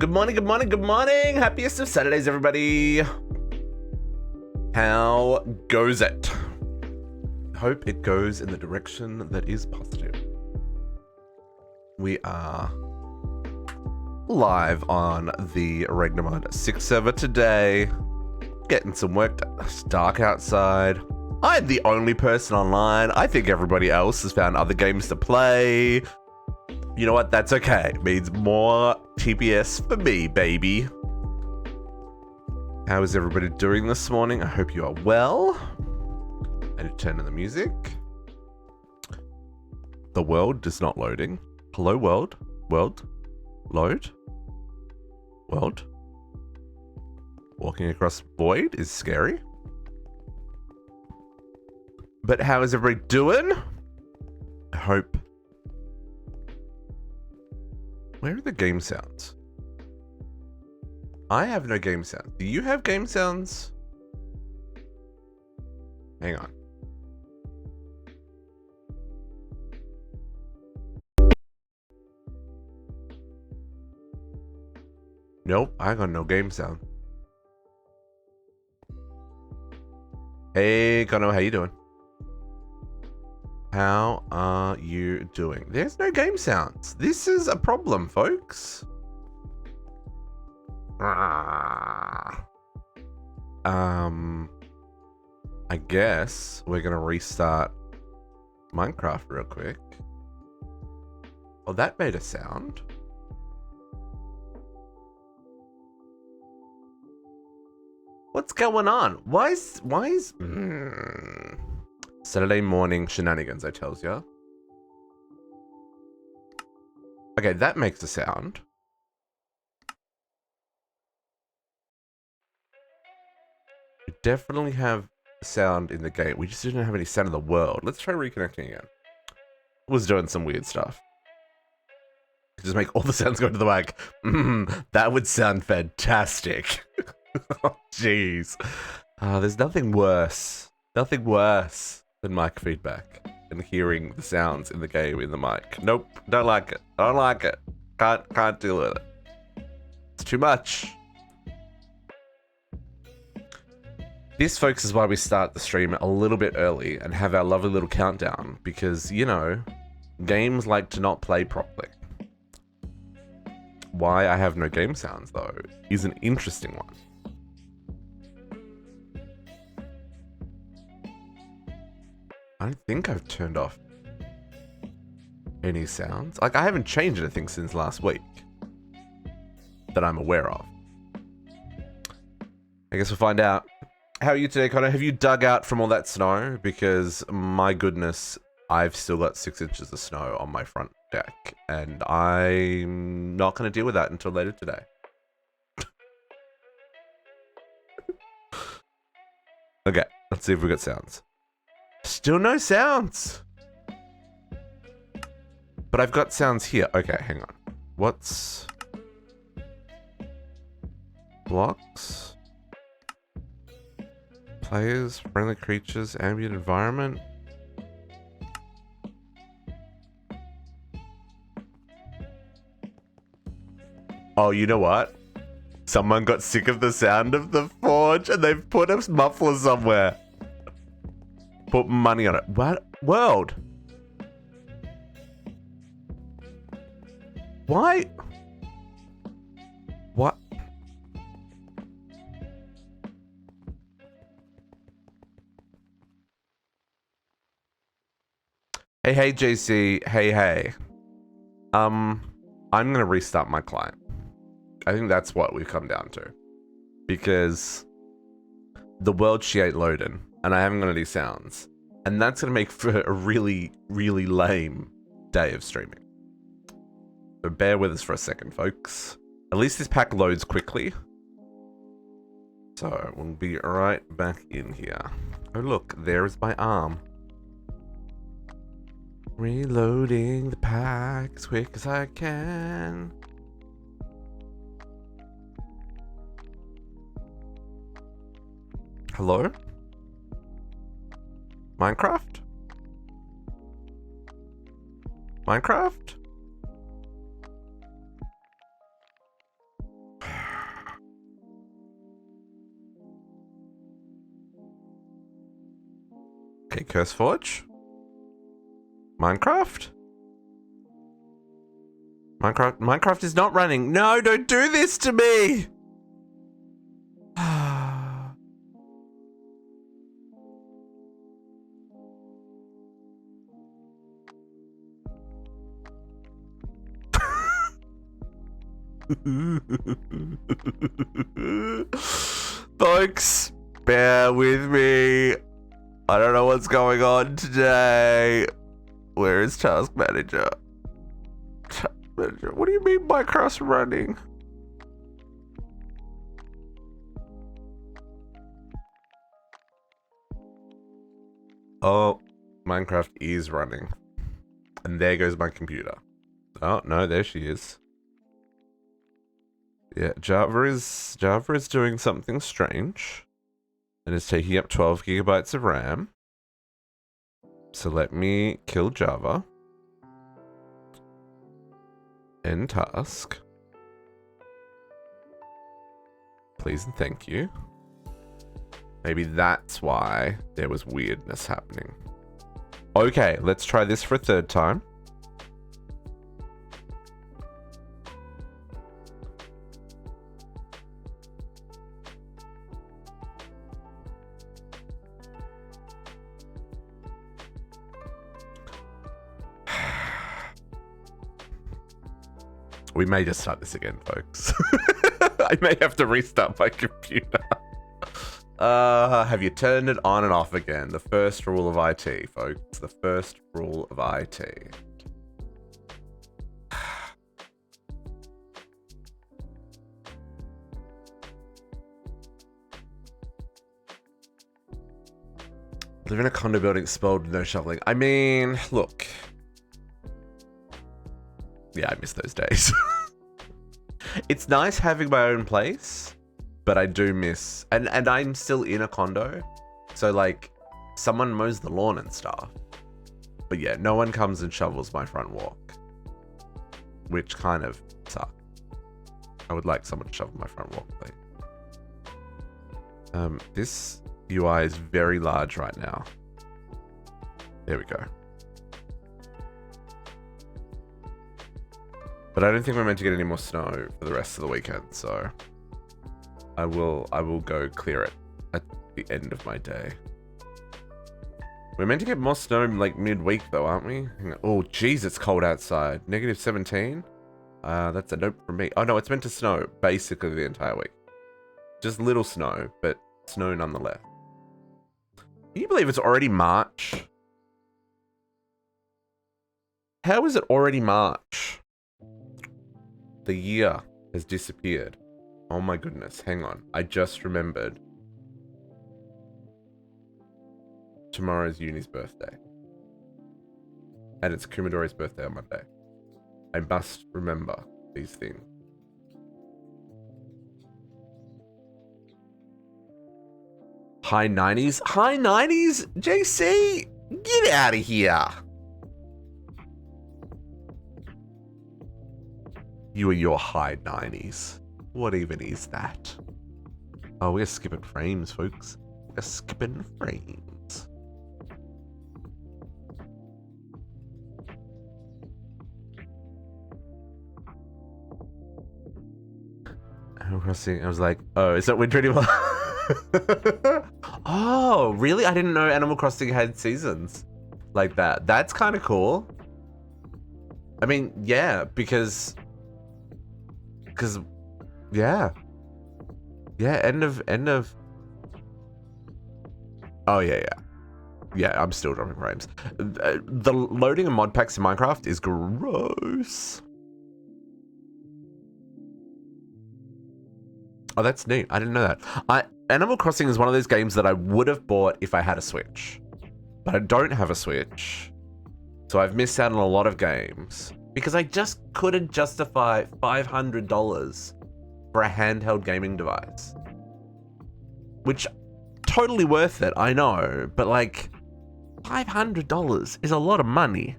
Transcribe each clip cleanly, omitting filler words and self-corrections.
Good morning, good morning, good morning. Happiest of Saturdays, everybody. How goes it? Hope it goes in the direction that is positive. We are live on the Ragnamod VI server today. Getting some work done. It's dark outside. I'm the only person online. I think everybody else has found other games to play. You know what? That's okay. It means more TPS for me, baby. How is everybody doing this morning? I hope you are well. I need to turn on the music. The world is not loading. Hello, world. World. Load. World. Walking across void is scary. But how is everybody doing? I hope. Where are the game sounds? I have no game sounds. Do you have game sounds? Hang on. Nope, I got no game sound. Hey, Kono, how you doing? How are you doing? There's no game sounds. This is a problem, folks. I guess we're gonna restart Minecraft real quick. Oh, that made a sound. What's going on? Why is Saturday morning shenanigans, I tells ya. Okay, that makes a sound. We definitely have sound in the game. We just didn't have any sound in the world. Let's try reconnecting again. Was doing some weird stuff. Just make all the sounds go to the mic. That would sound fantastic. Oh, jeez. There's nothing worse. Nothing worse than mic feedback and hearing the sounds in the game in the mic. Nope, don't like it. Don't like it. Can't deal with it. It's too much. This, folks, is why we start the stream a little bit early and have our lovely little countdown, because, you know, games like to not play properly. Why I have no game sounds, though, is an interesting one. I don't think I've turned off any sounds. Like, I haven't changed anything since last week that I'm aware of. I guess we'll find out. How are you today, Connor? Have you dug out from all that snow? Because, my goodness, I've still got 6 inches of snow on my front deck, and I'm not going to deal with that until later today. Okay, let's see if we got sounds. Still no sounds. But I've got sounds here. Okay, hang on. What's... blocks? Players, friendly creatures, ambient environment. Oh, you know what? Someone got sick of the sound of the forge and they've put a muffler somewhere. Put money on it. What? World? Why? What? Hey, JC. Hey. I'm gonna restart my client. I think that's what we've come down to. Because the world she ain't loading. And I haven't got any sounds. And that's going to make for a really, really lame day of streaming. So bear with us for a second, folks. At least this pack loads quickly. So we'll be right back in here. Oh, look, there is my arm. Reloading the pack as quick as I can. Hello? Minecraft? Minecraft? Hey, CurseForge. Minecraft? Minecraft is not running. No, don't do this to me! Folks, bear with me. I don't know what's going on today. Where is Task Manager? Task Manager. What do you mean Minecraft's running? Oh, Minecraft is running. And there goes my computer. Oh, no, there she is. Yeah, Java is doing something strange. And it's taking up 12 gigabytes of RAM. So let me kill Java. End task. Please and thank you. Maybe that's why there was weirdness happening. Okay, let's try this for a third time. We may just start this again, folks. I may have to restart my computer. Have you turned it on and off again? The first rule of IT, folks. The first rule of IT. Live in a condo building spelled no shoveling. I mean, look. Yeah, I miss those days. It's nice having my own place, but I do miss... And I'm still in a condo, so, like, someone mows the lawn and stuff. But yeah, no one comes and shovels my front walk, which kind of sucks. I would like someone to shovel my front walk, please. This UI is very large right now. There we go. But I don't think we're meant to get any more snow for the rest of the weekend, so I will go clear it at the end of my day. We're meant to get more snow like midweek though, aren't we? Oh jeez, it's cold outside. -17? That's a nope from me. Oh no, it's meant to snow basically the entire week. Just little snow, but snow nonetheless. Can you believe it's already March? How is it already March? The year has disappeared. Oh my goodness, hang on. I just remembered. Tomorrow's Uni's birthday. And it's Kumadori's birthday on Monday. I must remember these things. High 90s? High 90s? JC, get out of here. You and your high 90s. What even is that? Oh, we're skipping frames, folks. We're skipping frames. Animal Crossing, I was like, oh, is that Winter anymore? Oh, really? I didn't know Animal Crossing had seasons like that. That's kind of cool. I mean, yeah, because yeah, end of oh yeah, I'm still dropping frames. The loading of mod packs in Minecraft is gross. Oh, that's neat. I didn't know that. Animal Crossing is one of those games that I would have bought if I had a Switch, but I don't have a Switch, so I've missed out on a lot of games because I just couldn't justify $500 for a handheld gaming device, which totally worth it, I know, but like $500 is a lot of money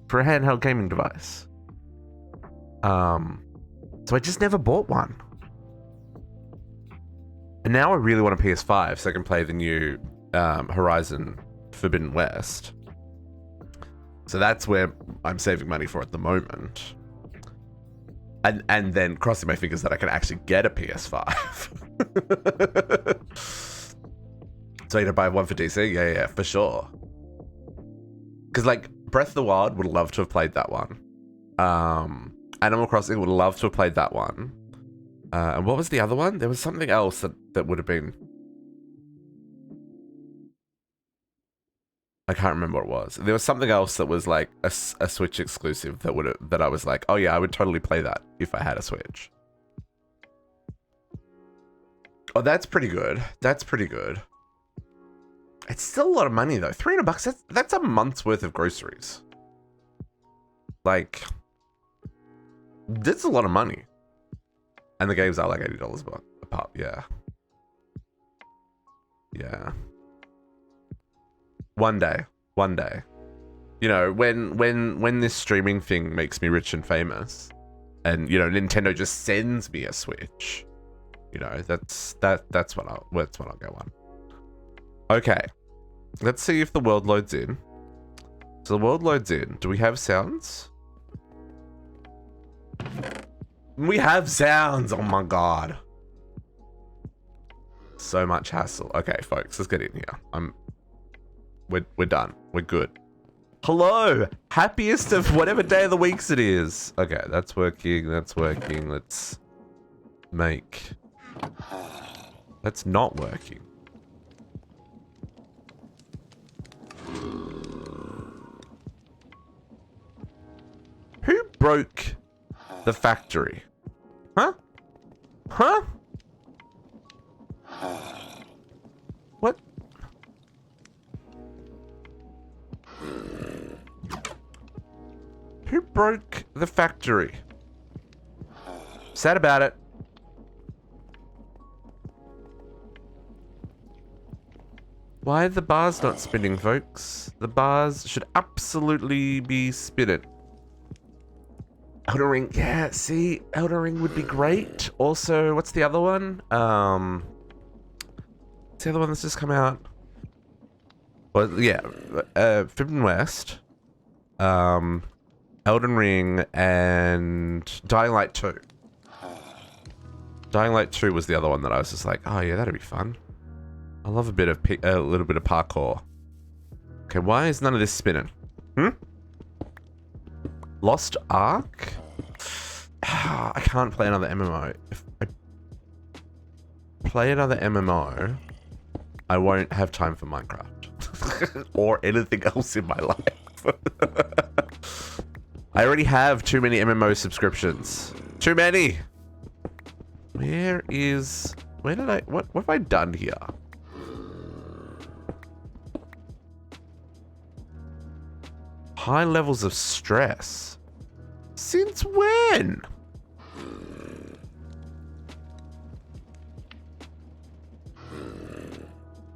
for a handheld gaming device. So I just never bought one. And now I really want a PS5 so I can play the new Horizon Forbidden West. So that's where I'm saving money for at the moment. And then crossing my fingers that I can actually get a PS5. So you know, buy one for DC? Yeah, for sure. Because like Breath of the Wild would love to have played that one. Animal Crossing would love to have played that one. And what was the other one? There was something else that would have been. I can't remember what it was. There was something else that was like a Switch exclusive that I was like, oh yeah, I would totally play that if I had a Switch. Oh, that's pretty good. That's pretty good. It's still a lot of money though. $300. That's a month's worth of groceries. Like, that's a lot of money. And the games are like $80 a pop. Yeah. Yeah. One day. You know, when this streaming thing makes me rich and famous, and you know, Nintendo just sends me a Switch, you know, that's what I'll go on. Okay. Let's see if the world loads in. So the world loads in. Do we have sounds? We have sounds. Oh my god. So much hassle. Okay, folks, let's get in here. We're done. We're good. Hello! Happiest of whatever day of the weeks it is. Okay, that's working. That's working. Let's make... That's not working. Who broke the factory? Huh? Huh? What? Who broke the factory? Sad about it. Why are the bars not spinning, folks? The bars should absolutely be spinning. Elden Ring, yeah, see, Elden Ring would be great. Also, what's the other one? What's the other one that's just come out? Well, yeah, Forbidden West, Elden Ring, and Dying Light 2. Dying Light 2 was the other one that I was just like, oh yeah, that'd be fun. I love a little bit of parkour. Okay, why is none of this spinning? Lost Ark? I can't play another MMO. If I play another MMO, I won't have time for Minecraft. Or anything else in my life. I already have too many MMO subscriptions. Too many! What have I done here? High levels of stress. Since when?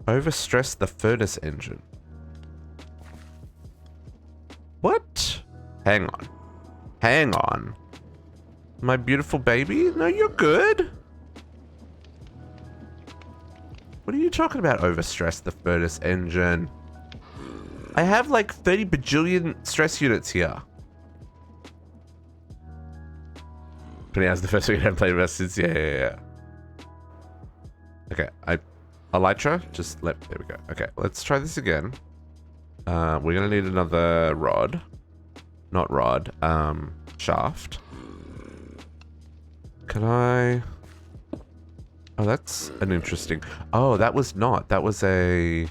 Overstress the furnace engine. What? Hang on. Hang on. My beautiful baby? No, you're good. What are you talking about? Overstress the furnace engine. I have like 30 bajillion stress units here. 20 hours the first week I haven't played with us since. Yeah. Okay, Elytra, there we go. Okay, let's try this again. We're gonna need another rod. Not rod, shaft. Can I... Oh, that's an interesting... Oh, that was not. That was a...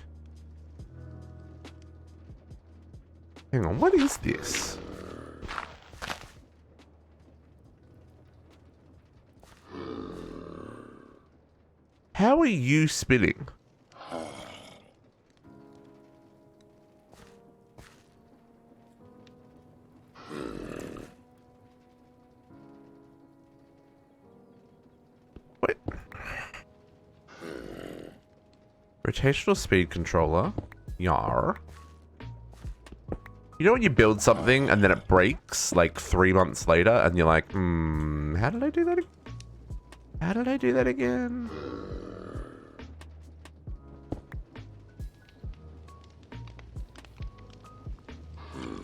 Hang on, what is this? How are you spinning? Wait. Rotational speed controller. Yar. You know when you build something and then it breaks like 3 months later and you're like, how did I do that again? How did I do that again?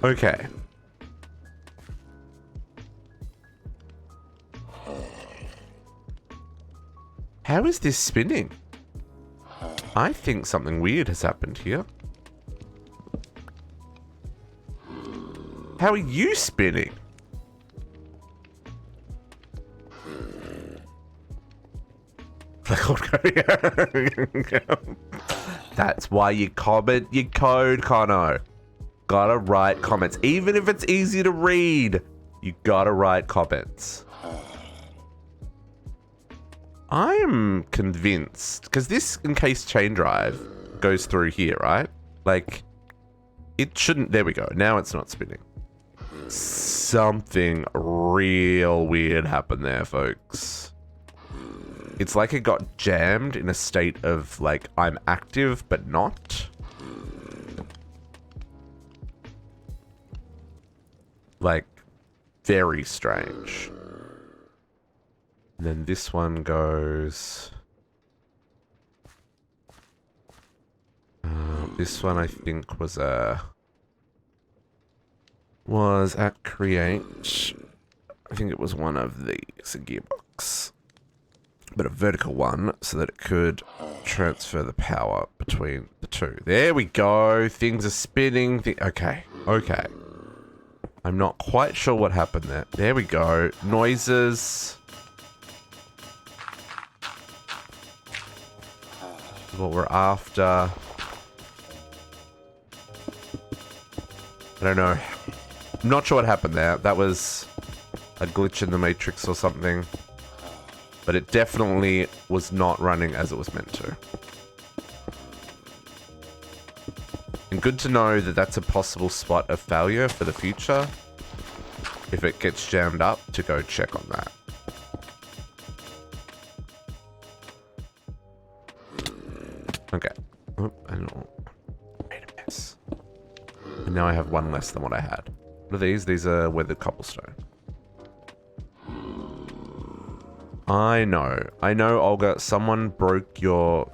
Okay. How is this spinning? I think something weird has happened here. How are you spinning? That's why you comment your code, Conno. Gotta write comments. Even if it's easy to read, you gotta write comments. I am convinced, because this encased chain drive goes through here, right? Like, it shouldn't, there we go. Now it's not spinning. Something real weird happened there, folks. It's like it got jammed in a state of, like, I'm active, but not. Like, very strange. And then this one goes... this one, I think, was at create. I think it was one of these, a gearbox. But a vertical one, so that it could transfer the power between the two. There we go. Things are spinning. Okay. Okay. I'm not quite sure what happened there. There we go. Noises. What we're after. I don't know. I'm not sure what happened there. That was a glitch in the matrix or something. But it definitely was not running as it was meant to. And good to know that that's a possible spot of failure for the future. If it gets jammed up, to go check on that. Okay. Oh, I made a mess. And now I have one less than what I had. What are these? These are weathered cobblestone. I know, Olga, someone broke your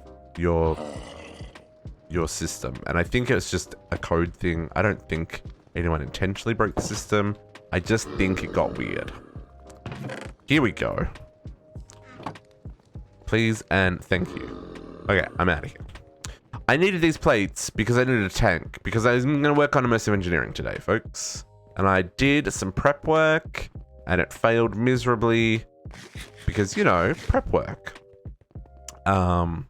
system, and I think it's just a code thing. I don't think anyone intentionally broke the system. I just think it got weird. Here we go. Please and thank you. Okay, I'm out of here. I needed these plates because I needed a tank, because I was going to work on immersive engineering today, folks. And I did some prep work, and it failed miserably. Because, you know, prep work. I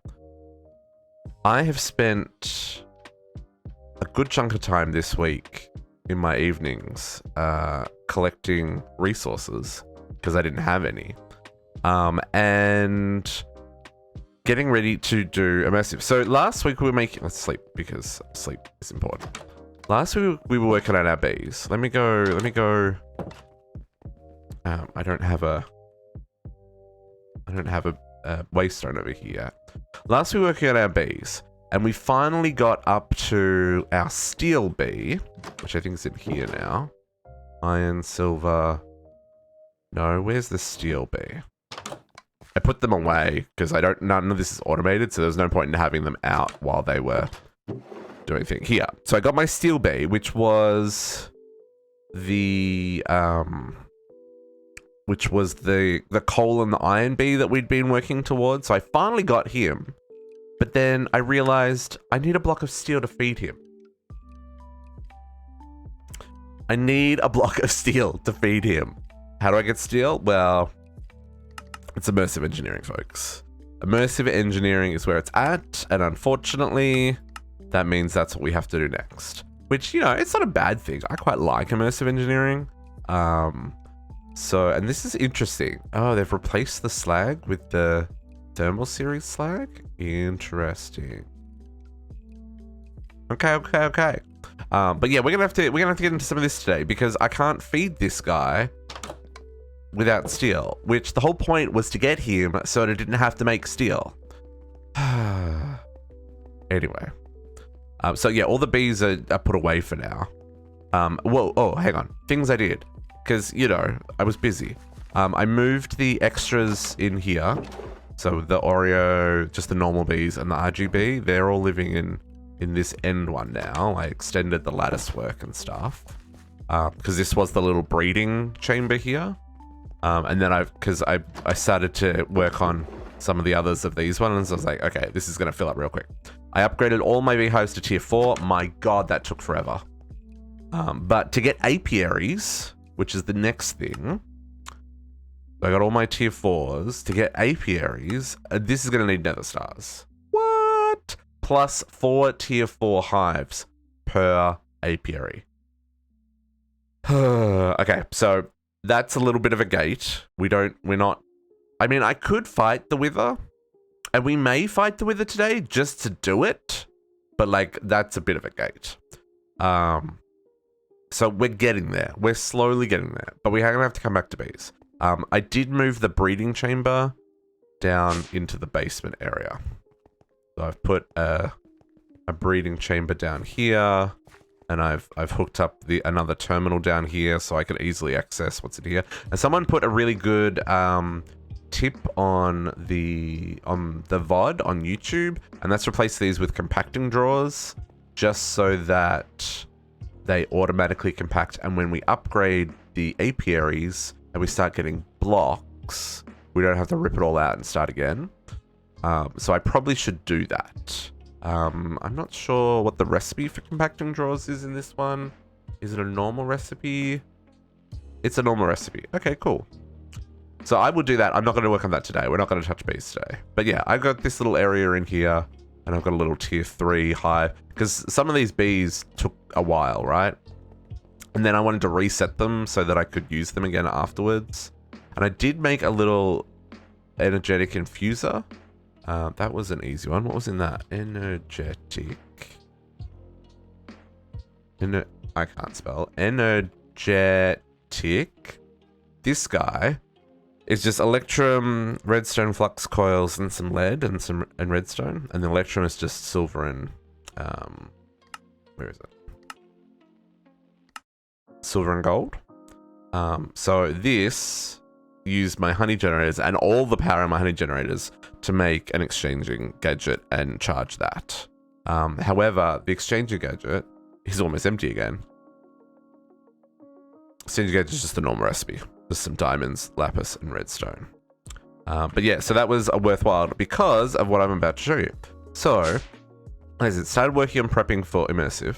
have spent a good chunk of time this week in my evenings collecting resources because I didn't have any. And getting ready to do immersive. So last week we were making... Let's sleep because sleep is important. Last week we were working on our bees. Let me go... I don't have a waystone over here. Last we were working on our bees, and we finally got up to our steel bee, which I think is in here now. Iron, silver. No, where's the steel bee? I put them away because none of this is automated, so there's no point in having them out while they were doing things. Here. So I got my steel bee, which was the coal and the iron bee that we'd been working towards. So I finally got him. But then I realized I need a block of steel to feed him. I need a block of steel to feed him. How do I get steel? Well, it's immersive engineering, folks. Immersive engineering is where it's at. And unfortunately, that means that's what we have to do next. Which, you know, it's not a bad thing. I quite like immersive engineering. And this is interesting. Oh, they've replaced the slag with the thermal series slag? Interesting. Okay. But yeah, we're gonna have to get into some of this today because I can't feed this guy without steel, which the whole point was to get him so that I didn't have to make steel. Anyway. So yeah, all the bees are put away for now. Hang on. Things I did. Because, you know, I was busy. I moved the extras in here. So the Oreo, just the normal bees, and the RGB, they're all living in this end one now. I extended the lattice work and stuff. because this was the little breeding chamber here. And then I started to work on some of the others of these ones. I was like, okay, this is going to fill up real quick. I upgraded all my beehives to tier 4. My God, that took forever. But to get apiaries, which is the next thing, I got all my tier 4s. To get apiaries, this is going to need nether stars. What? Plus 4 tier 4 hives per apiary. Okay, so that's a little bit of a gate. We're not, I mean, I could fight the Wither, and we may fight the Wither today just to do it, but like, that's a bit of a gate. So we're getting there. We're slowly getting there, but we're gonna have to come back to bees. I did move the breeding chamber down into the basement area. So I've put a breeding chamber down here, and I've hooked up another terminal down here so I can easily access what's in here. And someone put a really good tip on the VOD on YouTube, and that's replace these with compacting drawers, just so that they automatically compact, and when we upgrade the apiaries and we start getting blocks, we don't have to rip it all out and start again. So I probably should do that. I'm not sure what the recipe for compacting drawers is in this one. Is it a normal recipe? It's a normal recipe. Okay, cool. So I will do that. I'm not going to work on that today. We're not going to touch bees today. But yeah, I've got this little area in here, and I've got a little tier 3 hive, because some of these bees took a while, right? And then I wanted to reset them so that I could use them again afterwards. And I did make a little energetic infuser. That was an easy one. What was in that? Energetic. I can't spell. Energetic. This guy is just electrum, redstone flux coils, and some lead and redstone. And the electrum is just silver and where is it? Silver and gold. So this used my honey generators and all the power in my honey generators to make an exchanging gadget and charge that. However, the exchanging gadget is almost empty again. Exchanging gadget is just a normal recipe. Just some diamonds, lapis, and redstone. But yeah, so that was a worthwhile because of what I'm about to show you. So, as it started working on prepping for immersive,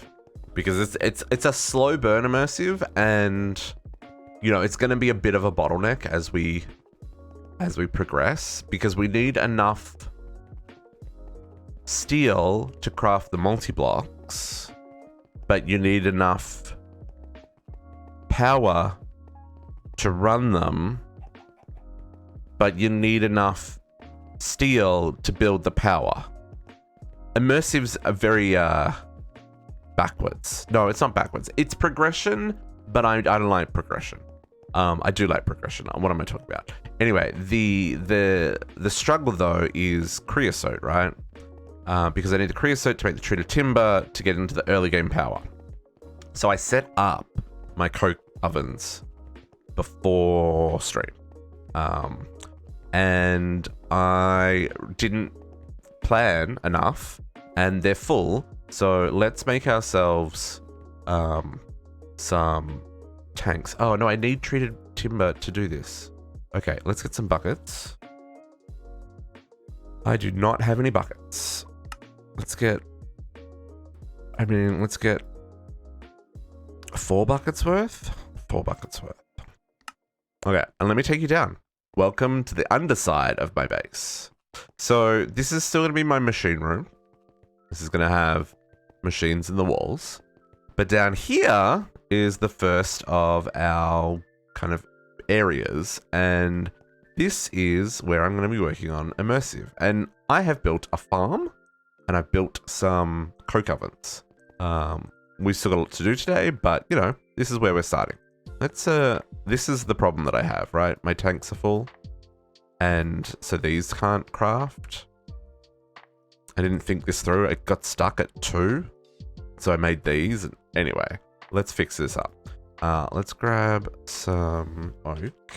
because it's a slow burn immersive, and you know it's going to be a bit of a bottleneck as we progress, because we need enough steel to craft the multi-blocks, but you need enough power to run them, but you need enough steel to build the power. Immersives are very backwards. No, it's not backwards. It's progression, but I don't like progression. I do like progression. What am I talking about? Anyway, the struggle though is creosote, right? Because I need the creosote to make the treated timber to get into the early game power. So I set up my coke ovens before stream. And I didn't plan enough, and they're full. So let's make ourselves some tanks. Oh no, I need treated timber to do this. Okay, let's get some buckets. I do not have any buckets. Let's get 4 buckets worth? 4 buckets worth. Okay, and let me take you down. Welcome to the underside of my base. So this is still going to be my machine room. This is going to have machines in the walls. But down here is the first of our kind of areas. And this is where I'm going to be working on immersive. And I have built a farm, and I've built some coke ovens. We've still got a lot to do today, but you know, this is where we're starting. This is the problem that I have, right? My tanks are full, and so these can't craft. I didn't think this through. It got stuck at 2, so I made these. Anyway, let's fix this up. Let's grab some oak.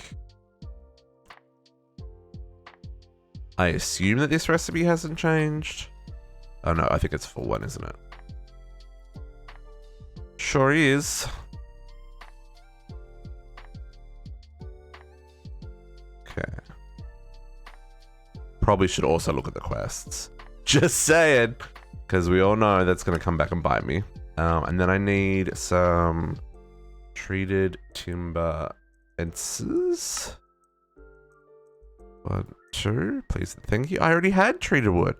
I assume that this recipe hasn't changed. Oh no, I think it's a full one, isn't it? Sure is. probably should also look at the quests. Just saying, because we all know that's going to come back and bite me. And then I need some treated timber fences. 1, 2, please. Thank you. I already had treated wood.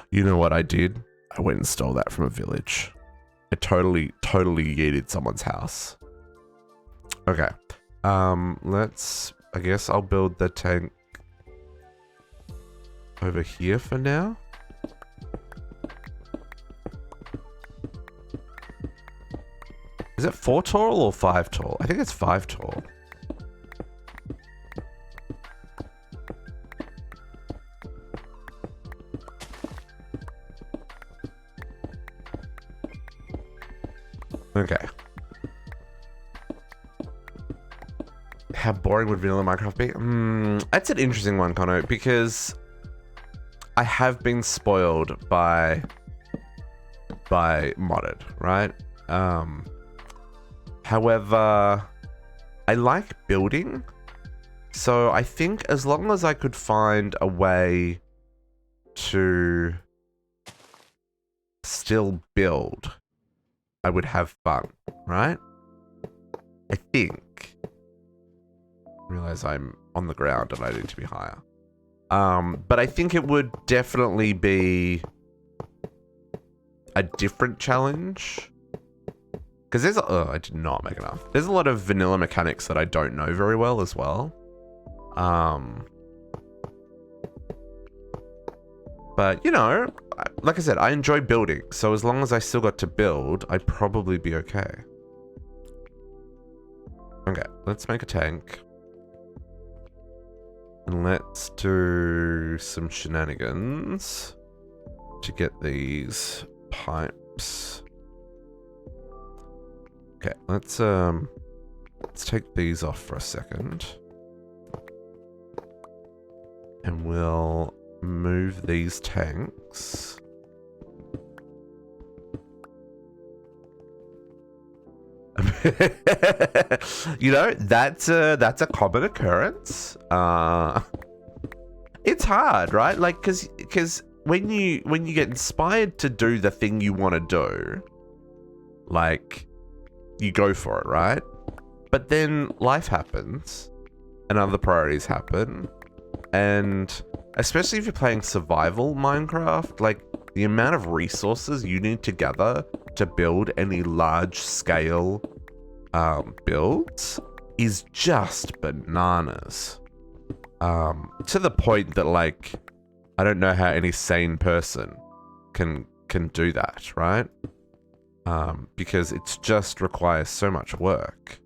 You know what I did? I went and stole that from a village. I totally yeeted someone's house. Okay. I guess I'll build the tank over here for now. Is it 4 tall or 5 tall? I think it's 5 tall. Okay. How boring would vanilla Minecraft be? That's an interesting one, Connor, because I have been spoiled by modded, right? However, I like building, so I think as long as I could find a way to still build, I would have fun, right? I think. Realize I'm on the ground and I need to be higher. But I think it would definitely be a different challenge. Because there's I did not make enough. There's a lot of vanilla mechanics that I don't know very well as well. But, you know, like I said, I enjoy building. So as long as I still got to build, I'd probably be okay. Okay, let's make a tank. And let's do some shenanigans to get these pipes. Okay, let's take these off for a second. And we'll move these tanks. You know, that's a common occurrence. It's hard, right? Like, because when you get inspired to do the thing you want to do, like, you go for it, right? But then life happens and other priorities happen, and especially if you're playing survival Minecraft, like, the amount of resources you need to gather to build any large scale builds is just bananas. To the point that, like, I don't know how any sane person can do that, right? Because it just requires so much work.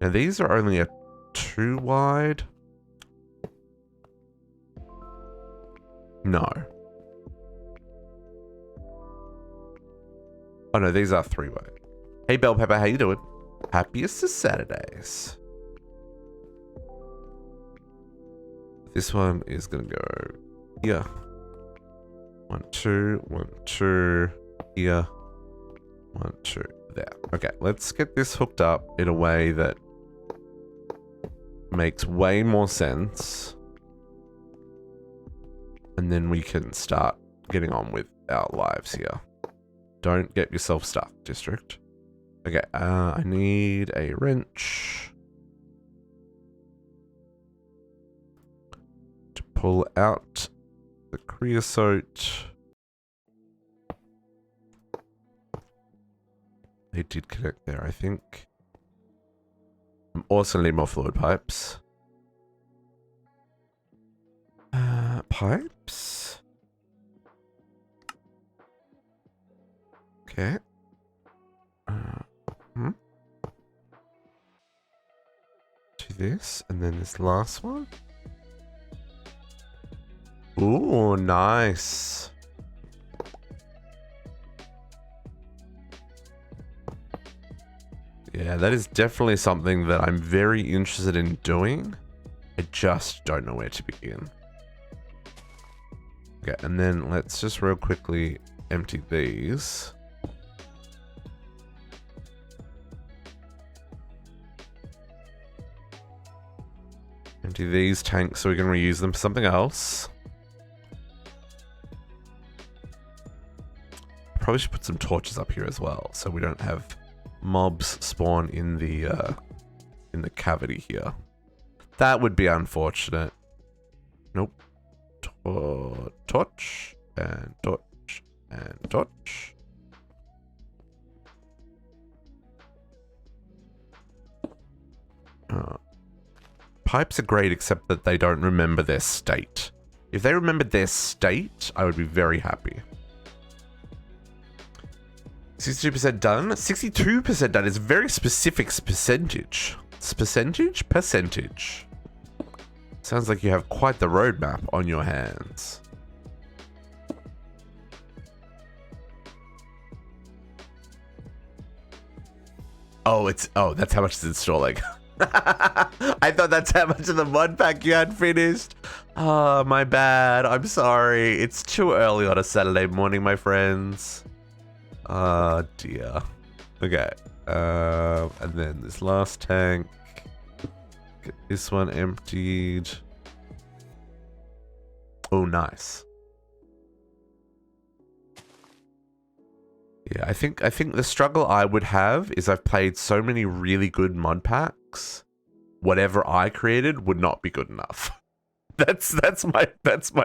Now these are only a 2 wide. No. Oh no, these are 3 wide. Hey Bell Pepper, how you doing? Happiest of Saturdays. This one is gonna go here. 1, 2, 1, 2, here. 1, 2, there. Okay, let's get this hooked up in a way that makes way more sense. And then we can start getting on with our lives here. Don't get yourself stuck, District. Okay, I need a wrench to pull out the creosote. They did connect there, I think. I also need more fluid pipes. Pipes? Okay. To this, and then this last one. Ooh, nice. Yeah, that is definitely something that I'm very interested in doing. I just don't know where to begin. Okay, and then let's just real quickly empty these. Empty these tanks so we can reuse them for something else. probably should put some torches up here as well, so we don't have mobs spawn in the cavity here. That would be unfortunate. Nope. Torch and torch and torch. Pipes are great, except that they don't remember their state. If they remembered their state, I would be very happy. 62% done. 62% done is a very specific percentage. Percentage. Sounds like you have quite the roadmap on your hands. Oh, that's how much it's installing. I thought that's how much of the mod pack you had finished. Oh, my bad. I'm sorry. It's too early on a Saturday morning, my friends. Oh, dear. Okay. And then this last tank. Get this one emptied. Oh, nice. Yeah, I think the struggle I would have is I've played so many really good mod packs. Whatever I created would not be good enough. That's my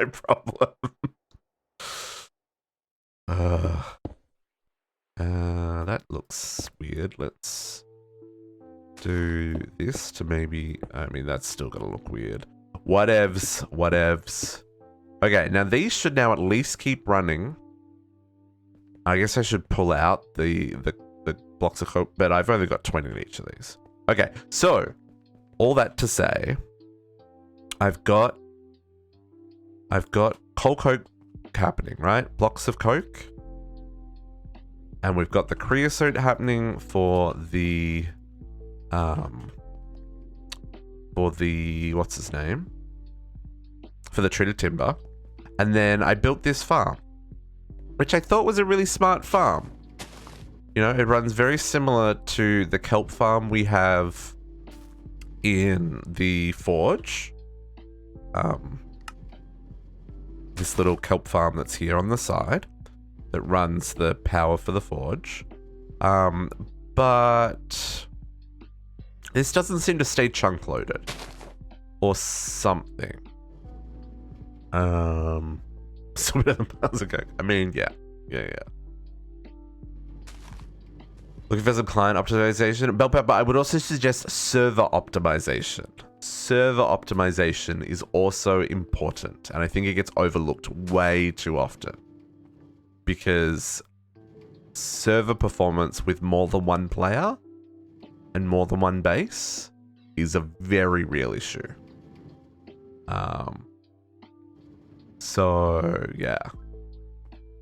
problem. That looks weird. Let's do this to maybe. I mean, that's still gonna look weird. Whatevs. Okay, now these should now at least keep running. I guess I should pull out the blocks of coke, but I've only got 20 in each of these. Okay, so all that to say, I've got coal coke happening, right? Blocks of coke, and we've got the creosote happening for the what's his name? For the treated timber, and then I built this farm, which I thought was a really smart farm. You know, it runs very similar to the kelp farm we have in the forge. This little kelp farm that's here on the side that runs the power for the forge. But this doesn't seem to stay chunk loaded or something. Still better than pounds of coke. I mean, yeah. Looking for some client optimization. Bell pepper, I would also suggest server optimization. Server optimization is also important, and I think it gets overlooked way too often. Because server performance with more than one player and more than one base is a very real issue. So, yeah.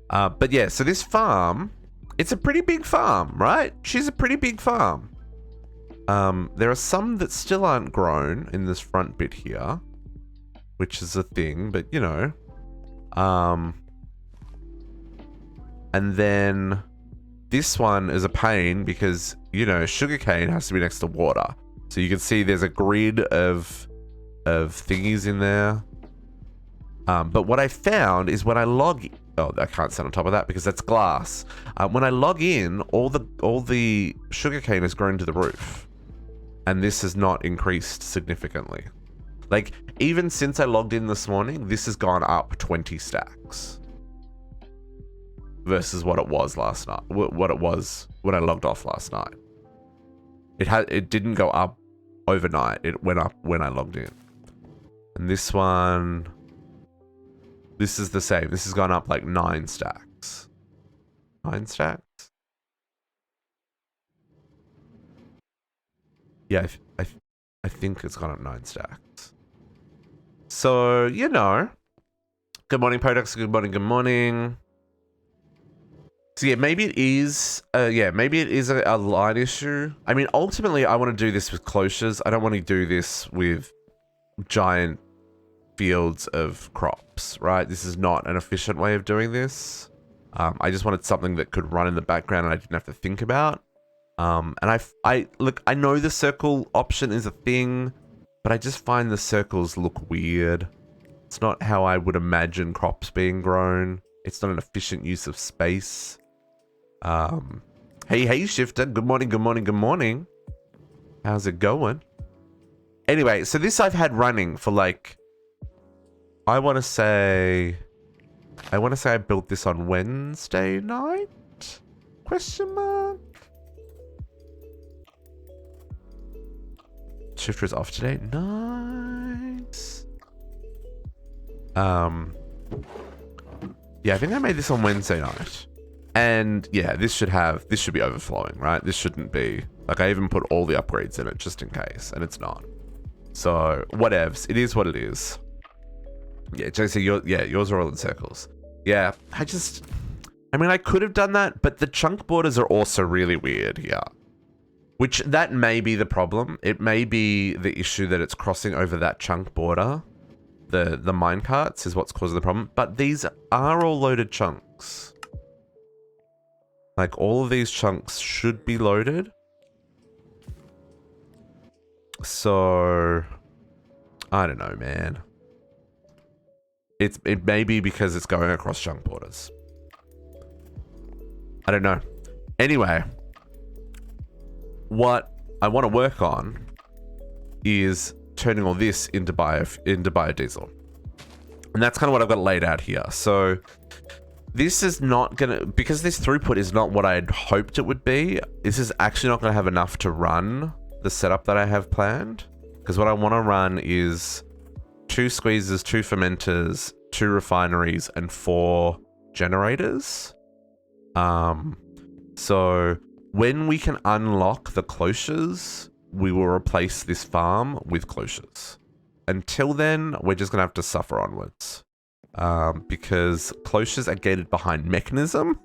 But yeah, so this farm, it's a pretty big farm, right? She's a pretty big farm. There are some that still aren't grown in this front bit here, which is a thing, but you know. And then this one is a pain because, you know, sugarcane has to be next to water. So you can see there's a grid of thingies in there. But what I found is when I log... Oh, I can't stand on top of that because that's glass. When I log in, all the sugarcane has grown to the roof. And this has not increased significantly. Like, even since I logged in this morning, this has gone up 20 stacks. Versus what it was last night. What it was when I logged off last night. It didn't go up overnight. It went up when I logged in. And this one... This is the same. This has gone up like 9 stacks. 9 stacks? Yeah, I think it's gone up 9 stacks. So, you know. Good morning, Podex. Good morning, good morning. So yeah, maybe it is, maybe it is a line issue. I mean, ultimately, I want to do this with cloches. I don't want to do this with giant fields of crops, right? This is not an efficient way of doing this. I just wanted something that could run in the background and I didn't have to think about. And I look, I know the circle option is a thing, but I just find the circles look weird. It's not how I would imagine crops being grown. It's not an efficient use of space. Hey, Shifter. Good morning, good morning, good morning. How's it going? Anyway, so this I've had running for like, I want to say I built this on Wednesday night? Question mark? Shifter is off today. Nice. Yeah, I think I made this on Wednesday night. And yeah, this should be overflowing, right? This shouldn't be, like, I even put all the upgrades in it just in case, and it's not. So, whatevs. It is what it is. Yeah, JC, yours are all in circles. Yeah, I mean, I could have done that, but the chunk borders are also really weird here. Which, that may be the problem. It may be the issue that it's crossing over that chunk border. The minecarts is what's causing the problem. But these are all loaded chunks. Like, all of these chunks should be loaded. So, I don't know, man. It may be because it's going across chunk borders. I don't know. Anyway, what I want to work on is turning all this into biodiesel. And that's kind of what I've got laid out here. So this is not going to, because this throughput is not what I had hoped it would be, this is actually not going to have enough to run the setup that I have planned. Because what I want to run is 2 squeezers, 2 fermenters, 2 refineries, and 4 generators. So when we can unlock the clochers, we will replace this farm with clochers. Until then, we're just going to have to suffer onwards. Because clochers are gated behind mechanism.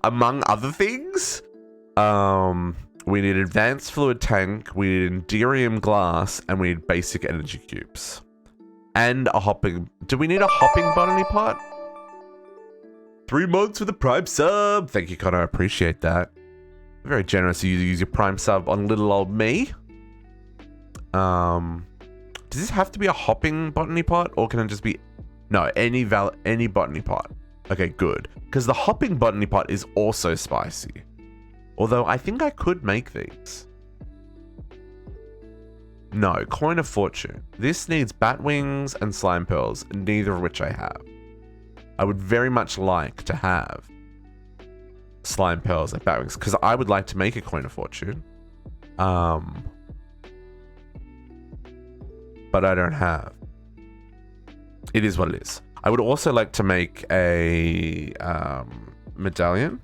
Among other things. We need advanced fluid tank, we need Enderium glass, and we need basic energy cubes. And a hopping... Do we need a hopping botany pot? 3 months with a Prime sub! Thank you, Connor, I appreciate that. Very generous of you to use your Prime sub on little old me. Does this have to be a hopping botany pot, or can it just be... No, any botany pot. Okay, good. Because the hopping botany pot is also spicy. Although, I think I could make these. No, coin of fortune. This needs bat wings and slime pearls, neither of which I have. I would very much like to have slime pearls and bat wings, because I would like to make a coin of fortune. But I don't have. It is what it is. I would also like to make a medallion.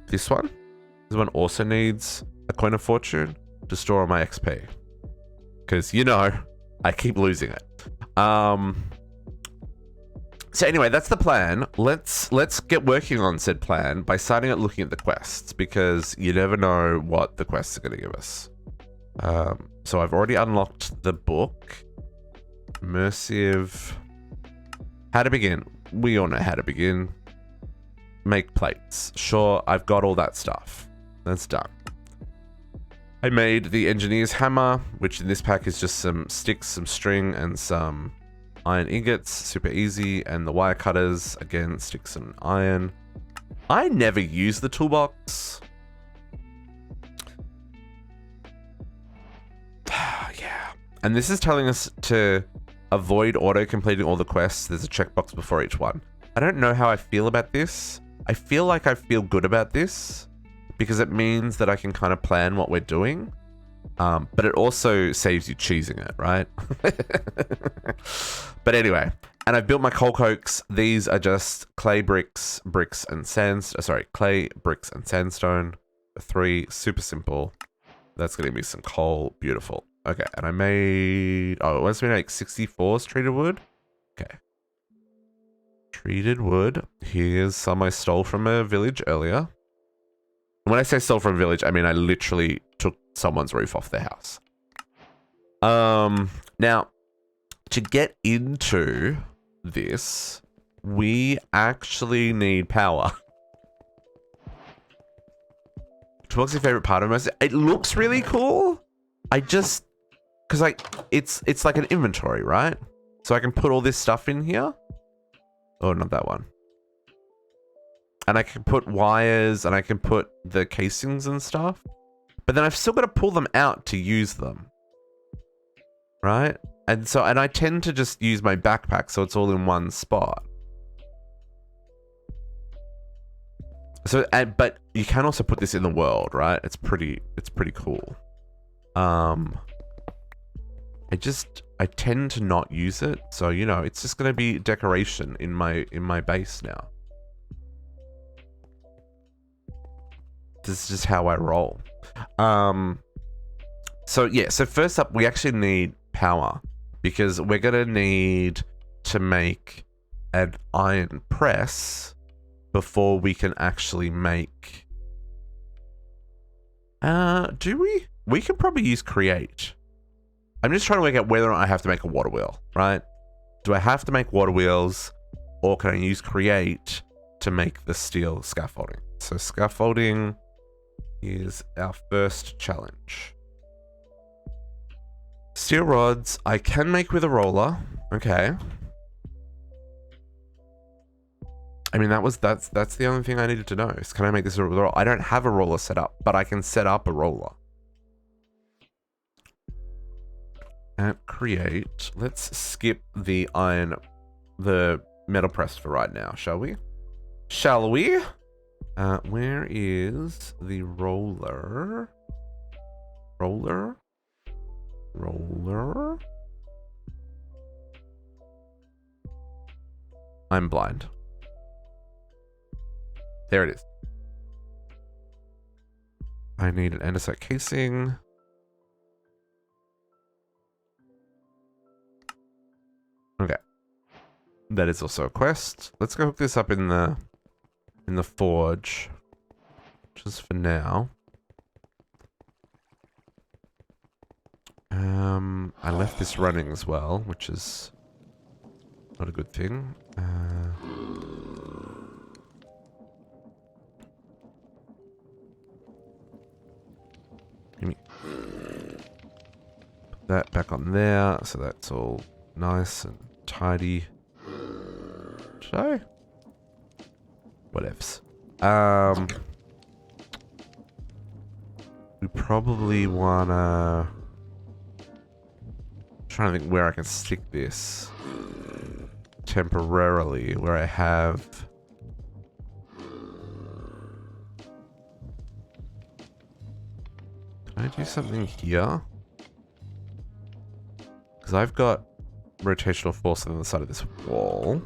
This one also needs a coin of fortune to store all my XP. Because, you know, I keep losing it. So anyway, that's the plan. Let's get working on said plan by starting at looking at the quests, because you never know what the quests are going to give us. So I've already unlocked the book. Immersive. How to begin. We all know how to begin. Make plates. Sure, I've got all that stuff. That's done. I made the engineer's hammer, which in this pack is just some sticks, some string, and some iron ingots. Super easy. And the wire cutters, again, sticks and iron. I never use the toolbox. Yeah. And this is telling us to avoid auto-completing all the quests. There's a checkbox before each one. I don't know how I feel about this. I feel like I feel good about this because it means that I can kind of plan what we're doing. But it also saves you cheesing it, right? But anyway, and I've built my coal cokes. These are just clay bricks, and clay, bricks, and sandstone. 3, super simple. That's gonna be some coal, beautiful. Okay, and I made, it wants me to make 64s treated wood. Okay. Treated wood. Here's some I stole from a village earlier. When I say stole from a village, I mean I literally took someone's roof off their house. Now, to get into this, we actually need power. What's your favorite part of it? It looks really cool. I just, because like it's like an inventory, right? So I can put all this stuff in here. Oh, not that one. And I can put wires and I can put the casings and stuff. But then I've still got to pull them out to use them. Right? And I tend to just use my backpack so it's all in one spot. So, but you can also put this in the world, right? It's pretty cool. I tend to not use it, so you know, it's just gonna be decoration in my base now. This is just how I roll. So yeah, so first up, we actually need power because we're gonna need to make an iron press before we can actually make... do we? We can probably use create. I'm just trying to work out whether or not I have to make a water wheel, right? Do I have to make water wheels, or can I use create to make the steel scaffolding? So scaffolding is our first challenge. Steel rods, I can make with a roller. Okay. I mean, that's the only thing I needed to know is, can I make this with a roller? I don't have a roller set up, but I can set up a roller. At create, let's skip the metal press for right now, shall we? Shall we? Where is the roller? Roller? I'm blind. There it is. I need an andesite casing. Okay. That is also a quest. Let's go hook this up in the forge. Just for now. I left this running as well, which is not a good thing. Give me put that back on there, so that's all nice and tidy. Should I? Whatevs. We probably wanna... trying to think where I can stick this temporarily, where I have... Can I do something here? Because I've got rotational force on the side of this wall.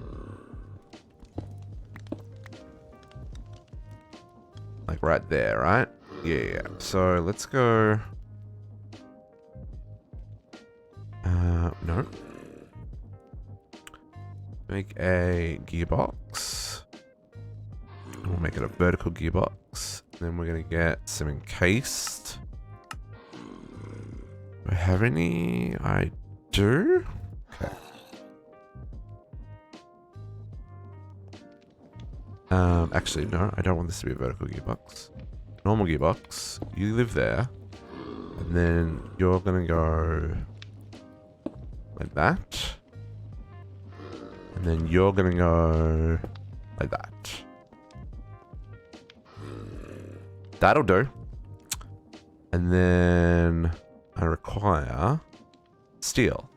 Like right there, right? Yeah. So let's go... no. Make a gearbox. We'll make it a vertical gearbox. Then we're going to get some encased. Do I have any? I do? Okay. Actually, no. I don't want this to be a vertical gearbox. Normal gearbox. You live there. And then you're going to go... like that. And then you're going to go like that. That'll do. And then I require steel.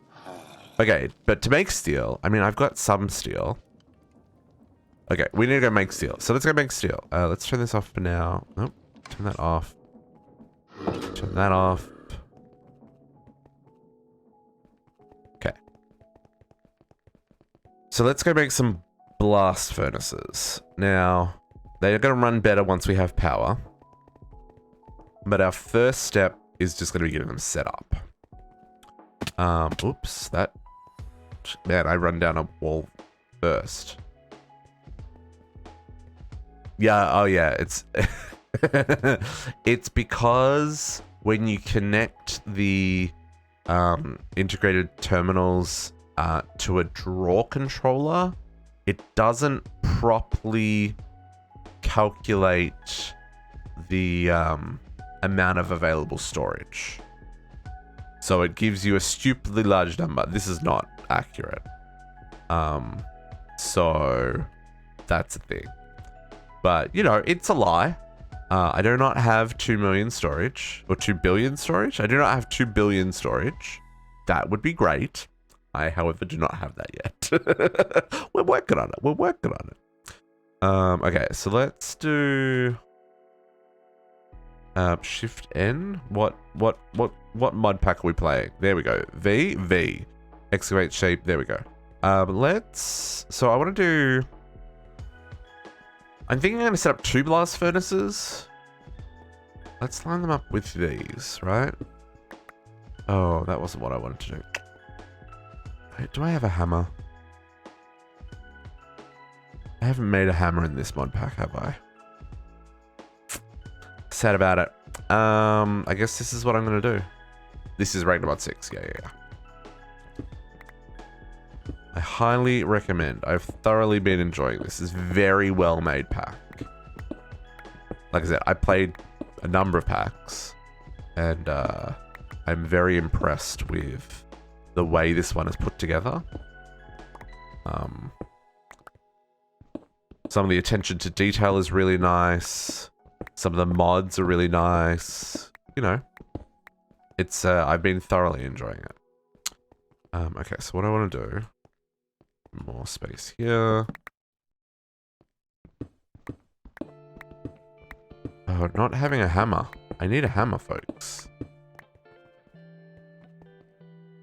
Okay, but to make steel, I mean, I've got some steel. Okay, we need to go make steel. So let's go make steel. Let's turn this off for now. Nope. Turn that off. Turn that off. Okay. So let's go make some blast furnaces. Now, they're going to run better once we have power. But our first step is just going to be getting them set up. Oops, that... Man, I run down a wall first. Yeah, oh yeah, it's... it's because when you connect the integrated terminals to a draw controller, it doesn't properly calculate the amount of available storage. So it gives you a stupidly large number. This is not accurate. So that's the thing. But, you know, it's a lie. I do not have 2 million storage, or 2 billion storage. I do not have 2 billion storage. That would be great. I, however, do not have that yet. We're working on it. We're working on it. Okay, so let's do Shift N. What mod pack are we playing? There we go. V. Excavate shape. There we go. So I want to do... I'm thinking I'm going to set up 2 blast furnaces. Let's line them up with these, right? Oh, that wasn't what I wanted to do. Wait, do I have a hammer? I haven't made a hammer in this mod pack, have I? Sad about it. I guess this is what I'm going to do. This is Ragnamod VI. Yeah. I highly recommend. I've thoroughly been enjoying this. It's very well made pack. Like I said, I played a number of packs, and I'm very impressed with the way this one is put together. Some of the attention to detail is really nice. Some of the mods are really nice. You know, it's I've been thoroughly enjoying it. Okay, so what I want to do. More space here. Oh, not having a hammer. I need a hammer, folks.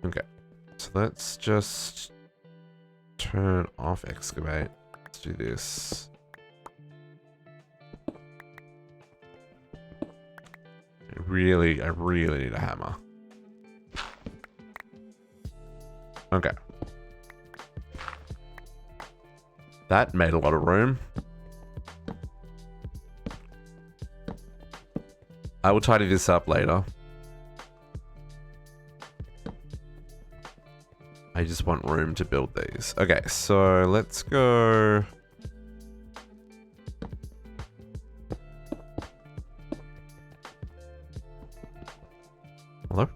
Okay. So let's just turn off excavate. Let's do this. I really need a hammer. Okay. That made a lot of room. I will tidy this up later. I just want room to build these. Okay, so let's go... Hello?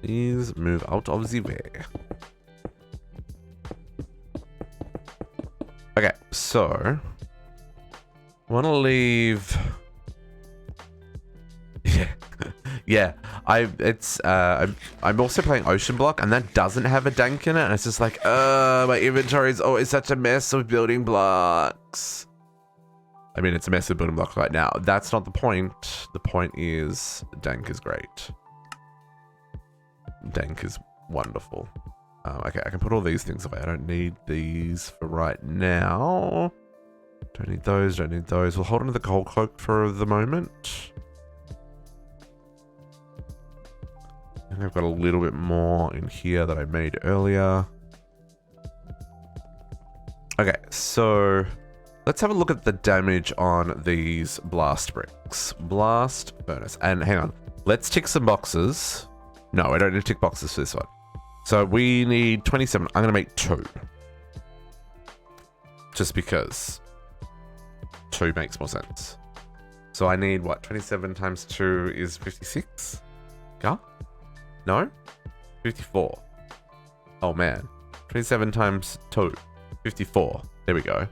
Please move out of the way. Okay, so I want to leave. Yeah, I'm also playing Ocean Block, and that doesn't have a dank in it, and it's just like, my inventory is always such a mess of building blocks. I mean, it's a mess of building blocks right now. That's not the point. The point is, dank is great. Dank is wonderful. Okay, I can put all these things away. I don't need these for right now. Don't need those, don't need those. We'll hold on to the coal cloak for the moment. And I've got a little bit more in here that I made earlier. Okay, so let's have a look at the damage on these blast bricks. Blast furnace. And hang on, let's tick some boxes. No, I don't need to tick boxes for this one. So we need 27. I'm going to make 2. Just because 2 makes more sense. So I need, what, 27 times 2 is 56? Yeah? No? 54. Oh, man. 27 times 2. 54. There we go.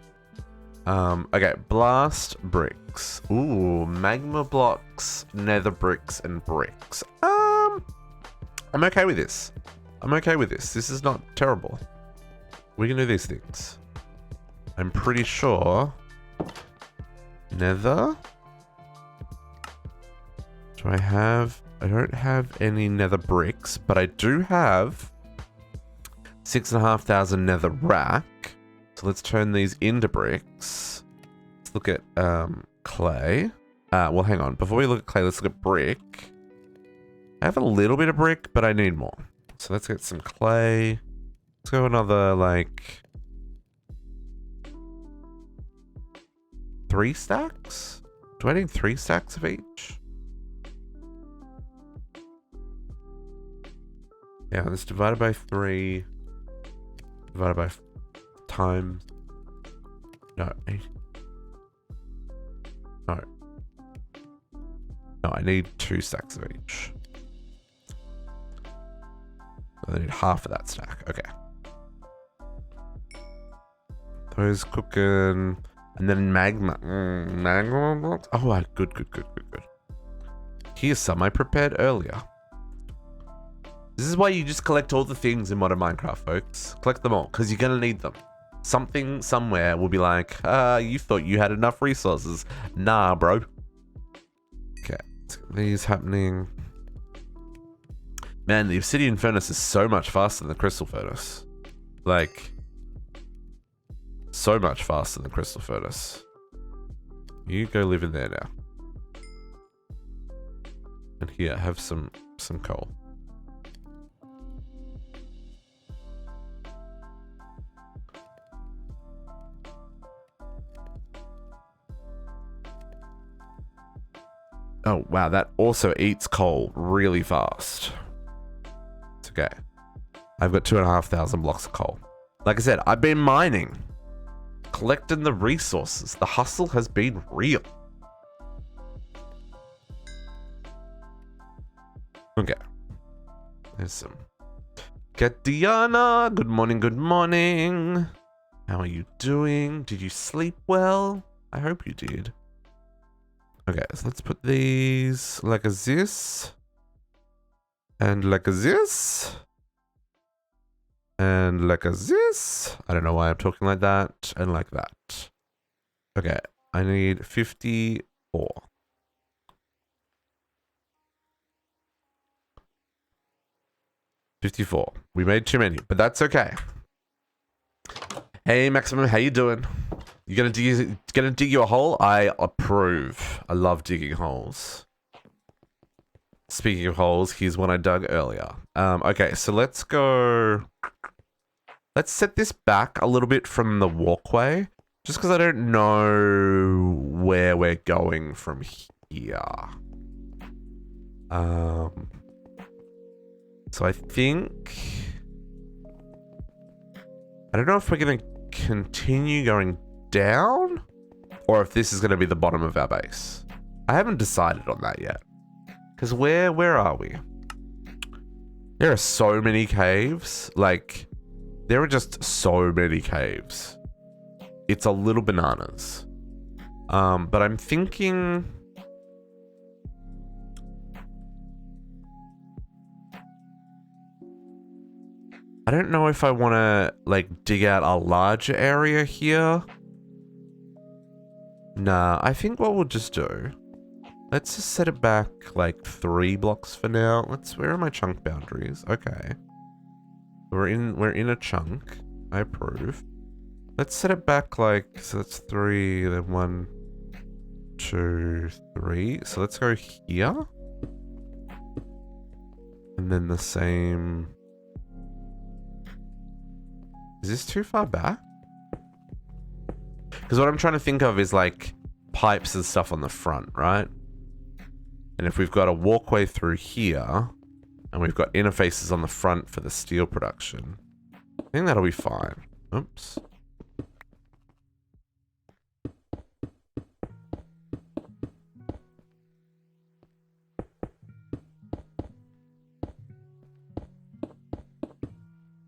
Okay, blast bricks. Ooh, magma blocks, nether bricks, and bricks. I'm okay with this. I'm okay with this. This is not terrible. We can do these things. I'm pretty sure. Nether. Do I have... I don't have any nether bricks, but I do have 6,500 nether rack. So let's turn these into bricks. Let's look at clay. Well, hang on. Before we look at clay, let's look at brick. I have a little bit of brick, but I need more. So let's get some clay. Let's go another, like... 3 stacks? Do I need 3 stacks of each? Yeah, let's divide it by 3. Divided by times. No, 8. No. No, I need 2 stacks of each. I need half of that stack. Okay. Those cooking. And then magma. Magma blocks? Oh, good. Here's some I prepared earlier. This is why you just collect all the things in modern Minecraft, folks. Collect them all, because you're going to need them. Something somewhere will be like, you thought you had enough resources. Nah, bro. Okay, let's get these happening. Man, the obsidian furnace is so much faster than the crystal furnace. Like, so much faster than the crystal furnace. You go live in there now. And here, have some coal. Oh, wow, that also eats coal really fast. It's okay. I've got 2,500 blocks of coal. Like I said, I've been mining. Collecting the resources. The hustle has been real. Okay. There's some. Katiana, good morning. How are you doing? Did you sleep well? I hope you did. Okay, so let's put these like a this. And like a this. And like a this. I don't know why I'm talking like that. And like that. Okay, I need 54. 54. We made too many, but that's okay. Hey, Maximum, how you doing? You gonna dig you a hole? I approve. I love digging holes. Speaking of holes, here's one I dug earlier. Okay, so let's go. Let's set this back a little bit from the walkway, just because I don't know where we're going from here. So I think I don't know if we're gonna continue going down or if this is going to be the bottom of our base. I haven't decided on that yet. Because where are we? There are so many caves. Like, there are just so many caves. It's a little bananas. But I'm thinking I don't know if I want to like dig out a larger area here. Nah, I think what we'll just do, let's just set it back like 3 blocks for now. Where are my chunk boundaries? Okay. We're in a chunk. I approve. Let's set it back like, so that's 3, then 1, 2, 3. So let's go here. And then the same. Is this too far back? Because what I'm trying to think of is like pipes and stuff on the front, right? And if we've got a walkway through here and we've got interfaces on the front for the steel production, I think that'll be fine. Oops.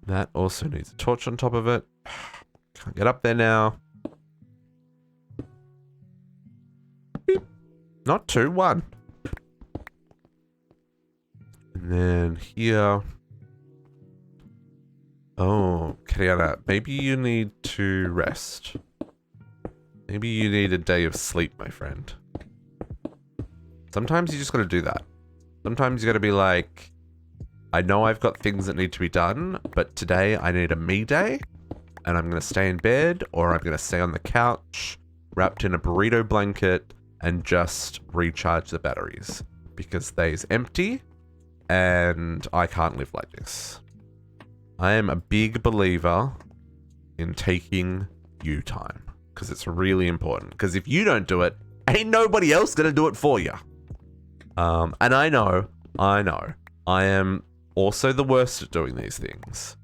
That also needs a torch on top of it. Can't get up there now. Beep. Not 2, 1. And then here. Oh, Kariana, maybe you need to rest. Maybe you need a day of sleep, my friend. Sometimes you just gotta do that. Sometimes you gotta be like, I know I've got things that need to be done, but today I need a me day, and I'm going to stay in bed, or I'm going to stay on the couch, wrapped in a burrito blanket, and just recharge the batteries, because they's empty, and I can't live like this. I am a big believer in taking you time, because it's really important, because if you don't do it, ain't nobody else going to do it for you. And I know, I am also the worst at doing these things,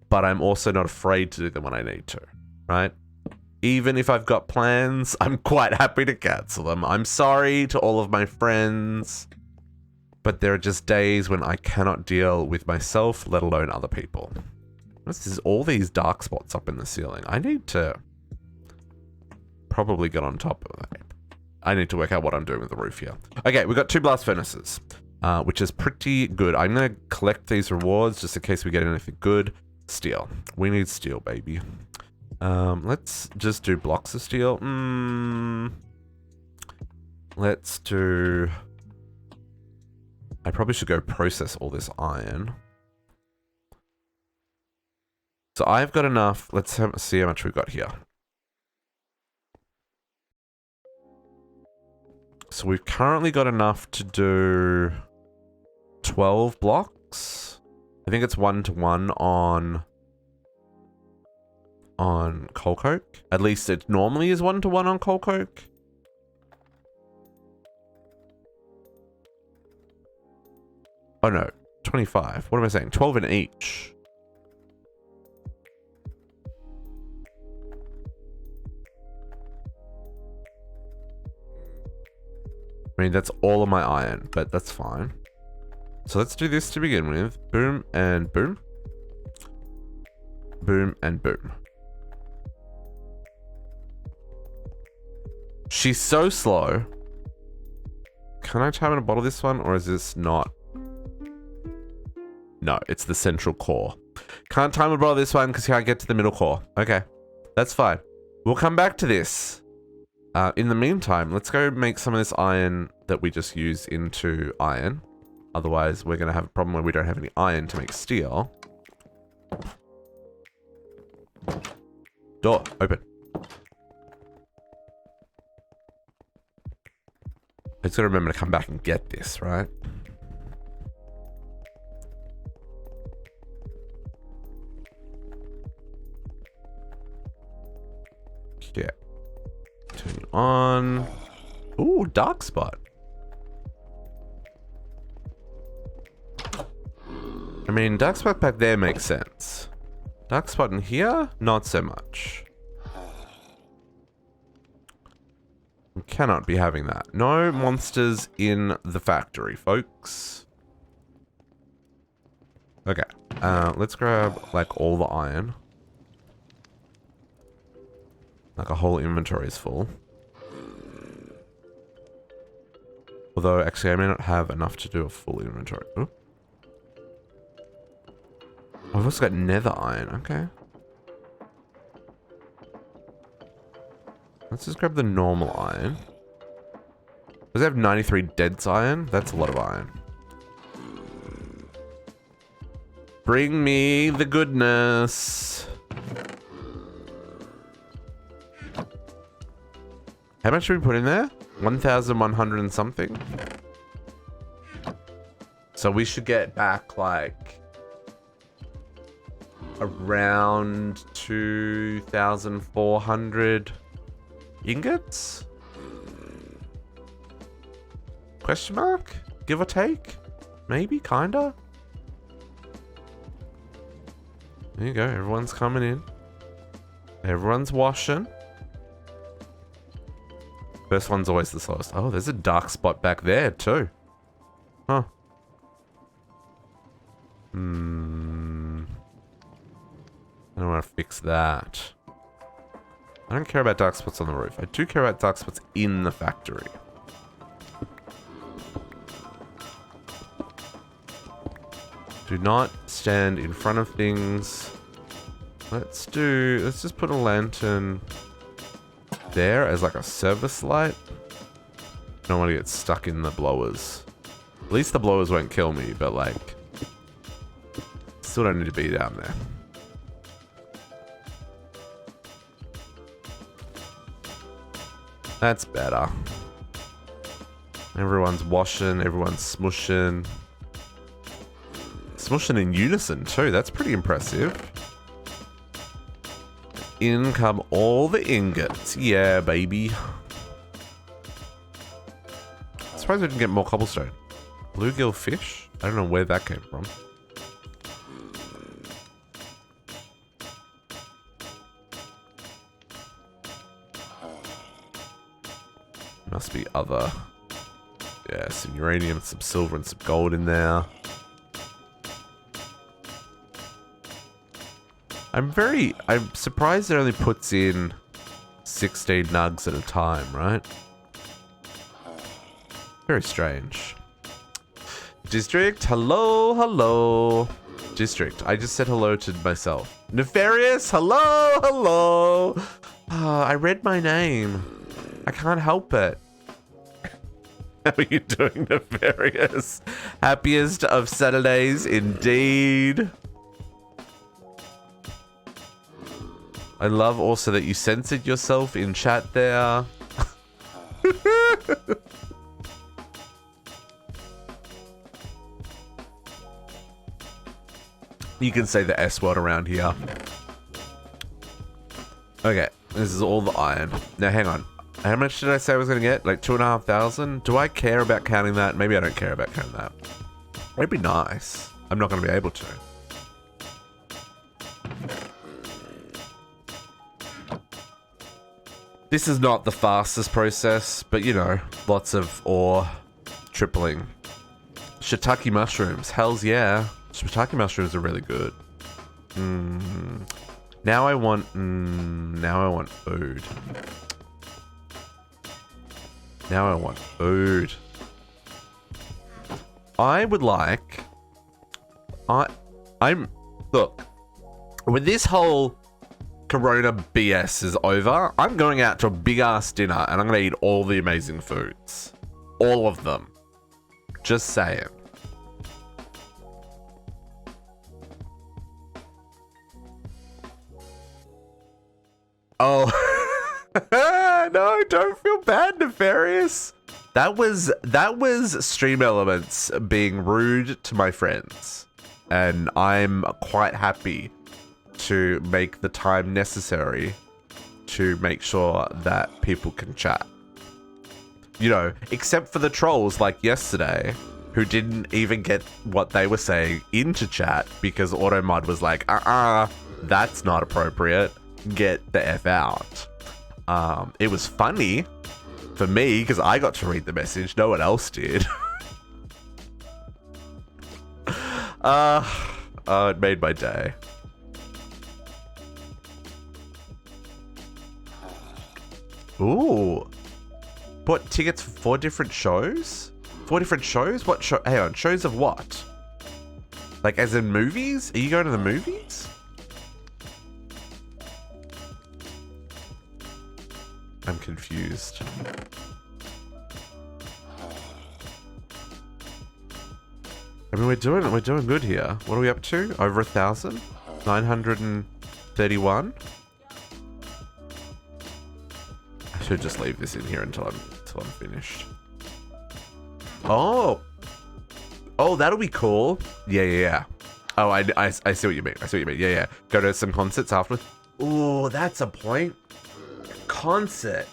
but I'm also not afraid to do them when I need to, right? Even if I've got plans, I'm quite happy to cancel them. I'm sorry to all of my friends, but there are just days when I cannot deal with myself, let alone other people. This is all these dark spots up in the ceiling. I need to probably get on top of that. I need to work out what I'm doing with the roof here. Okay, we've got 2 blast furnaces, which is pretty good. I'm going to collect these rewards just in case we get anything good. Steel. We need steel, baby. Let's just do blocks of steel. Let's do... I probably should go process all this iron. So I've got enough. Let's see how much we've got here. So we've currently got enough to do 12 blocks. I think it's 1-to-1 on coal coke. At least it normally is 1-to-1 on coal coke. Oh no, 25. What am I saying? 12 in each. I mean, that's all of my iron, but that's fine. So let's do this to begin with. Boom and boom. Boom and boom. She's so slow. Can I time and bottle this one, or is this not? No, it's the central core. Can't time and bottle this one because can't get to the middle core. Okay, that's fine. We'll come back to this. In the meantime, let's go make some of this iron that we just used into iron. Otherwise, we're going to have a problem where we don't have any iron to make steel. Door, open. I just got to remember to come back and get this, right? Yeah. Turn it on. Ooh, dark spot. I mean, dark spot back there makes sense. Dark spot in here, not so much. We cannot be having that. No monsters in the factory, folks. Okay, let's grab like all the iron. Like a whole inventory is full. Although, actually, I may not have enough to do a full inventory. Ooh. I've also got nether iron. Okay. Let's just grab the normal iron. Does it have 93 dense iron? That's a lot of iron. Bring me the goodness. How much should we put in there? 1,100 and something. So we should get back like around 2,400 ingots? Question mark? Give or take? Maybe, kinda? There you go, everyone's coming in. Everyone's washing. First one's always the slowest. Oh, there's a dark spot back there too. Huh. I don't want to fix that. I don't care about dark spots on the roof. I do care about dark spots in the factory. Do not stand in front of things. Let's just put a lantern there as like a service light. Don't want to get stuck in the blowers. At least the blowers won't kill me, but like, still don't need to be down there. That's better. Everyone's washing, everyone's smushing. Smushing in unison too, that's pretty impressive. In come all the ingots. Yeah, baby. Surprised we didn't get more cobblestone. Bluegill fish? I don't know where that came from. Must be other... Yeah, some uranium, some silver, and some gold in there. I'm surprised it only puts in 16 nugs at a time, right? Very strange. District, hello, hello. District, I just said hello to myself. Nefarious, hello, hello. I read my name. I can't help it. How are you doing, Nefarious? Happiest of Saturdays, indeed. I love also that you censored yourself in chat there. You can say the S word around here. Okay, this is all the iron. Now, hang on. How much did I say I was going to get? Like 2,500? Do I care about counting that? Maybe I don't care about counting that. It'd be nice. I'm not going to be able to. This is not the fastest process, but you know, lots of ore tripling. Shiitake mushrooms. Hells yeah. Shiitake mushrooms are really good. Now I want food. Now I want food. I would like... Look, when this whole Corona BS is over, I'm going out to a big-ass dinner and I'm going to eat all the amazing foods. All of them. Just saying. Oh. No, don't feel bad, Nefarious. That was Stream Elements being rude to my friends. And I'm quite happy to make the time necessary to make sure that people can chat. You know, except for the trolls like yesterday, who didn't even get what they were saying into chat because Automod was like, that's not appropriate. Get the F out. It was funny for me because I got to read the message. No one else did. It made my day. Ooh. Bought tickets for 4 different shows? 4 different shows? What show? Hang on, shows of what? Like as in movies? Are you going to the movies? I'm confused. I mean, we're doing good here. What are we up to? Over 1,000? 931? I should just leave this in here until I'm finished. Oh, that'll be cool. Yeah. Oh, I see what you mean. Yeah. Go to some concerts afterwards. Oh, that's a point. Concert.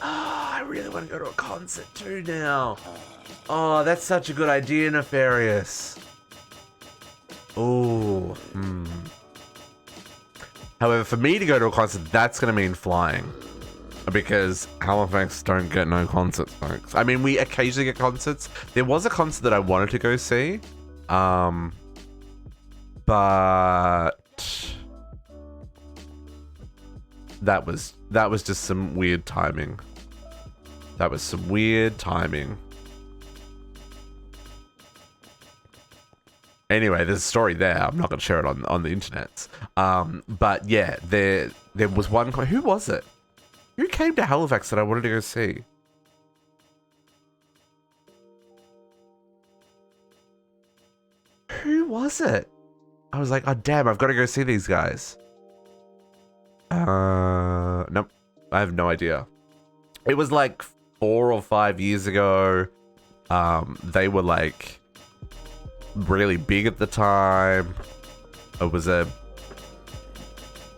I really want to go to a concert too now. Oh, that's such a good idea, Nefarious. Oh. However, for me to go to a concert, that's going to mean flying. Because Halifax don't get no concerts, folks. I mean, we occasionally get concerts. There was a concert that I wanted to go see. But that was just some weird timing. Anyway, there's a story there. I'm not going to share it on the internet. But yeah, there was one. Who was it? Who came to Halifax that I wanted to go see? Who was it? I was like, oh damn, I've got to go see these guys. Nope. I have no idea. It was like 4 or 5 years ago. They were like really big at the time. It was a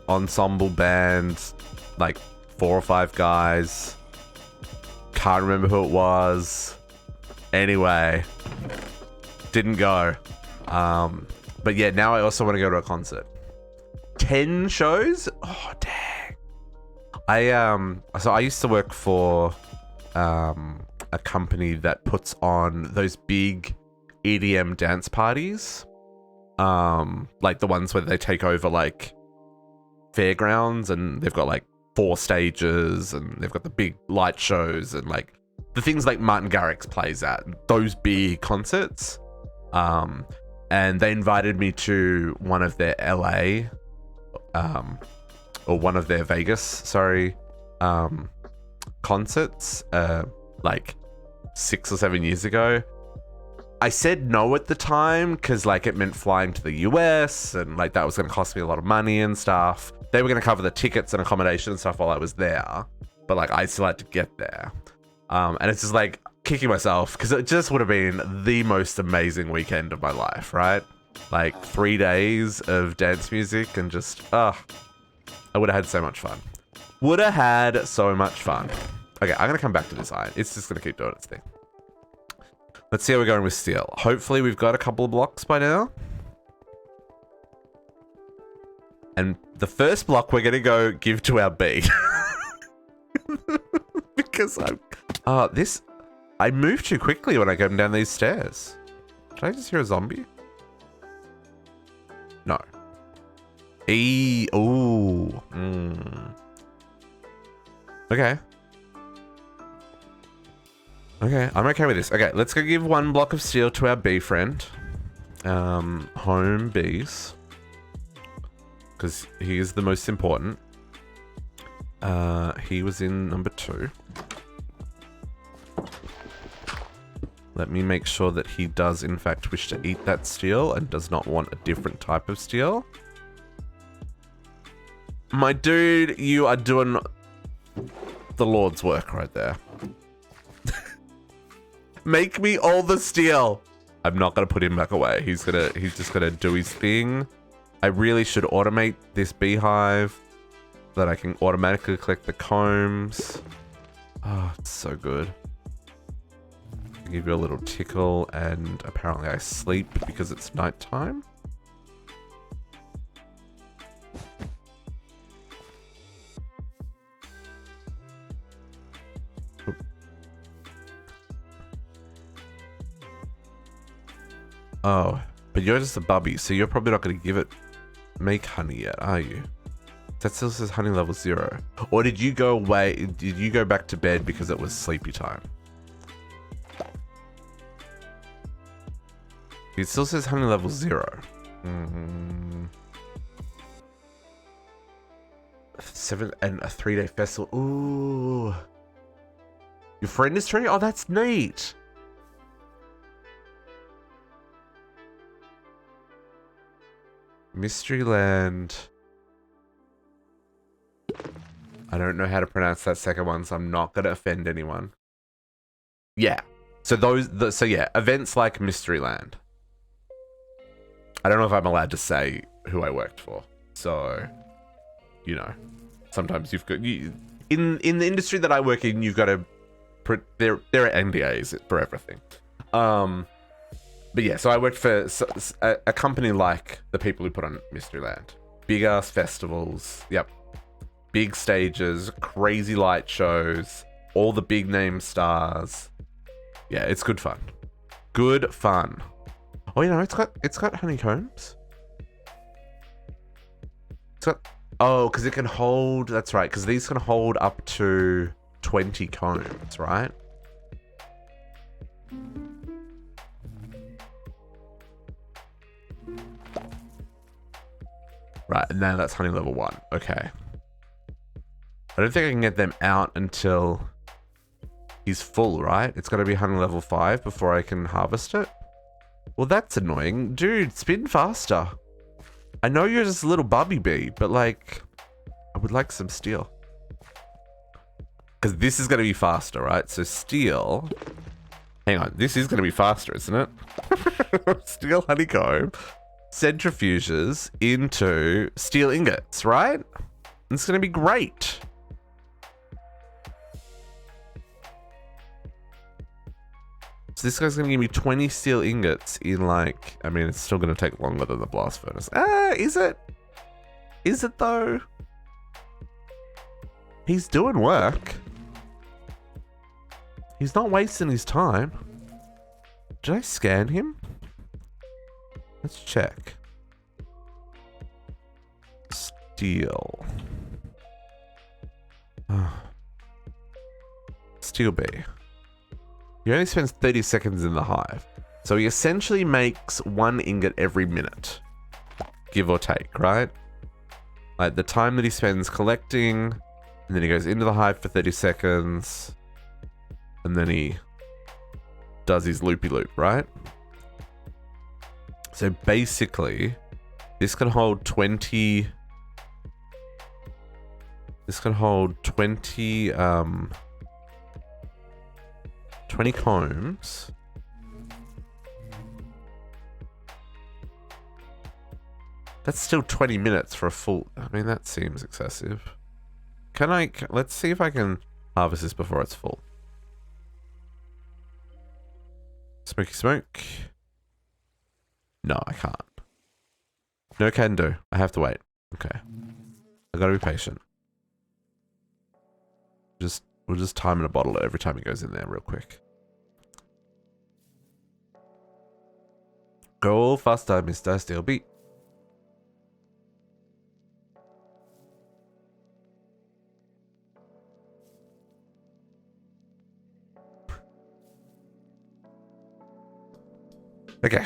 ensemble band, like 4 or 5 guys. Can't remember who it was. Anyway, didn't go. But yeah, now I also want to go to a concert. 10 shows? Oh, dang. So I used to work for a company that puts on those big EDM dance parties. Like the ones where they take over like fairgrounds and they've got like 4 stages, and they've got the big light shows and like the things like Martin Garrix plays at, those big concerts. And they invited me to one of their LA, or one of their Vegas, sorry, concerts, like 6 or 7 years ago. I said no at the time because like it meant flying to the US and like that was going to cost me a lot of money and stuff. They were going to cover the tickets and accommodation and stuff while I was there, but like I still had to get there. And it's just like kicking myself because it just would have been the most amazing weekend of my life, right? Like 3 days of dance music and just, I would have had so much fun. Would have had so much fun. Okay, I'm going to come back to this iron. It's just going to keep doing its thing. Let's see how we're going with steel. Hopefully we've got a couple of blocks by now. And the first block we're going to go give to our bee. Because I move too quickly when I go down these stairs. Did I just hear a zombie? No. Ooh. Okay. Okay, I'm okay with this. Okay, let's go give 1 block of steel to our bee friend. Home bees. Because he is the most important. He was in number 2. Let me make sure that he does in fact wish to eat that steel and does not want a different type of steel. My dude, you are doing the Lord's work right there. Make me all the steel. I'm not gonna put him back away. He's just gonna do his thing. I really should automate this beehive so that I can automatically collect the combs. Oh, it's so good. I'll give you a little tickle, and apparently I sleep because it's nighttime. Oh, but you're just a bubby, so you're probably not going to give it make honey yet, are you? That still says honey level 0. Or did you go away? Did you go back to bed because it was sleepy time? It still says honey level 0. 7 and a 3-day festival. Ooh. Your friend is training? Oh, that's neat. Mystery Land. I don't know how to pronounce that second one, so I'm not going to offend anyone. Yeah. So yeah, events like Mystery Land. I don't know if I'm allowed to say who I worked for. So, you know, sometimes you've got in the industry that I work in, you've got to there are NDAs for everything. But yeah, so I worked for a company like the people who put on Mystery Land. Big ass festivals. Yep. Big stages, crazy light shows, all the big name stars. Yeah, it's good fun. Good fun. Oh, you know, it's got honeycombs. It's got, oh, because it can hold, that's right, because these can hold up to 20 combs, right? Right, and now that's honey level 1. Okay. I don't think I can get them out until he's full, right? It's got to be honey level 5 before I can harvest it. Well, that's annoying. Dude, spin faster. I know you're just a little bubby bee, but like, I would like some steel. Because this is going to be faster, right? So steel. Hang on, this is going to be faster, isn't it? Steel honeycomb. Centrifuges into steel ingots, right? It's going to be great. So this guy's going to give me 20 steel ingots in like, I mean, it's still going to take longer than the blast furnace. Is it? Is it though? He's doing work. He's not wasting his time. Did I scan him? Let's check. Steel. Steel B. He only spends 30 seconds in the hive. So he essentially makes 1 ingot every minute. Give or take, right? Like the time that he spends collecting, and then he goes into the hive for 30 seconds, and then he does his loopy loop, right? So basically, this can hold 20. This can hold 20 combs. That's still 20 minutes for a full. I mean, that seems excessive. Let's see if I can harvest this before it's full. Smoky smoke. No, I can't. No can do. I have to wait. Okay. I gotta be patient. We'll just time in a bottle every time he goes in there real quick. Go faster, Mr. Steel Beat. Okay.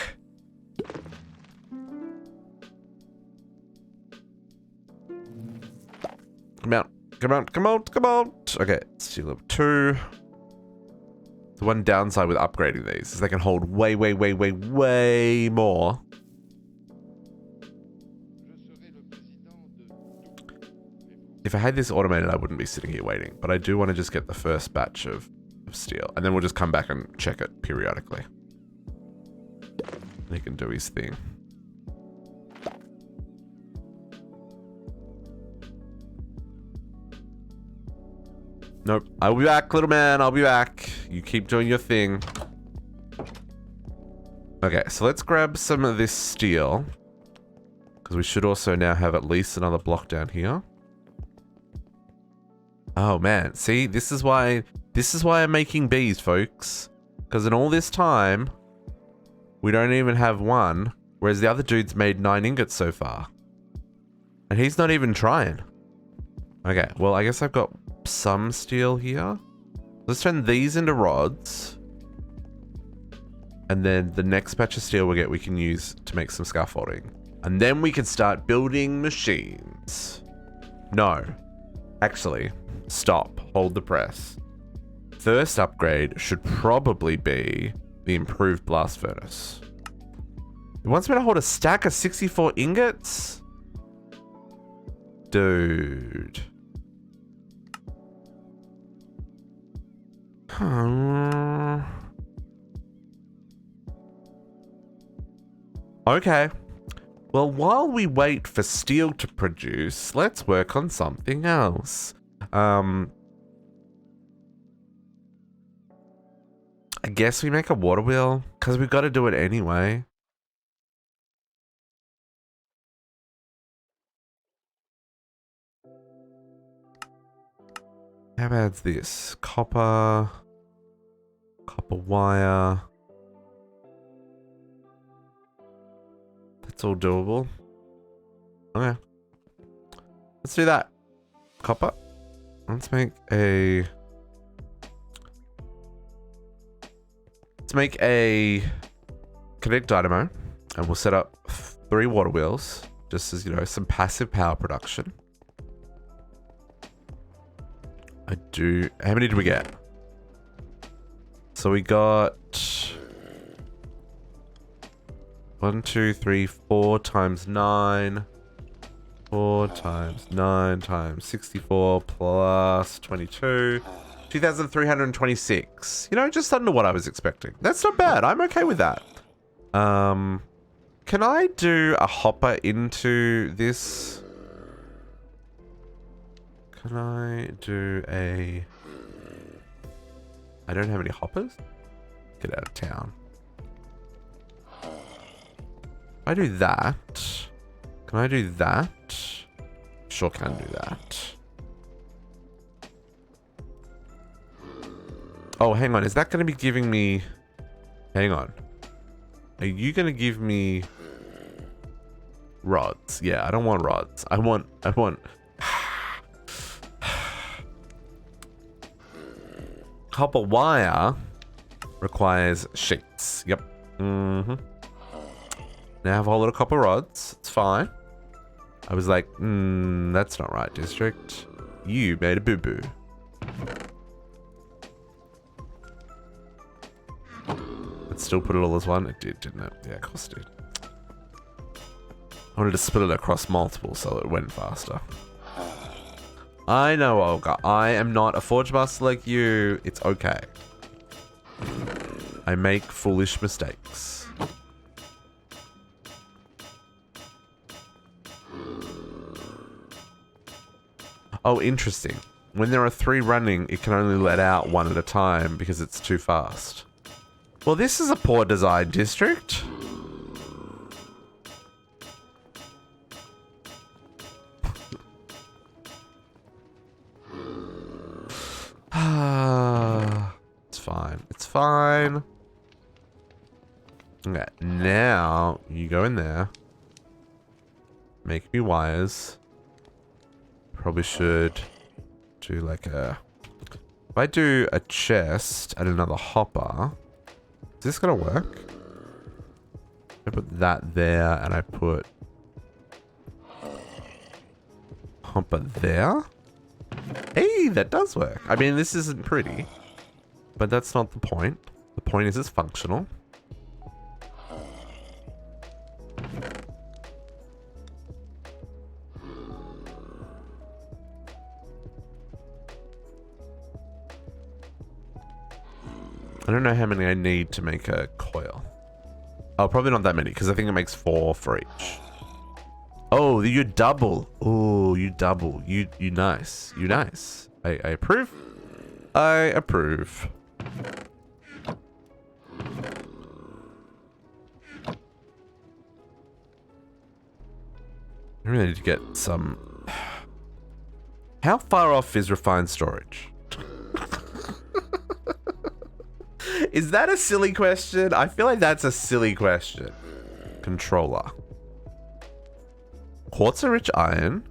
Come out. Come on, come on, come on. Okay, steel up 2. The one downside with upgrading these is they can hold way more. If I had this automated, I wouldn't be sitting here waiting, but I do want to just get the first batch of steel, and then we'll just come back and check it periodically. He can do his thing. Nope. I'll be back, little man. I'll be back. You keep doing your thing. Okay, so let's grab some of this steel. Because we should also now have at least another block down here. Oh, man. See, this is why I'm making bees, folks. Because in all this time, we don't even have 1. Whereas the other dude's made 9 ingots so far. And he's not even trying. Okay, well, I guess I've got some steel here. Let's turn these into rods. And then the next batch of steel we can use to make some scaffolding. And then we can start building machines. No. Actually, stop. Hold the press. First upgrade should probably be the improved blast furnace. It wants me to hold a stack of 64 ingots? Dude. Okay. Well, while we wait for steel to produce, let's work on something else. I guess we make a water wheel, because we've got to do it anyway. How bad's this? Copper wire. That's all doable. Okay. Let's do that. Copper. Let's make a kinetic dynamo, and we'll set up 3 water wheels, just as, you know, some passive power production. How many did we get? So we got 1, 2, 3, 4 times 9. 4 times 9 times 64 plus 22. 2,326. You know, just under what I was expecting. That's not bad. I'm okay with that. Can I do a hopper into this? Can I do a... I don't have any hoppers? Get out of town. If I do that... Can I do that? Sure can do that. Oh, hang on. Is that going to be giving me... Hang on. Are you going to give me... rods? Yeah, I don't want rods. I want... Copper wire requires sheets. Yep. Now I have a whole lot of copper rods. It's fine. I was like, that's not right, district. You made a boo-boo. Let's still put it all as one. It did, didn't it? Yeah, of course it did. I wanted to split it across multiple so it went faster. I know, Olga. I am not a forge master like you. It's okay. I make foolish mistakes. Oh, interesting. When there are 3 running, it can only let out 1 at a time because it's too fast. Well, this is a poor design, district. It's fine. It's fine. Okay, now you go in there. Make me wires. Probably should do like a... If I do a chest and another hopper, is this gonna work? I put that there and I put hopper there. Hey, that does work. I mean, this isn't pretty, but that's not the point. The point is it's functional. I don't know how many I need to make a coil. Oh, probably not that many, because I think it makes 4 for each. Oh, you double. Oh, you double. You nice. You nice. I approve. I approve. I really need to get some... How far off is refined storage? Is that a silly question? I feel like that's a silly question. Controller. Quartz-rich iron.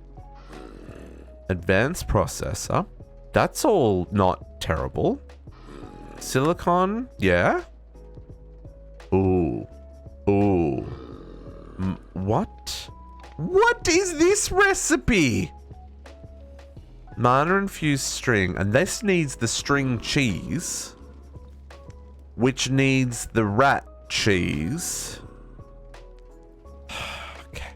Advanced processor. That's all not terrible. Silicon, yeah. Ooh. Ooh. What? What is this recipe? Mana-infused string. And this needs the string cheese. Which needs the rat cheese. Okay.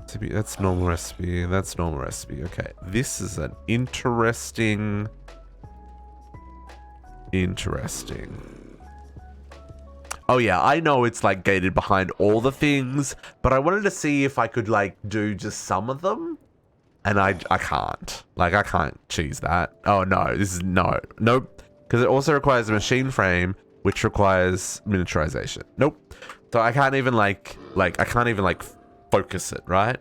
That's normal recipe. That's normal recipe. Okay. This is an interesting. Oh yeah, I know it's like gated behind all the things, but I wanted to see if I could like do just some of them. And I can't. Like I can't cheese that. Oh no, this is no. Nope. Because it also requires a machine frame, which requires miniaturization. Nope. So I can't even like I can't even like focus it, right?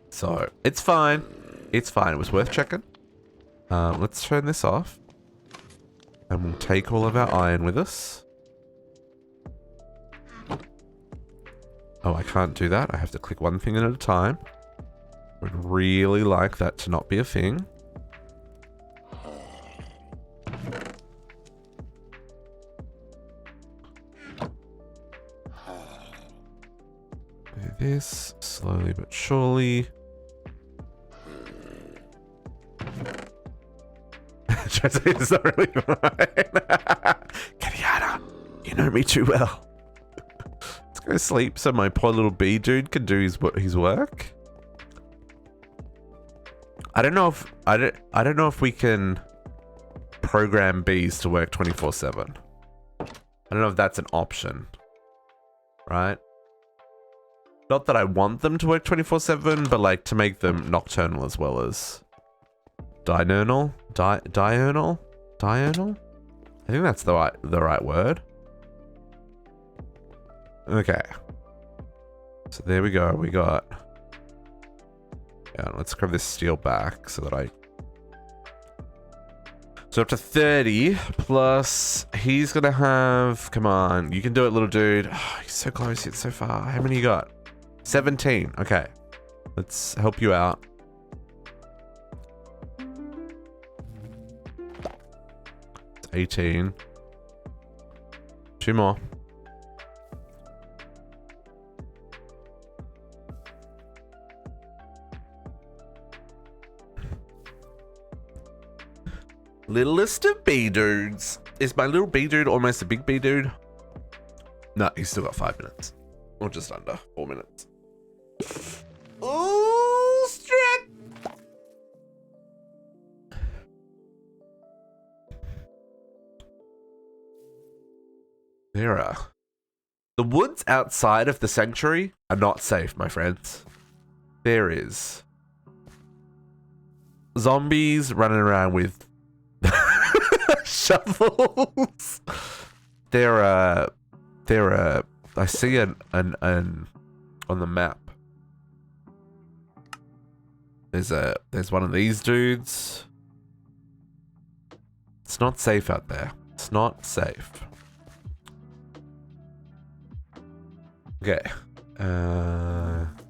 So it's fine. It's fine. It was worth checking. Let's turn this off. And we'll take all of our iron with us. Oh, I can't do that. I have to click one thing at a time. Would really like that to not be a thing. This slowly but surely. It's not really fine. Kadiana, you know me too well. Let's go sleep so my poor little bee dude can do his work. I don't know if we can program bees to work 24/7. I don't know if that's an option. Right? Not that I want them to work 24/7, but like to make them nocturnal as well as diurnal. Diurnal? Diurnal? I think that's the right word. Okay. So there we go. We got. Yeah, let's grab this steel back so that So up to 30 plus he's gonna have. Come on, you can do it, little dude. Oh, he's so close yet so far. How many you got? 17. Okay. Let's help you out. 18. 2 more. Littlest of bee dudes. Is my little bee dude almost a big bee dude? No, he's still got 5 minutes. Or just under 4 minutes. Oh, strip! There are. The woods outside of the sanctuary are not safe, my friends. There is zombies running around with shovels. I see an on the map. There's one of these dudes. It's not safe out there. It's not safe. Okay.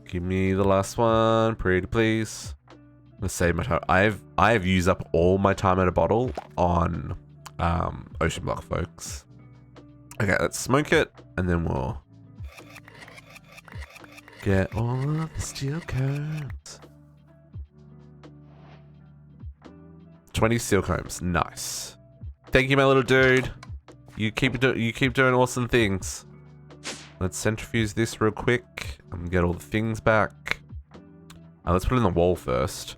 Give me the last one, pretty please. I'm gonna save my time. I have used up all my time at a bottle on ocean block, folks. Okay, let's smoke it, and then we'll get all of the steel cones. 20 steel cones, nice. Thank you, my little dude. You keep doing awesome things. Let's centrifuge this real quick and get all the things back. Let's put it in the wall first.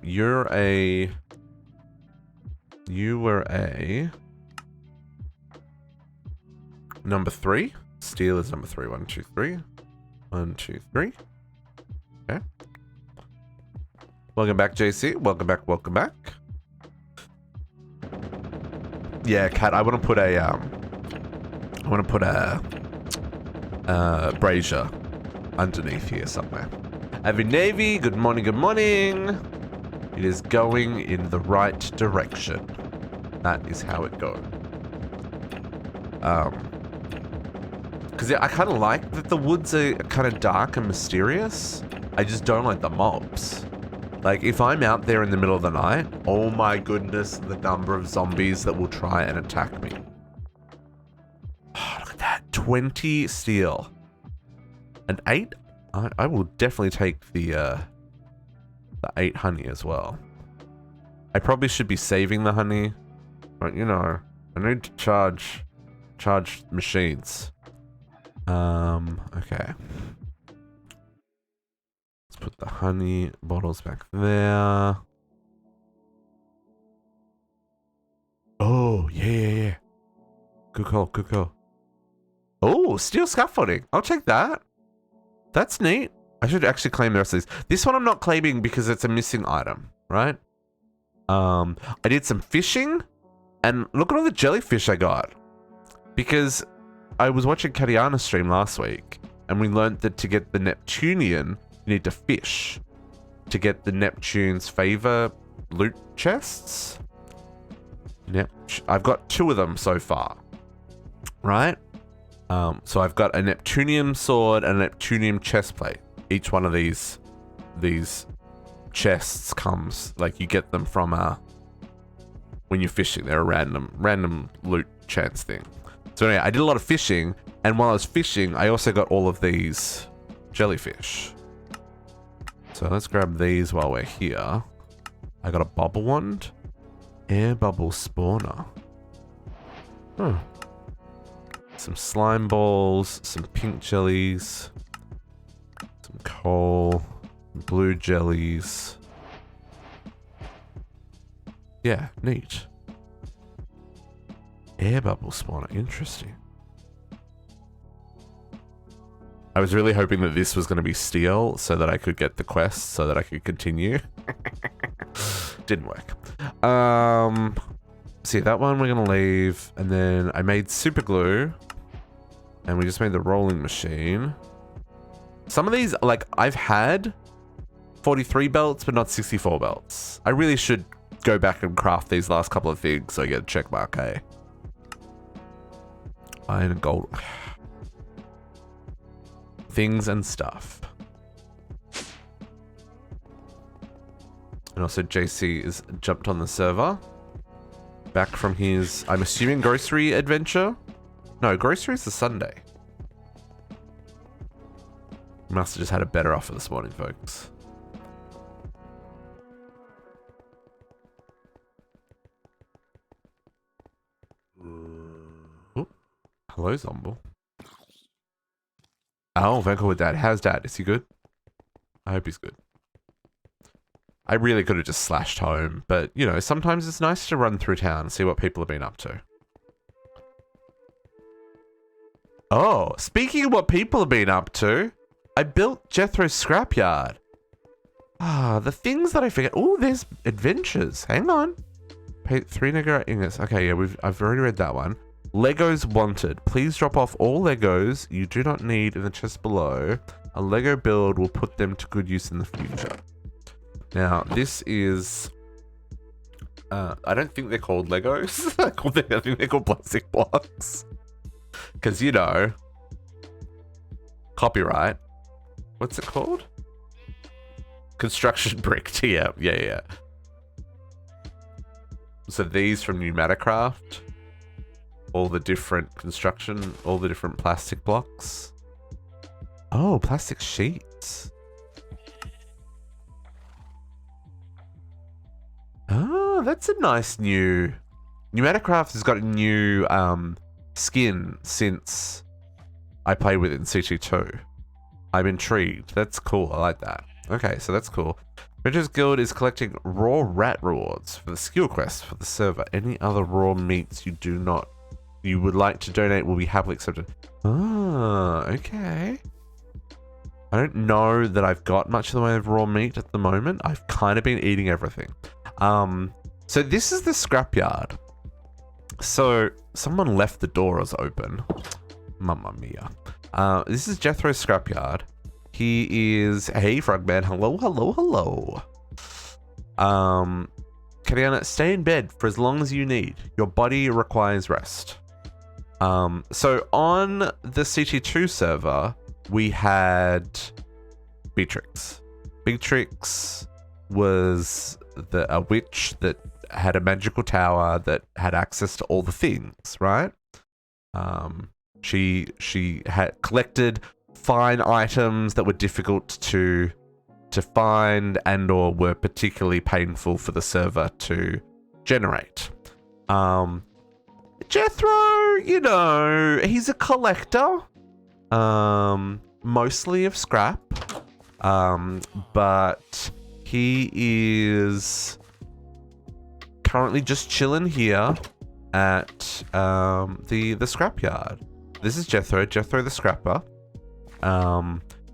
You were a number 3. Steel is number 3. 1, 2, 3. 1, 2, 3. Okay. Welcome back, JC. Welcome back. Welcome back. Yeah, Kat. I want to put a brazier underneath here somewhere. Avi Navy, good morning, good morning. It is going in the right direction. That is how it goes. Because yeah, I kind of like that the woods are kind of dark and mysterious. I just don't like the mobs. Like, if I'm out there in the middle of the night, oh my goodness, the number of zombies that will try and attack me. Oh, look at that, 20 steel. An 8? I will definitely take the 8 honey as well. I probably should be saving the honey, but you know, I need to charge machines. Okay. Let's put the honey bottles back there. Oh, yeah. Good call, good call. Oh, steel scaffolding. I'll take that. That's neat. I should actually claim the rest of these. This one I'm not claiming because it's a missing item, right? I did some fishing, and look at all the jellyfish I got. Because I was watching Katiana's stream last week, and we learned that to get the Neptunian, you need to fish to get the Neptune's favor loot chests. I've got 2 of them so far, right? So I've got a Neptunium sword and a Neptunium chest plate. Each one of these chests comes, like, you get them from when you're fishing. They're a random loot chance thing. So anyway, I did a lot of fishing, and while I was fishing, I also got all of these jellyfish. So let's grab these while we're here. I got a bubble wand, air bubble spawner. Huh. Some slime balls, some pink jellies, some coal, blue jellies. Yeah, neat. Air bubble spawner, interesting. I was really hoping that this was going to be steel so that I could get the quest so that I could continue. Didn't work. See, that one we're going to leave. And then I made super glue. And we just made the rolling machine. Some of these, like, I've had 43 belts, but not 64 belts. I really should go back and craft these last couple of things so I get a check mark, eh? Iron and gold. Things and stuff. And also JC is jumped on the server. back from his, I'm assuming, grocery adventure. No, grocery is the Sunday. Must have just had a better offer this morning, folks. Ooh. Hello, Zomble. Oh, Vancouver Dad. How's Dad? Is he good? I hope he's good. I really could have just slashed home, but, you know, sometimes it's nice to run through town and see what people have been up to. Oh, speaking of what people have been up to, I built Jethro's Scrapyard. Ah, the things that I forget. Oh, there's adventures. Hang on. Pay 3 Negro ingots. Okay, yeah, I've already read that one. Legos wanted. Please drop off all Legos you do not need in the chest below. A Lego build will put them to good use in the future. Now, this is... I don't think they're called Legos. I think they're called plastic blocks. Because, you know... Copyright. What's it called? Construction brick. Yeah. So these from Pneumaticraft. All the different construction, all the different plastic blocks. Oh, plastic sheets. Oh, that's a nice new... Pneumaticraft has got a new skin since I played with it in CT2. I'm intrigued. That's cool. I like that. Okay, so that's cool. Rangers Guild is collecting raw rat rewards for the skill quest for the server. Any other raw meats you would like to donate will be happily accepted. Ah, okay. I don't know that I've got much in the way of raw meat at the moment. I've kind of been eating everything. So this is the scrapyard. So someone left the doors open. Mamma mia. This is Jethro's scrapyard. He is... Hey, Frogman. Hello. Kariana, stay in bed for as long as you need. Your body requires rest. So on the CT2 server, we had Beatrix. Beatrix was a witch that had a magical tower that had access to all the things, right? She had collected fine items that were difficult to find and or were particularly painful for the server to generate. Jethro, you know, he's a collector, mostly of scrap, but he is currently just chilling here at the scrapyard. This is Jethro the scrapper.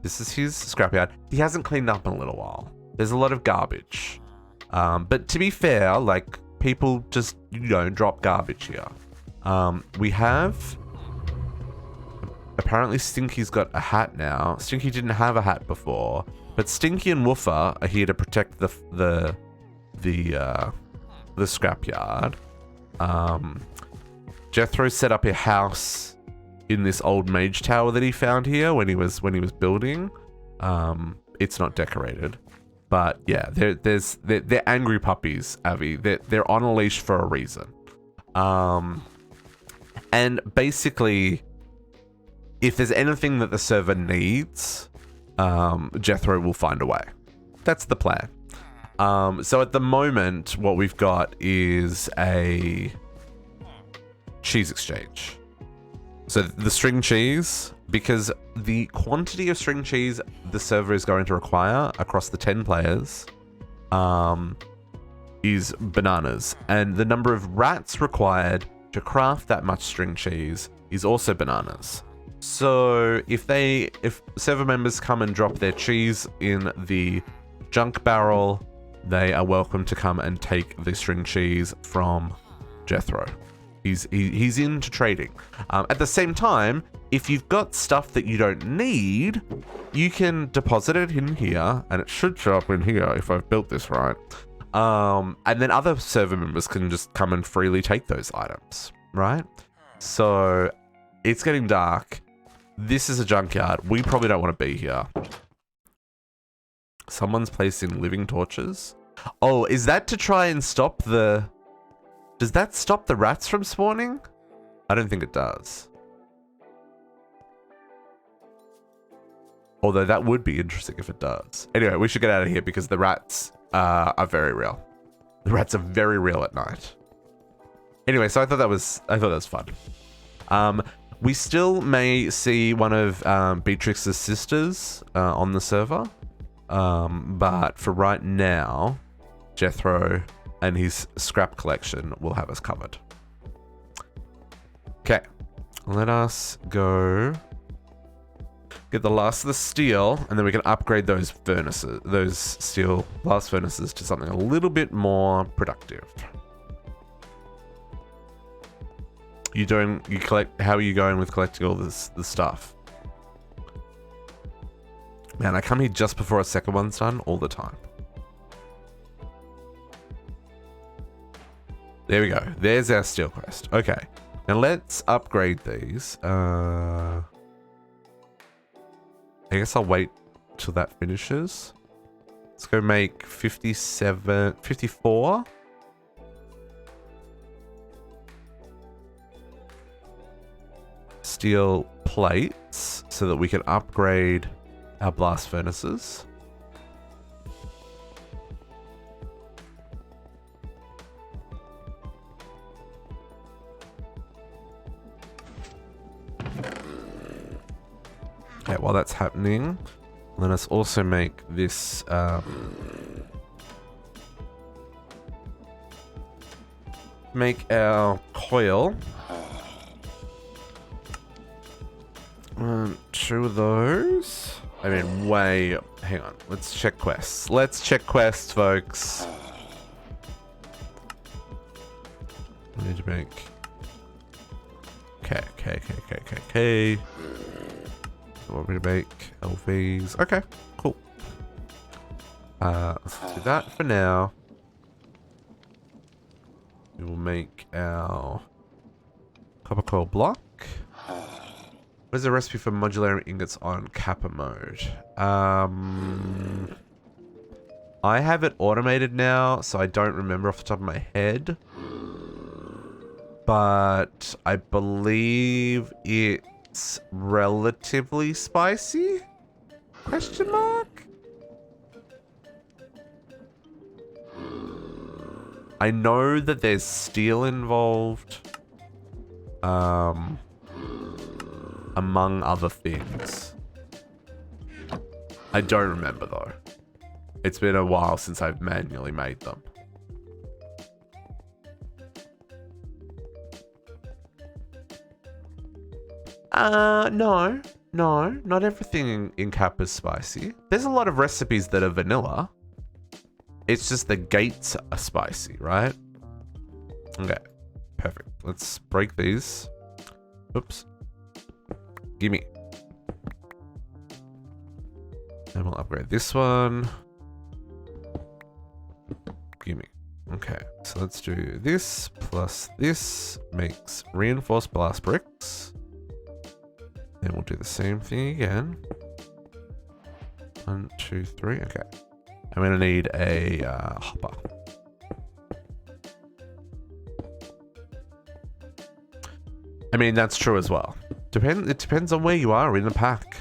This is his scrapyard. He hasn't cleaned up in a little while. There's a lot of garbage. But to be fair, like, people just, you know, drop garbage here. We have... Apparently Stinky's got a hat now. Stinky didn't have a hat before. But Stinky and Woofer are here to protect the scrapyard. Jethro set up a house in this old mage tower that he found here when he was building. It's not decorated, but yeah, they're angry puppies, Avi. They're on a leash for a reason. And basically, if there's anything that the server needs, Jethro will find a way. That's the plan. So at the moment, what we've got is a cheese exchange. So the string cheese, because the quantity of string cheese the server is going to require across the 10 players is bananas. And the number of rats required to craft that much string cheese is also bananas. So if server members come and drop their cheese in the junk barrel, they are welcome to come and take the string cheese from Jethro. He's into trading. At the same time, if you've got stuff that you don't need, you can deposit it in here, and it should show up in here if I've built this right. And then other server members can just come and freely take those items, right? So it's getting dark. This is a junkyard. We probably don't want to be here. Someone's placing living torches. Oh, is that to try and stop the Does that stop the rats from spawning? I don't think it does. Although that would be interesting if it does. Anyway, we should get out of here because the rats are very real. The rats are very real at night. Anyway, so I thought that was fun. We still may see one of Beatrix's sisters on the server. But for right now, Jethro and his scrap collection will have us covered. Okay, let us go get the last of the steel, and then we can upgrade those furnaces, those steel blast furnaces, to something a little bit more productive. How are you going with collecting all the stuff? Man, I come here just before a second one's done all the time. There we go. There's our steel quest. Okay. Now let's upgrade these. I guess I'll wait till that finishes. Let's go make 54. Steel plates so that we can upgrade our blast furnaces. Okay, while that's happening, let us also make this make our coil. 2 of those. I mean, hang on. Let's check quests. Let's check quests, folks. I need to make... Okay. I want me to make LVs. Okay, cool. Let's do that for now. We will make our copper coil block. Where's the recipe for modular ingots on Kappa mode? I have it automated now, so I don't remember off the top of my head. But I believe it's relatively spicy? Question mark? I know that there's steel involved. Among other things. I don't remember though. It's been a while since I've manually made them. No, not everything in Kappa is spicy. There's a lot of recipes that are vanilla. It's just the gates are spicy, right? Okay, perfect. Let's break these. Oops. Gimme. And we'll upgrade this one. Gimme. Okay, so let's do this plus this makes reinforced blast bricks. Then we'll do the same thing again. 1, 2, 3. Okay. I'm gonna need a hopper. I mean, that's true as well. It depends on where you are in the pack.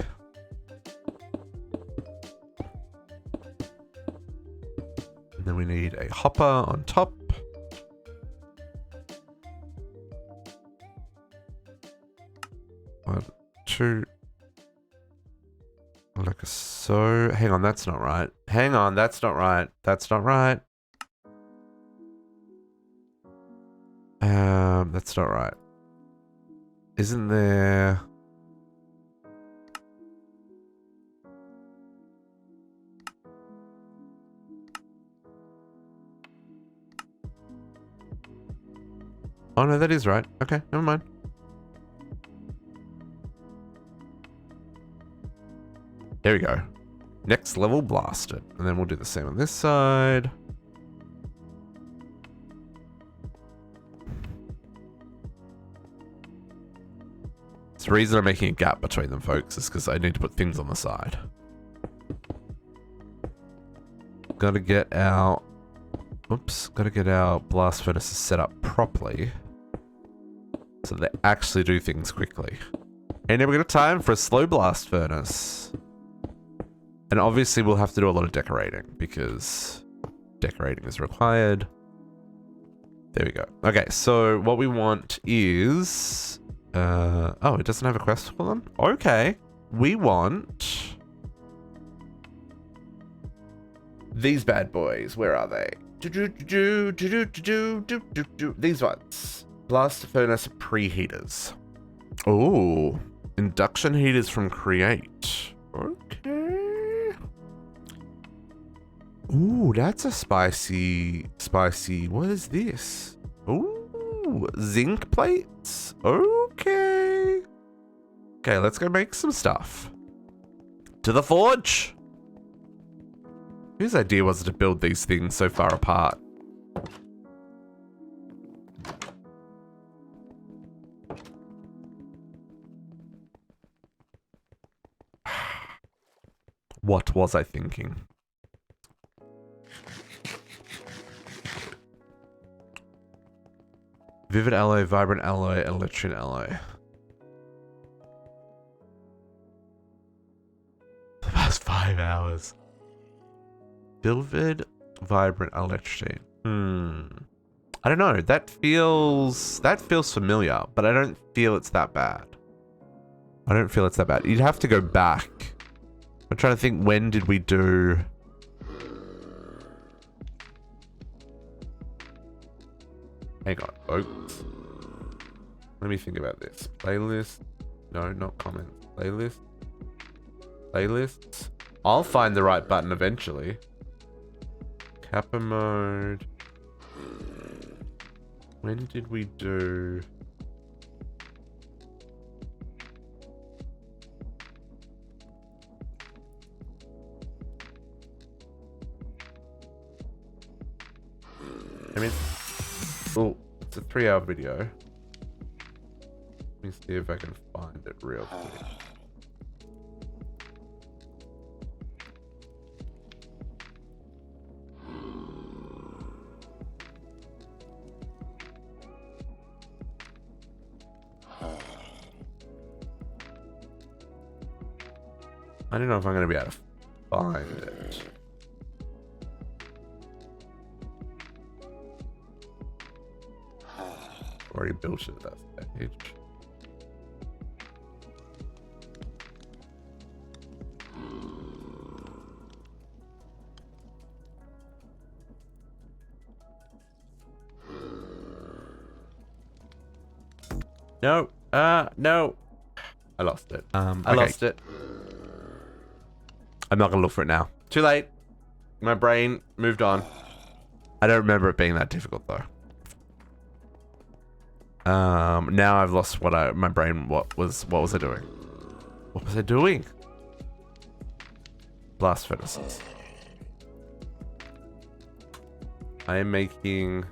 And then we need a hopper on top. One, two. Like so. Hang on, that's not right. Hang on, that's not right. That's not right. That's not right. Isn't there... Oh no, that is right. Okay, never mind. There we go. Next level blasted. And then we'll do the same on this side. It's the reason I'm making a gap between them, folks, is because I need to put things on the side. Gotta get our Oops, gotta get our blast furnaces set up properly so they actually do things quickly. And then we're gonna time for a slow blast furnace. And obviously we'll have to do a lot of decorating because decorating is required. There we go. Okay, so what we want is... oh, it doesn't have a quest for them? Okay. We want... these bad boys. Where are they? These ones. Blast furnace preheaters. Oh, induction heaters from Create. Okay. Ooh, that's a spicy. What is this? Ooh, zinc plates. Okay. Okay, let's go make some stuff. To the forge. Whose idea was it to build these things so far apart? What was I thinking? Vivid alloy, vibrant alloy, electrin alloy. The past 5 hours. Vivid, vibrant electrin. I don't know. That feels familiar, but I don't feel it's that bad. I don't feel it's that bad. You'd have to go back. I'm trying to think, when did we do... Hang on. Oops. Let me think about this. Playlist. No, not comments. Playlist. Playlists. I'll find the right button eventually. Kappa mode. When did we do... I mean, oh, it's a 3-hour video. Let me see if I can find it real quick. I don't know if I'm going to be able to find it. Already built it at that stage. No, no. I lost it. I lost it. I'm not gonna look for it now. Too late. My brain moved on. I don't remember it being that difficult though. Now I've lost what my brain. What was I doing? What was I doing? Blast furnaces. I am making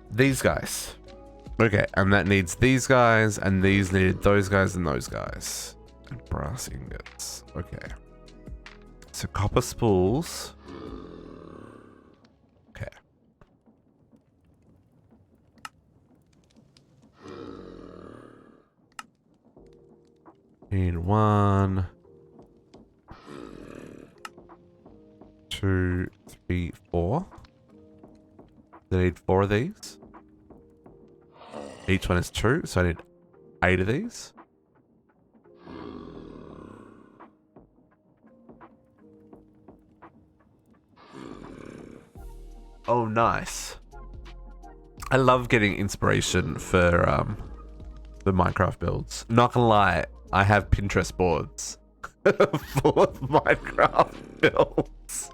these guys. Okay, and that needs these guys, and these needed those guys and those guys. And brass ingots. Okay. So copper spools. Okay. Need 1, 2, 3, 4. I need 4 of these. Each one is 2, so I need 8 of these. Oh, nice. I love getting inspiration for the Minecraft builds. Not gonna lie, I have Pinterest boards full of Minecraft builds.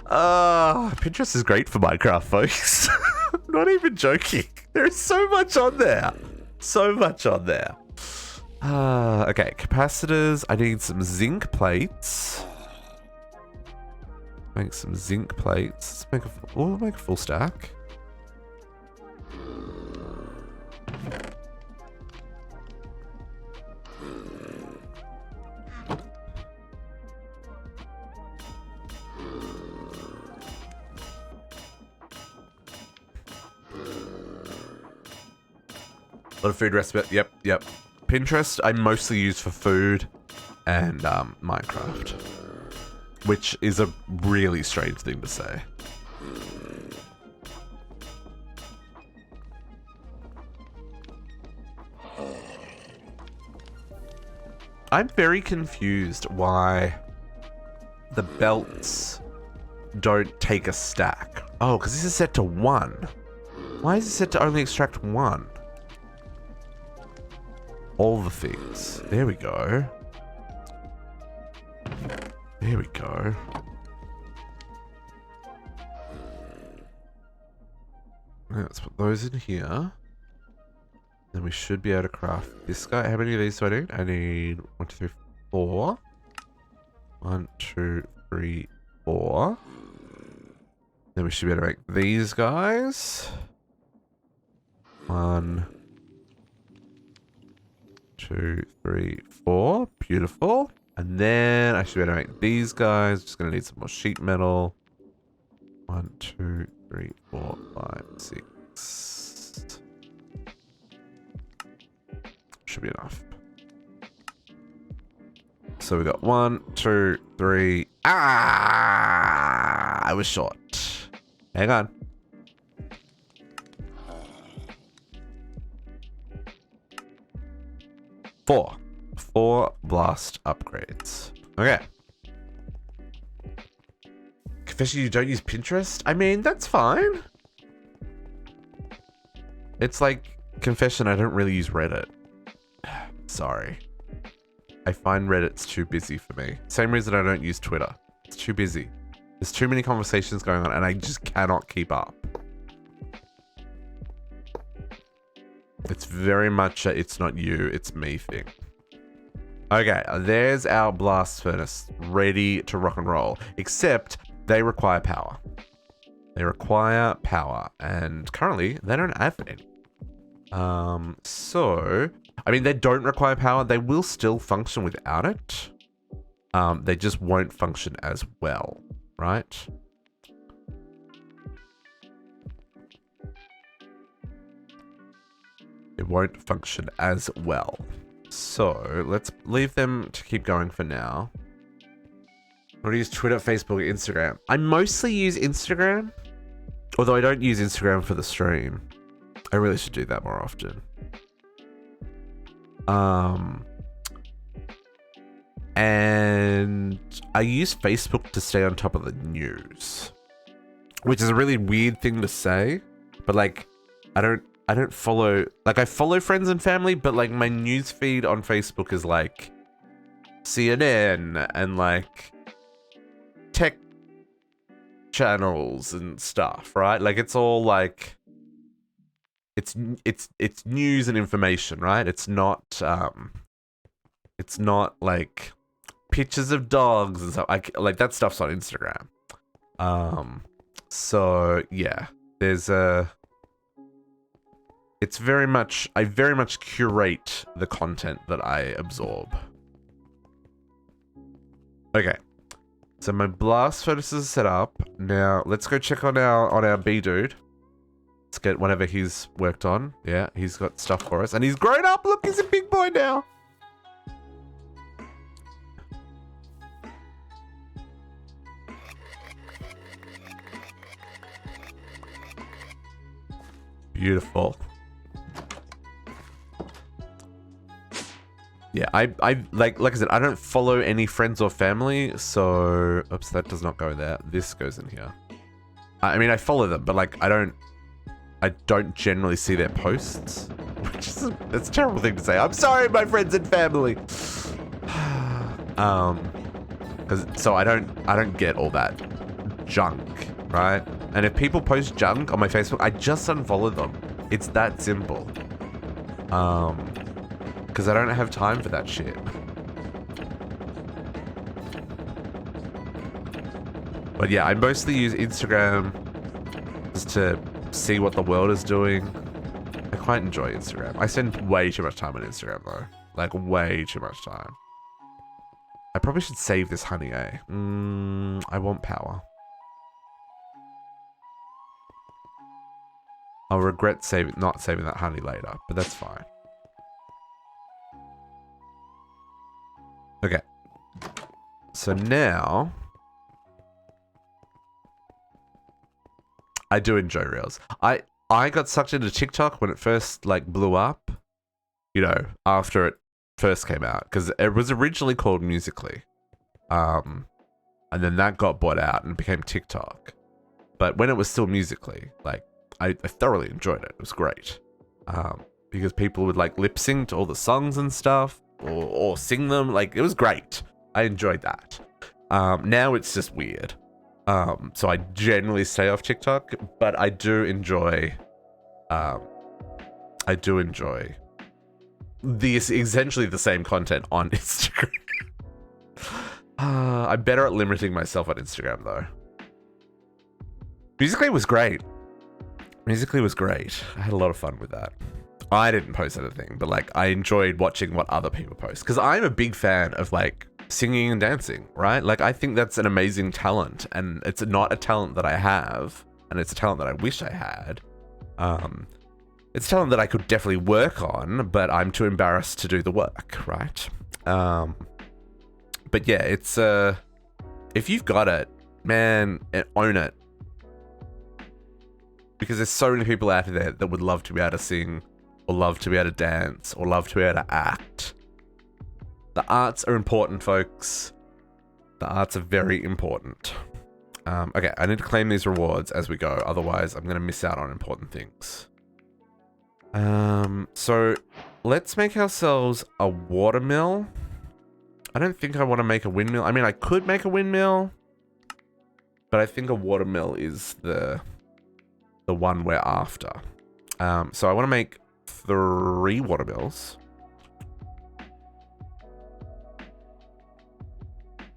Pinterest is great for Minecraft, folks. I'm not even joking. There's so much on there. So much on there. Okay, capacitors. I need some zinc plates. Make some zinc plates. Let's make we'll make a full stack. lot of food recipe. Yep. Pinterest I mostly use for food and Minecraft, which is a really strange thing to say. I'm very confused why the belts don't take a stack. Oh, because this is set to 1. Why is it set to only extract 1? All the things. There we go. There we go. Let's put those in here. Then we should be able to craft this guy. How many of these do I need? I need 1, 2, 3, 4. 1, 2, 3, 4. Then we should be able to make these guys. 1, 2, 3, 4. Beautiful. And then I should be able to make these guys. Just going to need some more sheet metal. 1, 2, 3, 4, 5, 6. Should be enough. So we got 1, 2, 3. Ah! I was short. Hang on. Four blast upgrades. Okay. Confession, you don't use Pinterest? I mean, that's fine. It's like confession, I don't really use Reddit. Sorry. I find Reddit's too busy for me. Same reason I don't use Twitter. It's too busy. There's too many conversations going on and I just cannot keep up. It's very much a it's not you, it's me thing. Okay, there's our blast furnace ready to rock and roll. Except they require power. They require power and currently they don't have any. So, I mean, they don't require power. They will still function without it. They just won't function as well, right? It won't function as well. So, let's leave them to keep going for now. What do you use? Twitter, Facebook, Instagram. I mostly use Instagram. Although I don't use Instagram for the stream. I really should do that more often. And I use Facebook to stay on top of the news, which is a really weird thing to say, but like, I don't follow, like I follow friends and family, but like my news feed on Facebook is like CNN and like tech channels and stuff, right? Like it's all like, it's news and information, right? It's not like pictures of dogs and stuff. Like that stuff's on Instagram. So yeah, there's it's very much, I very much curate the content that I absorb. Okay. So my blast furnaces are set up. Now let's go check on our bee dude. Let's get whatever he's worked on. Yeah, he's got stuff for us. And he's grown up. Look, he's a big boy now. Beautiful. Yeah, I like I said, I don't follow any friends or family, so oops, that does not go there. This goes in here. I mean, I follow them, but like I don't generally see their posts, which is it's a terrible thing to say. I'm sorry, my friends and family. So I don't get all that junk, right? And if people post junk on my Facebook, I just unfollow them. It's that simple. Because I don't have time for that shit. But yeah, I mostly use Instagram just to see what the world is doing. I quite enjoy Instagram. I spend way too much time on Instagram though. Like way too much time. I probably should save this honey, eh? I want power. I'll regret not saving that honey later, but that's fine. Okay. So now I do enjoy Reels. I got sucked into TikTok when it first like blew up, you know, after it first came out, because it was originally called Musical.ly. And then that got bought out and became TikTok. But when it was still Musical.ly, like I thoroughly enjoyed it. It was great. Because people would like lip sync to all the songs and stuff, or sing them. Like, it was great. I enjoyed that. Now it's just weird. So I generally stay off TikTok, but I do enjoy this essentially the same content on Instagram. I'm better at limiting myself on Instagram though. Musical.ly was great. Musical.ly was great. I had a lot of fun with that. I didn't post anything, but like I enjoyed watching what other people post, because I'm a big fan of like singing and dancing, right? Like I think that's an amazing talent, and it's not a talent that I have, and it's a talent that I wish I had. It's a talent that I could definitely work on, but I'm too embarrassed to do the work, right? But yeah, it's if you've got it, man, own it. Because there's so many people out there that would love to be able to sing, or love to be able to dance, or love to be able to act. The arts are important, folks. The arts are very important. Okay, I need to claim these rewards as we go, otherwise I'm going to miss out on important things. So let's make ourselves a watermill. I don't think I want to make a windmill. I mean, I could make a windmill, but I think a watermill is the one we're after. So I want to make 3 watermills,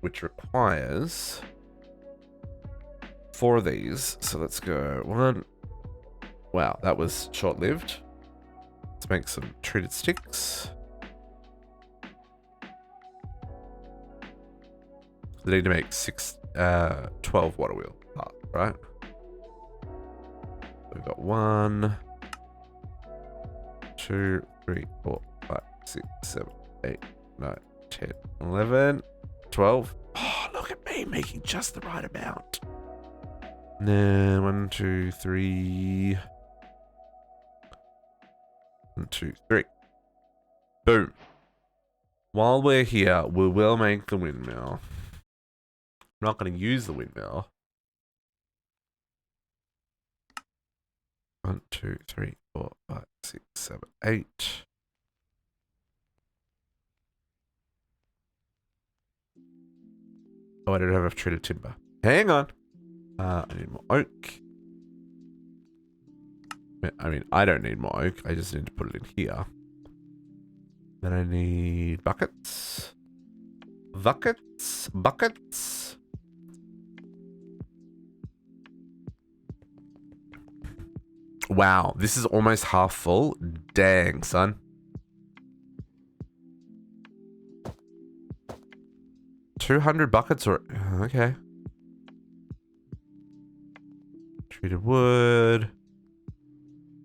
which requires 4 of these. So let's go 1. Wow, that was short-lived. Let's make some treated sticks. I need to make 12 water wheel parts, right? We've got 1, 2, 3, 4, 5, 6, 7, 8, 9, 10, 11, 12. Oh, look at me making just the right amount. And then 1, 2, 3. 1, 2, 3. Boom. While we're here, we will make the windmill. I'm not going to use the windmill. 1, 2, 3, 4, 5, 6, 7, 8. Oh, I don't have enough treated timber. Hang on. I need more oak. I mean, I don't need more oak. I just need to put it in here. Then I need buckets. Buckets. Buckets. Wow, this is almost half full. Dang, son. $200 buckets or... Okay. Treated wood.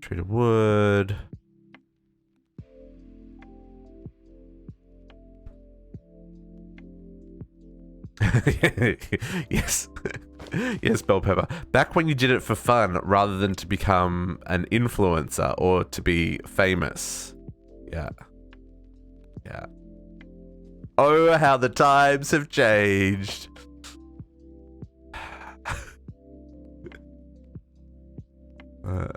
Treated wood. Yes. Yes, bell pepper. Back when you did it for fun rather than to become an influencer or to be famous. Yeah. Yeah. Oh, how the times have changed. I'm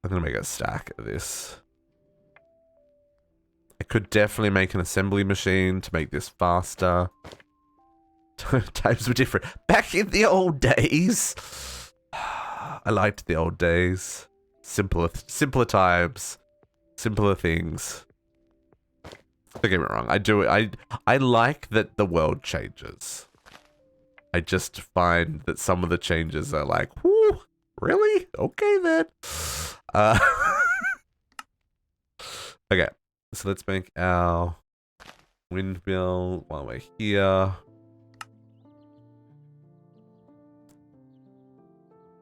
gonna make a stack of this. I could definitely make an assembly machine to make this faster. Times were different. Back in the old days. I liked the old days. Simpler times. Simpler things. Don't get me wrong. I like that the world changes. I just find that some of the changes are like, whoo, really? Okay then. Okay. So let's make our windmill while we're here.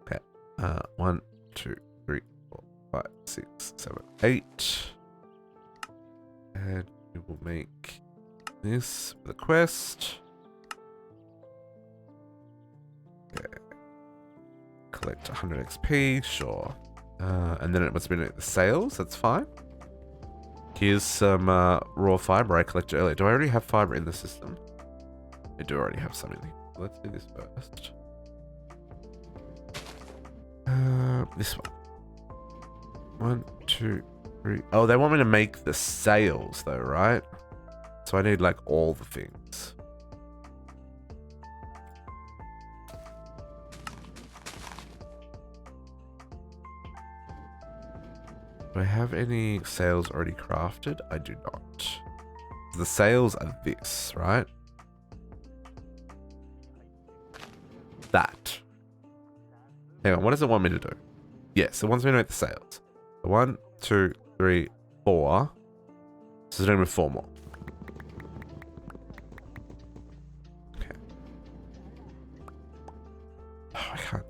Okay. 1, 2, 3, 4, 5, 6, 7, 8. And we will make this for the quest. Okay. Collect 100 XP, sure. And then it must be the sales, that's fine. Here's some raw fiber I collected earlier. Do I already have fiber in the system? I do already have some in here. Let's do this first. This one. 1, 2, 3. Oh, they want me to make the sails though, right? So I need like all the things. Do I have any sails already crafted? I do not. The sails are this, right? That. Hang on, what does it want me to do? Yes, it wants me to make the sails. 1, 2, 3, 4. So it's only 4 more. Okay. Oh, I can't.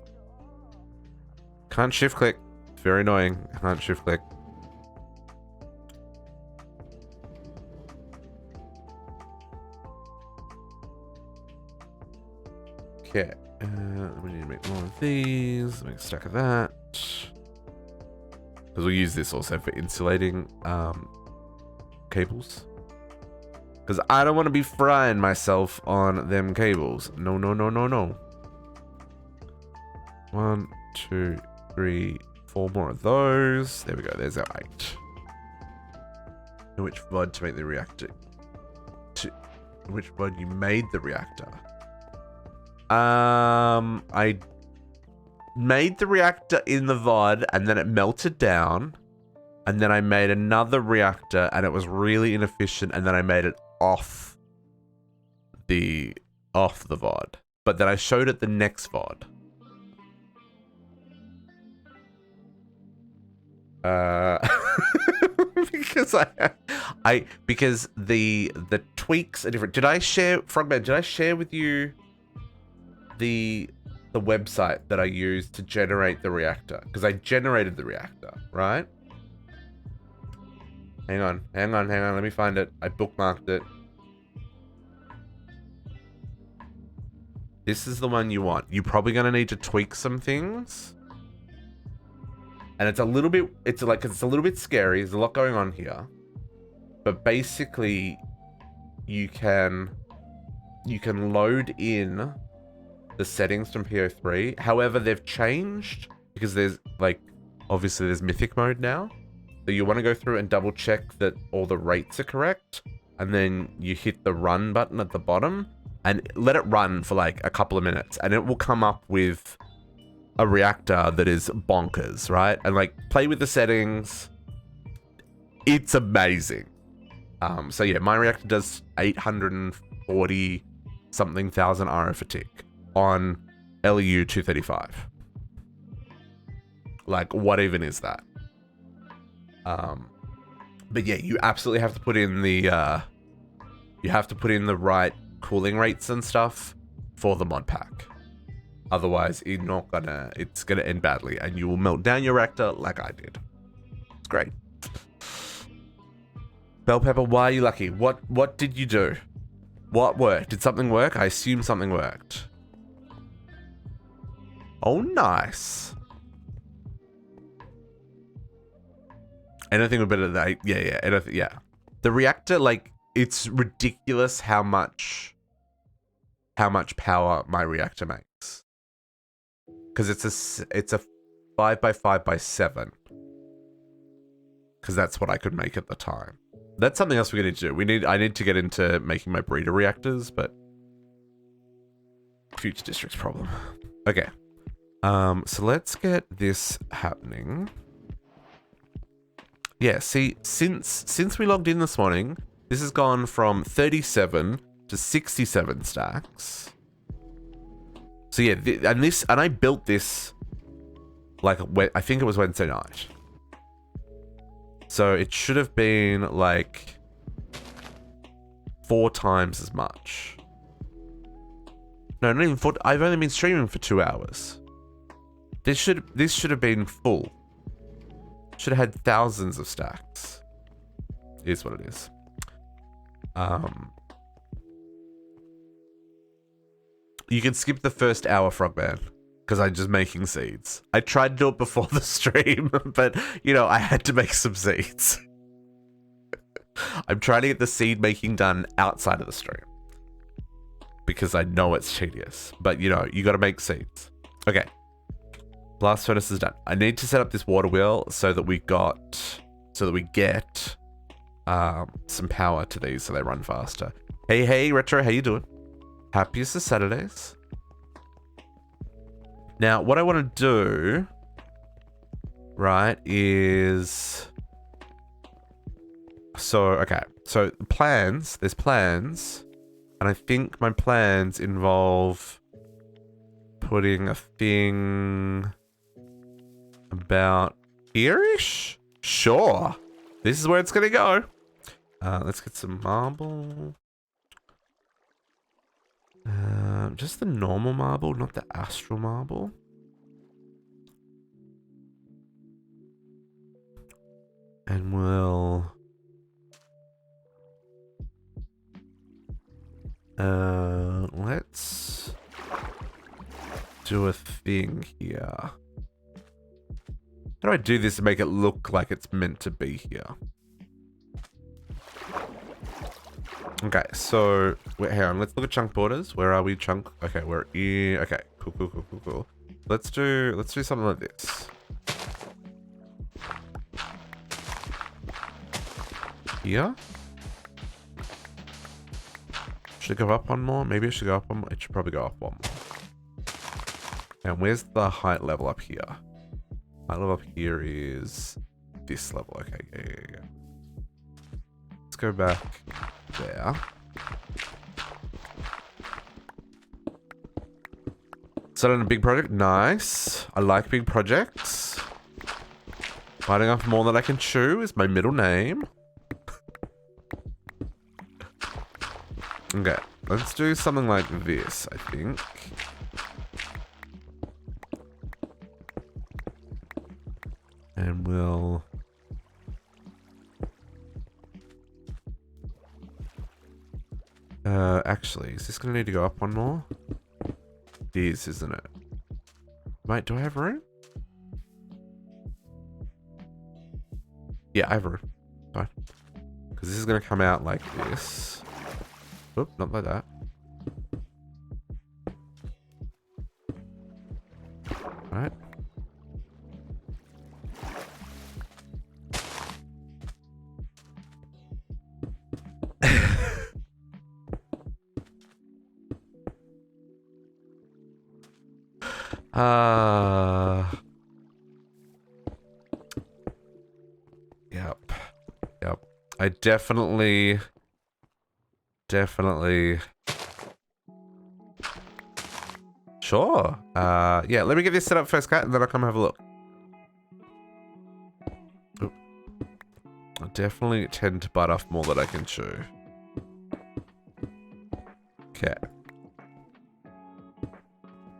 Can't shift click. Very annoying. I can't shift click. Okay. We need to make more of these. Make a stack of that. Because we'll use this also for insulating cables. Because I don't want to be frying myself on them cables. No, no, no, no, no. 1, 2, 3, 4 more of those. There we go. There's our 8. In which VOD to make the reactor? In which VOD you made the reactor? I made the reactor in the VOD and then it melted down. And then I made another reactor and it was really inefficient. And then I made it off the VOD. But then I showed it the next VOD. Because the tweaks are different. Did I share, Frogman, did I share with you the website that I used to generate the reactor? Because I generated the reactor, right? Hang on, let me find it. I bookmarked it. This is the one you want. You're probably gonna need to tweak some things. And it's a little bit, it's a little bit scary. There's a lot going on here. But basically, you can load in the settings from PO3. However, they've changed because there's obviously there's mythic mode now. So you want to go through and double check that all the rates are correct. And then you hit the run button at the bottom and let it run for like a couple of minutes. And it will come up with a reactor that is bonkers, right? And like play with the settings. It's amazing. So yeah, my reactor does 840 something thousand RO for tick on LEU 235. Like, what even is that? But yeah, you absolutely have to put in the right cooling rates and stuff for the mod pack. Otherwise, it's gonna end badly, and you will melt down your reactor like I did. It's great. Bell Pepper, why are you lucky? What did you do? What worked? Did something work? I assume something worked. Oh, nice. Anything would be better than that. Yeah. Anything, yeah. The reactor, like, it's ridiculous how much power my reactor makes. Because it's a 5x5x7. Because that's what I could make at the time. That's something else we're going to do. I need to get into making my breeder reactors, but future district's problem. Okay. So let's get this happening. Yeah, see, since we logged in this morning, this has gone from 37 to 67 stacks. So yeah, and I built this like I think it was Wednesday night. So it should have been like 4 times as much. No, not even 4. I've only been streaming for 2 hours. This should have been full. Should have had thousands of stacks. It is what it is. You can skip the first hour, Frogman, because I'm just making seeds. I tried to do it before the stream, but, you know, I had to make some seeds. I'm trying to get the seed making done outside of the stream. Because I know it's tedious. But, you know, you got to make seeds. Okay. Blast furnace is done. I need to set up this water wheel so that we get some power to these so they run faster. Hey, Retro, how you doing? Happiest of Saturdays. Now, what I want to do, right, is... So, okay. So, plans, there's plans. And I think my plans involve putting a thing about here-ish? Sure. This is where it's going to go. Let's get some marble. Just the normal marble, not the astral marble. And we'll... let's do a thing here. How do I do this to make it look like it's meant to be here? Okay, so wait, hang on. Let's look at chunk borders. Where are we, chunk? Okay, we're in. Okay, cool. Let's do something like this. Here. Should it go up one more? Maybe it should go up one more. It should probably go up one more. And where's the height level up here? Height level up here is this level. Okay, yeah. Let's go back there. Started on a big project. Nice. I like big projects. Biting off more than I can chew is my middle name. Okay, let's do something like this, I think. And we'll... actually, is this going to need to go up one more? It is, isn't it? Wait, do I have room? Yeah, I have room. Fine. Because this is going to come out like this. Oop, not like that. Right. Yep. I definitely. Sure. Yeah, let me get this set up first, Cat, and then I'll come have a look. Oop. I definitely tend to bite off more than I can chew. Okay.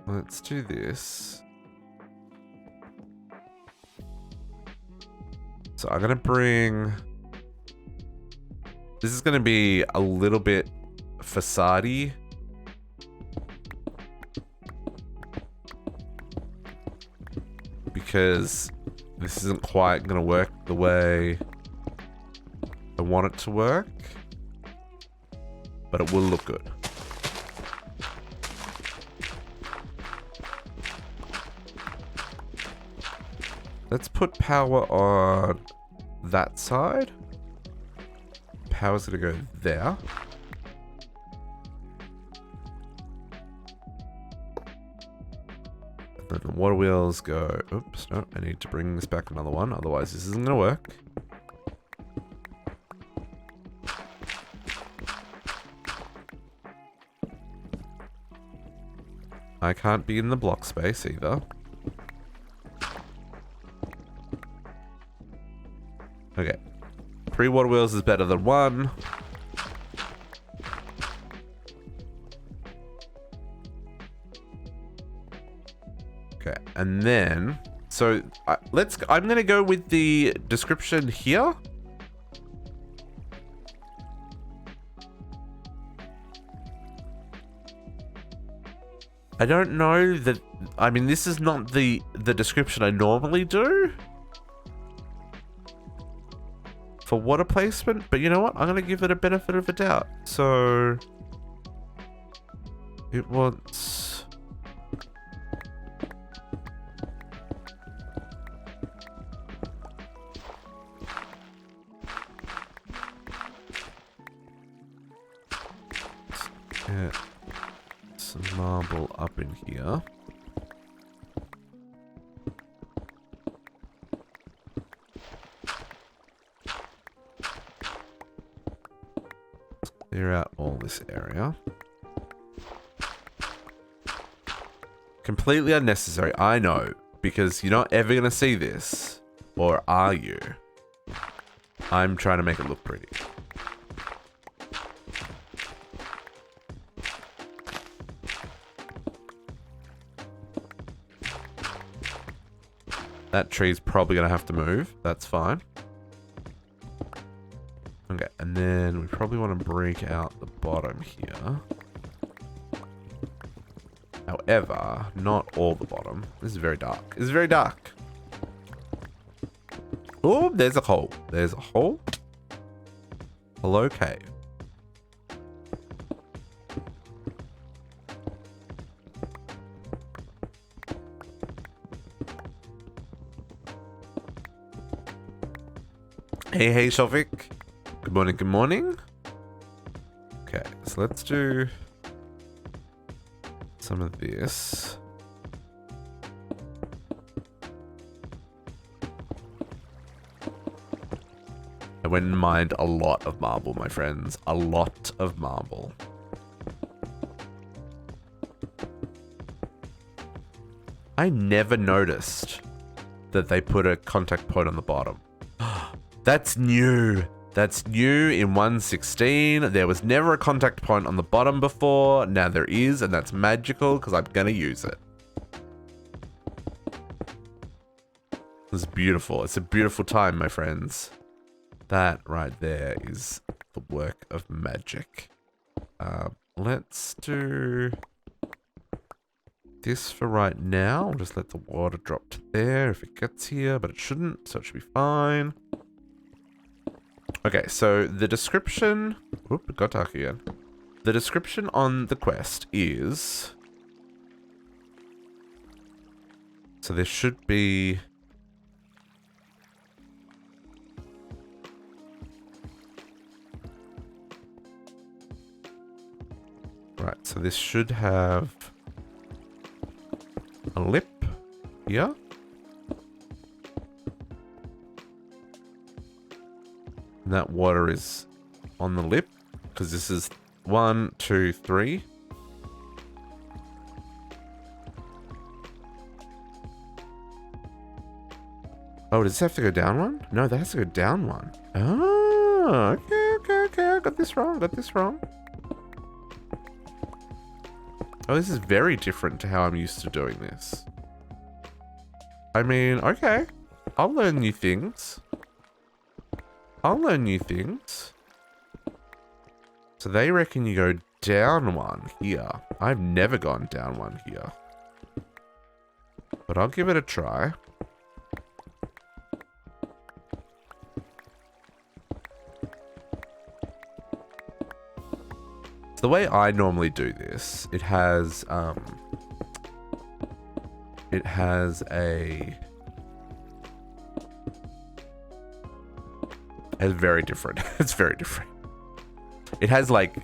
Let's do this. So I'm gonna bring... This is gonna be a little bit facade-y. Because this isn't quite gonna work the way I want it to work. But it will look good. Let's put power on that side. Power's gonna go there. And then the water wheels go... Oops, no, I need to bring this back another one, otherwise this isn't gonna work. I can't be in the block space either. Okay. 3 water wheels is better than 1. Okay, and then... So, I'm gonna go with the description here. I don't know that... I mean, this is not the description I normally do for water placement, but you know what? I'm going to give it a benefit of a doubt. So it wants... Get some marble up in here. Clear out all this area. Completely unnecessary, I know, because you're not ever going to see this. Or are you? I'm trying to make it look pretty. That tree's probably going to have to move. That's fine. Okay, and then we probably want to break out the bottom here. However, not all the bottom. This is very dark. This is very dark. Oh, there's a hole. There's a hole. Hello, cave. Hey, Shovik. Good morning, good morning. Okay, so let's do some of this. I went and mined a lot of marble, my friends. A lot of marble. I never noticed that they put a contact point on the bottom. That's new. That's new in 1.16. There was never a contact point on the bottom before. Now there is, and that's magical because I'm going to use it. It's beautiful. It's a beautiful time, my friends. That right there is the work of magic. Let's do this for right now. I'll just let the water drop to there if it gets here, but it shouldn't, so it should be fine. Okay, so the description... Whoop, it got dark again. The description on the quest is... So there should be... Right, so this should have a lip here. And that water is on the lip, because this is 1, 2, 3. Oh, does this have to go down one? No, that has to go down one. Oh, okay. I got this wrong. Oh, this is very different to how I'm used to doing this. I mean, okay. I'll learn new things. So they reckon you go down one here. I've never gone down one here. But I'll give it a try. So the way I normally do this, it has it's very different. It's very different. It has like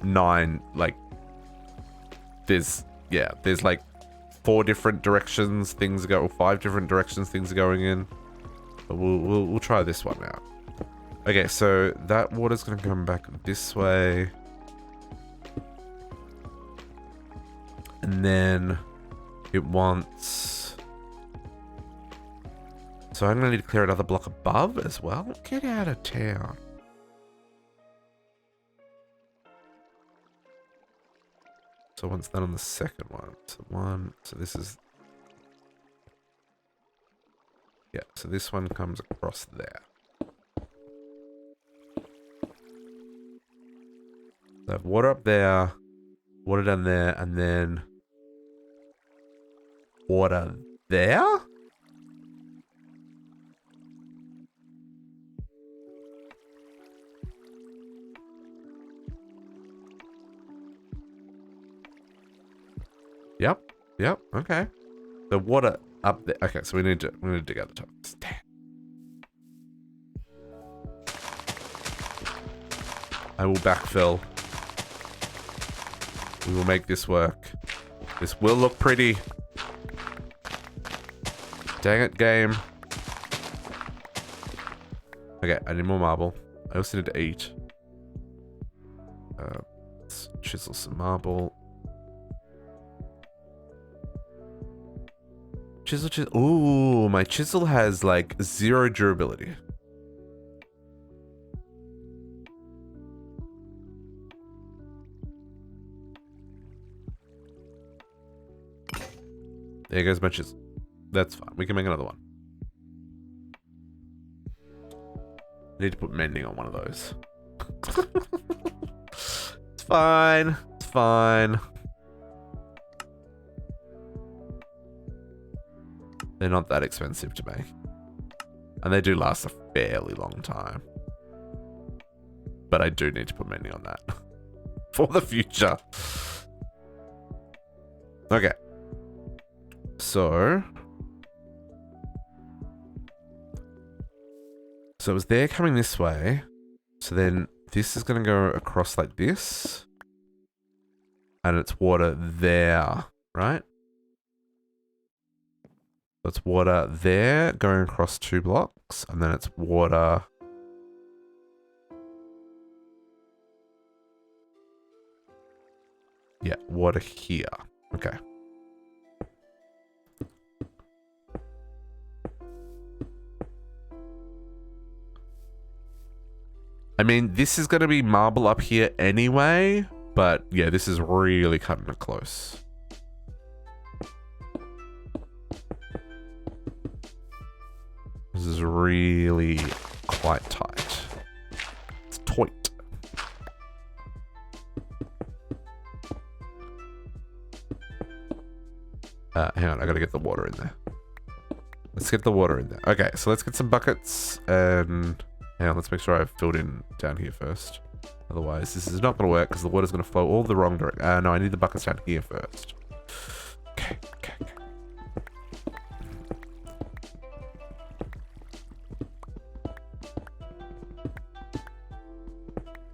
9, like there's like 4 different directions things go, or 5 different directions things are going in. But we'll try this one out. Okay, so that water's gonna come back this way. And then it wants... So I'm going to need to clear another block above as well. Get out of town. So once that on the second one. So this is... Yeah, so this one comes across there. So I have water up there, water down there, and then water there? Yep. Yep. Okay. The water up there. Okay, so we need to dig out the top. Damn. I will backfill. We will make this work. This will look pretty. Dang it, game. Okay, I need more marble. I also need to eat. Let's chisel some marble. Chisel. Ooh, my chisel has like 0 durability. There goes my chisel. That's fine. We can make another one. I need to put mending on one of those. It's fine. It's fine. They're not that expensive to make. And they do last a fairly long time. But I do need to put mending on that. For the future. Okay. So it was there coming this way. So then this is going to go across like this. And it's water there, right? So it's water there going across 2 blocks. And then it's water. Yeah, water here. Okay. I mean, this is going to be marble up here anyway, but yeah, this is really cutting it close. This is really quite tight. It's tight. Hang on, I gotta get the water in there. Let's get the water in there. Okay, so let's get some buckets and... Hang on, let's make sure I've filled in down here first. Otherwise, this is not going to work because the water's going to flow all the wrong direction. No, I need the buckets down here first. Okay.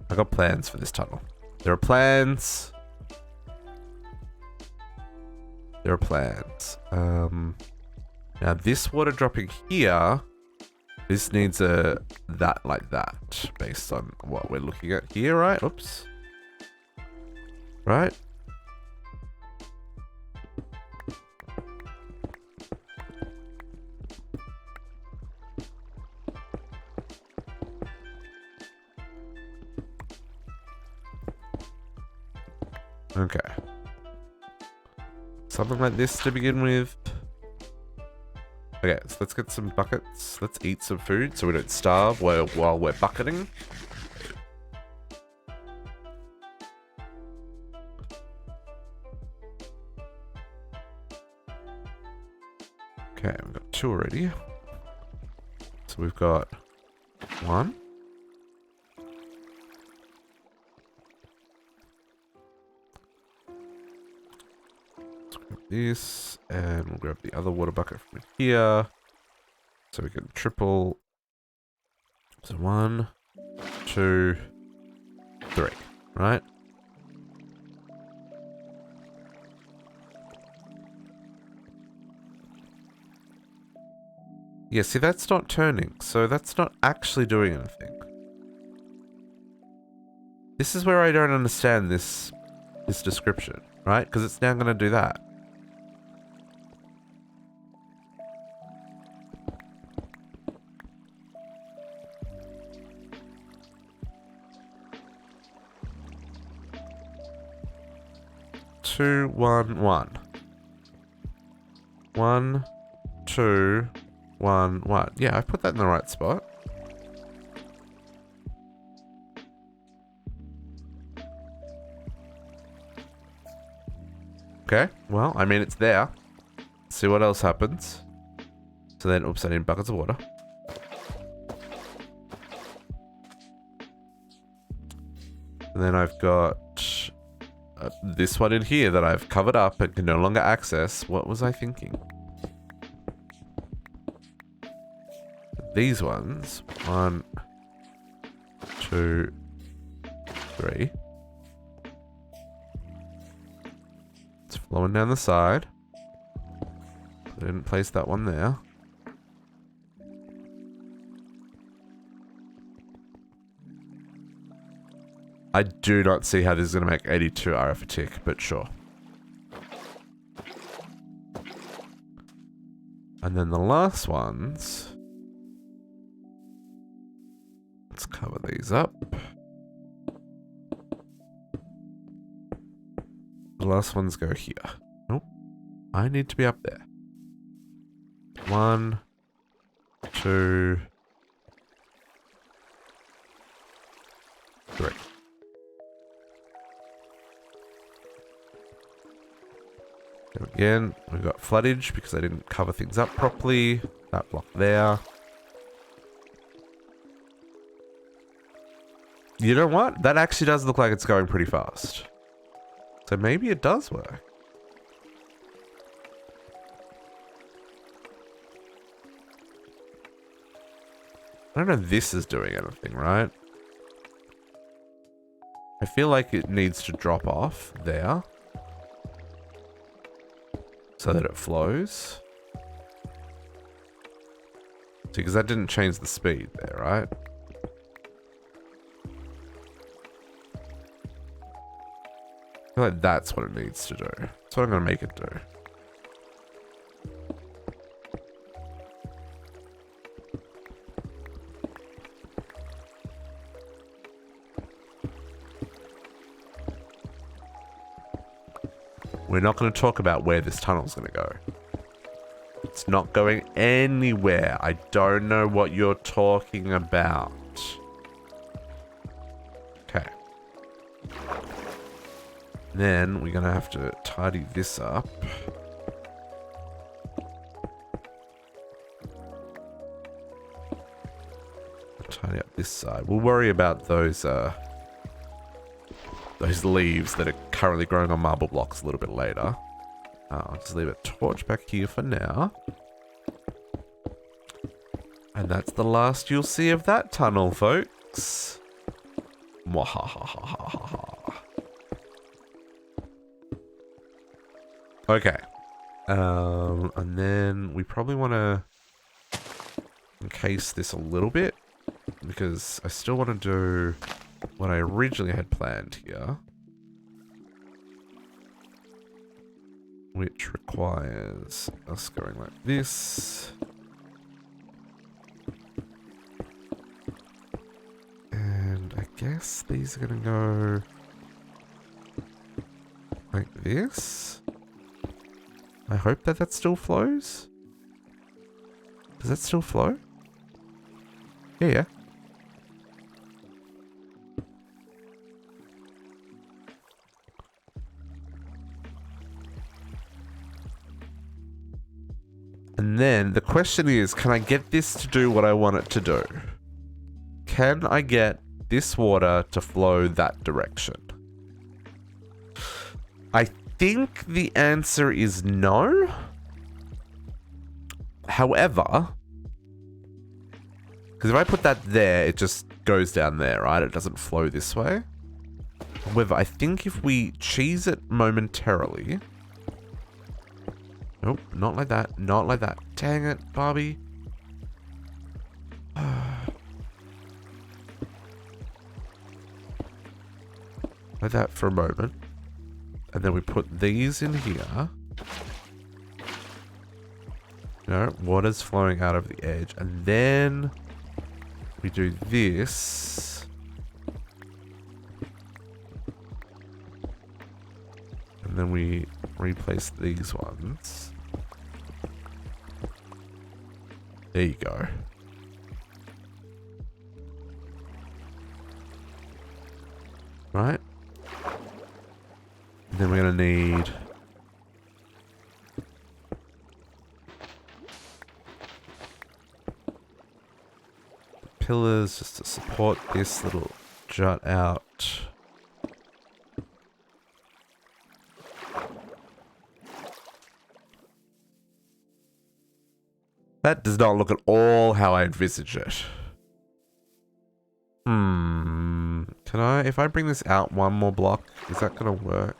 I got plans for this tunnel. There are plans. Now this water dropping here... This needs a that like that based on what we're looking at here, right? Oops. Right? Okay. Something like this to begin with. Okay, so let's get some buckets. Let's eat some food so we don't starve while we're bucketing. Okay, we've got 2 already. So we've got 1. This, and we'll grab the other water bucket from here so we can triple. So 1, 2, 3, right? Yeah, see, that's not turning, so that's not actually doing anything. This is where I don't understand this description, right? Because it's now going to do that. Two, 1, 1. 1, 2, 1, 1. Yeah, I put that in the right spot. Okay, well, I mean, it's there. See what else happens. So then, oops, I need buckets of water. And then I've got this one in here that I've covered up and can no longer access. What was I thinking? These ones. 1, 2, 3. It's flowing down the side. I didn't place that one there. I do not see how this is going to make 82 RF a tick, but sure. And then the last ones. Let's cover these up. The last ones go here. Nope. I need to be up there. 1, 2, 3. Again, we've got floodage because I didn't cover things up properly. That block there. You know what? That actually does look like it's going pretty fast. So maybe it does work. I don't know if this is doing anything, right? I feel like it needs to drop off there. So that it flows. See, because that didn't change the speed there, right? I feel like that's what it needs to do. That's what I'm going to make it do. We're not going to talk about where this tunnel's going to go. It's not going anywhere. I don't know what you're talking about. Okay. Then we're going to have to tidy this up. Tidy up this side. We'll worry about those leaves that are currently growing on marble blocks a little bit later. I'll just leave a torch back here for now. And that's the last you'll see of that tunnel, folks. Mwahahahaha. Okay. And then we probably want to encase this a little bit because I still want to do what I originally had planned here, which requires us going like this. And I guess these are going to go like this. I hope that that still flows. Does that still flow? Yeah. And then the question is, can I get this to do what I want it to do? Can I get this water to flow that direction? I think the answer is no. However, because if I put that there, it just goes down there, right? It doesn't flow this way. However, I think if we cheese it momentarily... Nope, not like that. Not like that. Dang it, Barbie. Like that for a moment. And then we put these in here. You know, water's flowing out of the edge. And then we do this. And then we replace these ones. There you go. Right? And then we're going to need pillars just to support this little jut out. That does not look at all how I envisage it. Can I, if I bring this out one more block, is that gonna work?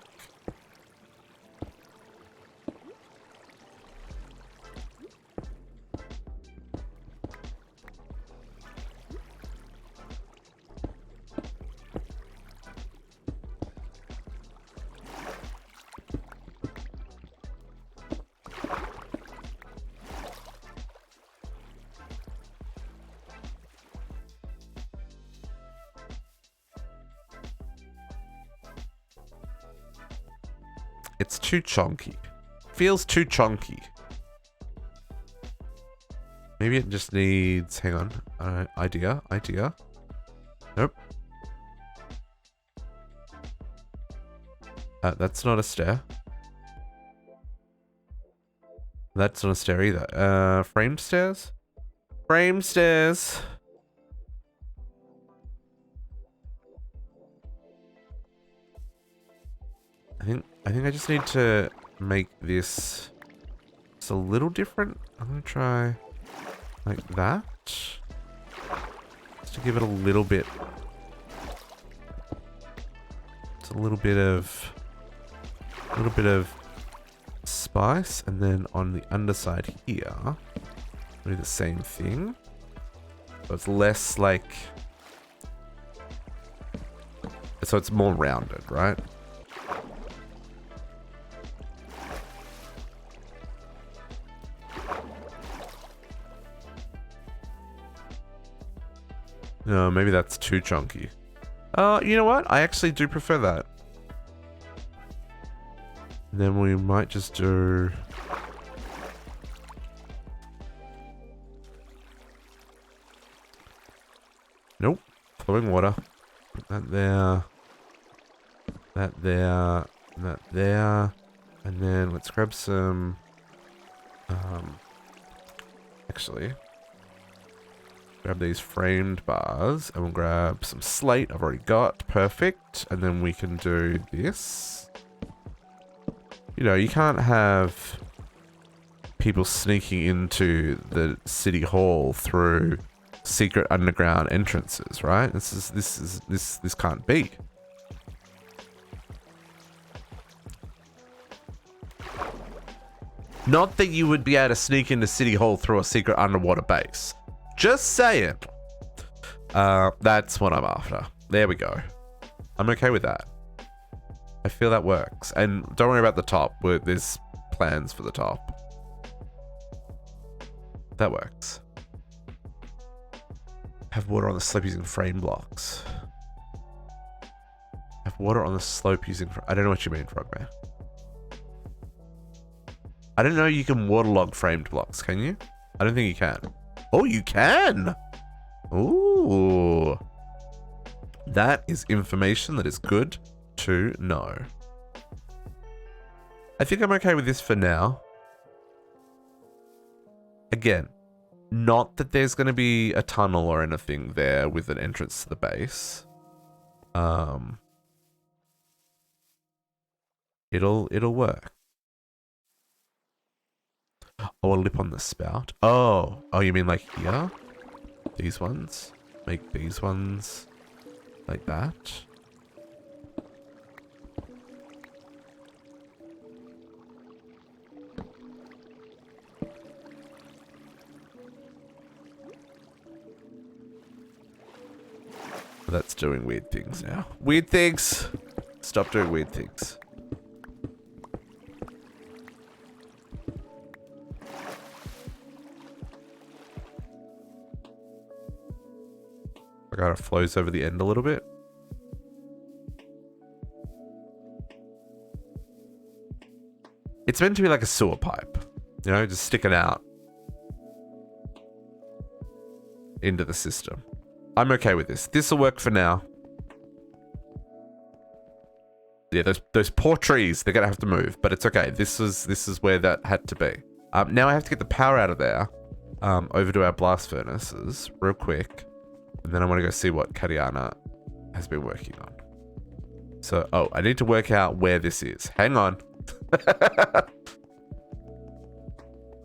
It's too chunky. Feels too chunky. Maybe it just needs... Hang on. Idea. Nope. That's not a stair. That's not a stair either. Framed stairs? Framed stairs. I think I just need to make this just a little different. I'm gonna try like that. Just to give it a little bit. It's a little bit of spice, and then on the underside here, I'll do the same thing. So it's less like, so it's more rounded, right? No, maybe that's too chunky. You know what? I actually do prefer that. And then we might just do... Nope. Flowing water. Put that there. That there. That there. And then let's grab some... Actually... Grab these framed bars, and we'll grab some slate I've already got. Perfect. And then we can do this. You know, you can't have people sneaking into the city hall through secret underground entrances, right? This can't be. Not that you would be able to sneak into City Hall through a secret underwater base. Just saying. That's what I'm after. There we go. I'm okay with that. I feel that works. And don't worry about the top. There's plans for the top. That works. Have water on the slope using frame blocks. Have water on the slope using... I don't know what you mean, Frogman. I didn't know you can waterlog framed blocks, can you? I don't think you can. Oh, you can! Ooh. That is information that is good to know. I think I'm okay with this for now. Again, not that there's going to be a tunnel or anything there with an entrance to the base. It'll work. Oh, a lip on the spout. Oh, you mean like here? These ones? Make these ones like that. That's doing weird things now. Weird things! Stop doing weird things. I got it flows over the end a little bit. It's meant to be like a sewer pipe, you know, just sticking out into the system. I'm okay with this. This will work for now. Yeah, those poor trees, they're gonna have to move, but it's okay. This is where that had to be. Now I have to get the power out of there, over to our blast furnaces real quick. And then I want to go see what Kariana has been working on. So, oh, I need to work out where this is. Hang on.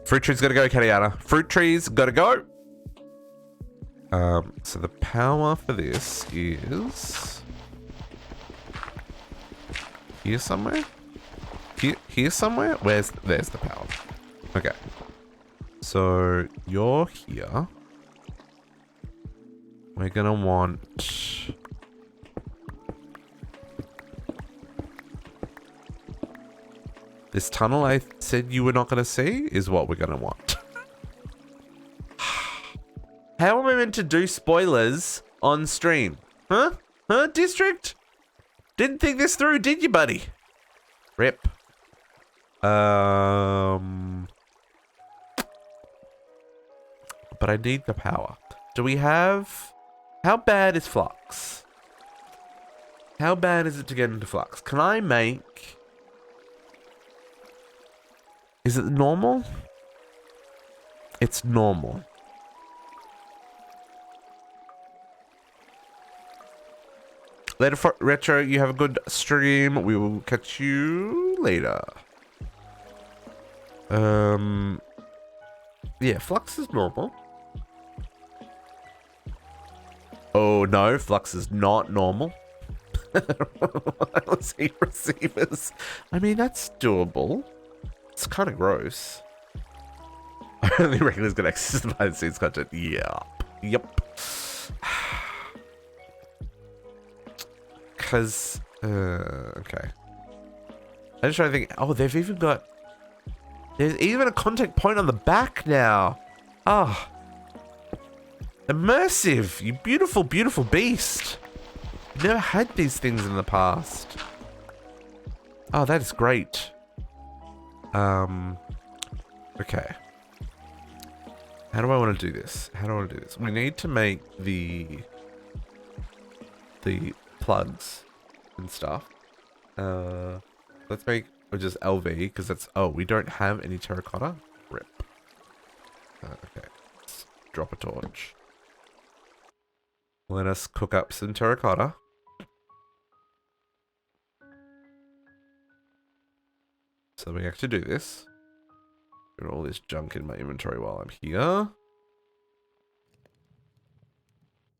Fruit trees gotta go, Kariana. Fruit trees gotta go. So the power for this is here somewhere. Here somewhere. There's the power. Okay. So you're here. We're gonna want this tunnel I said you were not gonna see is what we're gonna want. How am I meant to do spoilers on stream? Huh? Huh, District? Didn't think this through, did you, buddy? Rip. But I need the power. Do we have... How bad is flux? How bad is it to get into flux? Can I make... Is it normal? It's normal. Later, Retro, you have a good stream. We will catch you later. Yeah, flux is normal. Oh no, flux is not normal. Let's see receivers. I mean, that's doable. It's kind of gross. I don't think regular's gonna access the behind the scenes content. Yep. Because, okay. I'm just trying to think. Oh, they've even got... There's even a contact point on the back now. Ah. Immersive. You beautiful, beautiful beast. I've never had these things in the past. Oh, that is great. Okay. How do I want to do this? We need to make the plugs and stuff. Let's make just LV because that's... Oh, we don't have any terracotta. Rip. Okay. Let's drop a torch. Let us cook up some terracotta. So we have to do this. Got all this junk in my inventory while I'm here.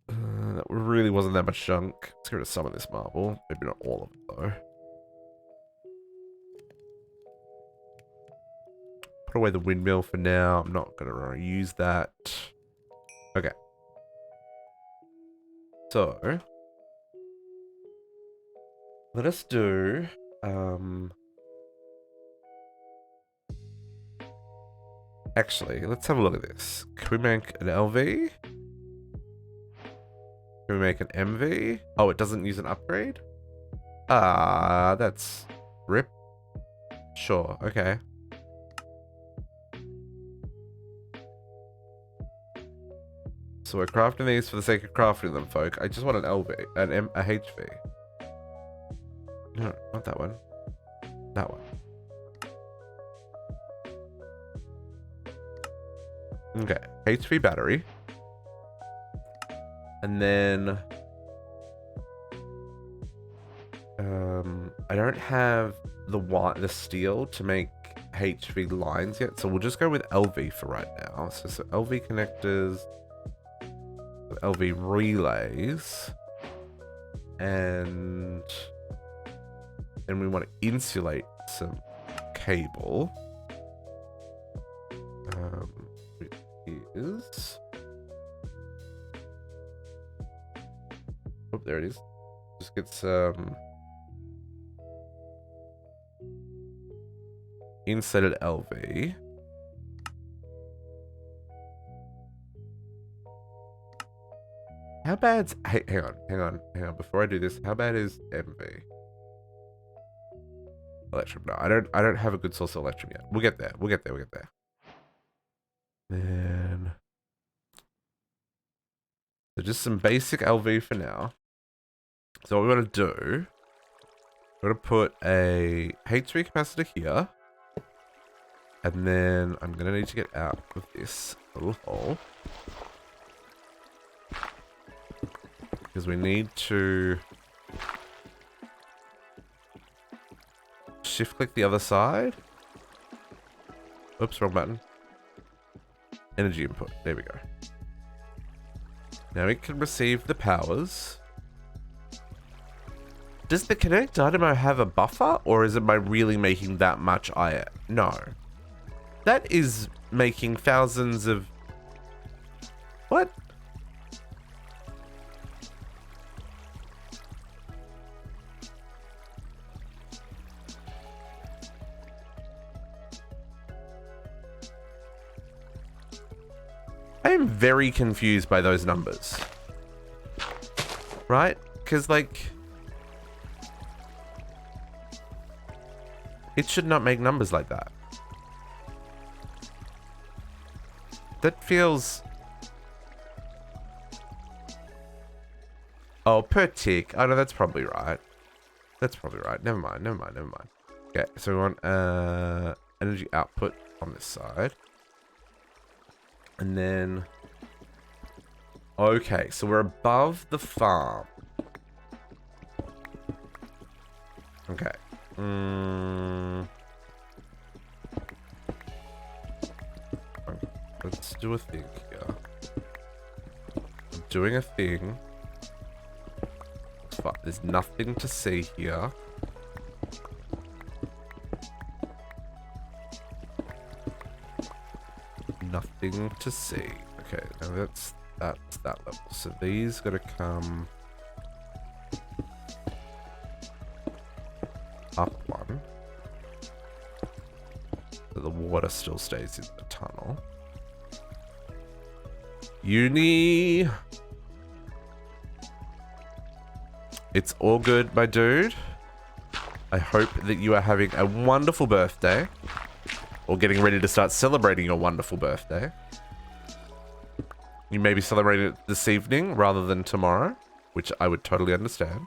That really wasn't that much junk. Let's get rid of some of this marble. Maybe not all of it, though. Put away the windmill for now. I'm not going to use that. Okay. So. Let us do... Actually, let's have a look at this. Can we make an LV? Can we make an MV? Oh, it doesn't use an upgrade? Ah, that's... Rip. Sure, okay. So we're crafting these for the sake of crafting them, folk. I just want an LV, a HV. No, not that one. That one. Okay, HV battery. And then... I don't have the steel to make HV lines yet, so we'll just go with LV for right now. So LV connectors, LV relays, and then we want to insulate some cable. It is... Oh, there it is. Just get some insulated LV. How bad's... Hey, hang on. Before I do this, how bad is MV? Electrum. No, I don't have a good source of electrum yet. We'll get there. Then... So just some basic LV for now. So what we want to do... We're going to put a H3 capacitor here. And then I'm going to need to get out of this little hole. Because we need to shift click the other side. Oops, wrong button. Energy input. There we go. Now we can receive the powers. Does the Connect Dynamo have a buffer, or is it by really making that much iron? No. That is making thousands of... What? I am very confused by those numbers. Right? Because, like... It should not make numbers like that. That feels... Oh, per tick. Oh, no, that's probably right. That's probably right. Never mind, never mind, never mind. Okay, so we want energy output on this side. And then... Okay, so we're above the farm. Okay. Let's do a thing here. I'm doing a thing. It's fine. There's nothing to see here. Nothing to see. Okay, now that's that level. So these gotta come up one. So the water still stays in the tunnel. Uni. It's all good, my dude. I hope that you are having a wonderful birthday. Or getting ready to start celebrating your wonderful birthday. You may be celebrating it this evening rather than tomorrow, which I would totally understand.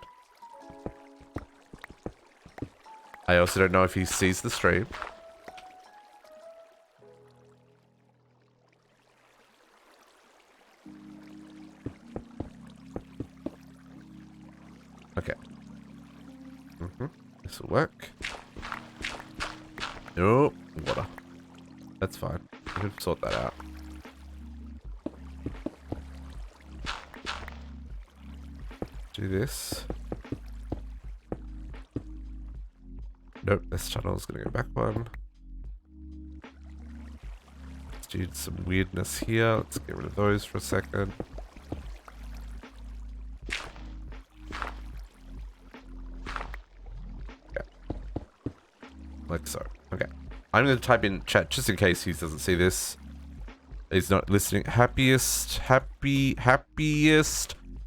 I also don't know if he sees the stream. Okay. This will work. Oh, water. That's fine. We can sort that out. Do this. Nope, this tunnel is going to go back one. Let's do some weirdness here. Let's get rid of those for a second. Okay. Like so. Okay. I'm going to type in chat just in case he doesn't see this. He's not listening. Happiest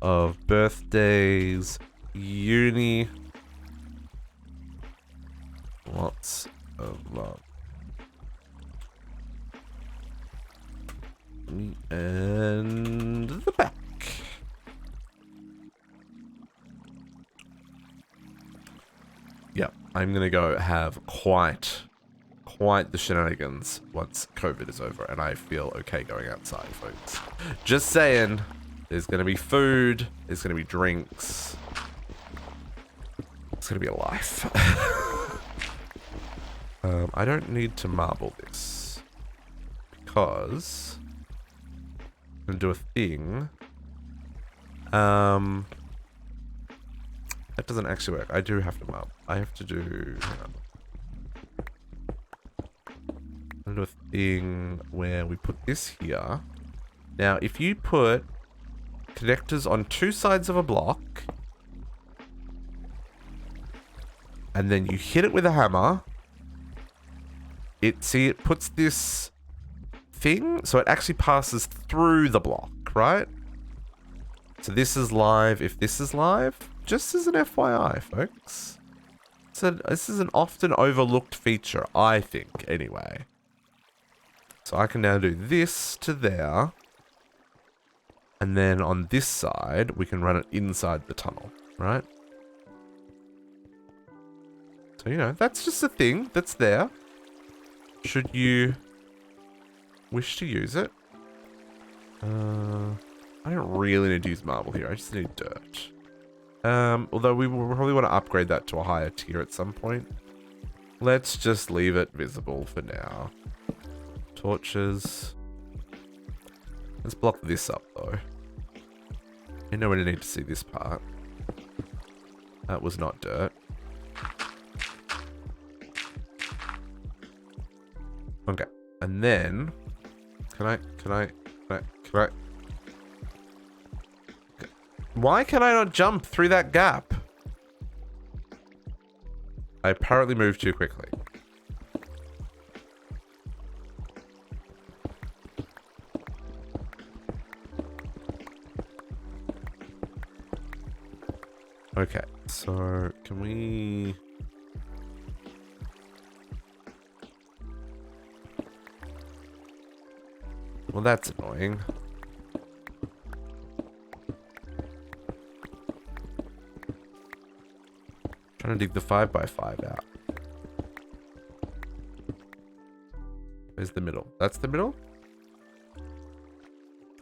of birthdays. Uni. Lots of love. And the back. Yep, I'm gonna go have quite the shenanigans once COVID is over, and I feel okay going outside, folks. Just saying, there's gonna be food, there's gonna be drinks. It's gonna be a life. I don't need to marble this because I'm gonna do a thing. That doesn't actually work. I do have to marble. I have to do. Hang on. I'm gonna do a thing where we put this here. Now, if you put connectors on two sides of a block, and then you hit it with a hammer. It puts this thing, so it actually passes through the block, right? So this is live if this is live, just as an FYI, folks. So this is an often overlooked feature, I think, anyway. So I can now do this to there, and then on this side, we can run it inside the tunnel, right? So, you know, that's just a thing that's there. Should you wish to use it. I don't really need to use marble here. I just need dirt. Although we will probably want to upgrade that to a higher tier at some point. Let's just leave it visible for now. Torches. Let's block this up though. You know we need to see this part. That was not dirt. Okay, and then can I? Why can I not jump through that gap? I apparently moved too quickly. Okay, so can we... Well, that's annoying. Trying to dig the 5x5 out. Where's the middle? That's the middle?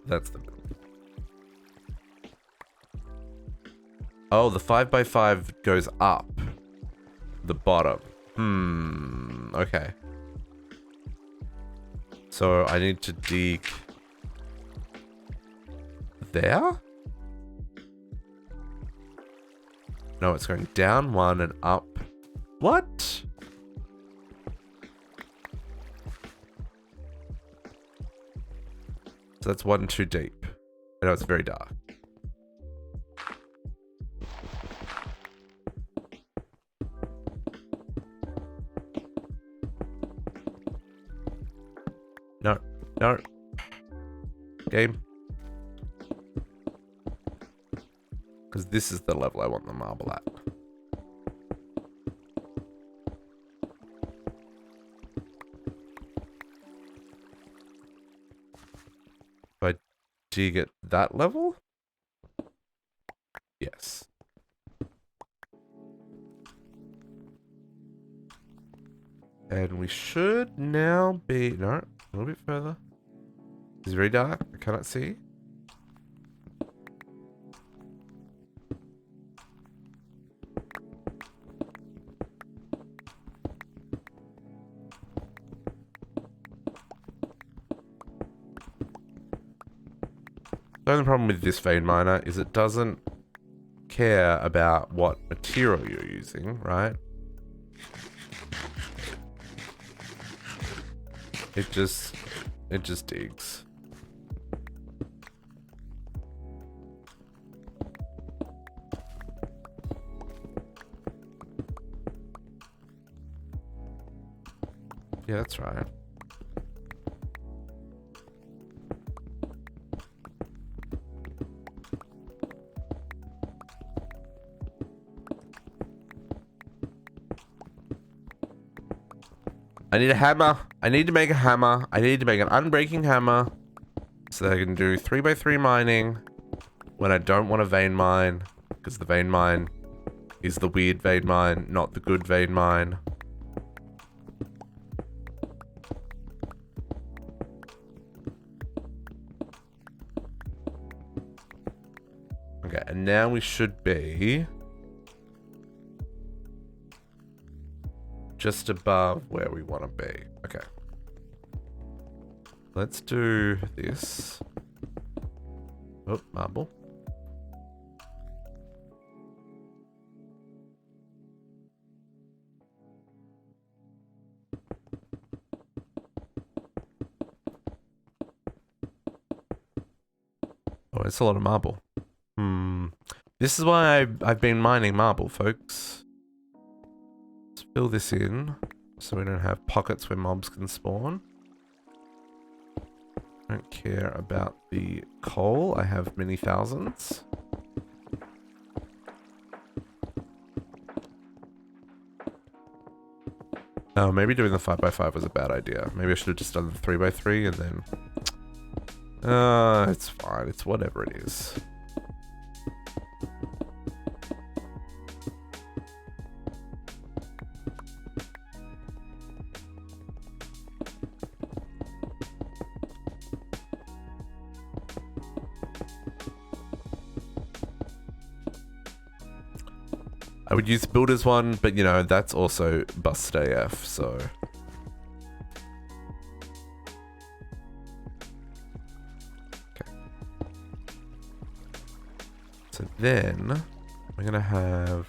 That's the middle. Oh, the 5x5 goes up the bottom. Okay. So I need to dig there? No, it's going down one and up. What? So that's 1 too deep. I know it's very dark. No, no. Game. Because this is the level I want the marble at. Do I dig at that level? Yes. And we should now be... No, a little bit further. It's very dark. I cannot see. The only problem with this vein miner is it doesn't care about what material you're using, right? It just digs. Yeah, that's right. I need a hammer. I need to make a hammer. I need to make an unbreaking hammer so that I can do 3x3 mining when I don't want a vein mine, because the vein mine is the weird vein mine, not the good vein mine. Okay, and now we should be just above where we want to be. Okay. Let's do this. Oh, marble. Oh, it's a lot of marble. This is why I've been mining marble, folks. Let's fill this in so we don't have pockets where mobs can spawn. Don't care about the coal. I have many thousands. Oh, maybe doing the 5x5 was a bad idea. Maybe I should have just done the 3x3 and then... it's fine. It's whatever it is. I would use the builder's one, but you know, that's also busted AF, so. Okay. So then, we're gonna have...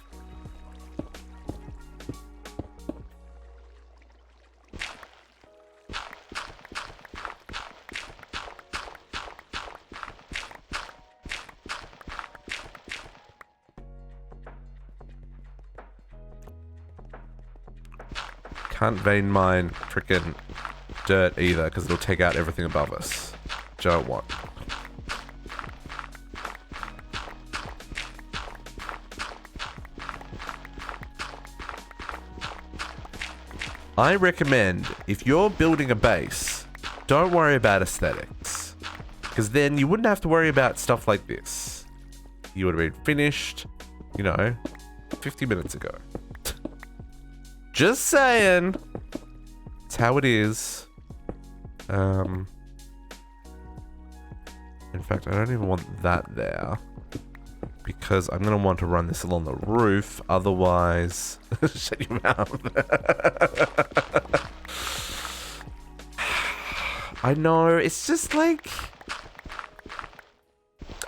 Can't vein mine frickin' dirt either, because it'll take out everything above us. Which I don't want. I recommend, if you're building a base, don't worry about aesthetics. Because then you wouldn't have to worry about stuff like this. You would have been finished, you know, 50 minutes ago. Just saying. It's how it is. In fact, I don't even want that there. Because I'm going to want to run this along the roof. Otherwise... Shut your mouth. I know. It's just like...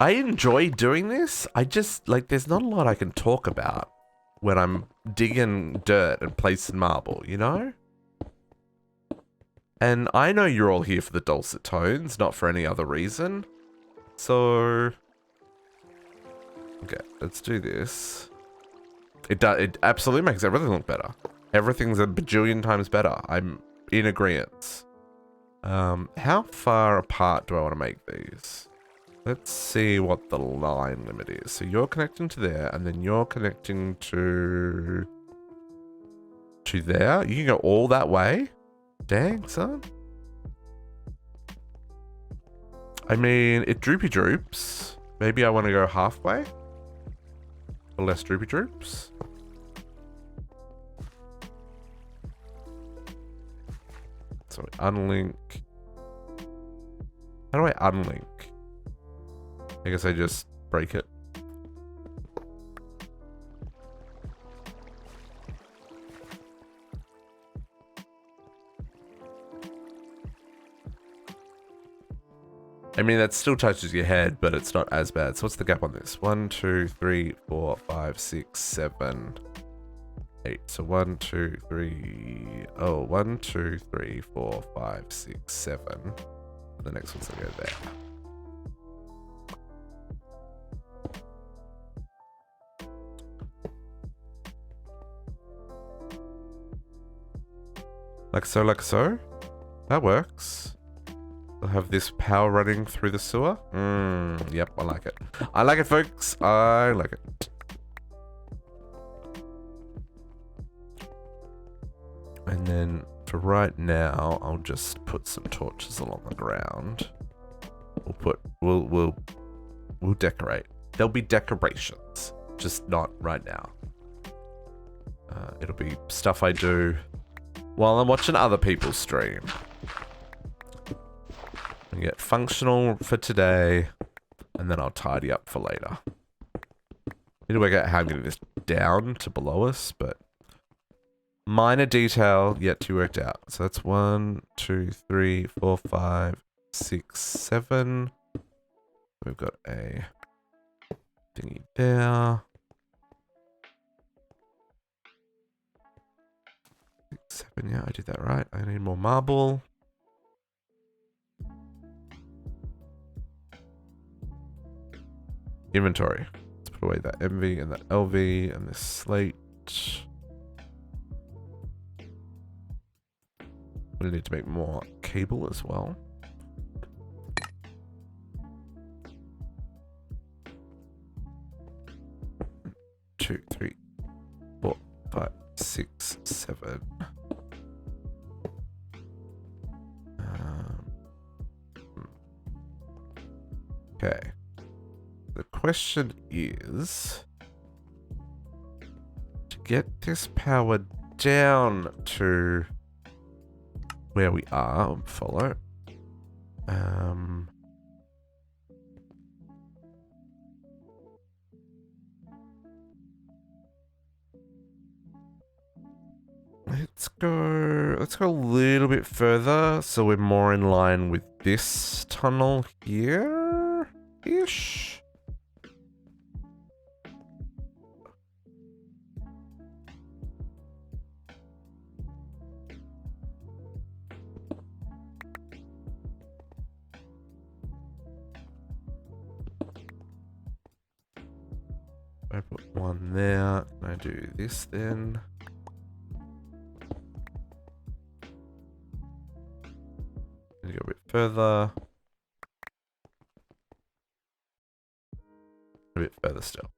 I enjoy doing this. I just... Like, there's not a lot I can talk about when I'm digging dirt and placing marble, you know? And I know you're all here for the dulcet tones, not for any other reason. So... Okay, let's do this. It absolutely makes everything look better. Everything's a bajillion times better. I'm in agreement. How far apart do I want to make these? Let's see what the line limit is. So you're connecting to there, and then you're connecting to there. You can go all that way? Dang, son. I mean, it droopy droops. Maybe I want to go halfway? Or less droopy droops? So unlink. How do I unlink? I guess I just break it. I mean, that still touches your head, but it's not as bad. So what's the gap on this? 1, 2, 3, 4, 5, 6, 7, 8. So 1, 2, 3. Oh, 1, 2, 3, 4, 5, 6, 7. The next one's gonna go there. Like so, like so. That works. We'll have this power running through the sewer. Yep, I like it. I like it, folks. I like it. And then for right now, I'll just put some torches along the ground. We'll decorate. There'll be decorations, just not right now. It'll be stuff I do while I'm watching other people stream. I get functional for today, and then I'll tidy up for later. Need to work out how I'm getting this down to below us, but minor detail yet to be worked out. So that's 1, 2, 3, 4, 5, 6, 7. We've got a thingy there. 6, 7, yeah, I did that right. I need more marble. Inventory. Let's put away that MV and that LV and this slate. We need to make more cable as well. 2, 3, 4, 5, 6, 7. Okay. The question is to get this power down to where we are. Follow. let's go a little bit further so we're more in line with this tunnel here-ish. I put one there. Can I do this then? Go a bit further. A bit further still.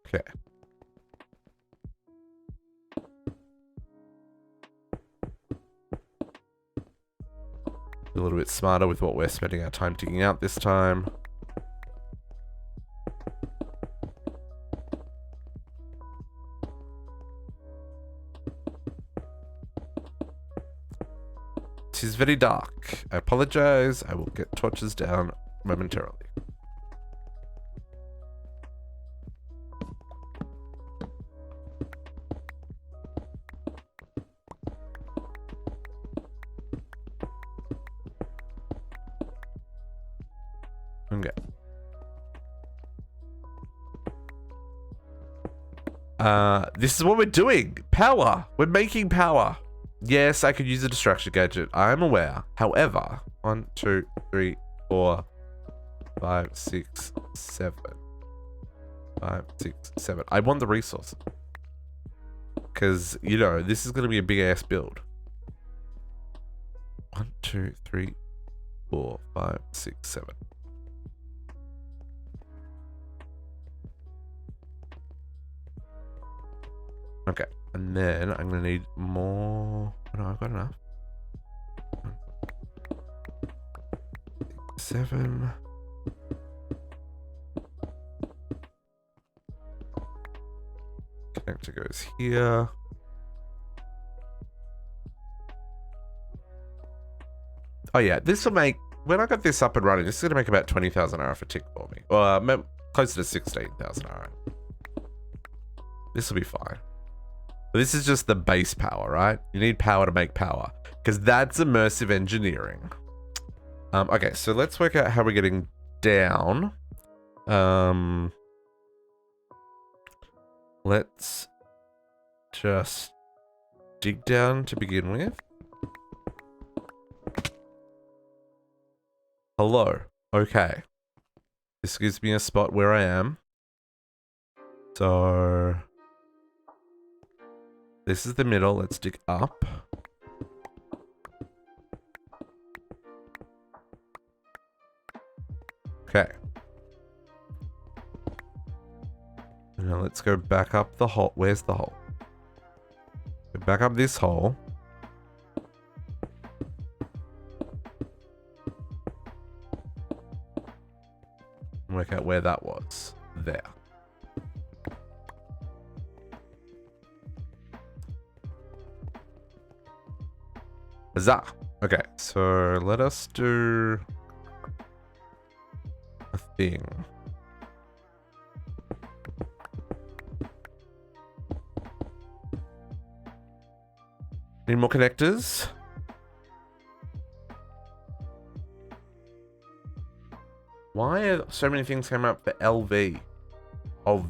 Okay. A little bit smarter with what we're spending our time digging out this time. It is very dark. I apologize. I will get torches down momentarily. Okay. This is what we're doing. Power. We're making power. Yes, I could use a distraction gadget. I'm aware. However, 1, 2, 3, 4, 5, 6, 7. 5, 6, 7. I want the resources. Because, you know, this is going to be a big ass build. 1, 2, 3, 4, 5, 6, 7. Okay, and then I'm gonna need more. Oh, no, I've got enough. 7. Connector goes here. Oh yeah, this will make, when I got this up and running, this is gonna make about 20,000 RF a tick for me. Well, closer to 16,000 RF. This will be fine. This is just the base power, right? You need power to make power, because that's immersive engineering. Okay, so let's work out how we're getting down. Let's just dig down to begin with. Hello. Okay. This gives me a spot where I am. So this is the middle. Let's dig up. Okay. Now let's go back up the hole. Where's the hole? Go back up this hole. Work out where that was. There. Huzzah! Okay, so let us do a thing. Need more connectors? Why are so many things coming up for LV? Of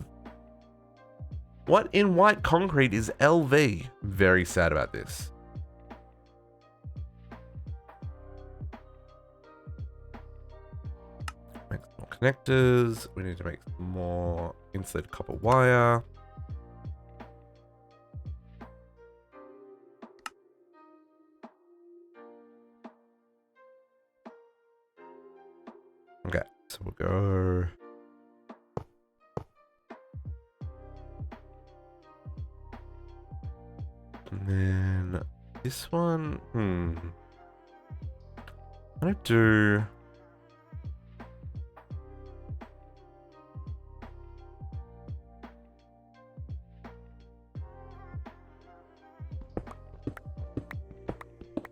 what in white concrete is LV? Very sad about this. Make some more connectors. We need to make some more insulated copper wire. Okay, so we'll go. And then this one, I'm gonna do.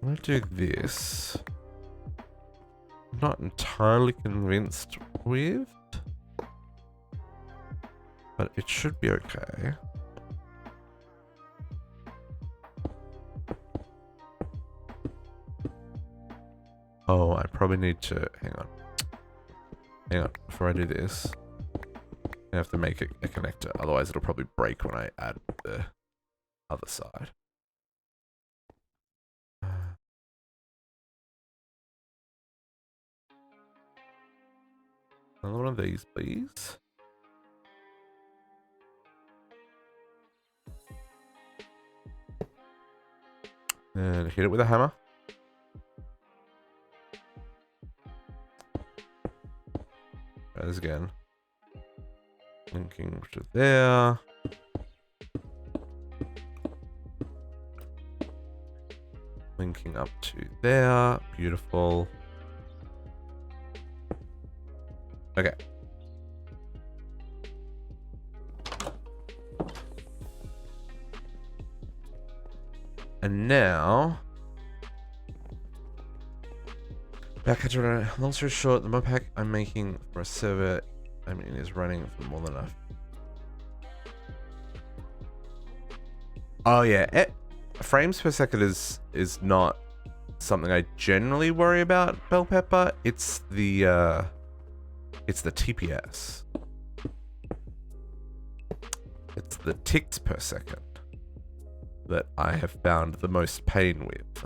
I'm gonna do this. Not entirely convinced with. But it should be okay. Oh, I probably need to... Hang on. Hang on. Before I do this, I have to make it a connector. Otherwise, it'll probably break when I add the other side. Another one of these, please. And hit it with a hammer. Try this again. Linking to there. Linking up to there. Beautiful. Okay. And now, backcatcher. Long story short, the mod pack I'm making for a server, I mean, is running for more than enough. Oh yeah, frames per second is not something I generally worry about, Bell Pepper. It's the TPS. It's the ticks per second that I have found the most pain with.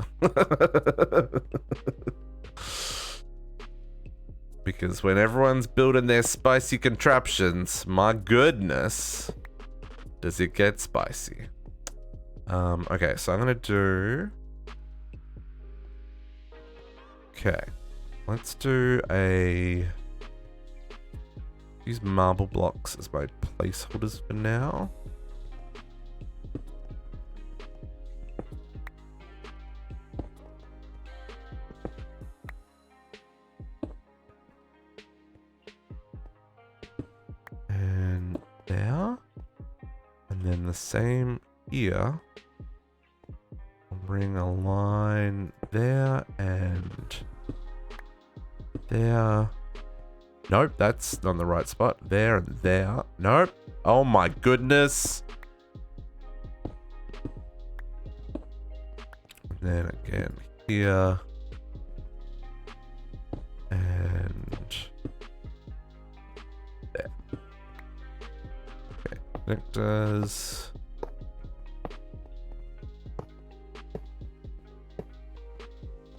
Because when everyone's building their spicy contraptions, my goodness, does it get spicy. Okay, so I'm gonna do... Okay, let's do a... Use marble blocks as my placeholders for now. And there. And then the same here. I'll bring a line there and there. Nope, that's not the right spot. There and there. Nope. Oh my goodness. And then again here. And there. Okay, connectors.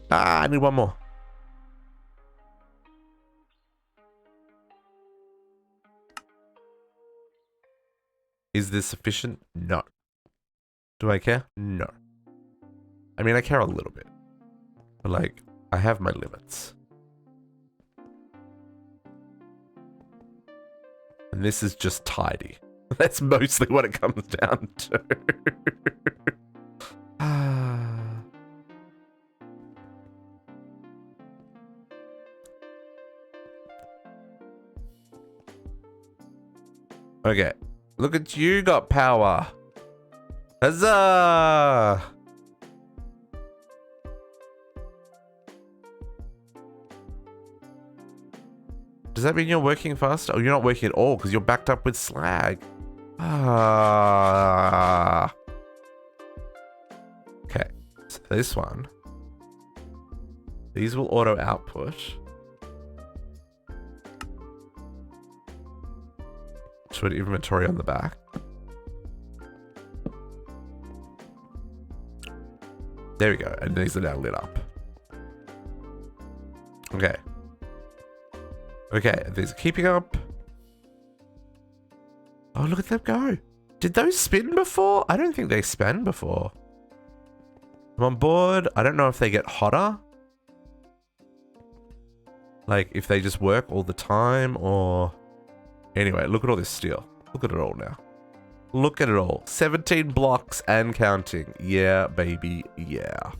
Ah, I need one more. Is this sufficient? No. Do I care? No. I mean, I care a little bit. But, like, I have my limits. And this is just tidy. That's mostly what it comes down to. Okay. Look at you got power. Huzzah! Does that mean you're working faster? Oh, you're not working at all because you're backed up with slag. Ah. Okay. So this one. These will auto output. To an inventory on the back. There we go. And these are now lit up. Okay. Okay, these are keeping up. Oh, look at them go. Did those spin before? I don't think they spun before. I'm on board. I don't know if they get hotter. Like, if they just work all the time or... Anyway, look at all this steel. Look at it all now. Look at it all. 17 blocks and counting. Yeah, baby. Yeah.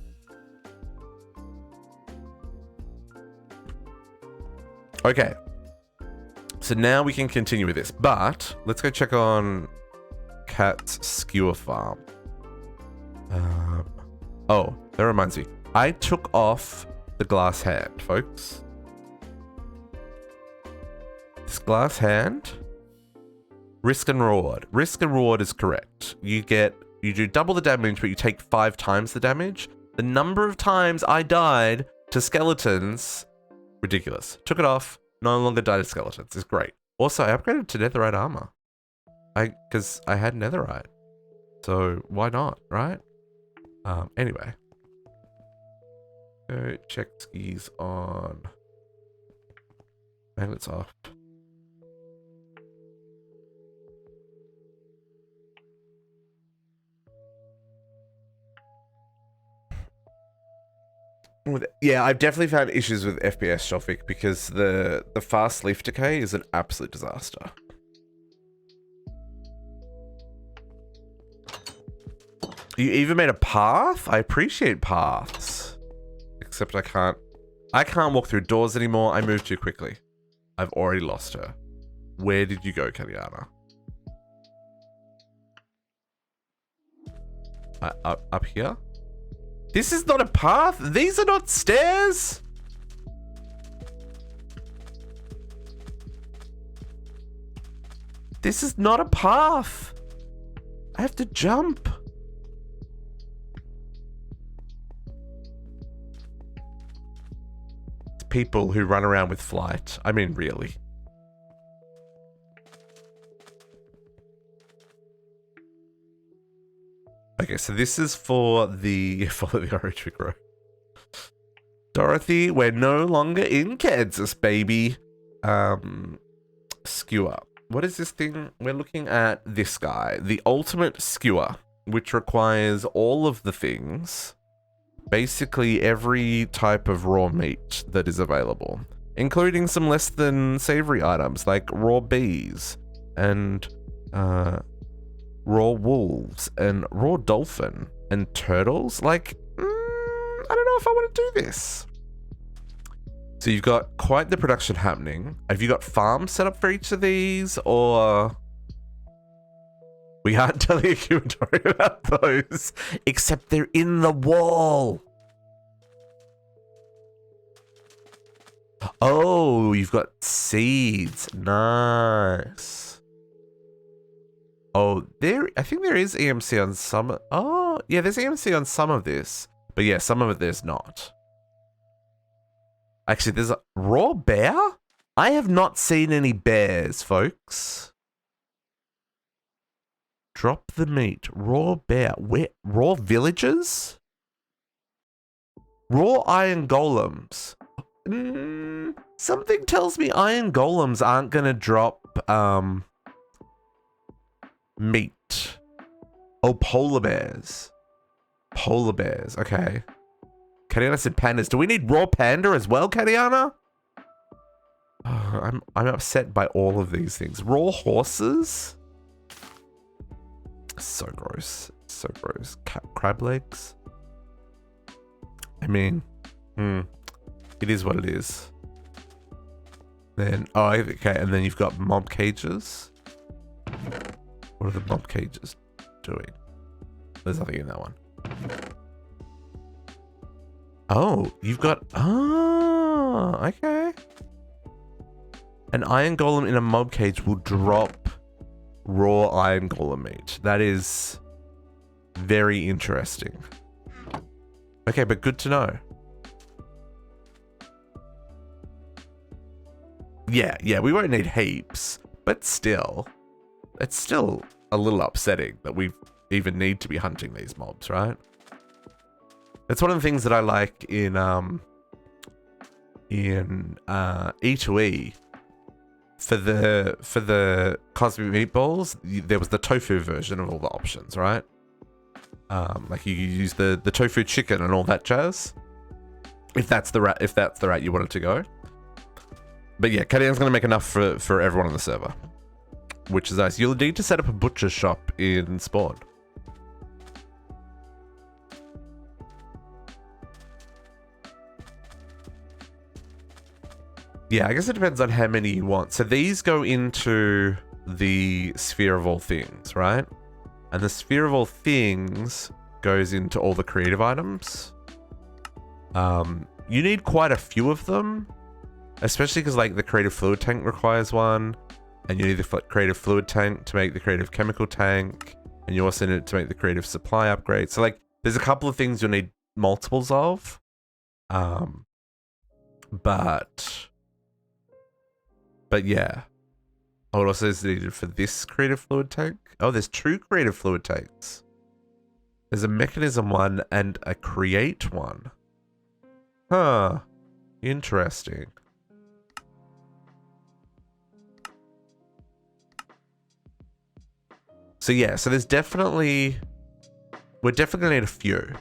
Okay. So now we can continue with this. But let's go check on Cat's skewer farm. Oh, that reminds me. I took off the glass hand, folks. This glass hand Risk and reward. Risk and reward is correct. You do double the damage, but you take 5 times the damage. The number of times I died to skeletons, ridiculous. Took it off, no longer died to skeletons. It's great. Also, I upgraded to netherite armor. Because I had netherite. So why not, right? Anyway. Go check skis on. Magnets off. Yeah, I've definitely found issues with FPS, Shofik, because the fast leaf decay is an absolute disaster. You even made a path? I appreciate paths. Except I can't walk through doors anymore. I moved too quickly. I've already lost her. Where did you go, Kaliana? Up here? This is not a path. These are not stairs. This is not a path. I have to jump. It's people who run around with flight. I mean, really. Okay, so this is for the Origin Row. Dorothy, we're no longer in Kansas, baby. Skewer. What is this thing? We're looking at this guy, the ultimate skewer, which requires all of the things, basically every type of raw meat that is available, including some less than savory items like raw bees and raw wolves and raw dolphin and turtles. Like, I don't know if I want to do this. So you've got quite the production happening. Have you got farms set up for each of these, or we aren't telling a human story about those, except they're in the wall. Oh, you've got seeds. Nice. Oh, I think there is EMC on some. Oh, yeah, there's EMC on some of this. But yeah, some of it there's not. Actually, there's a raw bear? I have not seen any bears, folks. Drop the meat. Raw bear. Where? Raw villagers? Raw iron golems. Something tells me iron golems aren't going to drop meat. Oh, polar bears. Polar bears. Okay. Kadiana said pandas. Do we need raw panda as well, Kadiana? Oh, I'm upset by all of these things. Raw horses? So gross. So gross. Crab legs? I mean, it is what it is. Then, oh, okay, and then you've got mob cages. What are the mob cages doing? There's nothing in that one. Oh, you've got... Oh, okay. An iron golem in a mob cage will drop raw iron golem meat. That is very interesting. Okay, but good to know. Yeah, we won't need heaps, but still, it's still a little upsetting that we even need to be hunting these mobs, right? It's one of the things that I like in E2E. For the cosmic meatballs, there was the tofu version of all the options, right? Like you use the tofu chicken and all that jazz. If that's the route you wanted to go. But yeah, Kadian's gonna make enough for everyone on the server, which is nice. You'll need to set up a butcher shop in Spawn. Yeah, I guess it depends on how many you want. So these go into the sphere of all things, right? And the sphere of all things goes into all the creative items. You need quite a few of them, especially because like the creative fluid tank requires one. And you need the creative fluid tank to make the creative chemical tank. And you also need it to make the creative supply upgrade. So like, there's a couple of things you'll need multiples of. But yeah. Oh, it also is needed for this creative fluid tank. Oh, there's 2 creative fluid tanks. There's a mechanism one and a create one. Huh. Interesting. So yeah, so there's definitely... We're definitely gonna need a few.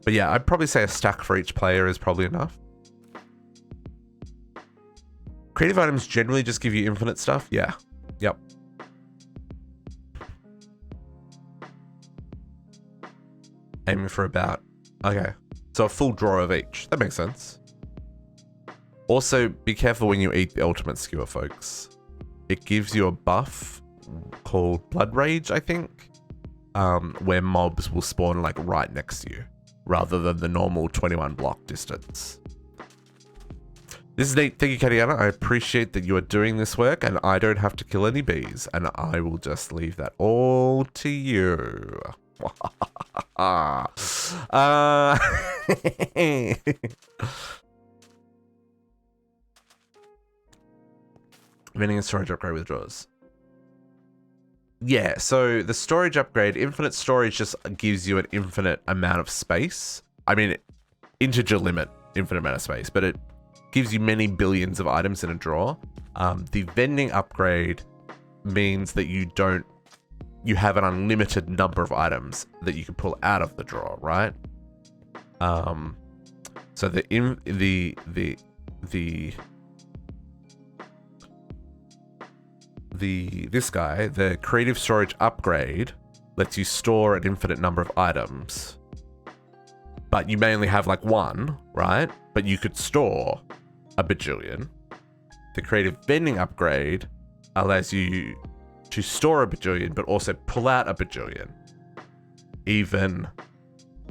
But yeah, I'd probably say a stack for each player is probably enough. Creative items generally just give you infinite stuff. Yeah. Yep. Aiming for about... Okay. So a full drawer of each. That makes sense. Also, be careful when you eat the ultimate skewer, folks. It gives you a buff called Blood Rage, I think. Where mobs will spawn like right next to you, rather than the normal 21 block distance. This is neat. Thank you, Katiana. I appreciate that you are doing this work and I don't have to kill any bees, and I will just leave that all to you. Vending and storage upgrade withdrawals. Yeah, so the storage upgrade, infinite storage just gives you an infinite amount of space. I mean, integer limit, infinite amount of space, but it gives you many billions of items in a drawer. The vending upgrade means that you have an unlimited number of items that you can pull out of the drawer, right? So this guy, the creative storage upgrade, lets you store an infinite number of items, but you may only have like one, right? But you could store a bajillion. The creative vending upgrade allows you to store a bajillion, but also pull out a bajillion, even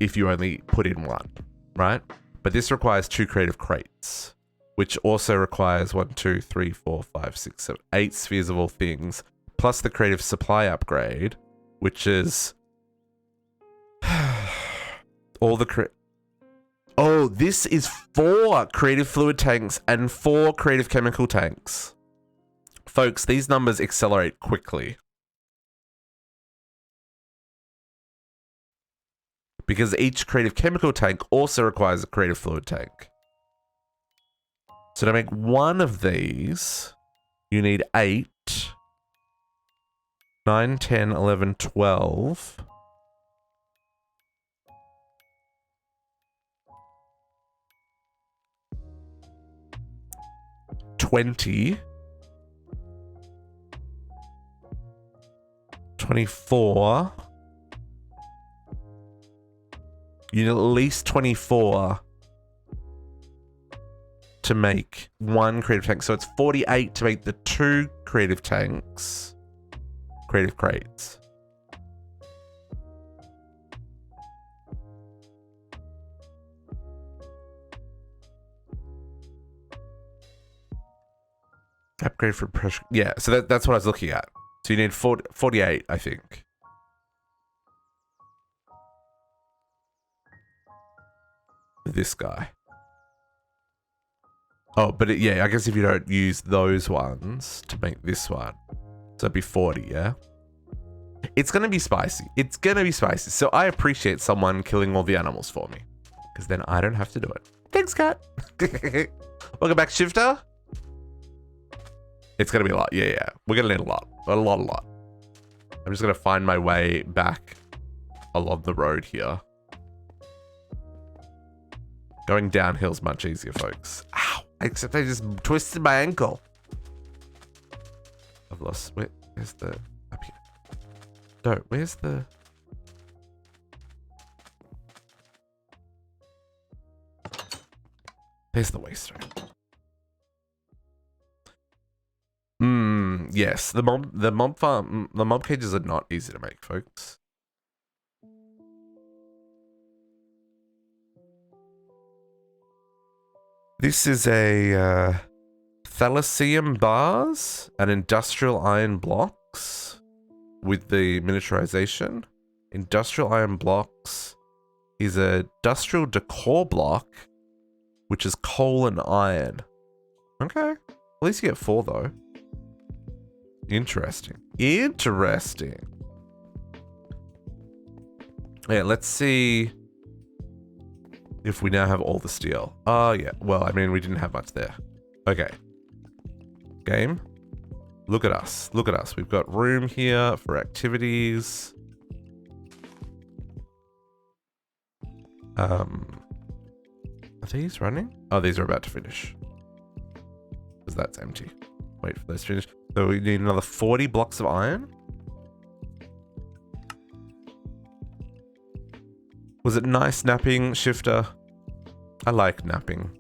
if you only put in one, right? But this requires 2 creative crates, which also requires 1, 2, 3, 4, 5, 6, 7, 8 spheres of all things, plus the creative supply upgrade, which is all the Oh, this is 4 creative fluid tanks and 4 creative chemical tanks. Folks, these numbers accelerate quickly. Because each creative chemical tank also requires a creative fluid tank. So to make one of these, you need 8, 9, 10, 11, 12. 20. 24. You need at least 24 to make 1 creative tank. So it's 48 to make the 2 creative tanks. Creative crates. Upgrade for pressure. Yeah, so that's what I was looking at. So you need 48, I think. This guy. Oh, but yeah, I guess if you don't use those ones to make this one. So it'd be 40, yeah? It's going to be spicy. It's going to be spicy. So I appreciate someone killing all the animals for me. Because then I don't have to do it. Thanks, cat. Welcome back, Shifter. It's going to be a lot. Yeah, yeah. We're going to need a lot. A lot. I'm just going to find my way back along the road here. Going downhill's much easier, folks. Ow. Except I just twisted my ankle. I've lost... Where's the... Up here. No, where's the... There's the waster. Yes. The mob cages are not easy to make, folks. This is a Thalassium bars and industrial iron blocks with the miniaturization. Industrial iron blocks is a industrial decor block, which is coal and iron. Okay. At least you get 4 though. Interesting. Interesting. Yeah, let's see if we now have all the steel. Oh, yeah. Well, I mean, we didn't have much there. Okay. Game. Look at us. Look at us. We've got room here for activities. Are these running? Oh, these are about to finish. Because that's empty. Wait for those to finish. So we need another 40 blocks of iron. Was it nice napping, Shifter? I like napping.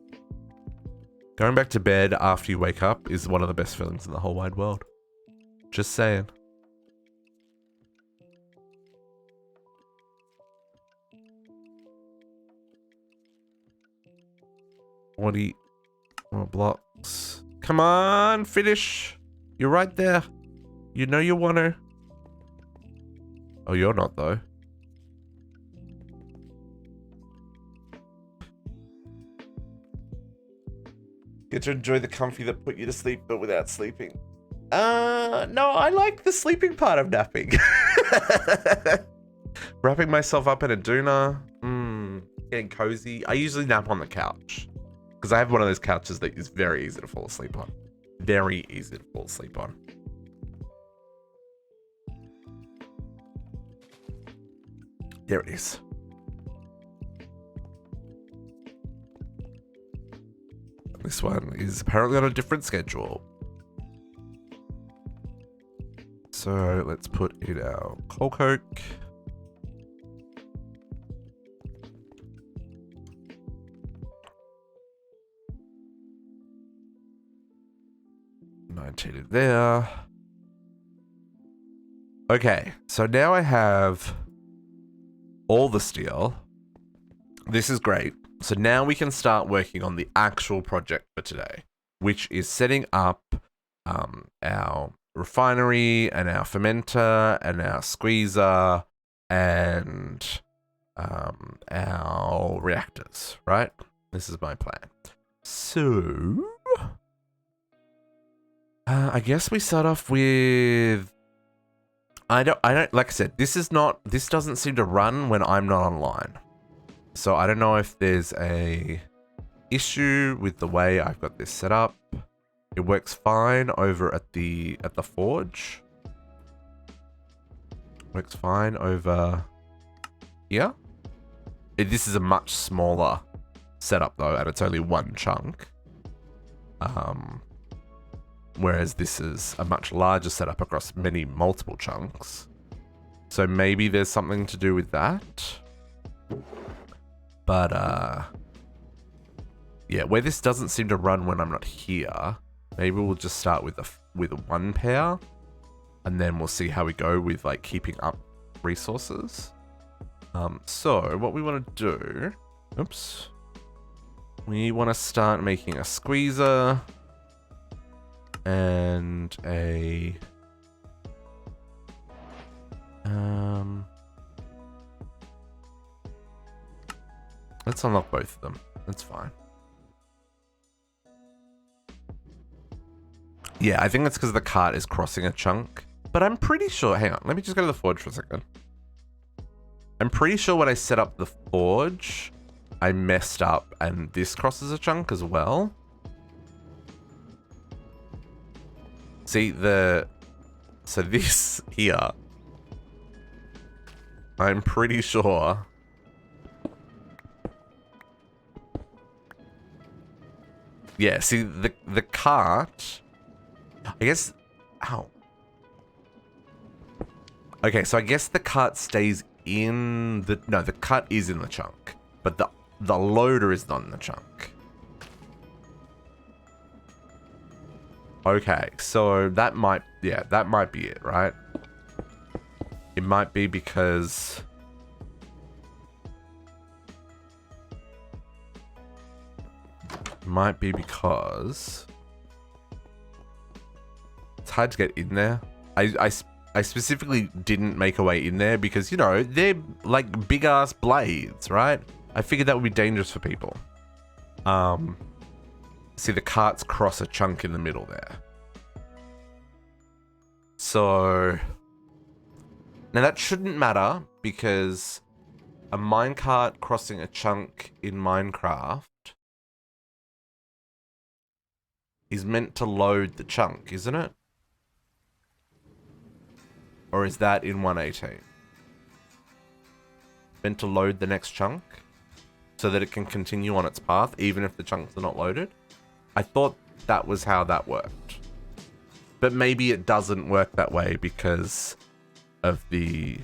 Going back to bed after you wake up is one of the best feelings in the whole wide world. Just saying. What do you... More blocks. Come on, finish. You're right there. You know you want to. Oh, you're not, though. Get to enjoy the comfy that put you to sleep, but without sleeping. No, I like the sleeping part of napping. Wrapping myself up in a doona. Getting cozy. I usually nap on the couch. Because I have one of those couches that is very easy to fall asleep on. Very easy to fall asleep on. There it is. This one is apparently on a different schedule. So let's put in our coal coke. In there. Okay, so now I have all the steel. This is great. So now we can start working on the actual project for today, which is setting up our refinery and our fermenter and our squeezer and our reactors, right? This is my plan. So I guess we start off with, I don't, like I said, this doesn't seem to run when I'm not online. So I don't know if there's a issue with the way I've got this set up. It works fine over at the forge. Works fine over here. This is a much smaller setup though, and it's only one chunk. Whereas this is a much larger setup across multiple chunks. So maybe there's something to do with that. But, yeah, where this doesn't seem to run when I'm not here, maybe we'll just start with a 1 pair. And then we'll see how we go with, like, keeping up resources. So, what we want to do... Oops. We want to start making a squeezer... and a let's unlock both of them. That's fine. Yeah, I think that's because the cart is crossing a chunk, but I'm pretty sure, hang on, let me just go to the forge for a second. I'm pretty sure when I set up the forge I messed up and this crosses a chunk as well. See, so this here, I'm pretty sure. Yeah, see, the cart, I guess, ow. Okay, so I guess the cart stays in the, no, the cart is in the chunk, but the loader is not in the chunk. Okay, so that might, yeah, that might be it, right? It might be because... hard to get in there. I specifically didn't make a way in there because, you know, they're like big ass blades, right? I figured that would be dangerous for people. See, the carts cross a chunk in the middle there. So now that shouldn't matter because a minecart crossing a chunk in Minecraft is meant to load the chunk, isn't it? Or is that in 1.18? Meant to load the next chunk so that it can continue on its path even if the chunks are not loaded? I thought that was how that worked. But maybe it doesn't work that way because of the...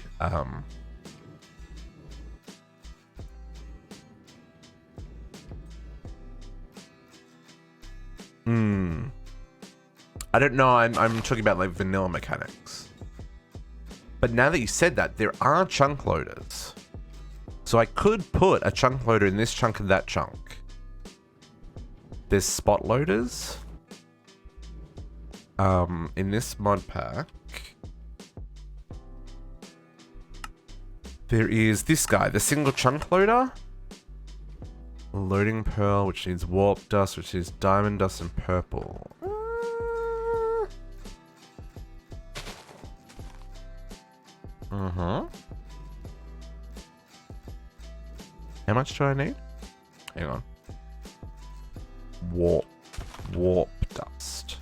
I don't know, I'm talking about like vanilla mechanics. But now that you said that, there are chunk loaders. So I could put a chunk loader in this chunk and that chunk. There's spot loaders. In this mod pack, there is this guy, the single chunk loader. Loading pearl, which needs warp dust, which is diamond dust and purple. How much do I need? Hang on. Warp dust.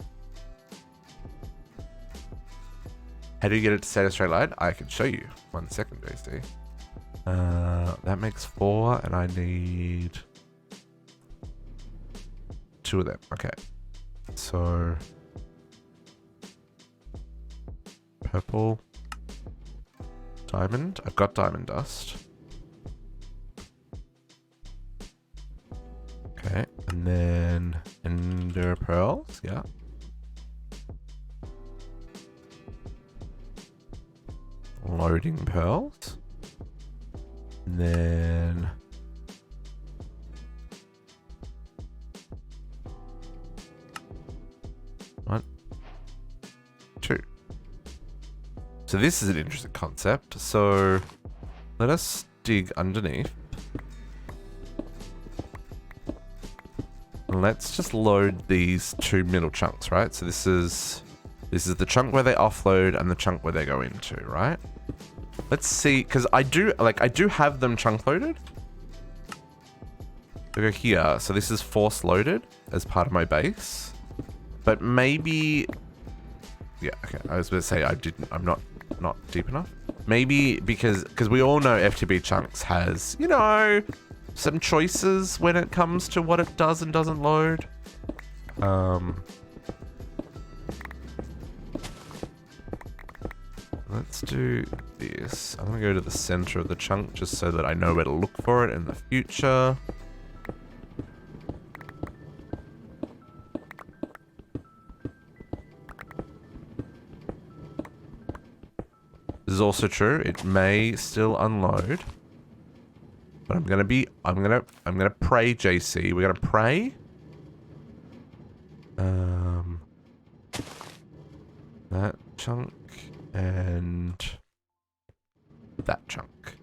How do you get it to stay in a straight line? I can show you. 1 second, JC. That makes 4, and I need 2 of them. Okay. So purple, diamond. I've got diamond dust. Okay, and then ender pearls. Yeah. Loading pearls. And then one, 2. So this is an interesting concept. So let us dig underneath. And let's just load these 2 middle chunks, right? So this is the chunk where they offload and the chunk where they go into, right? Let's see, because I do have them chunk loaded. They go here, so this is force loaded as part of my base. But maybe, yeah, okay. I was going to say I'm not deep enough. Maybe because we all know FTB chunks has, you know, some choices when it comes to what it does and doesn't load. Let's do this. I'm going to go to the center of the chunk just so that I know where to look for it in the future. This is also true. It may still unload. But I'm gonna pray, JC. We're gonna pray. That chunk and that chunk.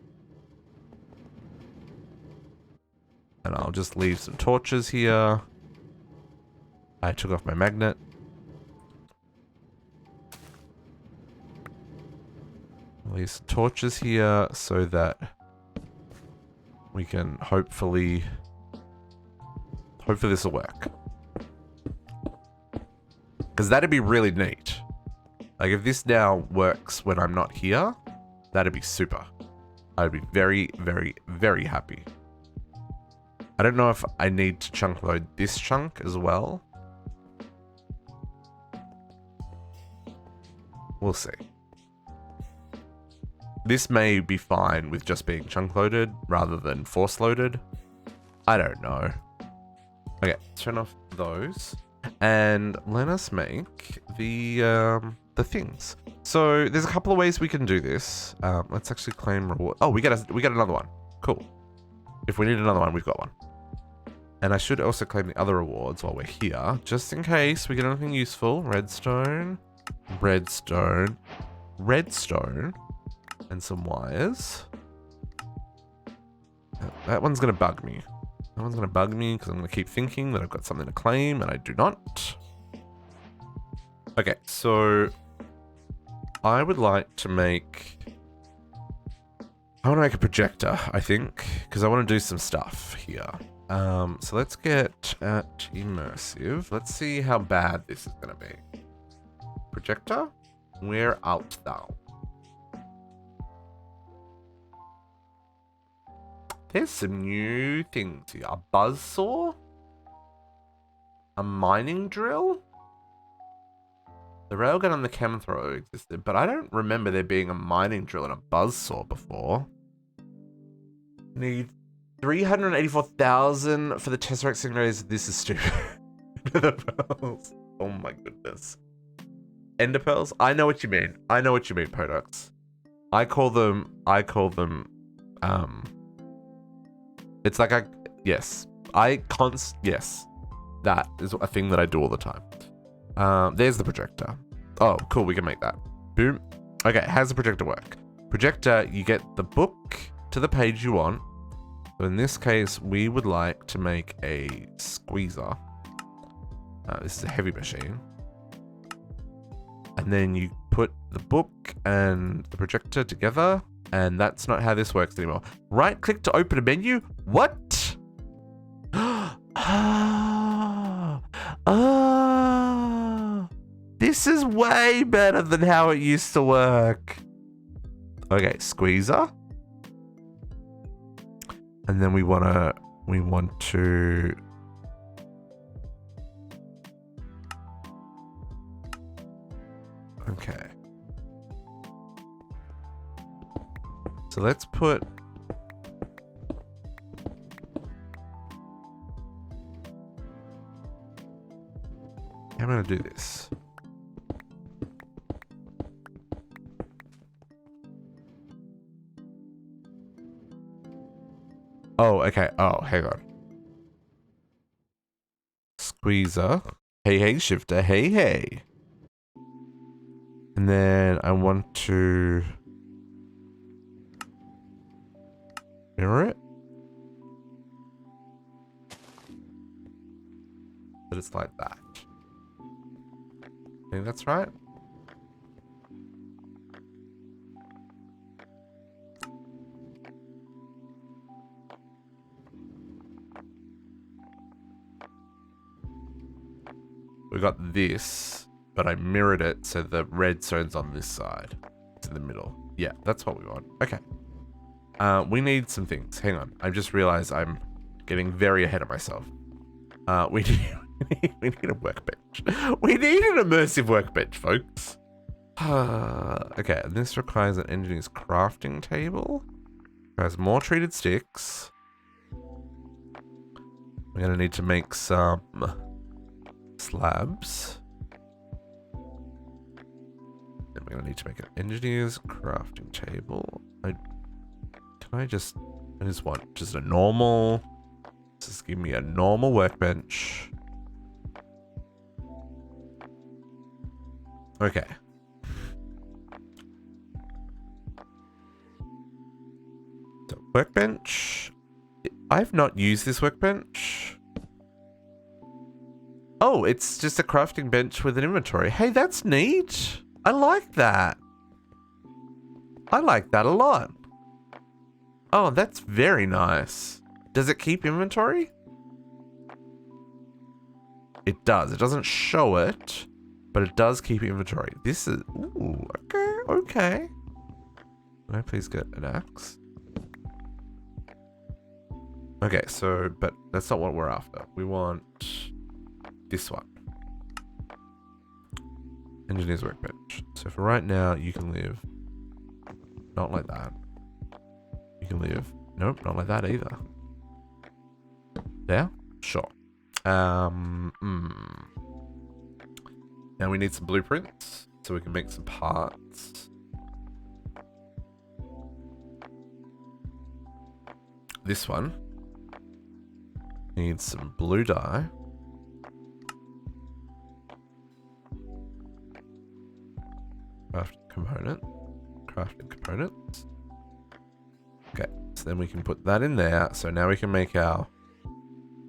And I'll just leave some torches here. I took off my magnet. Leave some torches here so that we can hopefully this will work. Because that'd be really neat. Like if this now works when I'm not here, that'd be super. I'd be very, very, very happy. I don't know if I need to chunk load this chunk as well. We'll see. This may be fine with just being chunk loaded rather than force loaded. I don't know. Okay, turn off those. And let us make the things. So there's a couple of ways we can do this. Let's actually claim reward. Oh, we get another one. Cool. If we need another one, we've got one. And I should also claim the other rewards while we're here, just in case we get anything useful. Redstone. redstone, and some wires. That one's gonna bug me. That one's gonna bug me because I'm gonna keep thinking that I've got something to claim and I do not. Okay, so I would like to make... I want to make a projector, I think, because I want to do some stuff here. So let's get at Immersive. Let's see how bad this is going to be. Projector, where art thou? There's some new things here. A buzzsaw? A mining drill? The railgun and the chem thrower existed, but I don't remember there being a mining drill and a buzzsaw before. Need 384,000 for the Tesseract signators. This is stupid. The pearls. Oh my goodness. Ender pearls? I know what you mean. I know what you mean, Podux. I call them, it's like yes. Yes. That is a thing that I do all the time. There's the projector. Oh, cool, we can make that. Boom. Okay, how's the projector work? Projector, you get the book to the page you want. So in this case, we would like to make a squeezer. This is a heavy machine. And then you put the book and the projector together, and that's not how this works anymore. Right click to open a menu? What? This is way better than how it used to work. Okay, squeezer. And then we want to okay. So let's put I'm gonna do this. Oh, okay. Oh, hang on. Squeezer. Hey, hey, shifter. Hey, hey. And then I want to mirror it. But it's like that. I think that's right. We got this, but I mirrored it so the red zone's on this side. It's in the middle. Yeah, that's what we want. Okay. We need some things. Hang on. I just realized I'm getting very ahead of myself. We need a workbench. We need an immersive workbench, folks. Okay, and this requires an engineer's crafting table. Requires more treated sticks. We're gonna need to make some slabs. Then we're gonna need to make an engineer's crafting table. I just want just a normal. Just give me a normal workbench. Okay. So workbench. I've not used this workbench. Oh, it's just a crafting bench with an inventory. Hey, that's neat. I like that. I like that a lot. Oh, that's very nice. Does it keep inventory? It does. It doesn't show it, but it does keep inventory. This is... Ooh, okay, okay. Can I please get an axe? Okay, so, but that's not what we're after. We want this one. Engineer's workbench. So for right now, you can live not like that. You can live... Nope, not like that either. There? Sure. Now we need some blueprints so we can make some parts. This one needs some blue dye. Crafting component. Crafting components. Okay, so then we can put that in there. So now we can make our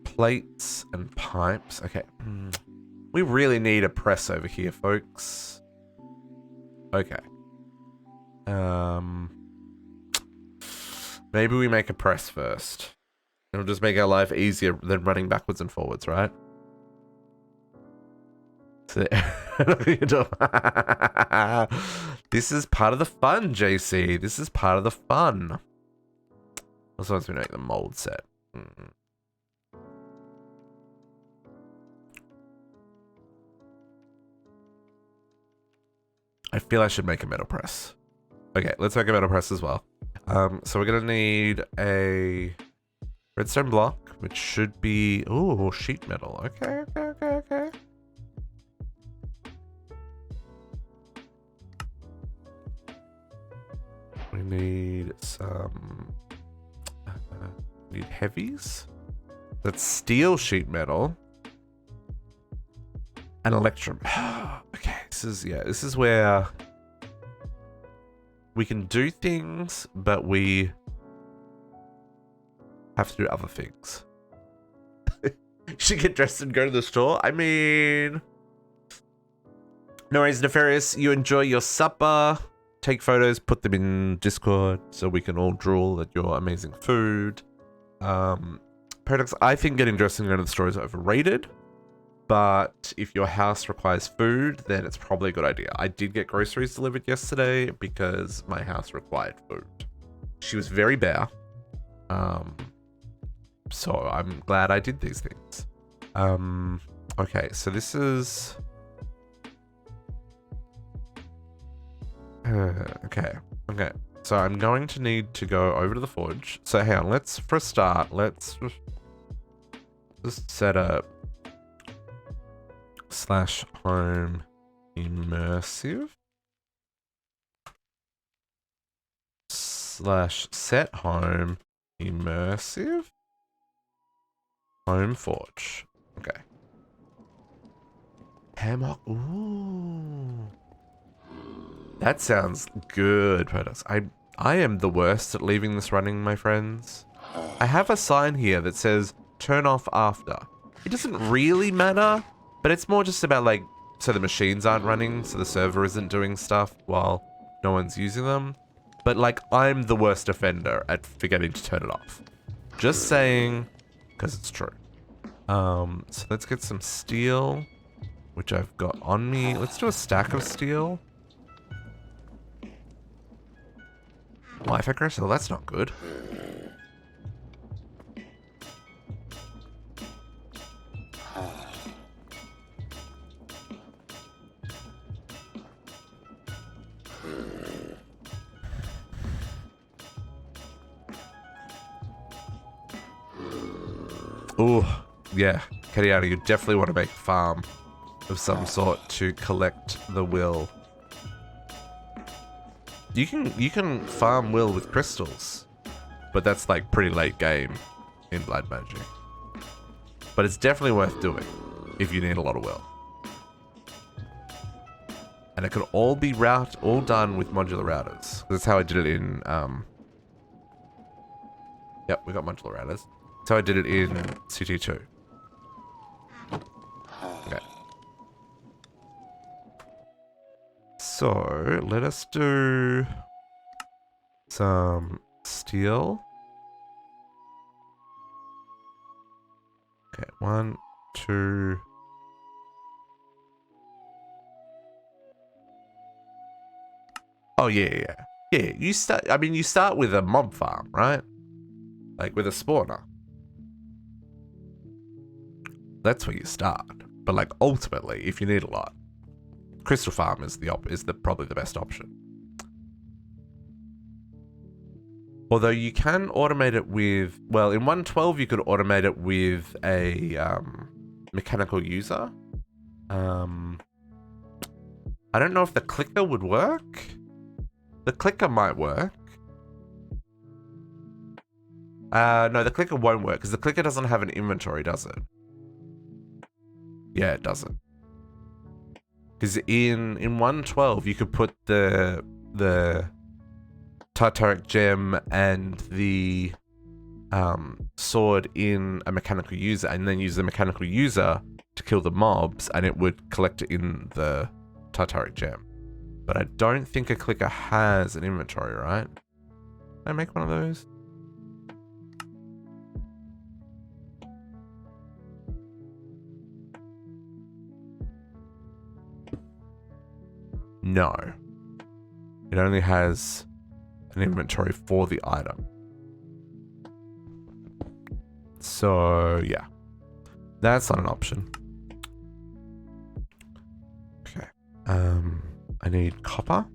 plates and pipes. Okay. We really need a press over here, folks. Okay. Maybe we make a press first. It'll just make our life easier than running backwards and forwards, right? So, this is part of the fun, JC. This is part of the fun. Also, once we make the mold set. I feel I should make a metal press. Okay, let's make a metal press as well. So we're gonna need a redstone block, which should be sheet metal. Okay. We need some need heavies. That's steel sheet metal. And electrum. Okay, this is where we can do things, but we have to do other things. You should get dressed and go to the store. I mean, no worries, Nefarious. You enjoy your supper. Take photos, put them in Discord so we can all drool at your amazing food. Paradox, I think getting dressed and going to the store is overrated. But if your house requires food, then it's probably a good idea. I did get groceries delivered yesterday because my house required food. She was very bare. So I'm glad I did these things. Okay, so this is... okay. So I'm going to need to go over to the forge. So hang on, for a start, let's just set up /home immersive /set home immersive home forge. Okay. Hammock. Ooh. That sounds good, Protoss. I am the worst at leaving this running, my friends. I have a sign here that says turn off after. It doesn't really matter, but it's more just about like, so the machines aren't running, so the server isn't doing stuff while no one's using them. But like, I'm the worst offender at forgetting to turn it off. Just saying, because it's true. So let's get some steel, which I've got on me. Let's do a stack of steel. Life aggressive, that's not good. Ooh, yeah. Kadiana, you definitely want to make a farm of some sort to collect the will. You can farm will with crystals, but that's like pretty late game in Blood Magic. But it's definitely worth doing if you need a lot of will. And it can all be all done with modular routers. That's how I did it in yep, we got modular routers. That's how I did it in CT2. Okay. So, let us do some steel. Okay, 1, 2. Oh, yeah. Yeah, you start with a mob farm, right? Like with a spawner. That's where you start. But like ultimately, if you need a lot, Crystal Farm is probably the best option. Although you can automate it with, well, in 1.12 you could automate it with a mechanical user. I don't know if the clicker would work. The clicker might work. No, the clicker won't work because the clicker doesn't have an inventory, does it? Yeah, it doesn't. Because in 112 you could put the tartaric gem and the sword in a mechanical user, and then use the mechanical user to kill the mobs, and it would collect it in the tartaric gem. But I don't think a clicker has an inventory, right? Can I make one of those? No. It only has an inventory for the item. So, yeah. That's not an option. Okay. I need copper.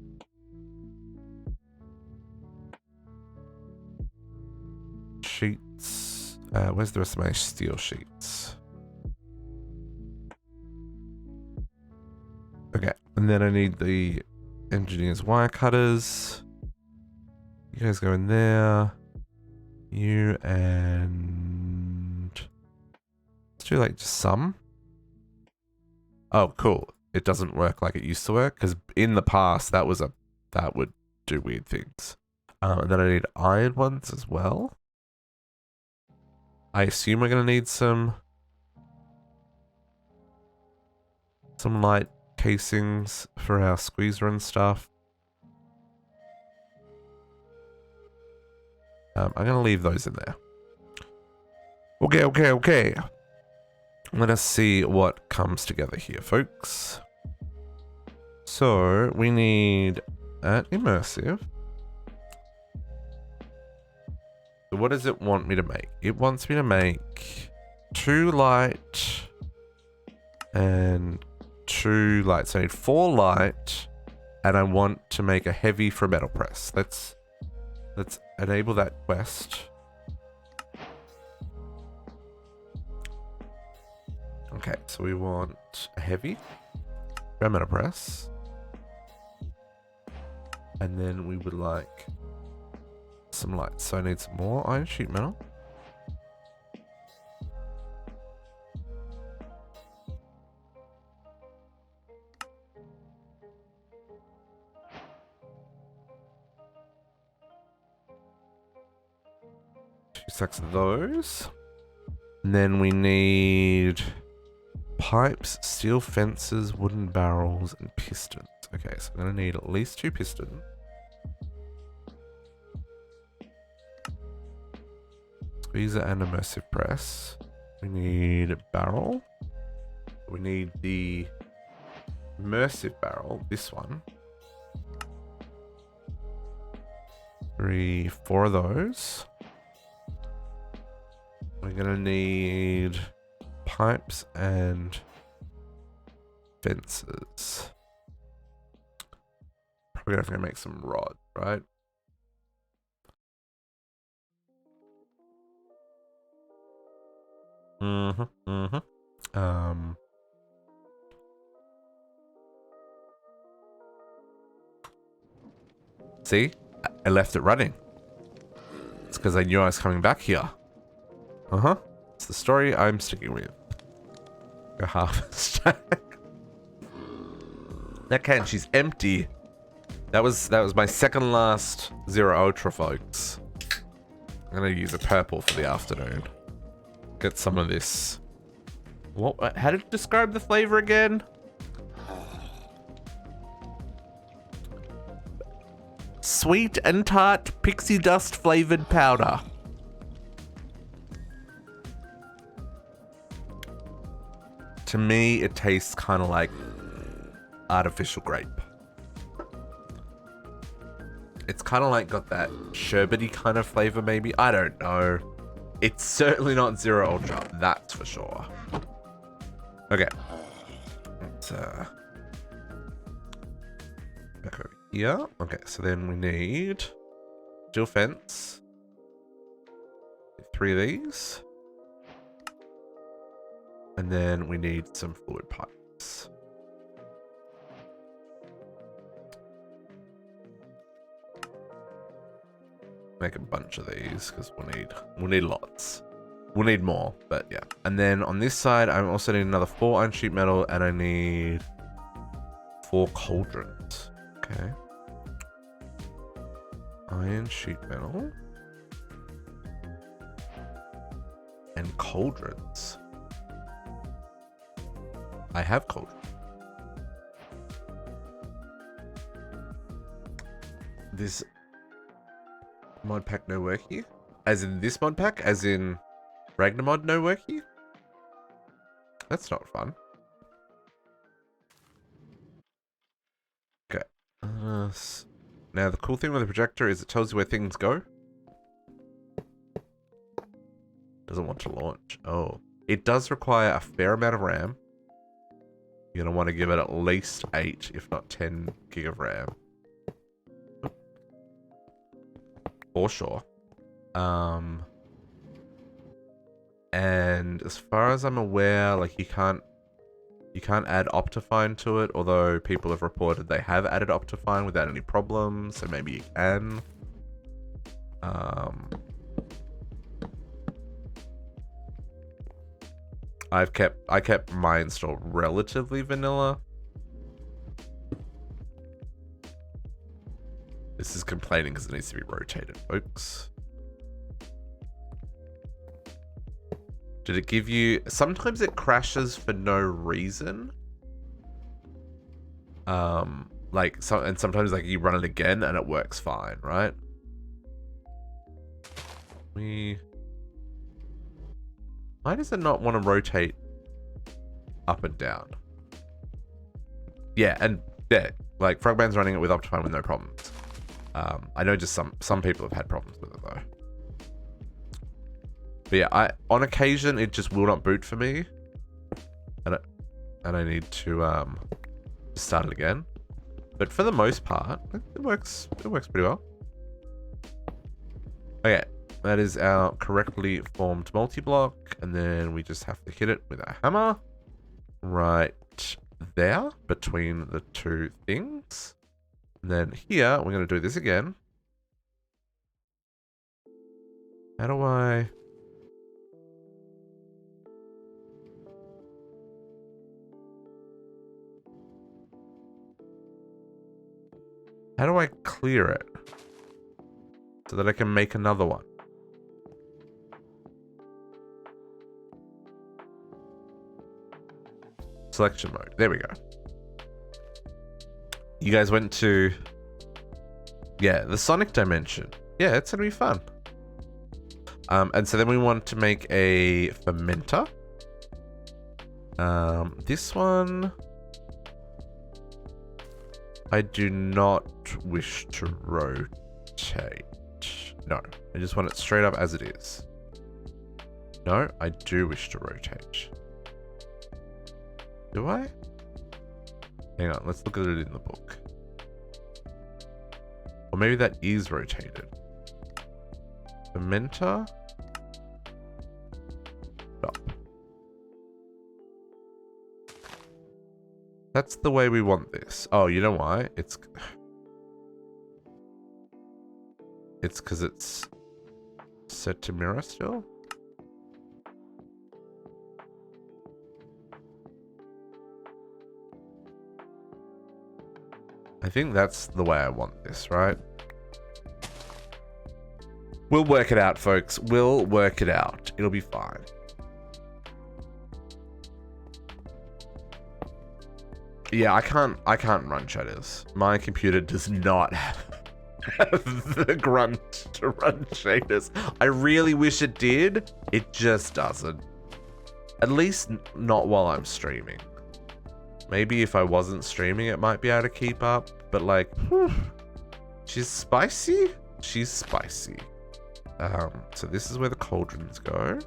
Sheets. Where's the rest of my steel sheets? Okay. And then I need the engineer's wire cutters. You guys go in there. You and... Let's do like just some. Oh, cool. It doesn't work like it used to work, because in the past that would do weird things. And then I need iron ones as well. I assume we're gonna need some light casings for our squeezer and stuff. I'm gonna leave those in there. Okay. Let us see what comes together here, folks. So we need at Immersive. So what does it want me to make? It wants me to make 2 light and 2 light. So I need 4 light, and I want to make a heavy for metal press. Let's enable that quest. Okay, so we want a heavy for metal press, and then we would like some lights. So I need some more iron sheet metal. Stacks of those. And then we need pipes, steel fences, wooden barrels, and pistons. Okay, so I'm going to need at least 2 pistons. Squeezer and immersive press. We need a barrel. We need the immersive barrel, this one. 3, 4 of those. We're gonna need pipes and fences. Probably gonna have to make some rods, right? See? I left it running. It's because I knew I was coming back here. It's the story I'm sticking with. Go half a stack. That can, she's empty. That was my second last Zero Ultra, folks. I'm gonna use a purple for the afternoon. Get some of this. What? How did you describe the flavor again? Sweet and tart pixie dust flavored powder. To me, it tastes kind of like artificial grape. It's kind of like got that sherbety kind of flavor, maybe. I don't know. It's certainly not Zero Ultra, that's for sure. Okay. Let's, back over here. Okay, so then we need steel fence. 3 of these. And then we need some fluid pipes. Make a bunch of these because we'll need lots. We'll need more, but yeah. And then on this side, I also need another 4 iron sheet metal, and I need 4 cauldrons. Okay. Iron sheet metal. And cauldrons. I have cauldrons. This mod pack no work here? As in this mod pack? As in Ragnamod no work here? That's not fun. Okay. Now the cool thing with the projector is it tells you where things go. Doesn't want to launch. Oh. It does require a fair amount of RAM. You're going to want to give it at least 8, if not 10 gig of RAM. For sure. And as far as I'm aware, like you can't add Optifine to it, although people have reported they have added Optifine without any problems, so maybe you can. I kept my install relatively vanilla. This is complaining because it needs to be rotated, folks. Did it give you... Sometimes it crashes for no reason. And sometimes like you run it again and it works fine, right? Why does it not want to rotate up and down? Yeah, and yeah, like Frogman's running it with Optifine with no problems. I know just some people have had problems with it though. But yeah, on occasion it just will not boot for me, and I need to start it again. But for the most part, it works pretty well. Okay, that is our correctly formed multi-block, and then we just have to hit it with a hammer right there between the two things. And then here, we're going to do this again. How do I... How do I clear it so that I can make another one? Selection mode. There we go. You guys went to... Yeah, the Sonic dimension. Yeah, it's going to be fun. And so then we want to make a fermenter. This one... I do not wish to rotate. No, I just want it straight up as it is. No, I do wish to rotate. Do I? Hang on, let's look at it in the book. Or maybe that is rotated. Fermenter. Stop. That's the way we want this. Oh, you know why? It's because it's set to mirror still. I think that's the way I want this, right? We'll work it out, folks. We'll work it out. It'll be fine. Yeah, I can't run shaders. My computer does not have the grunt to run shaders. I really wish it did. It just doesn't. At least not while I'm streaming. Maybe if I wasn't streaming, it might be able to keep up. But like, whew, she's spicy. She's spicy. So this is where the cauldrons go.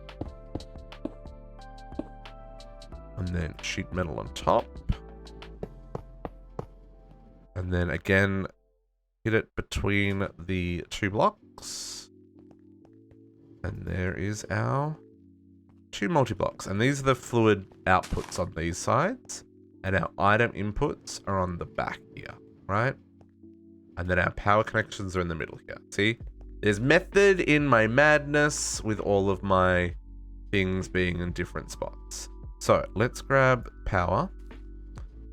And then sheet metal on top. And then again, hit it between the two blocks. And there is our two multi-blocks. And these are the fluid outputs on these sides. And our item inputs are on the back here, right? And then our power connections are in the middle here. See? There's method in my madness with all of my things being in different spots. So let's grab power.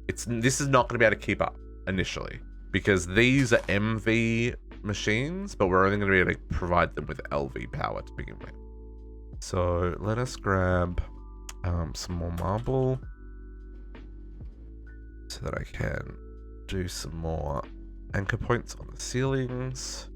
this is not going to be able to keep up initially because these are MV machines, but we're only going to be able to provide them with LV power to begin with. So let us grab some more marble so that I can do some more anchor points on the ceilings.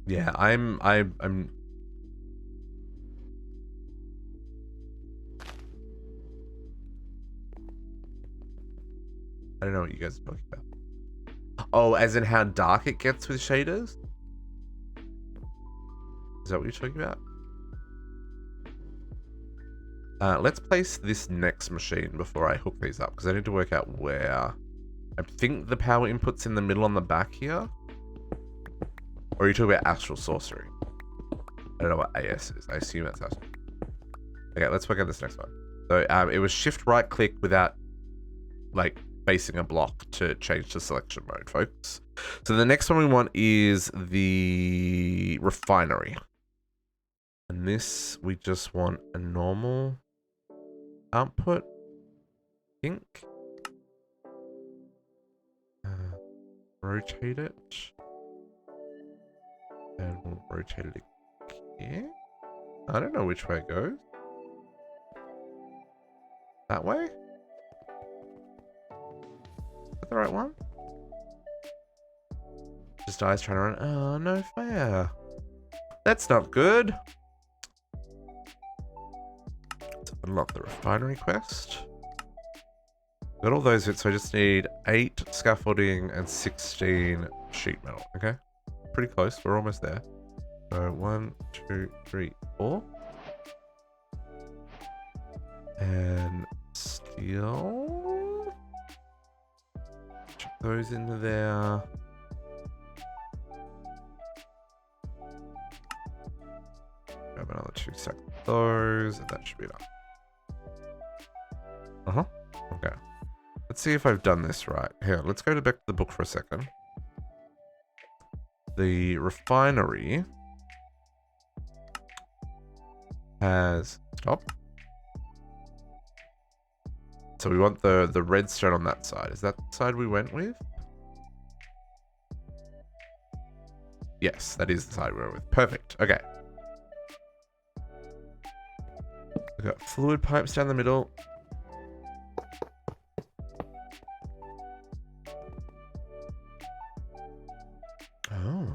Yeah, I'm I don't know what you guys are talking about. Oh, as in how dark it gets with shaders? Is that what you're talking about? Let's place this next machine before I hook these up, because I need to work out where. I think the power input's in the middle on the back here. Or are you talking about actual sorcery? I don't know what AS is. I assume that's us. Okay, let's work on this next one. So it was shift right click without like facing a block to change to selection mode, folks. So the next one we want is the refinery. And this, we just want a normal output, I think. Rotate it. And we'll rotate it again. I don't know which way it goes. That way? Is that the right one? Just eyes trying to run. Oh, no fair. That's not good. Let's unlock the refinery quest. Got all those bits, so I just need 8 scaffolding and 16 sheet metal. Okay. Pretty close. We're almost there. So 1, 2, 3, 4. And steel. Chuck those into there. Grab another 2 sets of those, and that should be enough. Okay. Let's see if I've done this right. Here, let's go back to the book for a second. The refinery has stop. So we want the redstone on that side. Is that the side we went with? Yes, that is the side we went with. Perfect. Okay. We've got fluid pipes down the middle. Oh.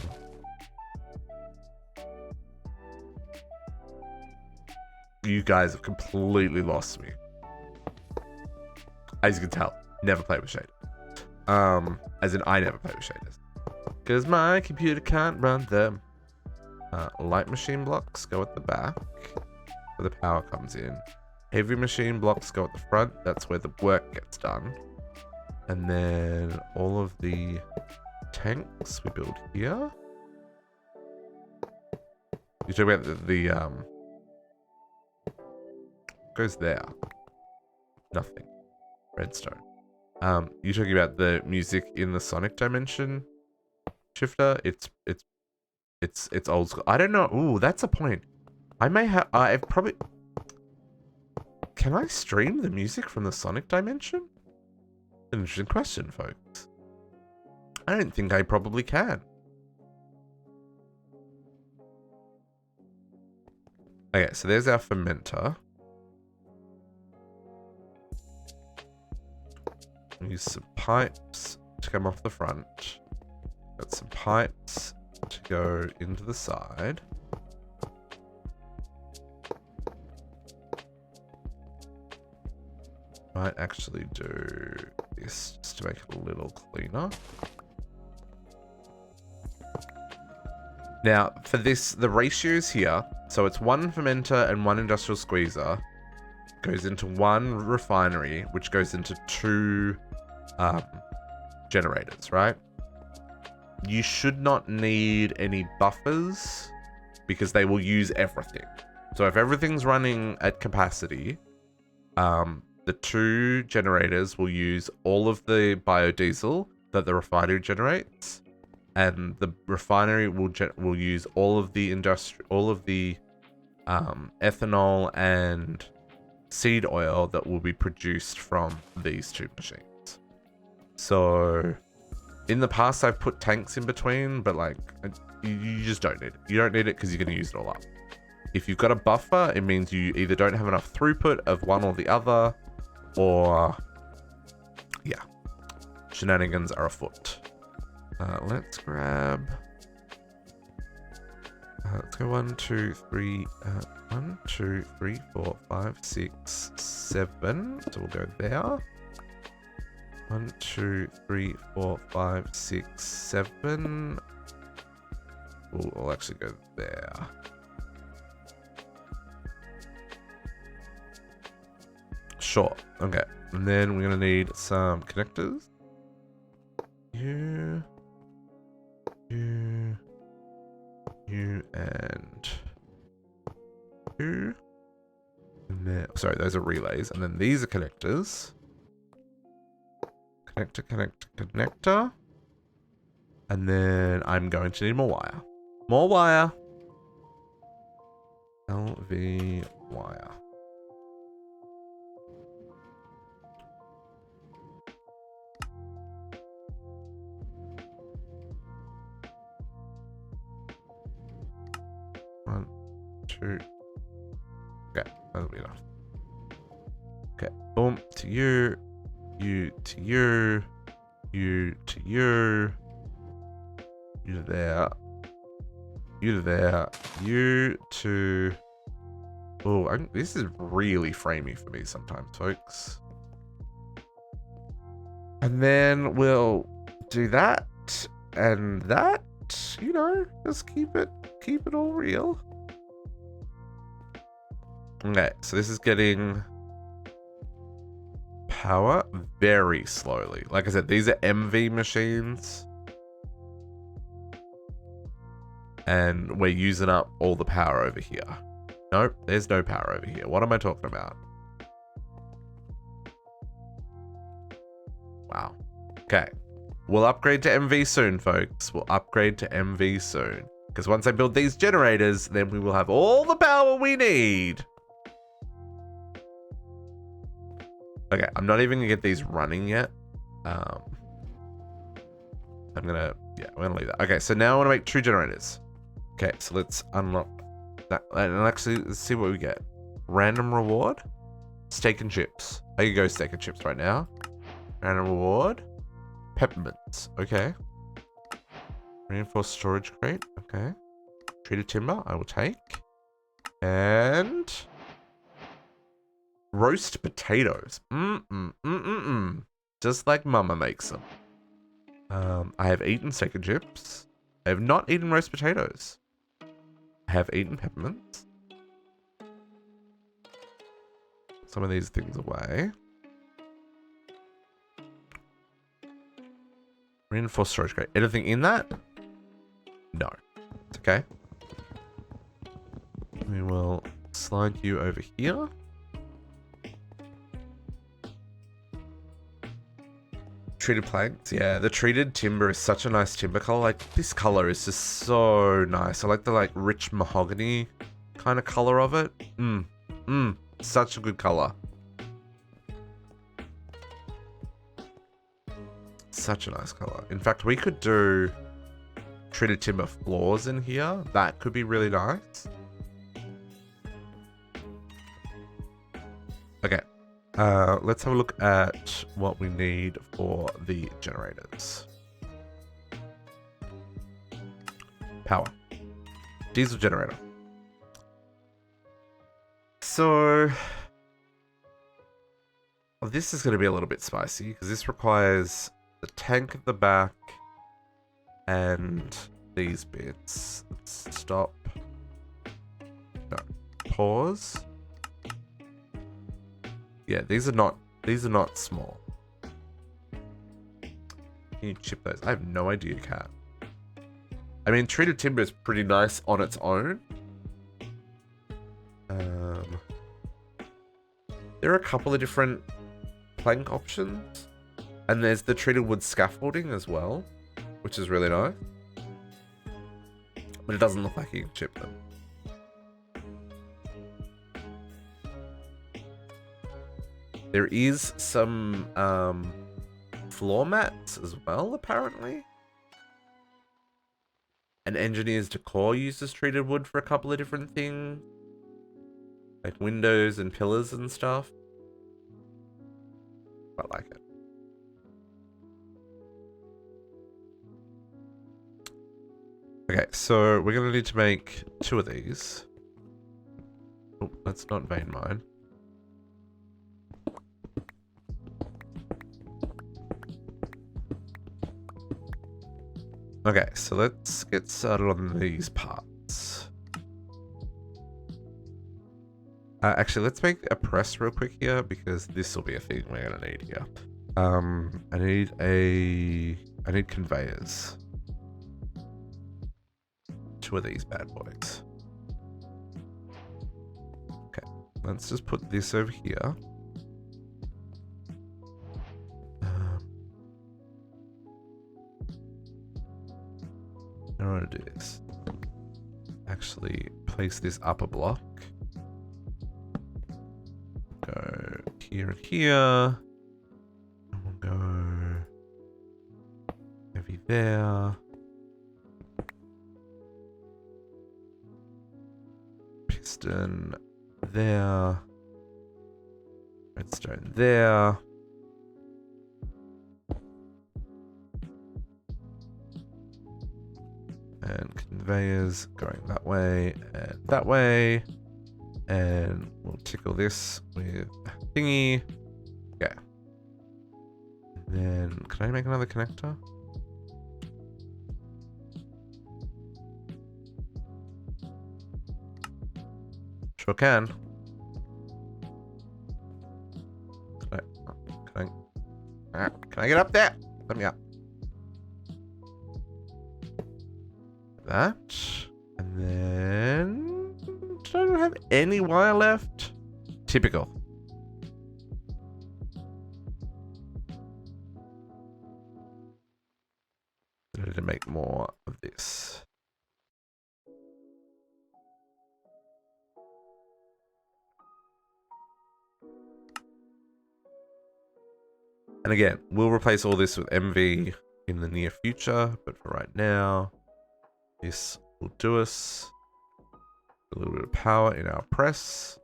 You guys have completely lost me. As you can tell, never played with shaders. As in I never played with shaders. Because my computer can't run them. Light machine blocks go at the back, where the power comes in. Heavy machine blocks go at the front, that's where the work gets done. And then all of the tanks we build here. You talk about the goes there. Nothing. Redstone. You're talking about the music in the Sonic dimension shifter. It's old school. I don't know. Ooh, that's a point. I may have. I've probably. Can I stream the music from the Sonic dimension? An interesting question, folks. I don't think I probably can. Okay, so there's our fermenter. Use some pipes to come off the front. Got some pipes to go into the side. Might actually do this just to make it a little cleaner. Now, for this, the ratios here, so it's 1 fermenter and 1 industrial squeezer goes into 1 refinery, which goes into 2 generators, right? You should not need any buffers because they will use everything. So if everything's running at capacity, The 2 generators will use all of the biodiesel that the refinery generates, and the refinery will use all of the ethanol and seed oil that will be produced from these 2 machines. So in the past I've put tanks in between, but like you just don't need it. You don't need it because you're going to use it all up. If you've got a buffer, it means you either don't have enough throughput of one or the other, or yeah, shenanigans are afoot. Let's grab. Let's go 1, 2, 3, 1, 2, 3, 4, 5, 6, 7. So we'll go there. 1, 2, 3, 4, 5, 6, 7. We'll actually go there. Sure. Okay. And then we're gonna need some connectors. You, and you. And then, sorry, those are relays. And then these are connectors. Connector. And then I'm going to need more wire. More wire. LV wire. One, two. Okay, that'll be enough. Okay, boom, to you to you, you to you, you to there, you to there, you to... Oh, this is really framey for me sometimes, folks. And then we'll do that and that, you know, just keep it all real. Okay, so this is getting power very slowly. Like I said, these are MV machines. And we're using up all the power over here. Nope, there's no power over here. What am I talking about? Wow. Okay. We'll upgrade to MV soon, folks. We'll upgrade to MV soon. Because once I build these generators, then we will have all the power we need. Okay, I'm not even gonna get these running yet. I'm gonna leave that. Okay, so now I want to make 2 generators. Okay, so let's unlock that. And actually, let's see what we get. Random reward? Steak and chips. I can go steak and chips right now. Random reward. Peppermints. Okay. Reinforced storage crate. Okay. Treated timber. I will take. And... roast potatoes. Just like Mama makes them. I have eaten steak and chips. I have not eaten roast potatoes. I have eaten peppermints. Some of these things away. Reinforced storage crate. Anything in that? No. It's okay. We will slide you over here. Treated planks, yeah. The treated timber is such a nice timber color. Like, this color is just so nice. I like the like rich mahogany kind of color of it. Such a good color. Such a nice color. In fact, we could do treated timber floors in here. That could be really nice. Okay. Let's have a look at what we need for the generators. Power. Diesel generator. So... well, this is going to be a little bit spicy, because this requires the tank at the back and these bits. Let's stop. No. Pause. Yeah, these are not small. Can you chip those? I have no idea, cat. I mean, treated timber is pretty nice on its own. There are a couple of different plank options. And there's the treated wood scaffolding as well, which is really nice. But it doesn't look like you can ship them. There is some floor mats as well, apparently. And Engineer's Decor uses treated wood for a couple of different things. Like windows and pillars and stuff. I like it. Okay, so we're going to need to make 2 of these. Oh, that's not vein mine. Okay, so let's get started on these parts. Actually, let's make a press real quick here because this will be a thing we're gonna need here. I need conveyors. 2 of these bad boys. Okay, let's just put this over here. I don't want to do this. Actually, place this up a block. Go here and here. And we'll go heavy there. Piston there. Redstone there. And conveyors going that way and that way. And we'll tickle this with a thingy. Okay. And then, can I make another connector? Sure can. Can I get up there? Let me up. That. And then... I don't have any wire left. Typical. I need to make more of this. And again, we'll replace all this with MV in the near future, but for right now, this will do us. A little bit of power in our press.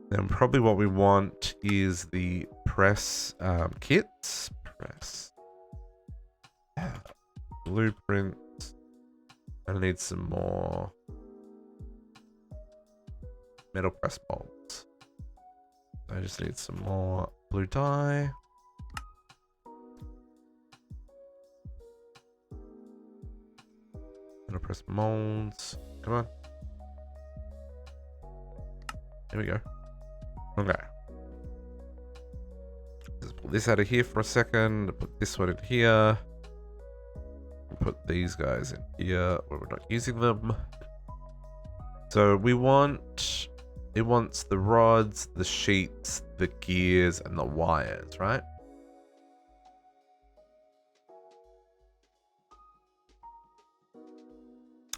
Then probably what we want is the press kits. Press. Blueprints. I need some more metal press bolts. I just need some more blue dye. Metal press molds. Come on. Here we go. Okay. Just pull this out of here for a second. Put this one in here. Put these guys in here where we're not using them. So we want... It wants the rods, the sheets, the gears, and the wires, right?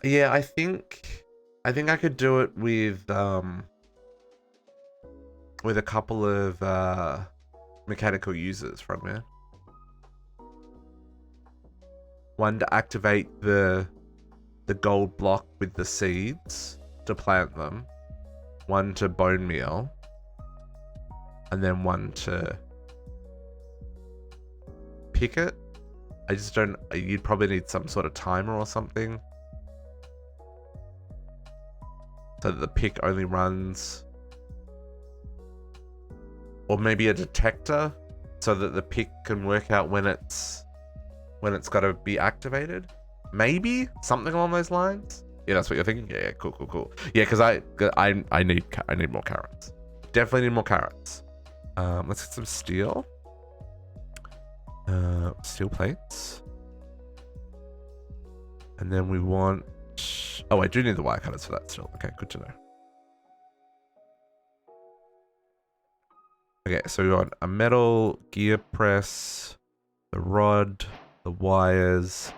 Yeah, I think I could do it with a couple of mechanical users from there. One to activate the gold block with the seeds to plant them. One to bone meal. And then one to pick it. I just don't... You'd probably need some sort of timer or something. So that the pick only runs... Or maybe a detector. So that the pick can work out when it's got to be activated. Maybe? Something along those lines? Yeah, that's what you're thinking? Yeah, cool. Yeah, because I need more carrots. Definitely need more carrots. Let's get some steel. Steel plates. And then we want... Oh, I do need the wire cutters for that still. Okay, good to know. Okay, so we want a metal gear press, the rod, the wires,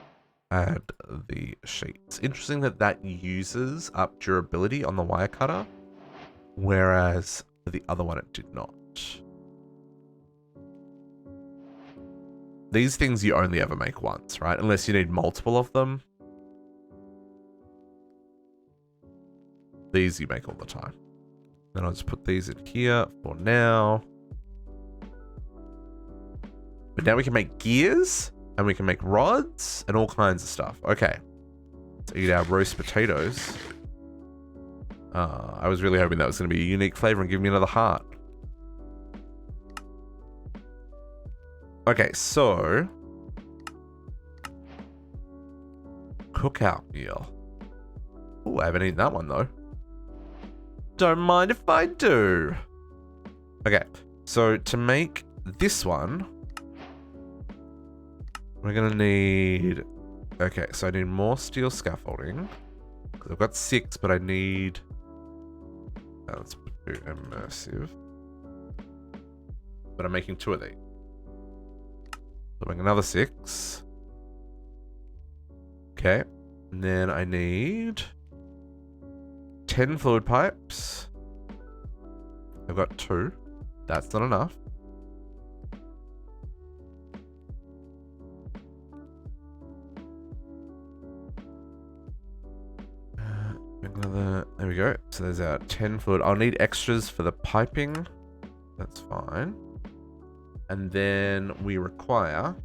and the sheets. Interesting that that uses up durability on the wire cutter, whereas for the other one it did not. These things you only ever make once, right? Unless you need multiple of them. These you make all the time. Then I'll just put these in here for now. But now we can make gears, and we can make rods, and all kinds of stuff. Okay. Let's eat our roast potatoes. I was really hoping that was going to be a unique flavor and give me another heart. Okay, so... cookout meal. Ooh, I haven't eaten that one, though. Don't mind if I do. Okay, so to make this one, we're gonna need... okay, so I need more steel scaffolding. I've got 6, but I need... let's do immersive. But I'm making 2 of these. So make another 6. Okay, and then I need 10 fluid pipes. I've got 2. That's not enough. Another, there we go. So there's our 10 fluid. I'll need extras for the piping. That's fine. And then we require...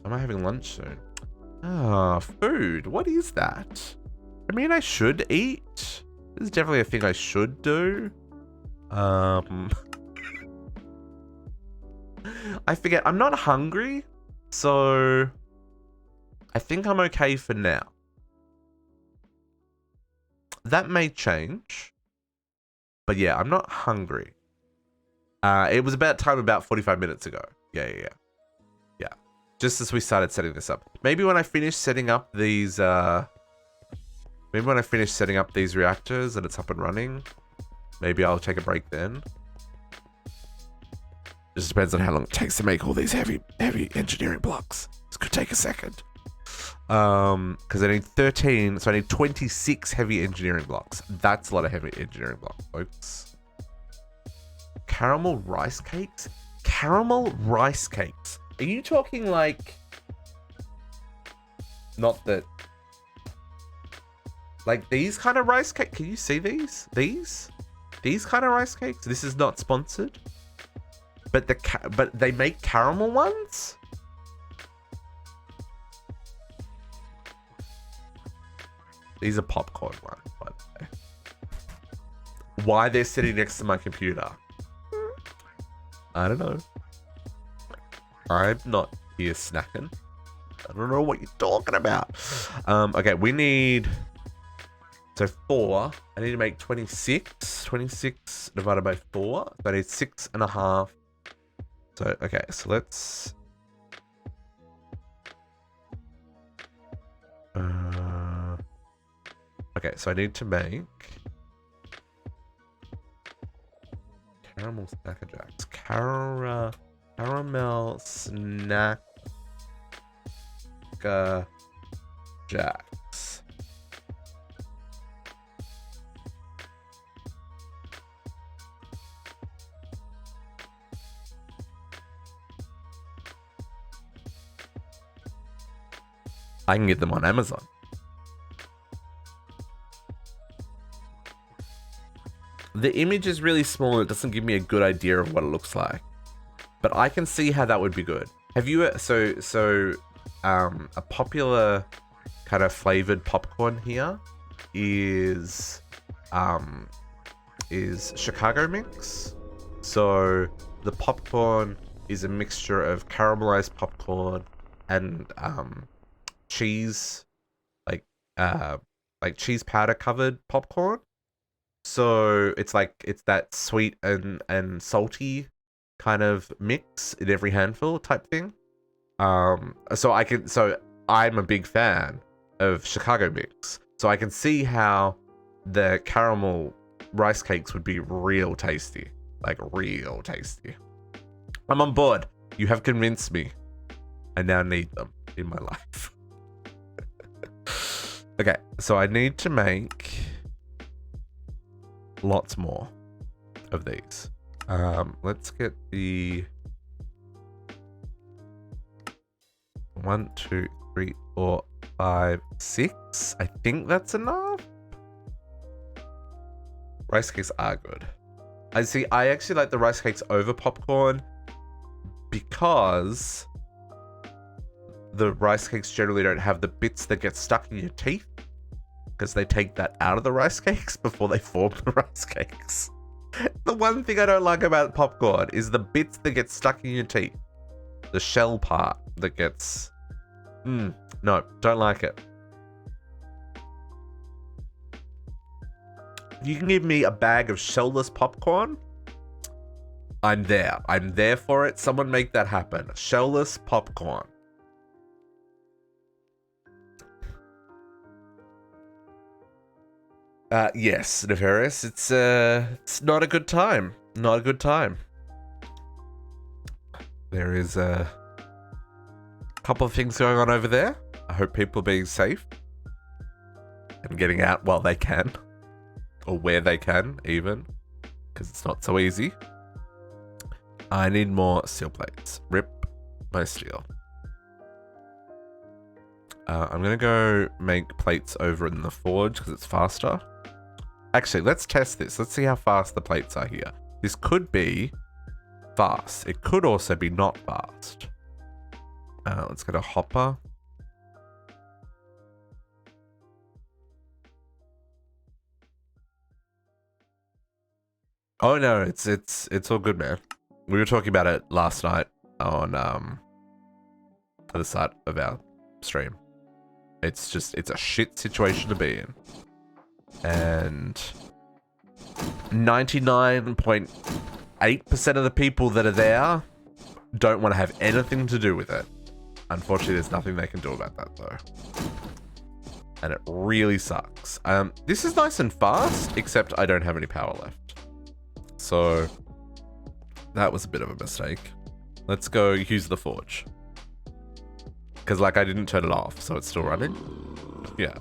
am I having lunch soon? Ah, food. What is that? I mean, I should eat. This is definitely a thing I should do. I forget. I'm not hungry, so I think I'm okay for now. That may change, but yeah, I'm not hungry. It was about time about 45 minutes ago. Yeah. Just as we started setting this up. Maybe when I finish setting up these, maybe when I finish setting up these reactors and it's up and running, maybe I'll take a break then. Just depends on how long it takes to make all these heavy engineering blocks. This could take a second. Because I need 13, so I need 26 heavy engineering blocks. That's a lot of heavy engineering blocks, folks. Caramel rice cakes? Caramel rice cakes. Are you talking like... not that... like these kind of rice cakes? Can you see these? These kind of rice cakes? This is not sponsored. But but they make caramel ones? These are popcorn ones, by the way. Why they're sitting next to my computer? I don't know. I'm not here snacking. I don't know what you're talking about. Okay, we need... so 4. I need to make 26. 26 divided by 4. So I need 6.5. So, okay, so let's... okay, so I need to make... caramel snacker jacks. Caramel snacker jacks. I can get them on Amazon. The image is really small and it doesn't give me a good idea of what it looks like. But I can see how that would be good. Have you... a popular kind of flavored popcorn here is Chicago mix. So the popcorn is a mixture of caramelized popcorn and cheese, like cheese powder covered popcorn. So it's that sweet and salty kind of mix in every handful type thing. So I'm a big fan of Chicago mix. So I can see how the caramel rice cakes would be real tasty. Like real tasty. I'm on board. You have convinced me. I now need them in my life. Okay, so I need to make lots more of these. Let's get the 1, 2, 3, 4, 5, 6. I think that's enough. Rice cakes are good. I actually like the rice cakes over popcorn because the rice cakes generally don't have the bits that get stuck in your teeth because they take that out of the rice cakes before they form the rice cakes. The one thing I don't like about popcorn is the bits that get stuck in your teeth. The shell part that gets... no, don't like it. If you can give me a bag of shellless popcorn, I'm there. I'm there for it. Someone make that happen. Shellless popcorn. Yes, Nefarious. It's not a good time. Not a good time. There is a couple of things going on over there. I hope people are being safe and getting out while they can. Or where they can, even. Because it's not so easy. I need more steel plates. Rip my steel. I'm going to go make plates over in the forge because it's faster. Actually, let's test this. Let's see how fast the plates are here. This could be fast. It could also be not fast. Let's get a hopper. Oh no, it's all good, man. We were talking about it last night on the start of our stream. It's a shit situation to be in. And 99.8% of the people that are there don't want to have anything to do with it. Unfortunately, there's nothing they can do about that though. And it really sucks. This is nice and fast, except I don't have any power left. So that was a bit of a mistake. Let's go use the forge. Because like I didn't turn it off, so it's still running. Yeah.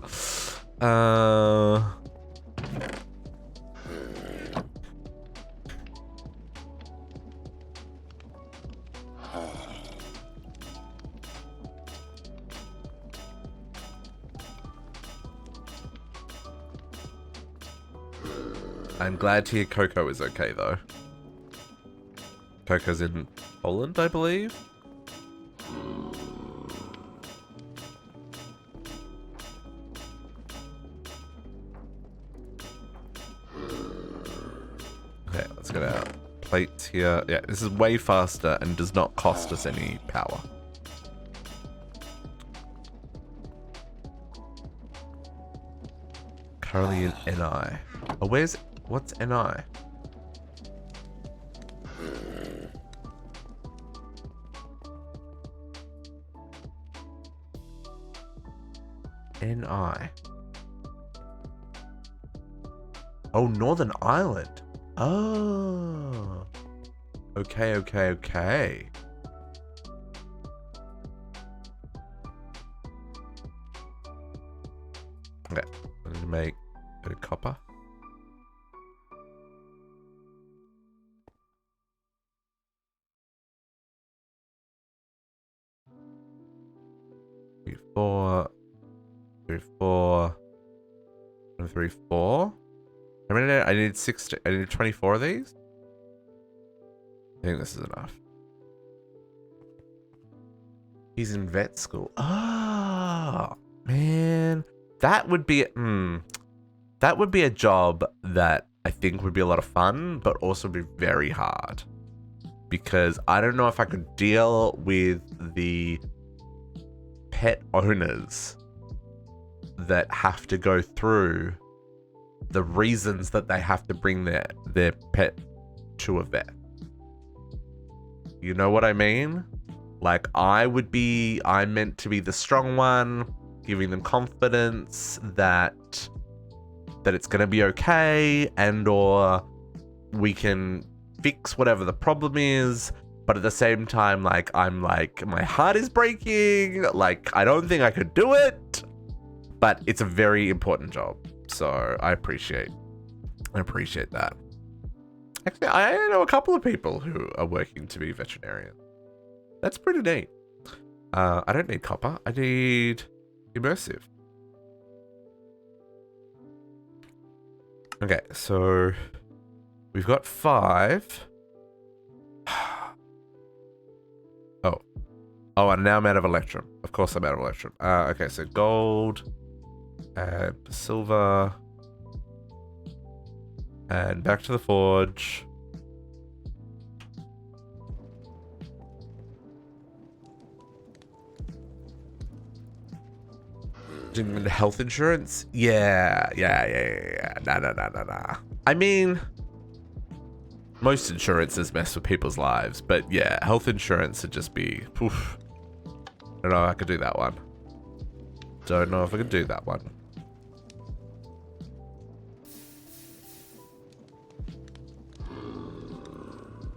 I'm glad to hear Coco is okay, though. Coco's in Poland, I believe. Okay, let's get our plates here. Yeah, this is way faster and does not cost us any power. Currently in NI. Oh, what's NI? NI. Oh, Northern Ireland. Oh. Okay. Okay, I'm going to make a bit of copper. Three, four. How many? I need 24 of these. I think this is enough. He's in vet school. Ah, man, that would be a job that I think would be a lot of fun, but also be very hard because I don't know if I could deal with the pet owners that have to go through the reasons that they have to bring their pet to a vet. You know what I mean? Like I'm meant to be the strong one, giving them confidence that it's gonna be okay, and or we can fix whatever the problem is, But at the same time, like, I'm like, my heart is breaking. Like, I don't think I could do it. But it's a very important job. So I appreciate that. Actually, I know a couple of people who are working to be veterinarian. That's pretty neat. I don't need copper. I need immersive. Okay, so we've got 5. Oh, and now I'm out of electrum. Of course I'm out of electrum. Okay, so gold and silver and back to the forge. Health insurance? Yeah. Nah. I mean, most insurances mess with people's lives, but yeah, health insurance would just be, oof. I don't know if I could do that one. Don't know if I could do that one.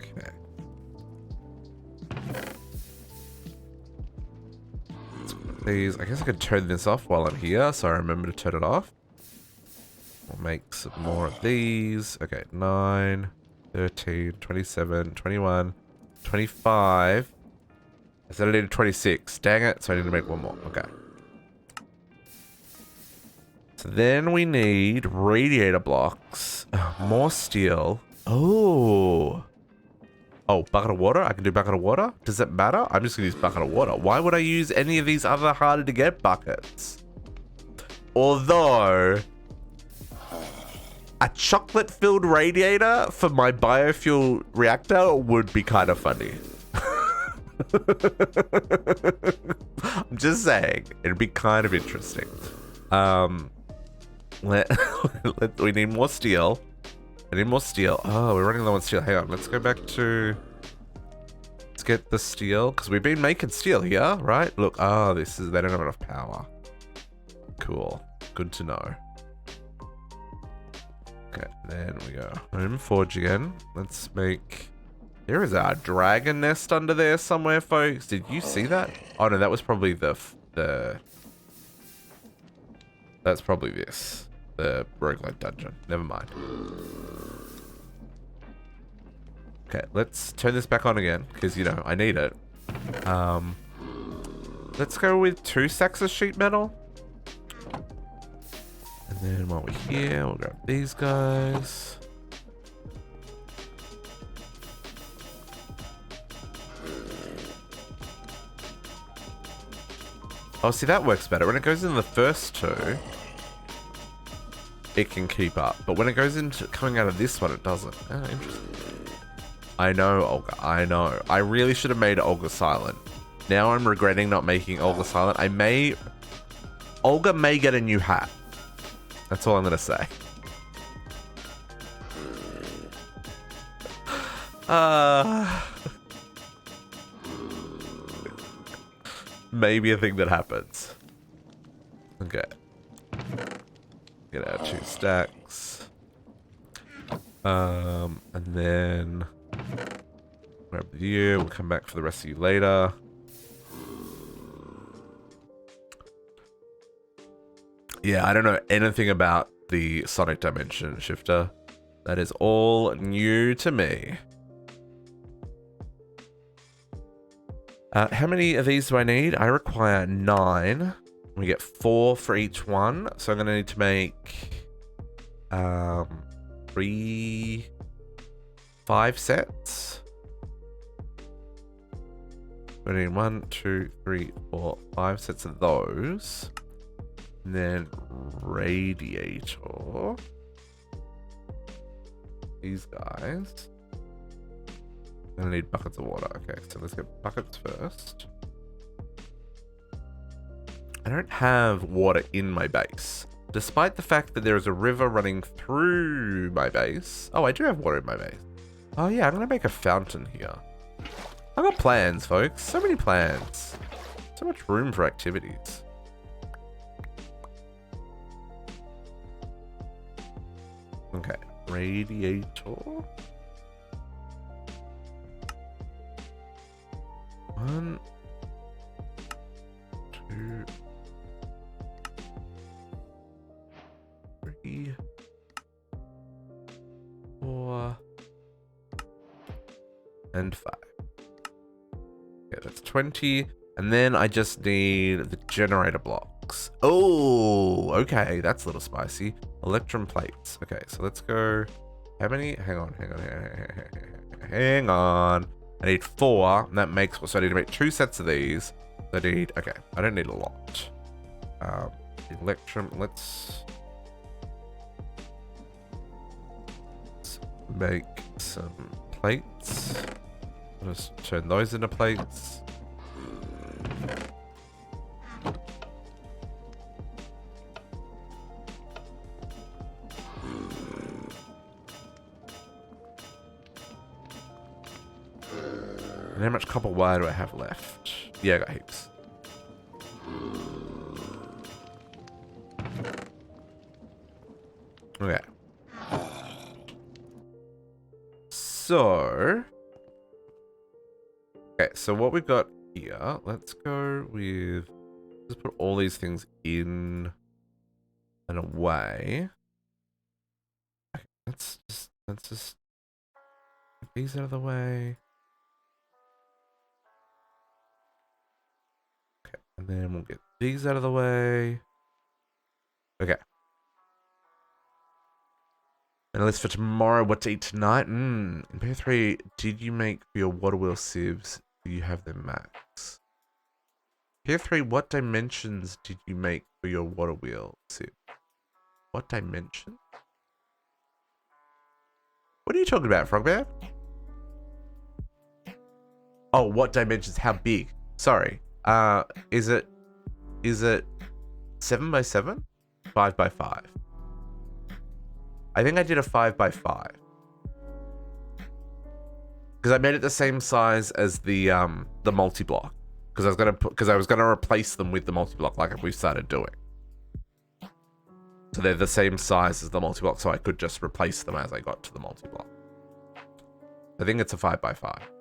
Okay. These, I guess I could turn this off while I'm here, so I remember to turn it off. We'll make some more of these. Okay, 9, 13, 27, 21, 25. I said I needed 26. Dang it, so I need to make one more. Okay. So then we need radiator blocks. More steel. Oh. Oh, bucket of water? I can do bucket of water? Does it matter? I'm just gonna use bucket of water. Why would I use any of these other harder to get buckets? Although, a chocolate-filled radiator for my biofuel reactor would be kind of funny. I'm just saying, it'd be kind of interesting. We need more steel. I need more steel. Oh, we're running low on steel. Hang on, let's go back to... Let's get the steel, because we've been making steel here, right? Look, oh, they don't have enough power. Cool, good to know. Okay, then we go. Home forge again. Let's make... There is a dragon nest under there somewhere, folks. Did you see that? Oh no, that was probably the that's probably this. The roguelike dungeon. Never mind. Okay, let's turn this back on again, because, you know, I need it. Let's go with 2 stacks of sheet metal. And then while we're here, we'll grab these guys. Oh, see, that works better. When it goes in the first 2, it can keep up. But when it goes into coming out of this one, it doesn't. Oh, interesting. I know, Olga. I know. I really should have made Olga silent. Now I'm regretting not making Olga silent. Olga may get a new hat. That's all I'm going to say. Maybe a thing that happens. Okay. Get our 2 stacks. And then grab you. We'll come back for the rest of you later. Yeah, I don't know anything about the Sonic Dimension Shifter. That is all new to me. How many of these do I need? I require 9. We get 4 for each one. So I'm going to need to make 5 sets. We need 1, 2, 3, 4, 5 sets of those. And then radiator. These guys. I'm gonna need buckets of water. Okay, so let's get buckets first. I don't have water in my base. Despite the fact that there is a river running through my base. Oh, I do have water in my base. Oh yeah, I'm gonna make a fountain here. I've got plans, folks. So many plans. So much room for activities. Okay, radiator. 1, 2, 3, 4, and 5. Okay, that's 20. And then I just need the generator blocks. Oh, okay. That's a little spicy. Electrum plates. Okay, so let's go. How many? Hang on. Hang on. I need 4. And that makes, so I need to make 2 sets of these. I need, okay, I don't need a lot. Electrum, let's make some plates. I'll just turn those into plates. And how much copper wire do I have left? Yeah, I got heaps. Okay. So... okay, so what we've got here, let's go with... let's put all these things in and away. Okay, let's just get these out of the way. Okay, and then we'll get these out of the way. Okay. And a list for tomorrow, what to eat tonight. In pair 3, did you make for your water wheel sieves? Do you have them max? Pair 3, what dimensions did you make for your water wheel sieve? What dimension? What are you talking about, Frogbear? Oh, what dimensions? How big? Sorry. Is it 7 by 7? 5 by 5? I think I did a 5 by 5. Because I made it the same size as the multi-block. Because I was gonna replace them with the multi-block like we started doing. So they're the same size as the multi-block, so I could just replace them as I got to the multi-block. I think it's a 5 by 5.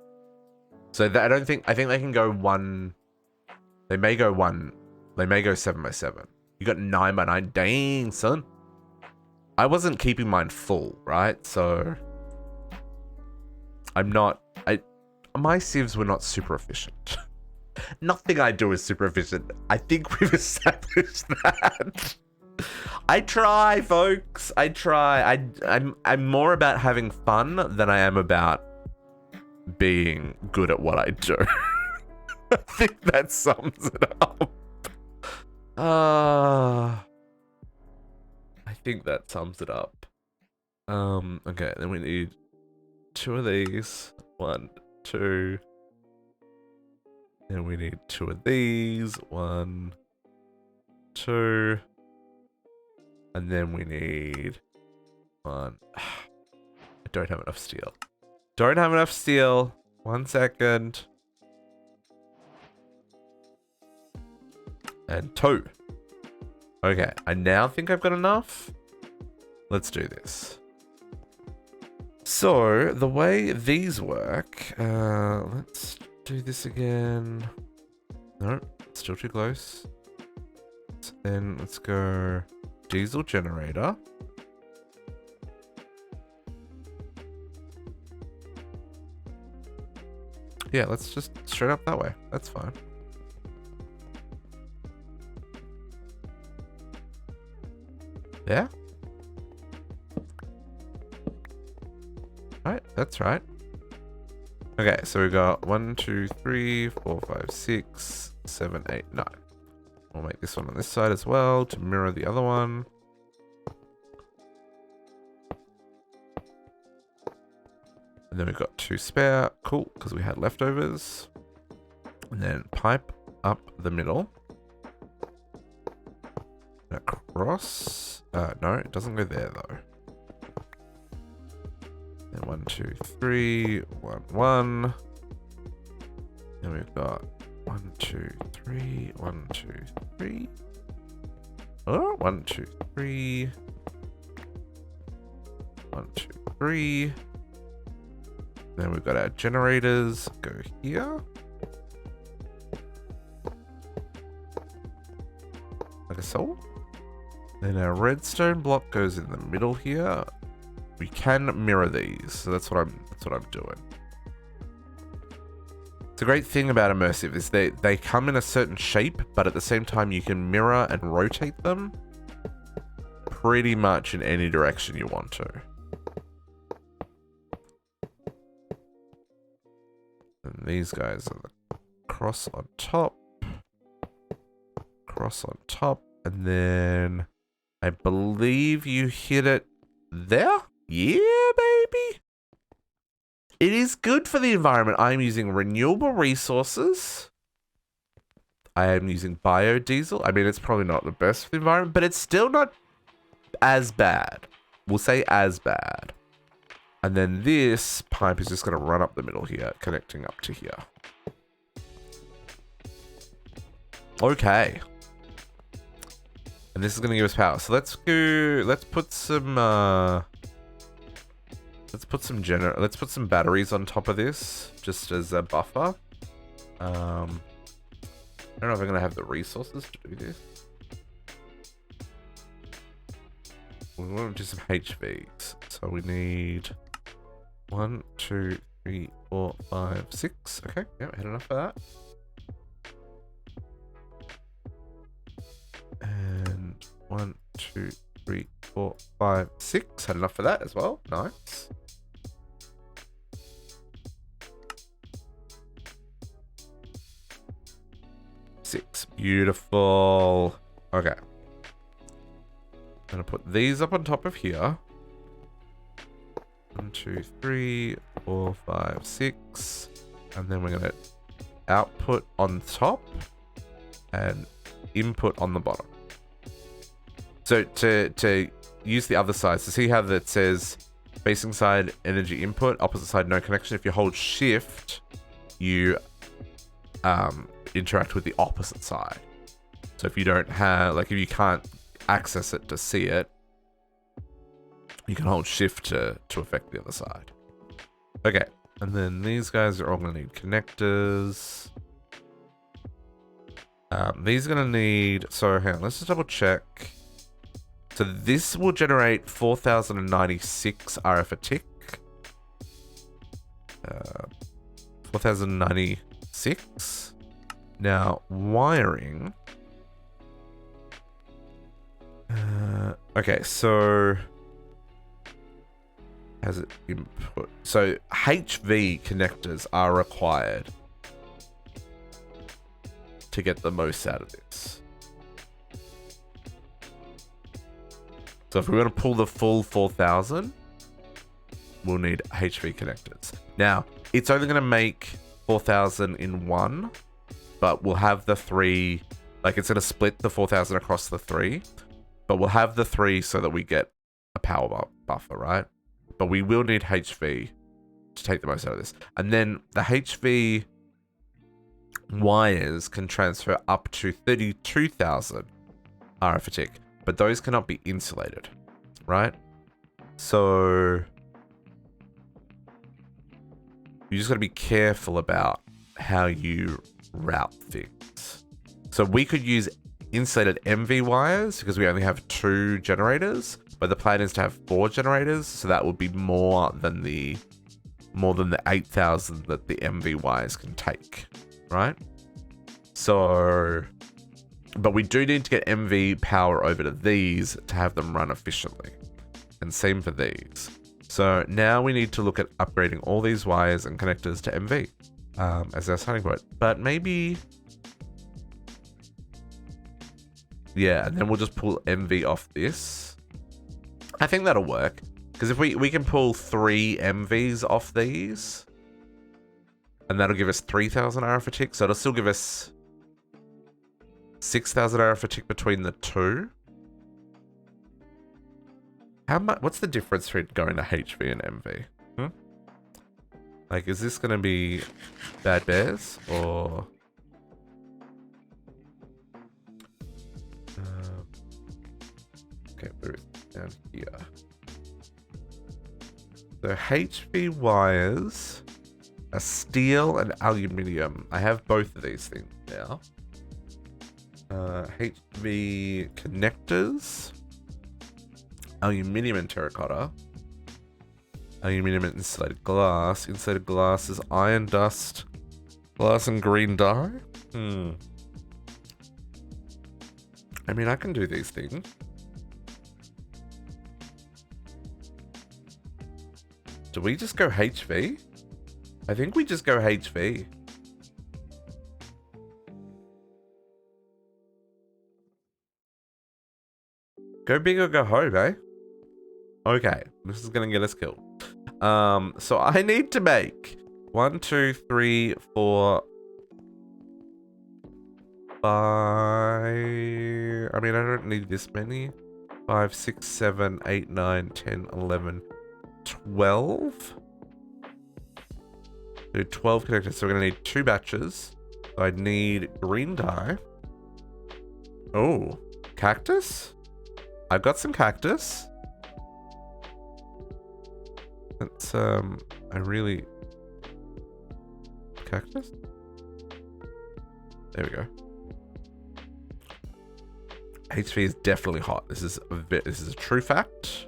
So that I think they can go 1. They may go 1. They may go 7 by 7. You got 9 by 9. Dang, son. I wasn't keeping mine full, right? So my sieves were not super efficient. Nothing I do is super efficient. I think we've established that. I try, folks. I try. I'm more about having fun than I am about being good at what I do. I think that sums it up. I think that sums it up. Okay, then we need 2 of these. 1, 2. Then we need 2 of these. 1, 2. And then we need 1. I don't have enough steel. Don't have enough steel. 1 second. And 2. Okay, I now think I've got enough. Let's do this. So, the way these work, let's do this again. No, still too close. So then let's go diesel generator. Yeah, let's just straight up that way. That's fine. Yeah? Right, that's right. Okay, so we got 1, 2, 3, 4, 5, 6, 7, 8, 9. We'll make this one on this side as well to mirror the other one. And then we've got 2 spare. Cool, because we had leftovers. And then pipe up the middle. Across. No, it doesn't go there though. Then 1, 2, 3, 1, 1. Then we've got 1, 2, 3, 1, 2, 3. Oh, 1, 2, 3. 1, 2, 3. Then we've got our generators go here. So then our redstone block goes in the middle here. We can mirror these, so that's what I'm doing. The great thing about immersive is they come in a certain shape, but at the same time you can mirror and rotate them pretty much in any direction you want to. And these guys are the cross on top, and then I believe you hit it there? Yeah, baby! It is good for the environment. I'm using renewable resources. I am using biodiesel. I mean, it's probably not the best for the environment, but it's still not as bad. We'll say as bad. And then this pipe is just going to run up the middle here, connecting up to here. Okay. And this is going to give us power. So let's put some let's put some batteries on top of this, just as a buffer. I don't know if I'm gonna have the resources to do this. We want to do some HVs, so we need 1, 2, 3, 4, 5, 6. Okay, yeah, I had enough of that. And 1, 2, 3, 4, 5, 6. Had enough for that as well. Nice. Beautiful. Okay. I'm gonna put these up on top of here. 1, 2, 3, 4, 5, 6. And then we're gonna output on top and input on the bottom. So to use the other side, so see how that says facing side energy input, opposite side no connection. If you hold shift, you interact with the opposite side. So if you don't have, like, if you can't access it to see it, you can hold shift to affect the other side. Okay, and then these guys are all going to need connectors. These are going to need, so hang on, let's just double check. So this will generate 4096 RF a tick. 4096. Now, wiring. Okay, so has it input? So HV connectors are required to get the most out of this. So if we want to pull the full 4000, we'll need HV connectors. Now, it's only going to make 4000 in one, but we'll have the 3, like it's going to split the 4000 across the 3, but we'll have the 3 so that we get a power buffer, right? But we will need HV to take the most out of this. And then the HV wires can transfer up to 32,000 RF a tick, but those cannot be insulated, right? So you just got to be careful about how you route things. So we could use insulated MV wires because we only have 2 generators, but the plan is to have 4 generators, so that would be more than the 8,000 that the MV wires can take, right? So, but we do need to get MV power over to these to have them run efficiently, and same for these. So now we need to look at upgrading all these wires and connectors to MV as our starting point. But maybe, yeah, and then we'll just pull MV off this. I think that'll work, because if we can pull 3 MVs off these, and that'll give us 3000 RF a tick, so it'll still give us 6000 RF a tick between the 2. How much? What's the difference between going to HV and MV? Like, is this gonna be bad bears or? Okay, we're down here. So HV wires are steel and aluminium. I have both of these things now. HV connectors. Aluminium and terracotta. Aluminium and insulated glass. Insulated glass is iron dust. Glass and green dye. I mean, I can do these things. Do we just go HV? I think we just go HV. Go big or go home, eh? Okay, this is gonna get us killed. So I need to make 1, 2, 3, 4, 5. I mean, I don't need this many. 5, 6, 7, 8, 9, 10, 11, 12. So 12 connectors. So we're gonna need 2 batches. So I'd need green dye. Oh, cactus? I've got some cactus. That's I really cactus. There we go. HV is definitely hot. This is a true fact.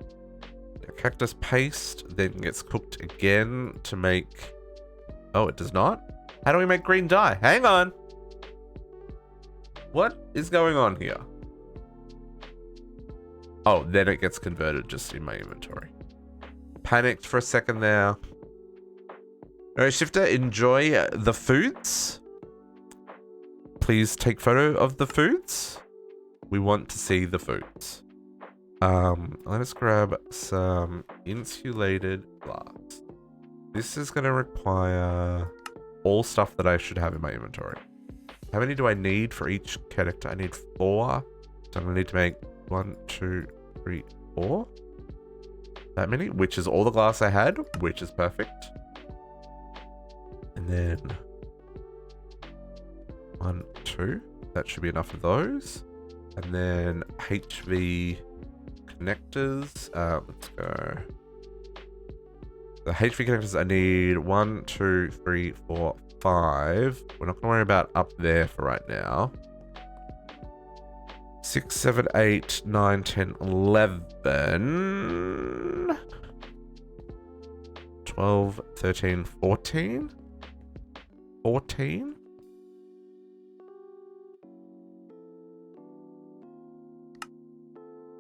Cactus paste then gets cooked again to make. Oh, it does not. How do we make green dye? Hang on. What is going on here? Oh, then it gets converted just in my inventory. Panicked for a second there. Alright, Shifter, enjoy the foods. Please take photo of the foods. We want to see the foods. Let us grab some insulated glass. This is going to require all stuff that I should have in my inventory. How many do I need for each character? I need 4. So I'm going to need to make 1, 2, 3, 4. That many, which is all the glass I had, which is perfect. And then 1, 2. That should be enough of those. And then HV connectors. Let's go. The HV connectors I need 1, 2, 3, 4, 5. We're not going to worry about up there for right now. 6, 7, 8, 9, 10, 11, 12, 13, 14. 14?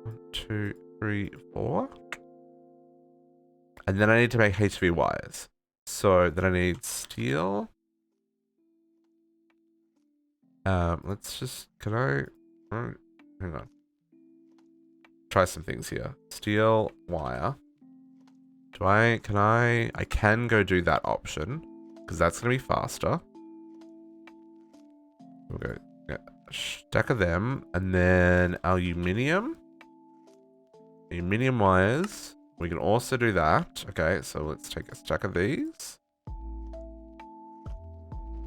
One, 2, 3, 4. And then I need to make HV wires. So then I need steel. Let's just, hang on. Try some things here. Steel wire. I can go do that option because that's going to be faster. We'll go a stack of them and then aluminium wires. We can also do that. Okay, so let's take a stack of these.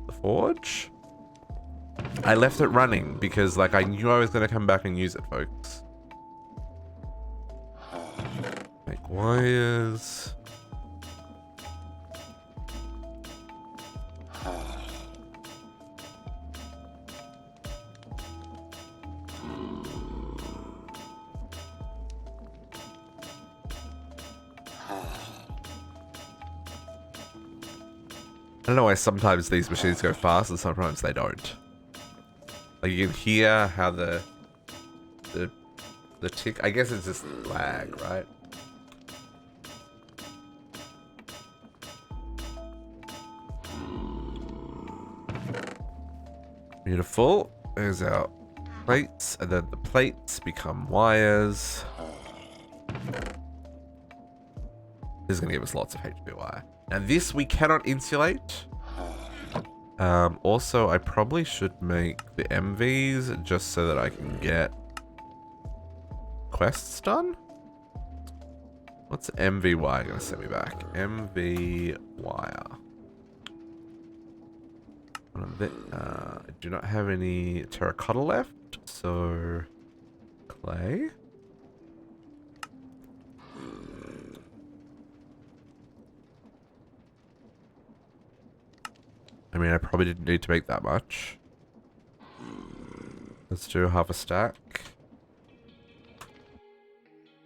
The forge. I left it running because like I knew I was going to come back and use it, folks. Make wires. I don't know why sometimes these machines go fast and sometimes they don't. Like you can hear how the tick. I guess it's just lag, right? Beautiful. There's our plates, and then the plates become wires. This is going to give us lots of HV wire. Now this we cannot insulate. Also, I probably should make the MVs just so that I can get quests done. What's MV wire going to send me back? MV wire. I do not have any terracotta left, so clay. I mean, I probably didn't need to make that much. Let's do half a stack.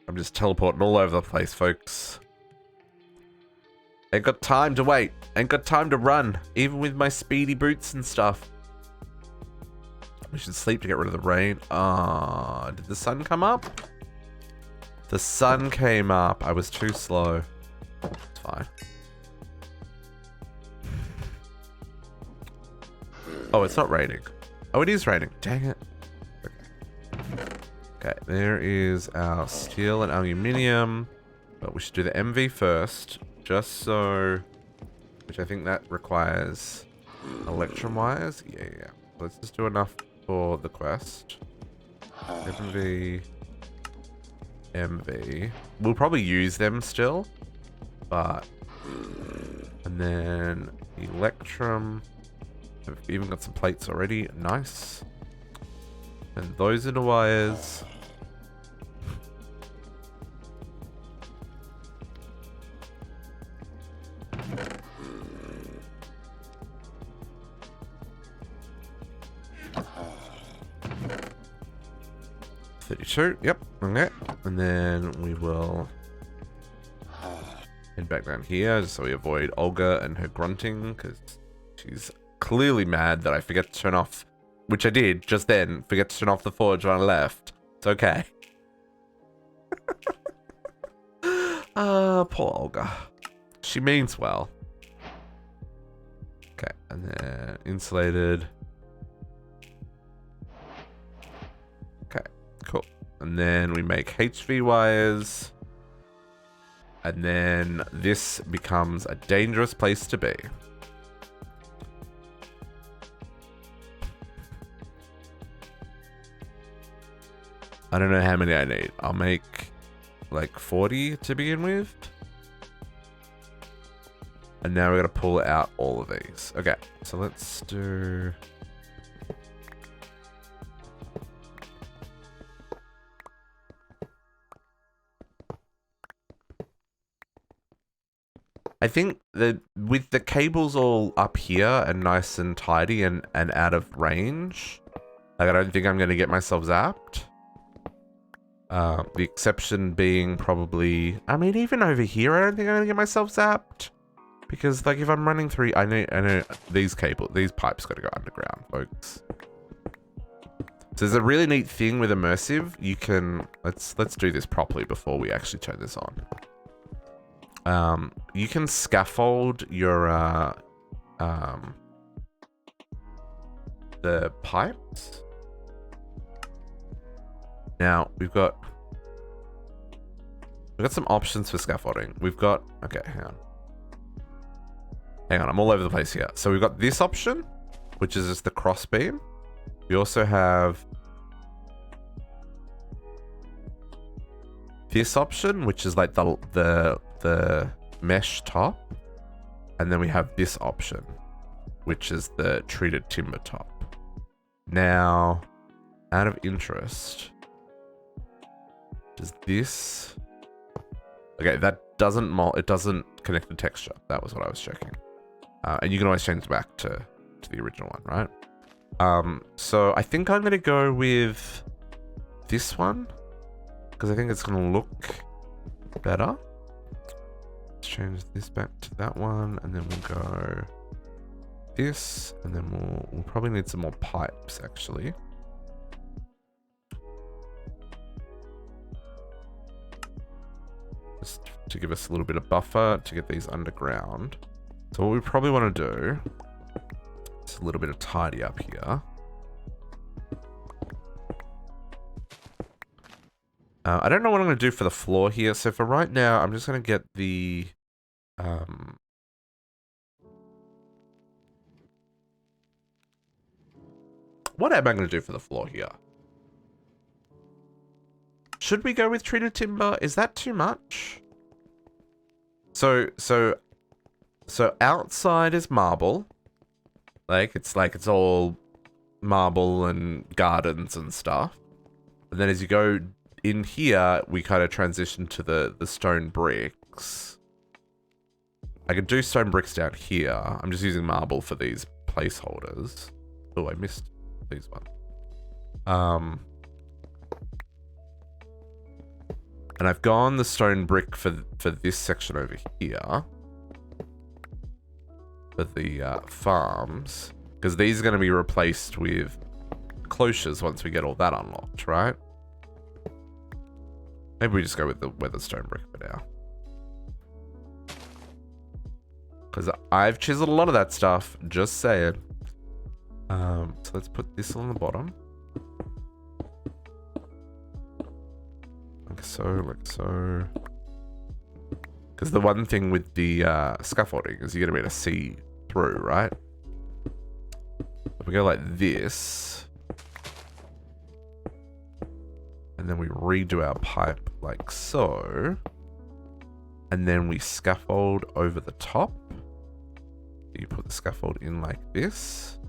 I'm just teleporting all over the place, folks. Ain't got time to wait. Ain't got time to run, even with my speedy boots and stuff. We should sleep to get rid of the rain. Ah, did the sun come up? The sun came up. I was too slow. It's fine. Oh, it's not raining. Oh, it is raining. Dang it. Okay, there is our steel and aluminium. But we should do the MV first. Just so... Which I think that requires electrum wires. Yeah. Let's just do enough for the quest. MV. MV. We'll probably use them still. But... And then electrum. We've even got some plates already. Nice. And those are the wires. Yep, okay. And then we will head back down here just so we avoid Olga and her grunting, because she's clearly mad that I forget to turn off, which I did just then, forget to turn off the forge when I left. It's okay. Poor Olga. She means well. Okay, and then insulated. Okay, cool. And then we make HV wires. And then this becomes a dangerous place to be. I don't know how many I need. I'll make like 40 to begin with. And now we're going to pull out all of these. Okay, so let's do... I think that with the cables all up here and nice and tidy and out of range, like I don't think I'm going to get myself zapped. The exception being probably, I mean, even over here, I don't think I'm going to get myself zapped. Because like if I'm running through, I know these pipes got to go underground, folks. So there's a really neat thing with immersive. You can, let's do this properly before we actually turn this on. You can scaffold your the pipes. Now we've got some options for scaffolding. We've got, okay, hang on, I'm all over the place here. So we've got this option, which is just the cross beam. We also have this option, which is like the mesh top, and then we have this option, which is the treated timber top. Now, out of interest, does this... Okay, that doesn't it doesn't connect the texture. That was what I was checking. And you can always change it back to the original one, right? So I think I'm gonna go with this one, because I think it's gonna look better. Let's change this back to that one, and then we'll go this, and then we'll probably need some more pipes actually. Just to give us a little bit of buffer to get these underground. So what we probably want to do is a little bit of tidy up here. I don't know what I'm going to do for the floor here. So for right now, I'm just going to get the... What am I going to do for the floor here? Should we go with treated timber? Is that too much? So outside is marble. It's all marble and gardens and stuff. And then as you go in here, we kind of transition to the stone bricks. I could do stone bricks down here. I'm just using marble for these placeholders. Oh, I missed these ones. And I've gone the stone brick for this section over here. For the farms. Because these are going to be replaced with cloches once we get all that unlocked, right? Maybe we just go with the weatherstone brick for now. Because I've chiseled a lot of that stuff, just saying. So let's put this on the bottom. Like so. Because the one thing with the scaffolding is you're going to be able to see through, right? If we go like this, and then we redo our pipe like so, and then we scaffold over the top. You put the scaffold in like this.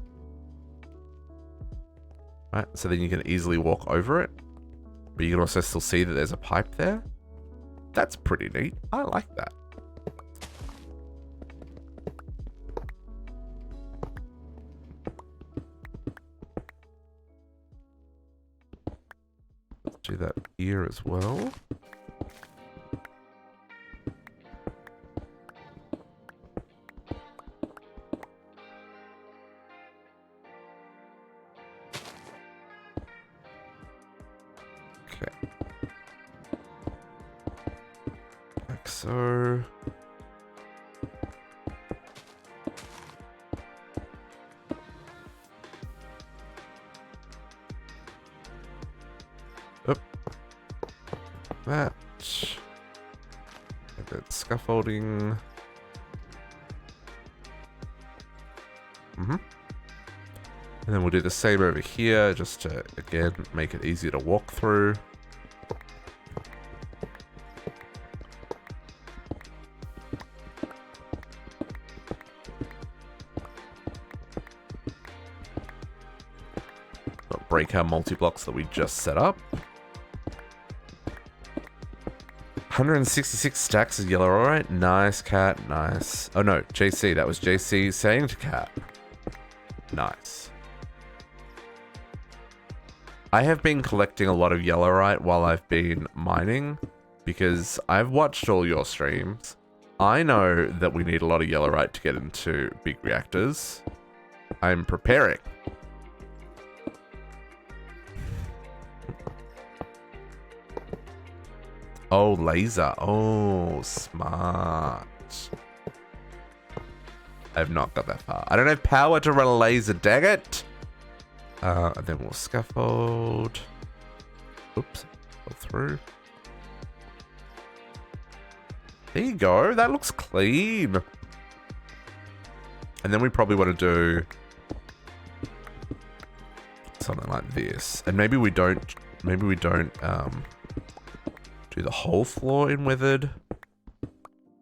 Right, so then you can easily walk over it, but you can also still see that there's a pipe there. That's pretty neat. I like that. Let's do that here as well. So that and then scaffolding. And then we'll do the same over here just to again make it easier to walk through. Break our multi-blocks that we just set up. 166 stacks of yellow, alright. Nice, Cat, nice. Oh no, JC, that was JC saying to Cat. Nice. I have been collecting a lot of yellowite while I've been mining, because I've watched all your streams. I know that we need a lot of yellowite to get into big reactors. I'm preparing. Oh, laser. Oh, smart. I have not got that far. I don't have power to run a laser, dang it. And then we'll scaffold. Oops. Go through. There you go. That looks clean. And then we probably want to do something like this. And maybe we don't do the whole floor in weathered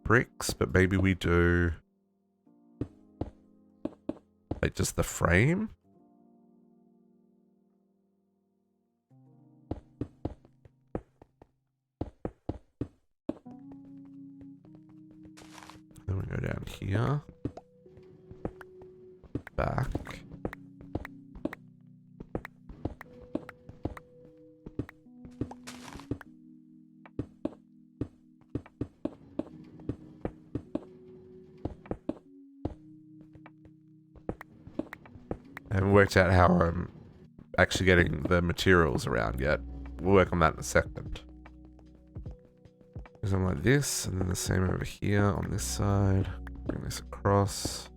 bricks, but maybe we do like just the frame. Then we go down here, back. I haven't worked out how I'm actually getting the materials around yet. We'll work on that in a second. Something like this, and then the same over here on this side. Bring this across.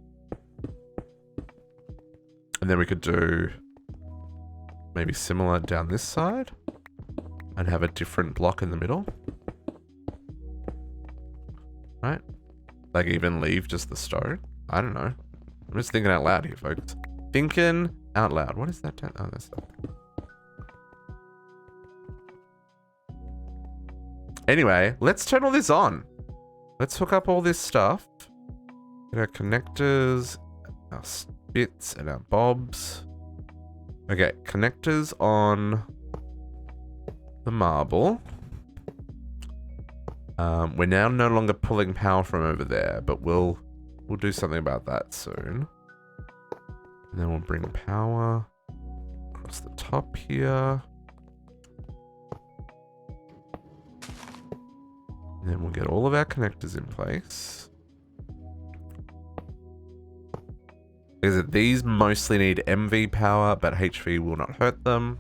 And then we could do maybe similar down this side and have a different block in the middle. Right? Like even leave just the stone. I don't know. I'm just thinking out loud here, folks. Thinking out loud. What is that? Oh, that's that. Anyway, let's turn all this on. Let's hook up all this stuff. Get our connectors, our bits, and our bobs. Okay, connectors on the marble. We're now no longer pulling power from over there, but we'll do something about that soon. And then we'll bring power across the top here. And then we'll get all of our connectors in place. Because these mostly need MV power, but HV will not hurt them.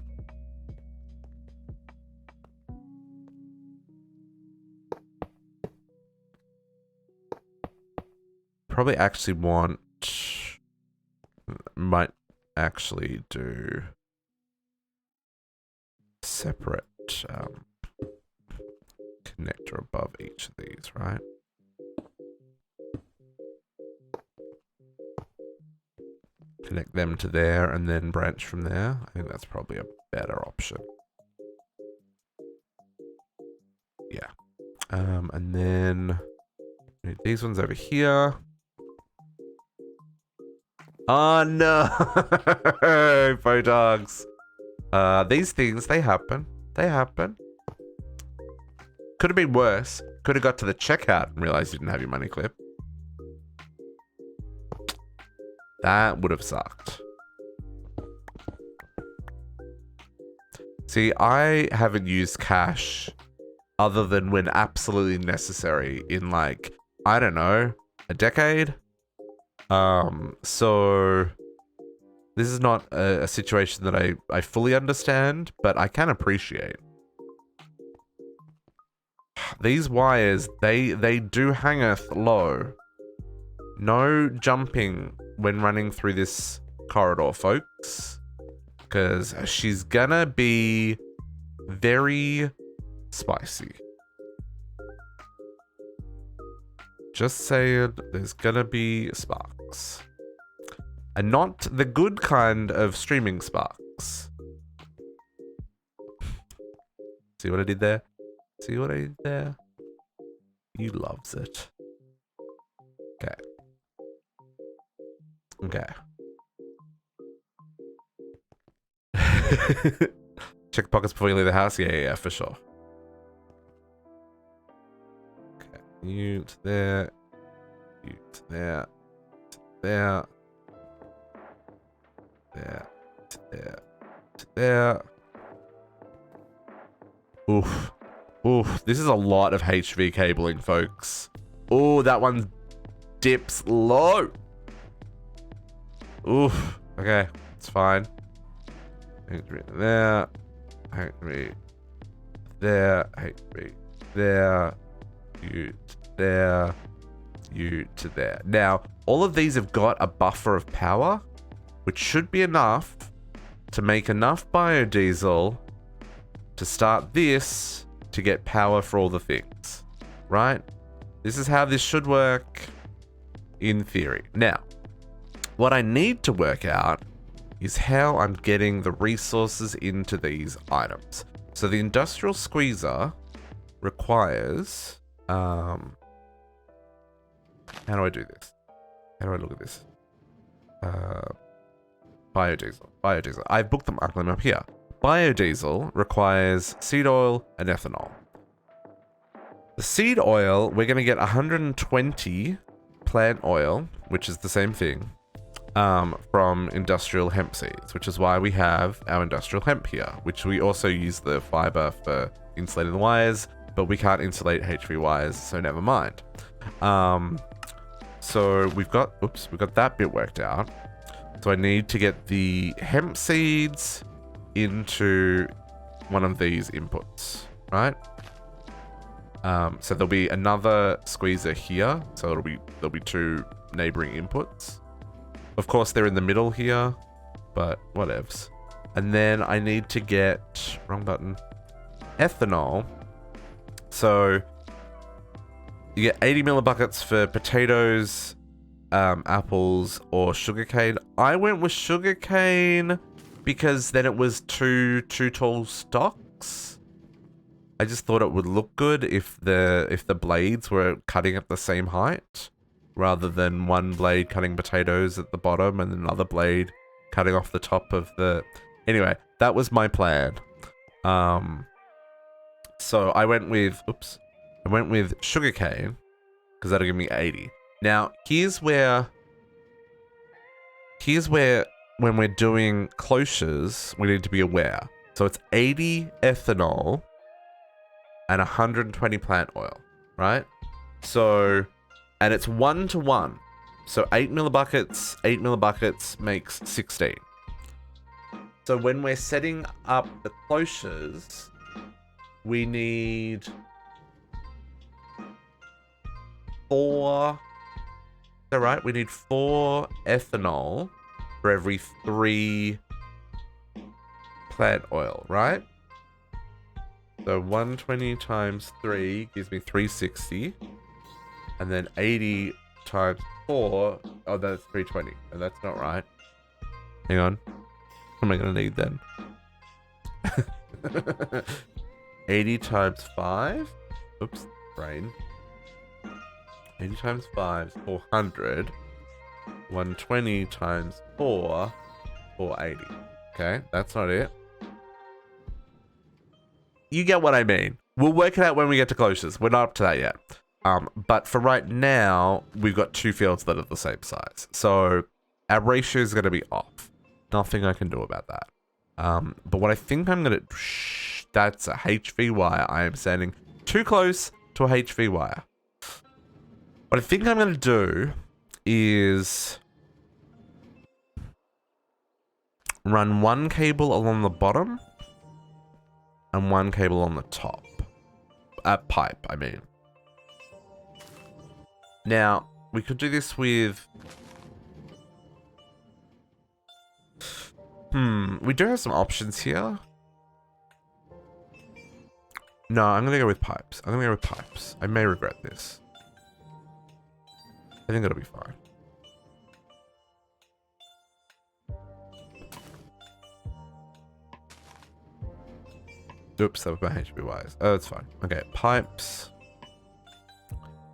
Probably actually want... Might actually do... separate connector above each of these, right? Connect them to there and then branch from there. I think that's probably a better option. Yeah. And then these ones over here. Oh no! Photogs. These things, they happen. They happen. Could have been worse. Could have got to the checkout and realized you didn't have your money clip. That would have sucked. See, I haven't used cash other than when absolutely necessary in like, I don't know, a decade. So this is not a situation that I fully understand, but I can appreciate. These wires, they do hangeth low. No jumping when running through this corridor, folks. Because she's gonna be very spicy. Just saying, there's gonna be sparks. And not the good kind of streaming sparks. See what I did there? See what I did there? You loves it. Okay. Okay. Check pockets before you leave the house? Yeah, for sure. Okay. You to there. You to there. To there. There. To there. To there. Oof. Oof. This is a lot of HV cabling, folks. Oh, that one dips low. Oof. Okay. It's fine. There. HV. There. HV. There. You to there. You to there. Now, all of these have got a buffer of power, which should be enough to make enough biodiesel to start this to get power for all the things, right? This is how this should work in theory. Now, what I need to work out is how I'm getting the resources into these items. So the industrial squeezer requires, how do I do this? How do I look at this? Biodiesel. Biodiesel. I've booked them up here. Biodiesel requires seed oil and ethanol. The seed oil, we're going to get 120 plant oil, which is the same thing, from industrial hemp seeds, which is why we have our industrial hemp here, which we also use the fiber for insulating the wires, but we can't insulate HV wires, so never mind. So we've got that bit worked out. So I need to get the hemp seeds into one of these inputs, right? So there'll be another squeezer here. So there'll be two neighboring inputs. Of course, they're in the middle here, but whatevs. And then I need to get, wrong button, ethanol. So you get 80 millibuckets for potatoes, apples, or sugarcane. I went with sugarcane because then it was two tall stalks. I just thought it would look good if the blades were cutting at the same height, rather than one blade cutting potatoes at the bottom and another blade cutting off the top of the... Anyway, that was my plan. So I went with sugarcane, because that'll give me 80. Now, here's where when we're doing cloches, we need to be aware. So it's 80 ethanol and 120 plant oil, right? So, and it's 1-to-1. So 8 millibuckets makes 16. So when we're setting up the cloches, we need 4. Is that right? We need 4 ethanol for every 3 plant oil, right? So 120 times 3 gives me 360. And then 80 times 4, oh, that's 320. And that's not right. Hang on. What am I going to need then? 80 times 5? Oops, brain. 80 times 5 is 400. 120 times 4, 480. Okay, that's not it. You get what I mean. We'll work it out when we get to closures. We're not up to that yet. But for right now, we've got 2 fields that are the same size. So our ratio is going to be off. Nothing I can do about that. But what I think I'm going to... That's a HV wire. I am standing too close to a HV wire. What I think I'm going to do is run 1 cable along the bottom and 1 cable on the top. Pipe, I mean. Now, we could do this with... we do have some options here. No, I'm going to go with pipes. I may regret this. I think it'll be fine. Oops, that was my HB wires. Oh, it's fine. Okay, pipes.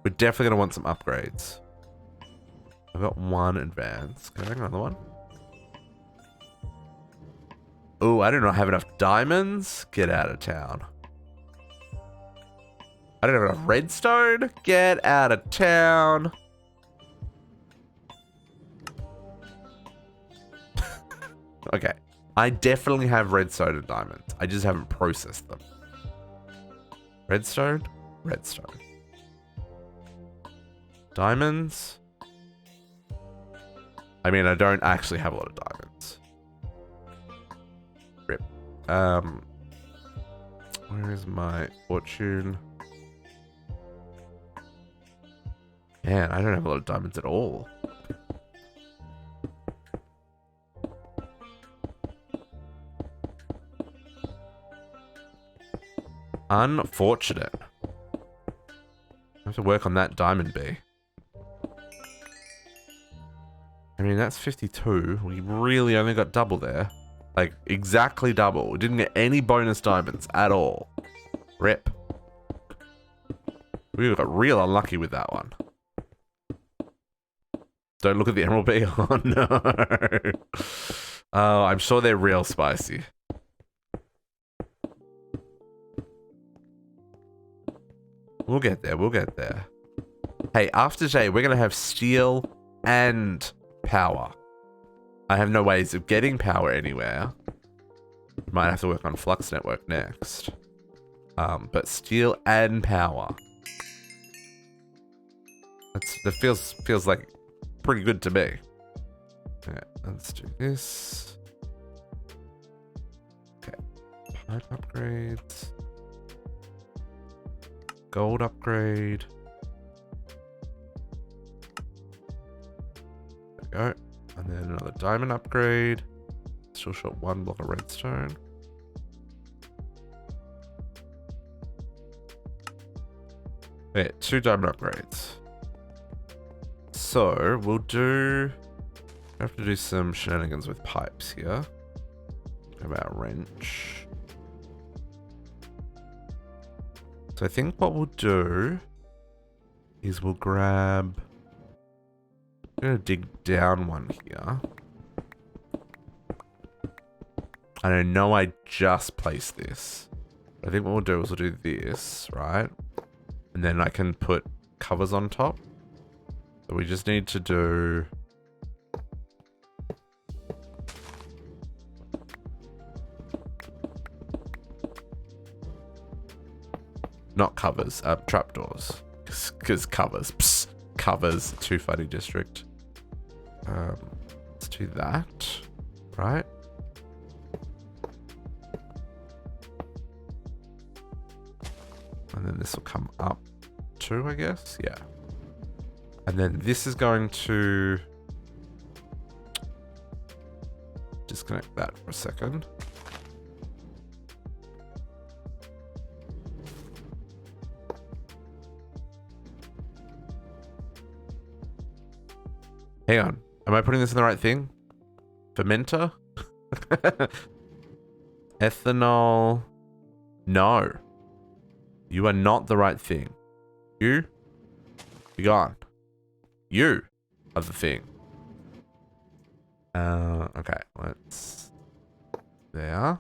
We're definitely going to want some upgrades. I've got 1 advanced. Can I make another one? Oh, I do not have enough diamonds. Get out of town. I don't have enough redstone. Get out of town. Okay. I definitely have redstone and diamonds. I just haven't processed them. Redstone. Redstone. Diamonds. I mean, I don't actually have a lot of diamonds. Rip. Where is my fortune? Man, I don't have a lot of diamonds at all. Unfortunate. I have to work on that diamond bee. I mean, that's 52. We really only got double there. Like, exactly double. We didn't get any bonus diamonds at all. Rip. We got real unlucky with that one. Don't look at the emerald bee. Oh, no. Oh, I'm sure they're real spicy. We'll get there. We'll get there. Hey, after today, we're going to have steel and power. I have no ways of getting power anywhere. Might have to work on Flux Network next. But steel and power. That feels like pretty good to me. Okay, let's do this. Okay, pipe upgrades. Gold upgrade. There we go. And then another diamond upgrade. Still short 1 block of redstone. Okay, 2 diamond upgrades. So we'll do... I have to do some shenanigans with pipes here. How about wrench? So I think what we'll do is we'll grab... I'm going to dig down one here. And I know I just placed this. I think what we'll do is we'll do this, right? And then I can put covers on top. So we just need to do... covers, trapdoors. Because covers. Psst, covers. Too funny, district. Let's do that. Right? And then this will come up too, I guess. Yeah. And then this is going to disconnect that for a second. Hang on. Am I putting this in the right thing? Fermenter? Ethanol. No. You are not the right thing. You? Be gone. You are the thing. Okay, let's... There.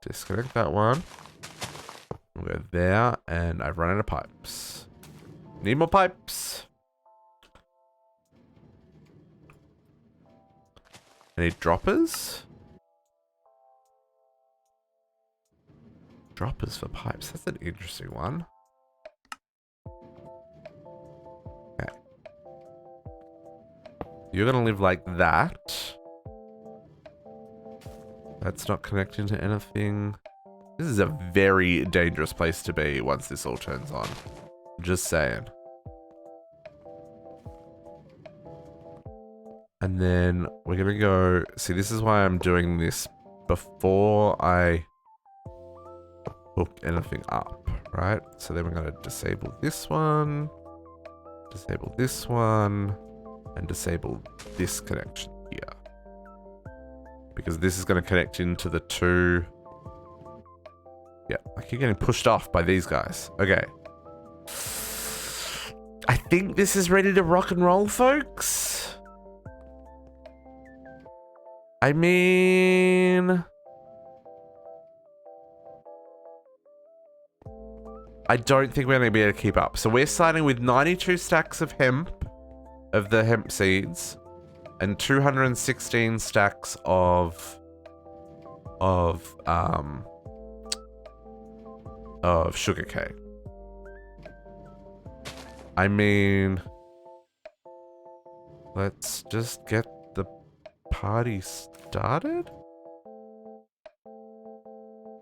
Disconnect that one. We'll go there, and I've run out of pipes. Need more pipes. I need droppers. Droppers for pipes. That's an interesting one. Okay. You're gonna live like that. That's not connecting to anything. This is a very dangerous place to be once this all turns on. Just saying. And then we're gonna go... See, this is why I'm doing this before I hook anything up, right? So then we're gonna disable this one, and disable this connection here. Because this is gonna connect into the two... Yeah, I keep getting pushed off by these guys. Okay. I think this is ready to rock and roll, folks. I mean... I don't think we're going to be able to keep up. So we're starting with 92 stacks of hemp, of the hemp seeds, and 216 stacks of sugarcane. I mean, let's just get the party started.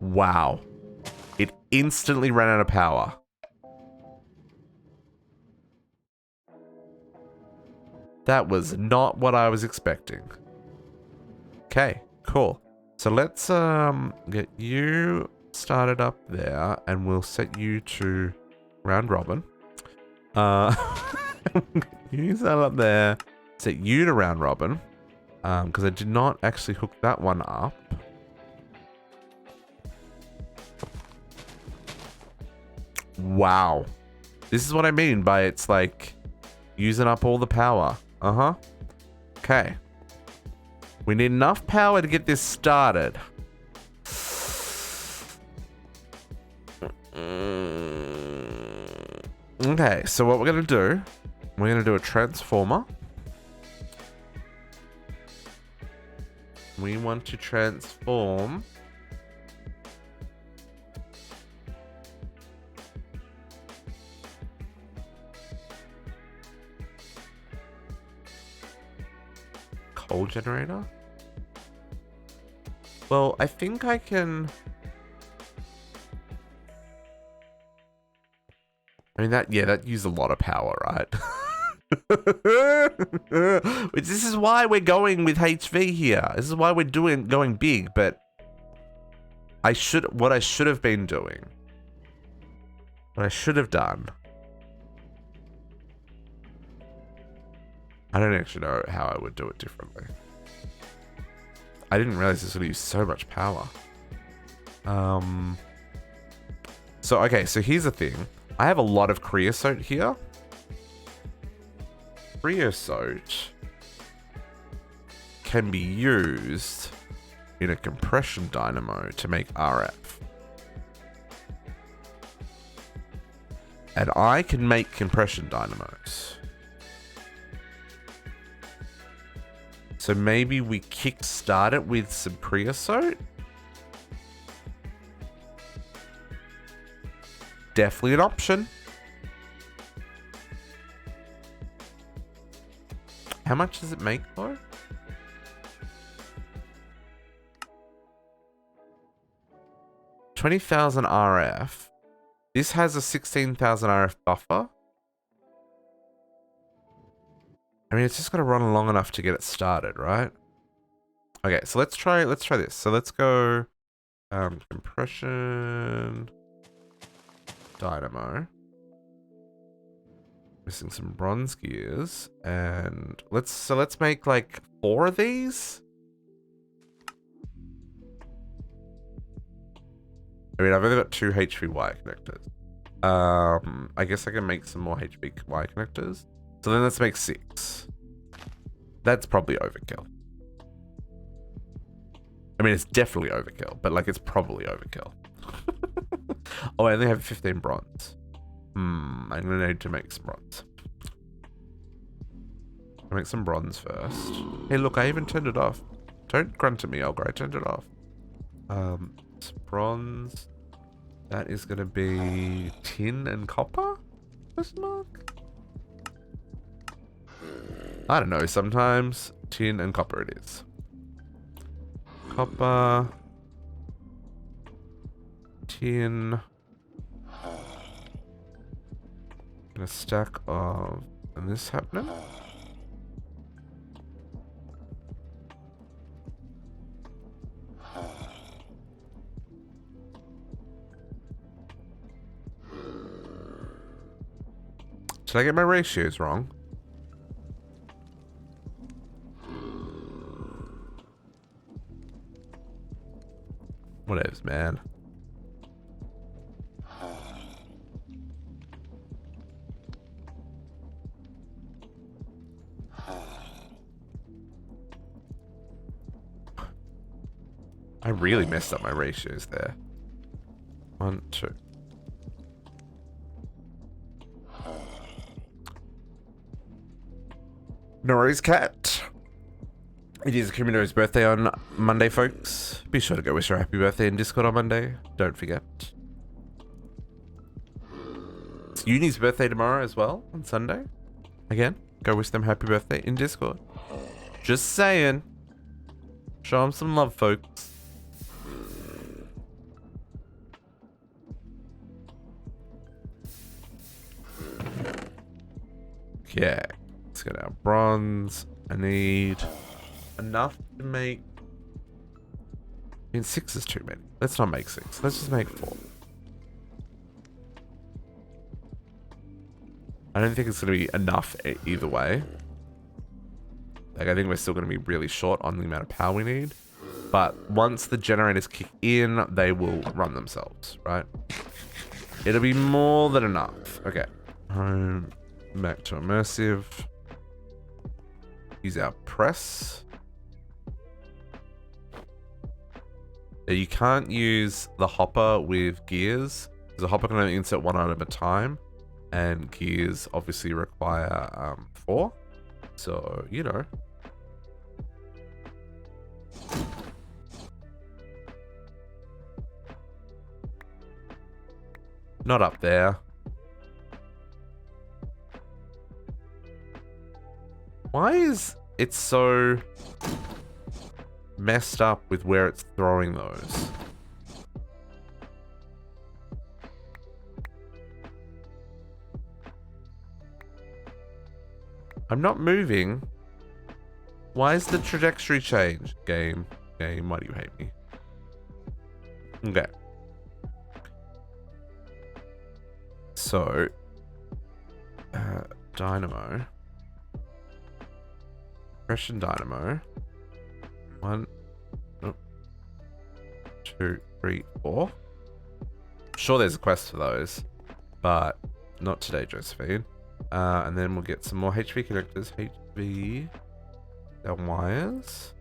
Wow. It instantly ran out of power. That was not what I was expecting. Okay, cool. So let's get you started up there, and we'll set you to round robin. You start up there, set you to round robin, because I did not actually hook that one up. Wow. This is what I mean by it's like using up all the power. Uh-huh. Okay. We need enough power to get this started. Okay, so what we're going to do a transformer. We want to transform coal generator. Well, I think I can... I mean, that used a lot of power, right? This is why we're going with HV here. This is why we're going big, but what I should have been doing, what I should have done, I don't actually know how I would do it differently. I didn't realize this would use so much power. So, okay, so here's the thing. I have a lot of creosote here. Creosote can be used in a compression dynamo to make RF. And I can make compression dynamos. So maybe we kickstart it with some creosote? definitely an option. How much does it make though? $20,000 RF. This has a 16,000 RF buffer. I mean, it's just got to run long enough to get it started, right? Okay, so let's try this. So let's go compression dynamo. Missing some bronze gears, and let's make like 4 of these. I mean, I've only got 2 HV-wire connectors. I guess I can make some more HV-wire connectors. So then let's make 6. That's probably overkill. I mean, it's definitely overkill, but like it's probably overkill. Oh, I only have 15 bronze. I'm gonna need to make some bronze. I'll make some bronze first. Hey, look, I even turned it off. Don't grunt at me, Olga. I turned it off. Bronze. That is gonna be tin and copper? Question mark? I don't know. Sometimes tin and copper it is. Copper. Tin. And a stack of... And this happening? Did I get my ratios wrong? Whatevs, man. I really messed up my ratios there. 1, 2. No worries, cat. It is Kumino's birthday on Monday, folks. Be sure to go wish her a happy birthday in Discord on Monday. Don't forget. It's Uni's birthday tomorrow as well, on Sunday. Again, go wish them happy birthday in Discord. Just saying. Show them some love, folks. Okay, let's get our bronze. I need enough to make... I mean, 6 is too many. Let's not make 6. Let's just make 4. I don't think it's going to be enough either way. Like, I think we're still going to be really short on the amount of power we need. But once the generators kick in, they will run themselves, right? It'll be more than enough. Okay. Home. Back to immersive. Use our press. Now, you can't use the hopper with gears. The hopper can only insert 1 item at a time. And gears obviously require 4. So, you know. Not up there. Why is it so messed up with where it's throwing those? I'm not moving. Why is the trajectory change? Game, why do you hate me? Okay. So, dynamo. Compression dynamo. 1, 2, 3, 4. Sure, there's a quest for those, but not today, Josephine. And then we'll get some more HV connectors. HV wires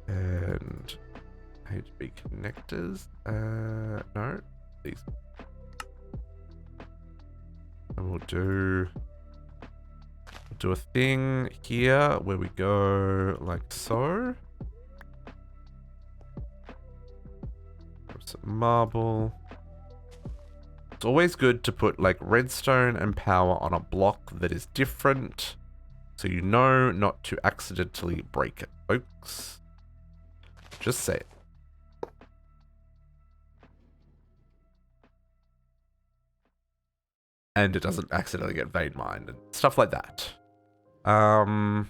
and HV connectors. No, these. And we'll do a thing here where we go like so. Grab some marble. It's always good to put like redstone and power on a block that is different, so you know not to accidentally break it, folks. Just say it. And it doesn't accidentally get vein mined and stuff like that. Now,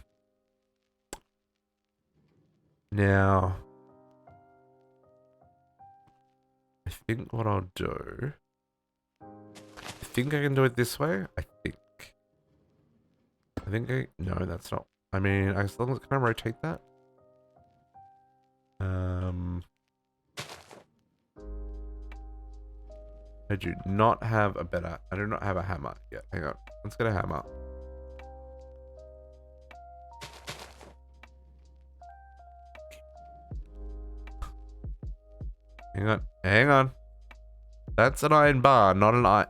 I think what I'll do, I think I can do it this way. No, that's not. I mean, as long as, can I rotate that? I do not have a better, I do not have a hammer yet. Hang on, let's get a hammer. Hang on. That's an iron bar, not an iron.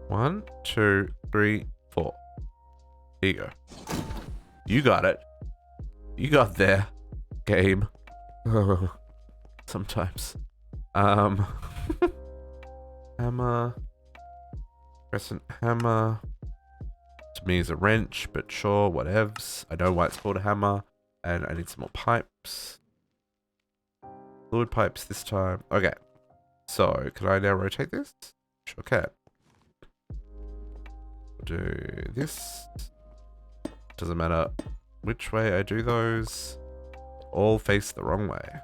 One, two, three, four. There you go. You got it. You got there, game. Sometimes. Hammer. Crescent hammer. To me is a wrench, but sure, whatevs. I know why it's called a hammer. And I need some more pipes. Fluid pipes this time. Okay. So, can I now rotate this? Sure can. Do this. Doesn't matter which way I do those. All face the wrong way.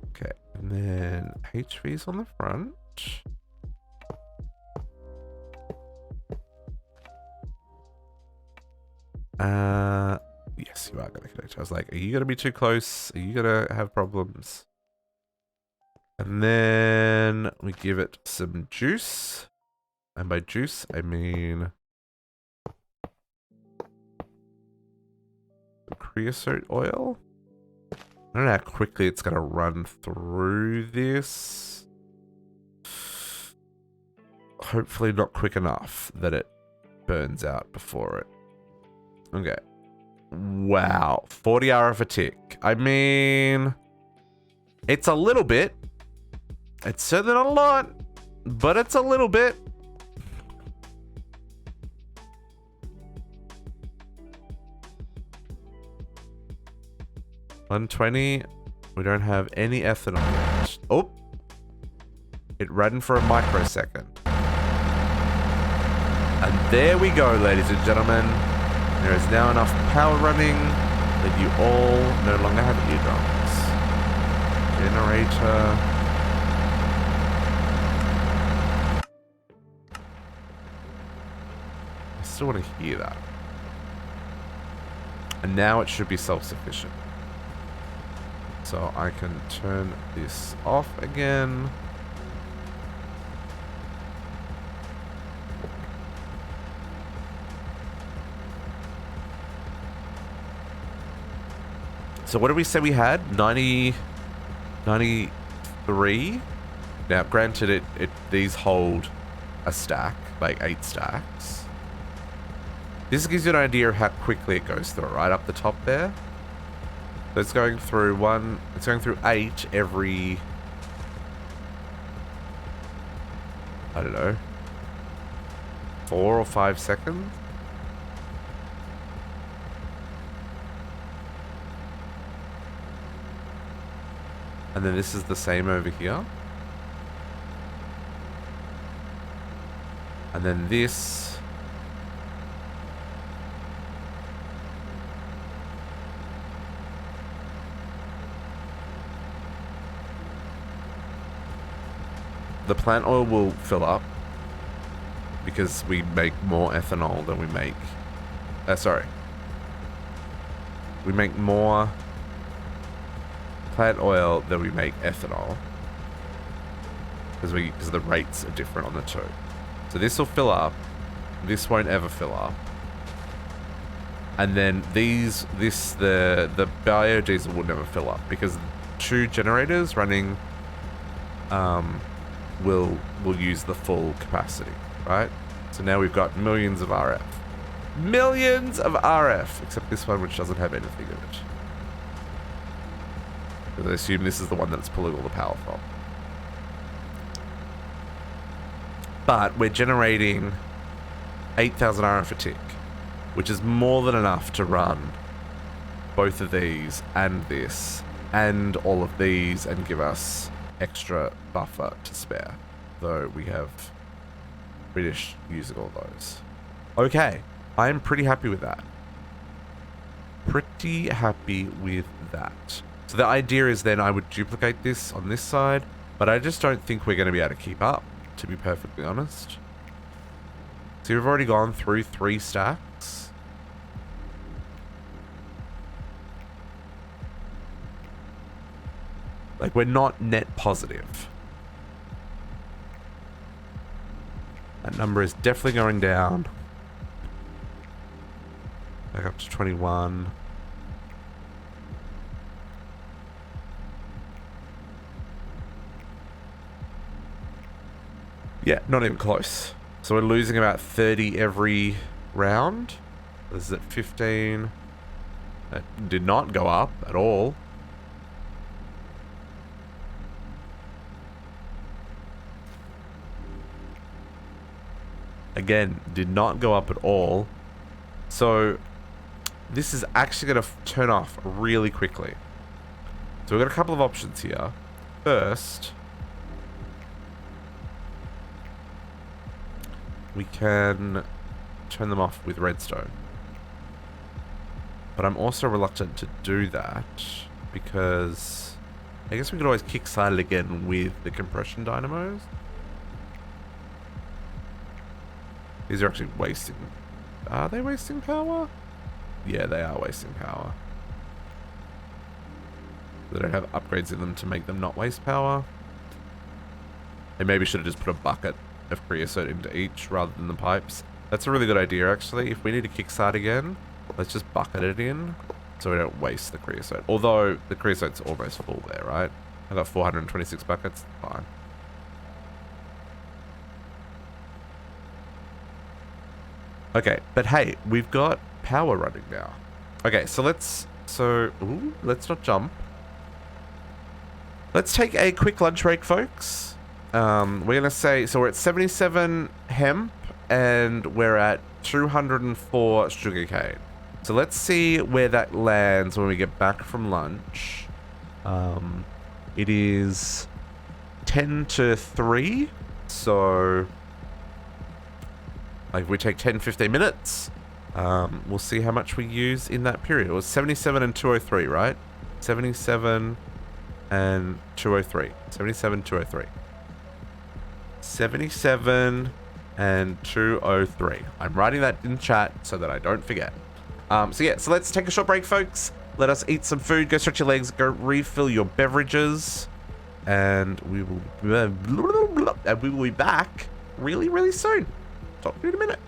Okay, and then HV's on the front. Yes, you are going to connect. I was like, are you going to be too close? Are you going to have problems? And then we give it some juice. And by juice, I mean creosote oil. I don't know how quickly it's going to run through this. Hopefully not quick enough that it burns out before it. Okay. Wow. 40 RF a tick. I mean, it's a little bit. It's certainly not a lot, but it's a little bit. $120. We don't have any ethanol yet. Oh, it ran for a microsecond. And there we go, ladies and gentlemen. There is now enough power running that you all no longer have eardrums. Generator. I still want to hear that. And now it should be self-sufficient. So I can turn this off again. So what did we say we had? 93? Now, granted, these hold a stack, like 8 stacks. This gives you an idea of how quickly it goes through, right up the top there. So it's going through it's going through 8 every, I don't know, 4 or 5 seconds. And then this is the same over here. And then this. The plant oil will fill up because we make more ethanol than we make. We make more plant oil than we make ethanol because the rates are different on the two. So this will fill up. This won't ever fill up. And then the biodiesel will never fill up because 2 generators running will use the full capacity, right? So now we've got millions of RF. Millions of RF! Except this one, which doesn't have anything in it. Because I assume this is the one that's pulling all the power from. But we're generating 8,000 RF a tick, which is more than enough to run both of these and this and all of these and give us extra buffer to spare, though we have finished using all those. Okay, I'm pretty happy with that. Pretty happy with that. So the idea is then I would duplicate this on this side, but I just don't think we're going to be able to keep up, to be perfectly honest. So we've already gone through 3 stacks. Like, we're not net positive. That number is definitely going down. Back up to 21. Yeah, not even close. So we're losing about 30 every round. This is at 15. That did not go up at all. Again, did not go up at all. So this is actually going to turn off really quickly. So we've got a couple of options here. First, we can turn them off with redstone. But I'm also reluctant to do that because I guess we could always kickstart it again with the compression dynamos. These are actually wasting... Are they wasting power? Yeah, they are wasting power. They don't have upgrades in them to make them not waste power. They maybe should have just put a bucket of creosote into each rather than the pipes. That's a really good idea, actually. If we need to kickstart again, let's just bucket it in so we don't waste the creosote. Although the creosote's almost full there, right? I got 426 buckets. Fine. Okay, but hey, we've got power running now. Okay, so let's not jump. Let's take a quick lunch break, folks. We're gonna say, so we're at 77 hemp and we're at 204 sugarcane. So let's see where that lands when we get back from lunch. It is 10 to 3, so like we take 10-15 minutes. We'll see how much we use in that period. It was 77 and 203, right? 77 and 203. 77, 203. 77 and 203. I'm writing that in chat so that I don't forget. So yeah, so let's take a short break, folks. Let us eat some food, go stretch your legs, go refill your beverages, and we will be back really, really soon. Talk to you in a minute.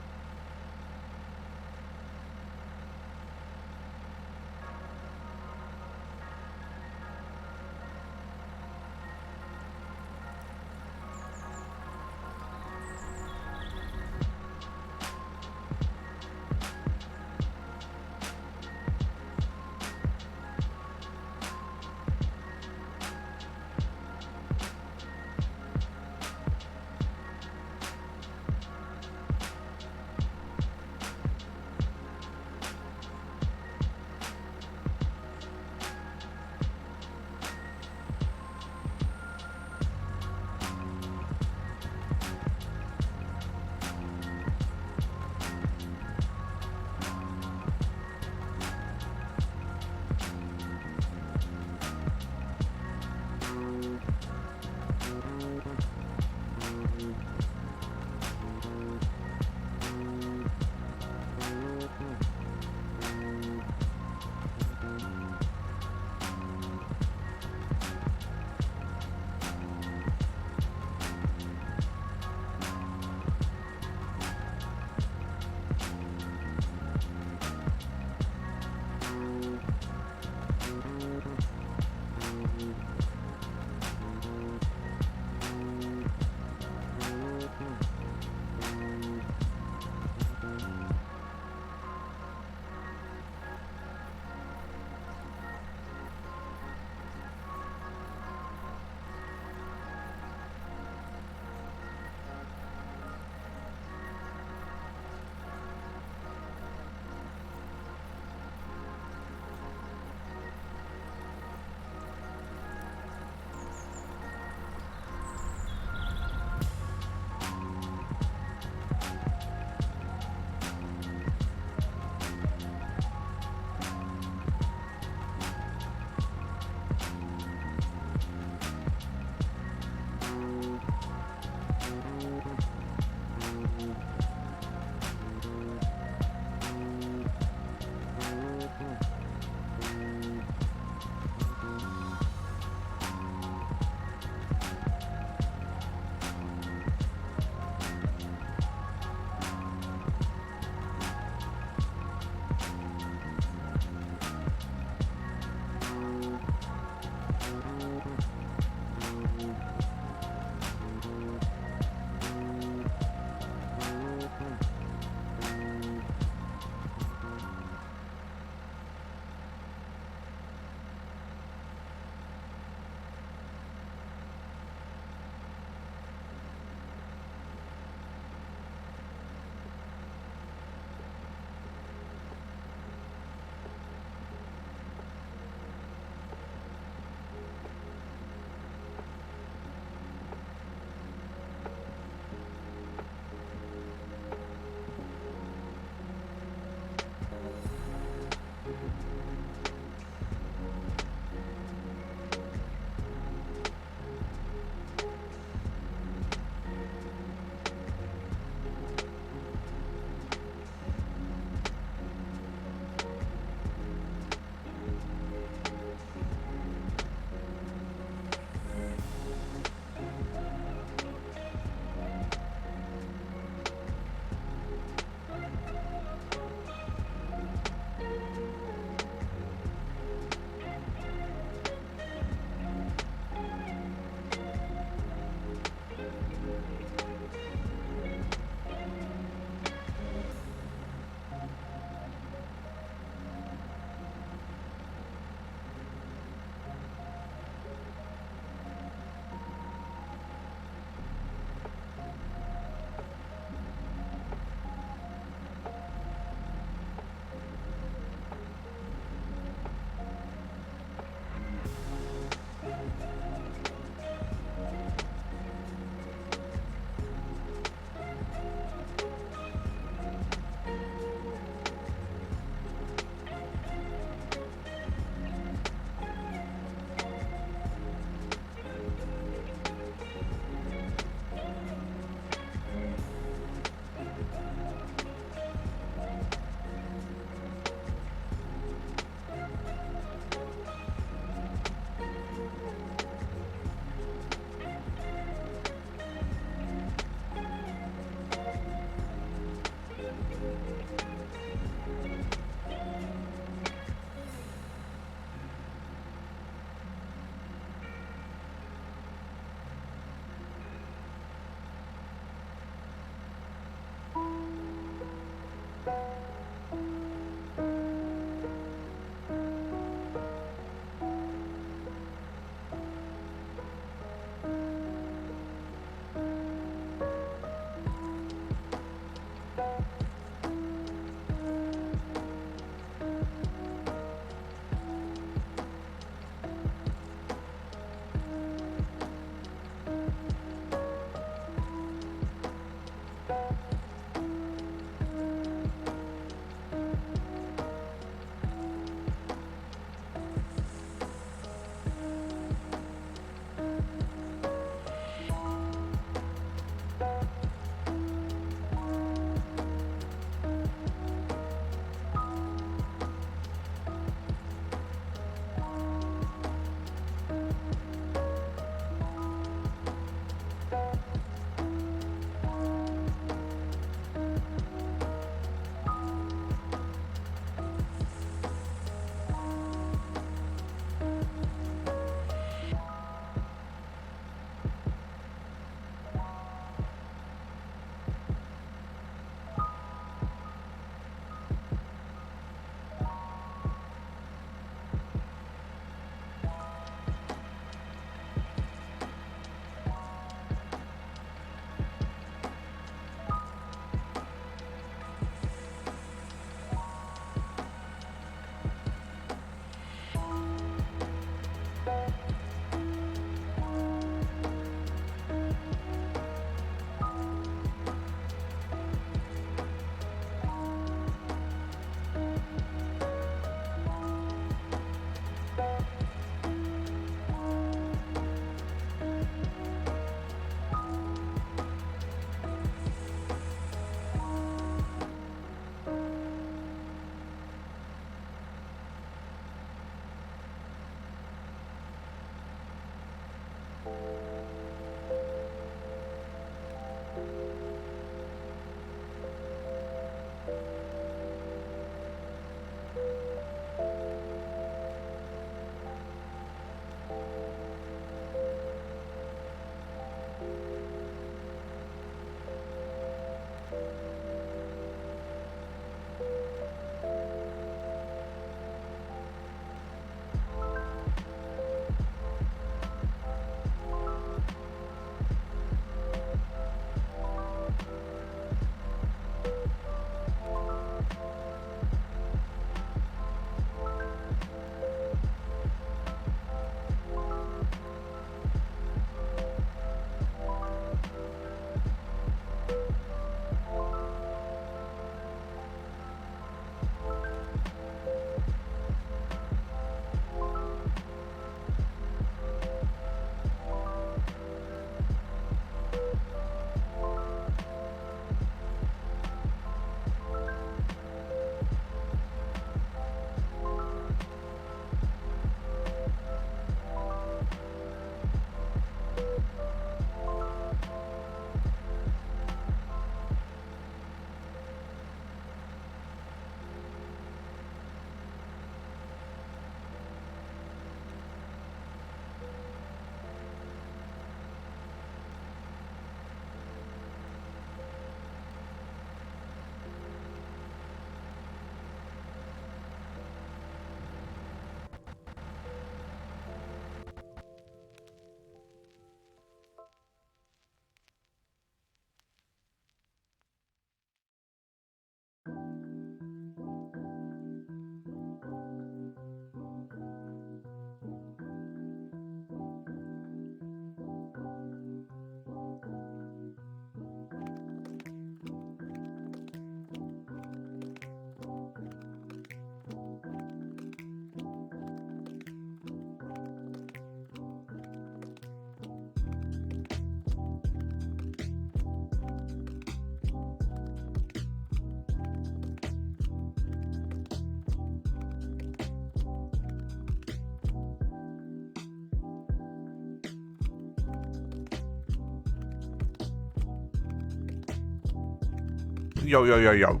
Yo, yo, yo, yo.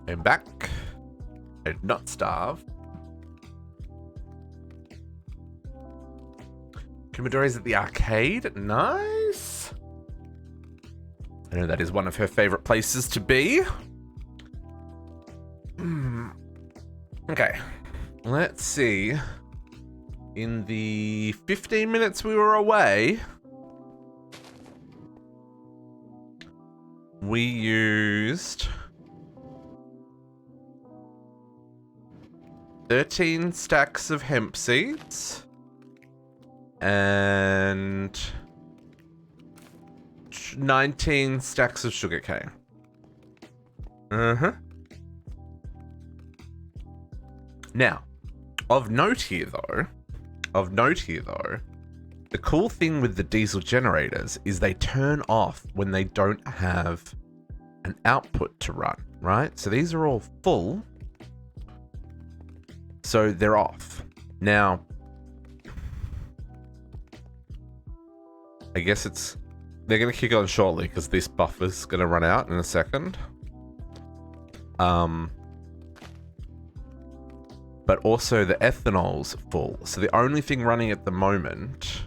I'm back. I did not starve. Commodores at the arcade. Nice. I know that is one of her favorite places to be. Okay. Let's see. In the 15 minutes we were away, we used 13 stacks of hemp seeds and 19 stacks of sugarcane. Now, of note here though, the cool thing with the diesel generators is they turn off when they don't have an output to run, right? So these are all full, so they're off. Now, I guess they're going to kick on shortly because this buffer's going to run out in a second. But also the ethanol's full. So the only thing running at the moment...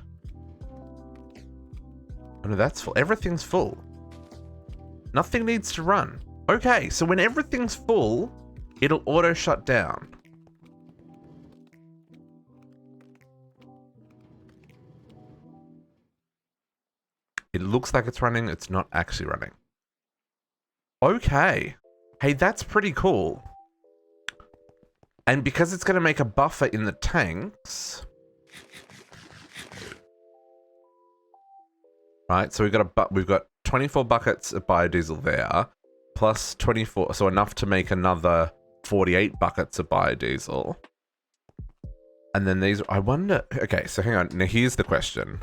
Oh no, that's full. Everything's full. Nothing needs to run. Okay, so when everything's full, it'll auto shut down. It looks like it's running. It's not actually running. Okay. Hey, that's pretty cool. And because it's going to make a buffer in the tanks, right? So we've got 24 buckets of biodiesel there, plus 24, so enough to make another 48 buckets of biodiesel. And then these, I wonder. Okay, so hang on. Now here's the question.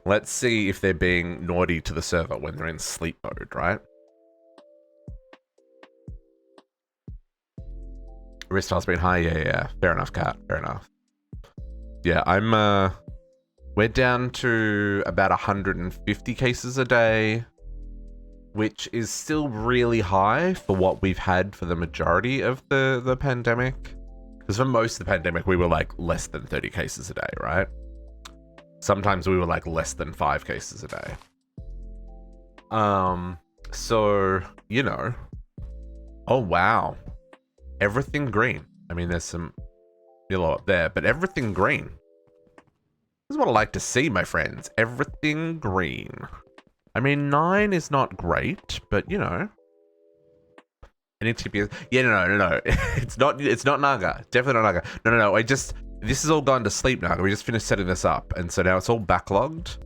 Let's see if they're being naughty to the server when they're in sleep mode, right? Ristoff's been high, yeah. Fair enough, Cat. Fair enough. Yeah, we're down to about 150 cases a day, which is still really high for what we've had for the majority of the pandemic. Because for most of the pandemic, we were like less than 30 cases a day, right? Sometimes we were like less than 5 cases a day. So, you know. Oh, wow. Everything green. I mean, there's some yellow up there, but everything green. This is what I like to see, my friends. Everything green. I mean, 9 is not great, but you know. Any TPS? Yeah, no. It's not Naga. Definitely not Naga. No. This is all gone to sleep now. We just finished setting this up, and so now it's all backlogged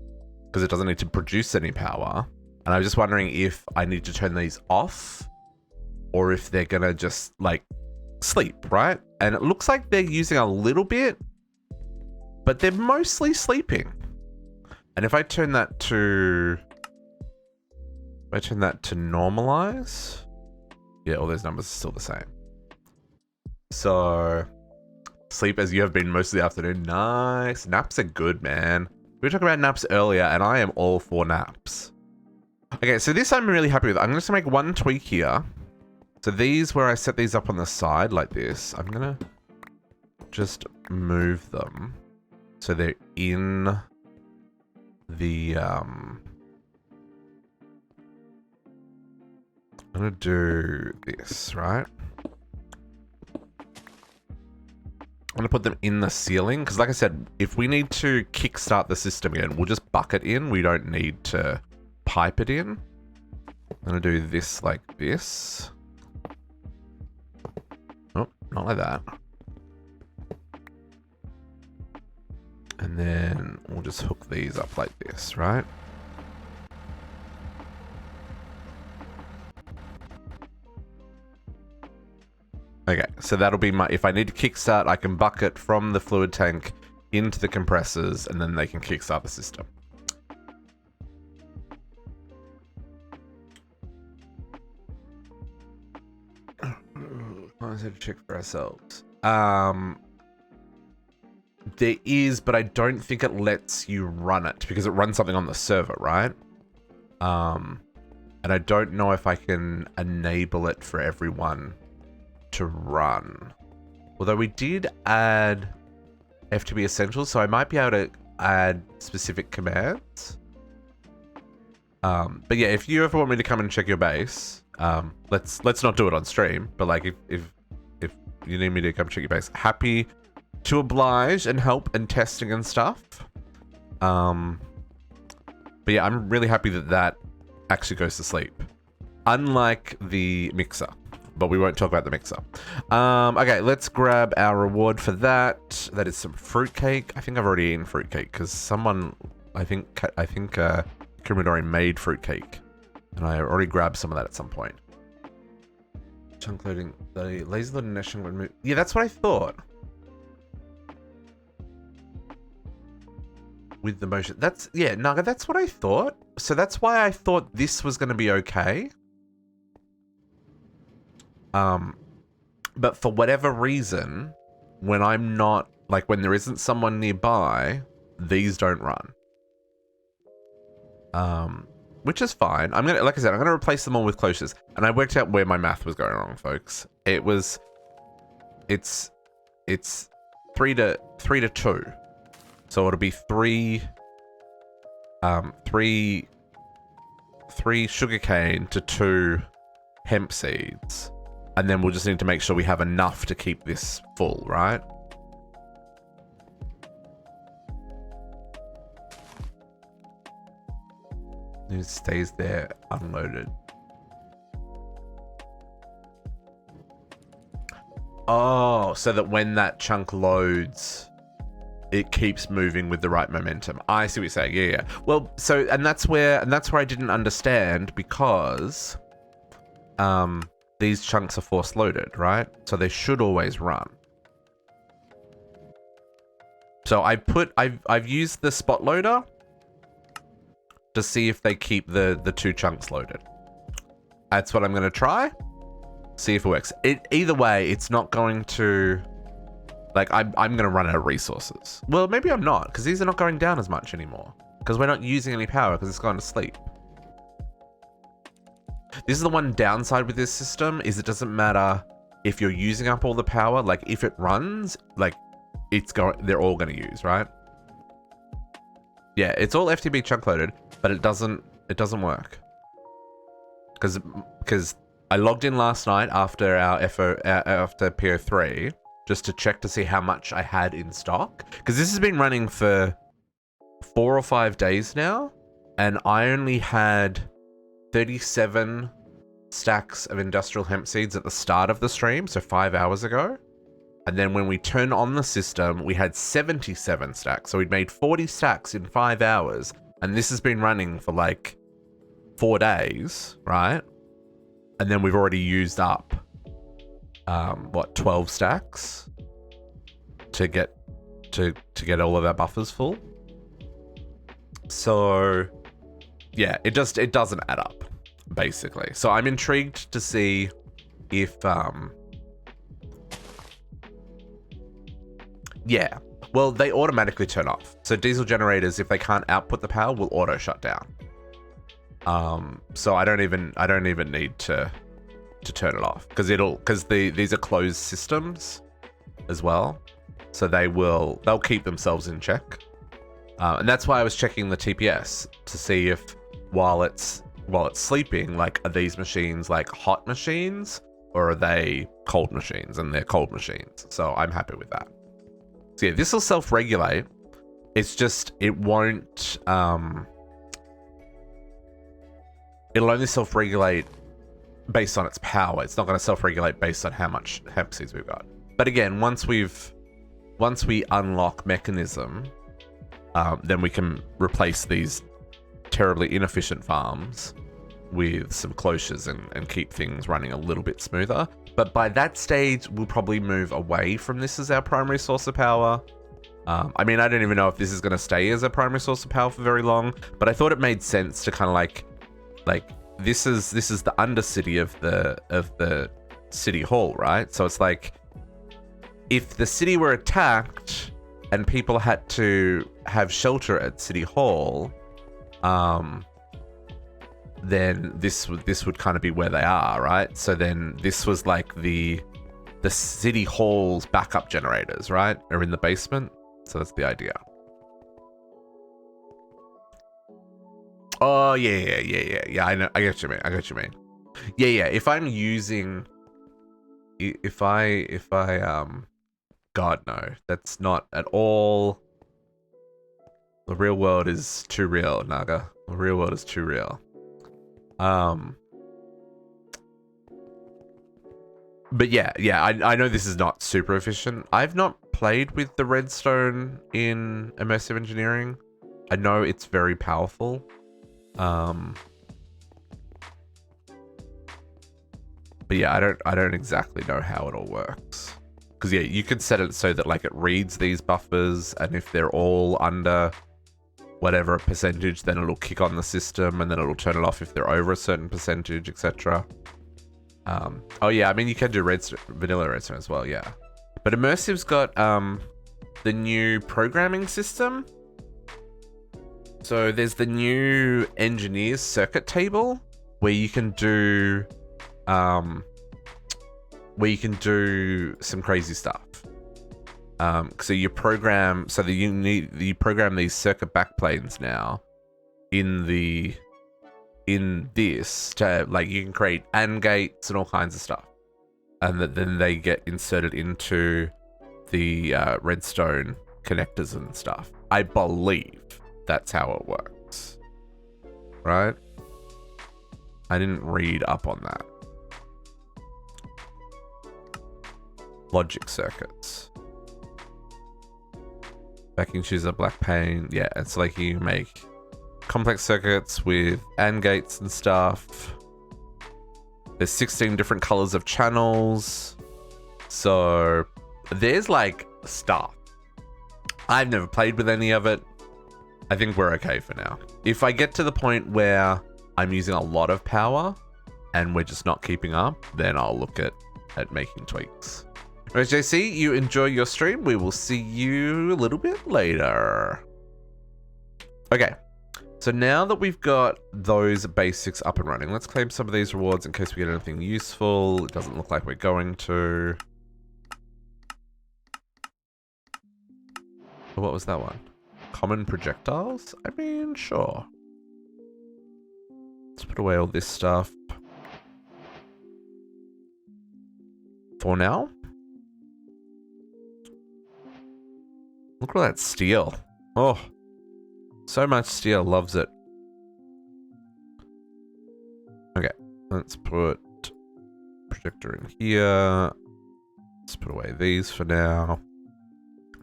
because it doesn't need to produce any power. And I was just wondering if I need to turn these off or if they're gonna just like sleep, right? And it looks like they're using a little bit, but they're mostly sleeping. And if I turn that to normalize, yeah, all those numbers are still the same. So sleep as you have been most of the afternoon. Nice. Naps are good, man. We were talking about naps earlier, and I am all for naps. Okay, so this I'm really happy with. I'm just gonna make one tweak here. So these, where I set these up on the side like this, I'm gonna just move them so they're in the I'm gonna do this, right? I'm gonna put them in the ceiling because, like I said, if we need to kickstart the system again, we'll just bucket in. We don't need to pipe it in. I'm gonna do this like this. Oh, not like that. And then we'll just hook these up like this, right? Okay, so that'll be my, if I need to kickstart, I can bucket from the fluid tank into the compressors and then they can kickstart the system. I wanted to check for ourselves. There is, but I don't think it lets you run it because it runs something on the server, right? And I don't know if I can enable it for everyone to run. Although we did add FTP Essentials, so I might be able to add specific commands. But yeah, if you ever want me to come and check your base, let's not do it on stream. But like, if you need me to come check your base, happy to oblige and help and testing and stuff. But yeah, I'm really happy that that actually goes to sleep, unlike the mixer. But we won't talk about the mixer. Okay, let's grab our reward for that. That is some fruitcake. I think I've already eaten fruitcake because someone, I think Kumadori made fruitcake, and I already grabbed some of that at some point. Chunk loading, the laser loading nation would move. Yeah, that's what I thought. With the motion, that's Naga. That's what I thought. So that's why I thought this was going to be okay. But for whatever reason, when I'm not, like when there isn't someone nearby, these don't run. Which is fine. I'm going to, like I said, I'm going to replace them all with cloches. And I worked out where my math was going wrong, folks. It's 3 to 2. So it'll be three sugarcane to 2 hemp seeds. And then we'll just need to make sure we have enough to keep this full, right? It stays there unloaded. Oh, so that when that chunk loads, it keeps moving with the right momentum. I see what you're saying. Yeah. Well, so and that's where I didn't understand, because these chunks are force loaded, right? So they should always run. So I've used the spot loader to see if they keep the 2 chunks loaded. That's what I'm going to try. See if it works. Either way, it's not going to, like, I'm going to run out of resources. Well, maybe I'm not, because these are not going down as much anymore, because we're not using any power because it's gone to sleep. This is the one downside with this system, is it doesn't matter if you're using up all the power. Like, if it runs, like, they're all going to use, right? Yeah, it's all FTB chunk loaded, but it doesn't work. Because I logged in last night after our after PO3 just to check to see how much I had in stock, because this has been running for 4 or 5 days now, and I only had 37 stacks of industrial hemp seeds at the start of the stream, so 5 hours ago. And then when we turned on the system, we had 77 stacks. So we'd made 40 stacks in 5 hours. And this has been running for like 4 days, right? And then we've already used up, 12 stacks to get all of our buffers full. So yeah, it doesn't add up, basically. So I'm intrigued to see if yeah, well, they automatically turn off. So diesel generators, if they can't output the power, will auto shut down. So I don't even need to turn it off, because these are closed systems as well, so they'll keep themselves in check. And that's why I was checking the TPS to see if while it's sleeping, like, are these machines like hot machines or are they cold machines? And they're cold machines, so I'm happy with that. So yeah, this will self-regulate. It's just, it won't, it'll only self-regulate based on its power. It's not going to self-regulate based on how much hemp seeds we've got. But again, once we unlock mechanism, then we can replace these terribly inefficient farms with some cloches and keep things running a little bit smoother. But by that stage, we'll probably move away from this as our primary source of power. I mean, I don't even know if this is going to stay as a primary source of power for very long, but I thought it made sense to kind of like this is the undercity of the city hall, right? So it's like, if the city were attacked, and people had to have shelter at City Hall, then this would kind of be where they are, right? So then this was like the City Hall's backup generators, right? Are in the basement. So that's the idea. Oh yeah. I know. I get what you mean. Yeah. If I'm using, if I God no, that's not at all. The real world is too real, Naga. The real world is too real. But yeah, I know this is not super efficient. I've not played with the redstone in Immersive Engineering. I know it's very powerful. But yeah, I don't exactly know how it all works. Because yeah, you can set it so that like it reads these buffers, and if they're all under whatever percentage, then it'll kick on the system, and then it'll turn it off if they're over a certain percentage, etc. Oh yeah, I mean you can do vanilla redstone as well, yeah. But Immersive's got the new programming system. So there's the new engineer's circuit table where you can do some crazy stuff. So you program you program these circuit backplanes now in this to, like, you can create AND gates and all kinds of stuff, and then they get inserted into the redstone connectors and stuff. I believe that's how it works, right? I didn't read up on that. Logic circuits. Backing choose a black pane. Yeah, it's like you make complex circuits with AND gates and stuff. There's 16 different colors of channels. So there's like stuff. I've never played with any of it. I think we're okay for now. If I get to the point where I'm using a lot of power and we're just not keeping up, then I'll look at making tweaks. Alright, JC, you enjoy your stream. We will see you a little bit later. Okay. So now that we've got those basics up and running, let's claim some of these rewards in case we get anything useful. It doesn't look like we're going to. What was that one? Common projectiles? I mean, sure. Let's put away all this stuff for now. Look at all that steel. Oh. So much steel, loves it. Okay, let's put projector in here. Let's put away these for now.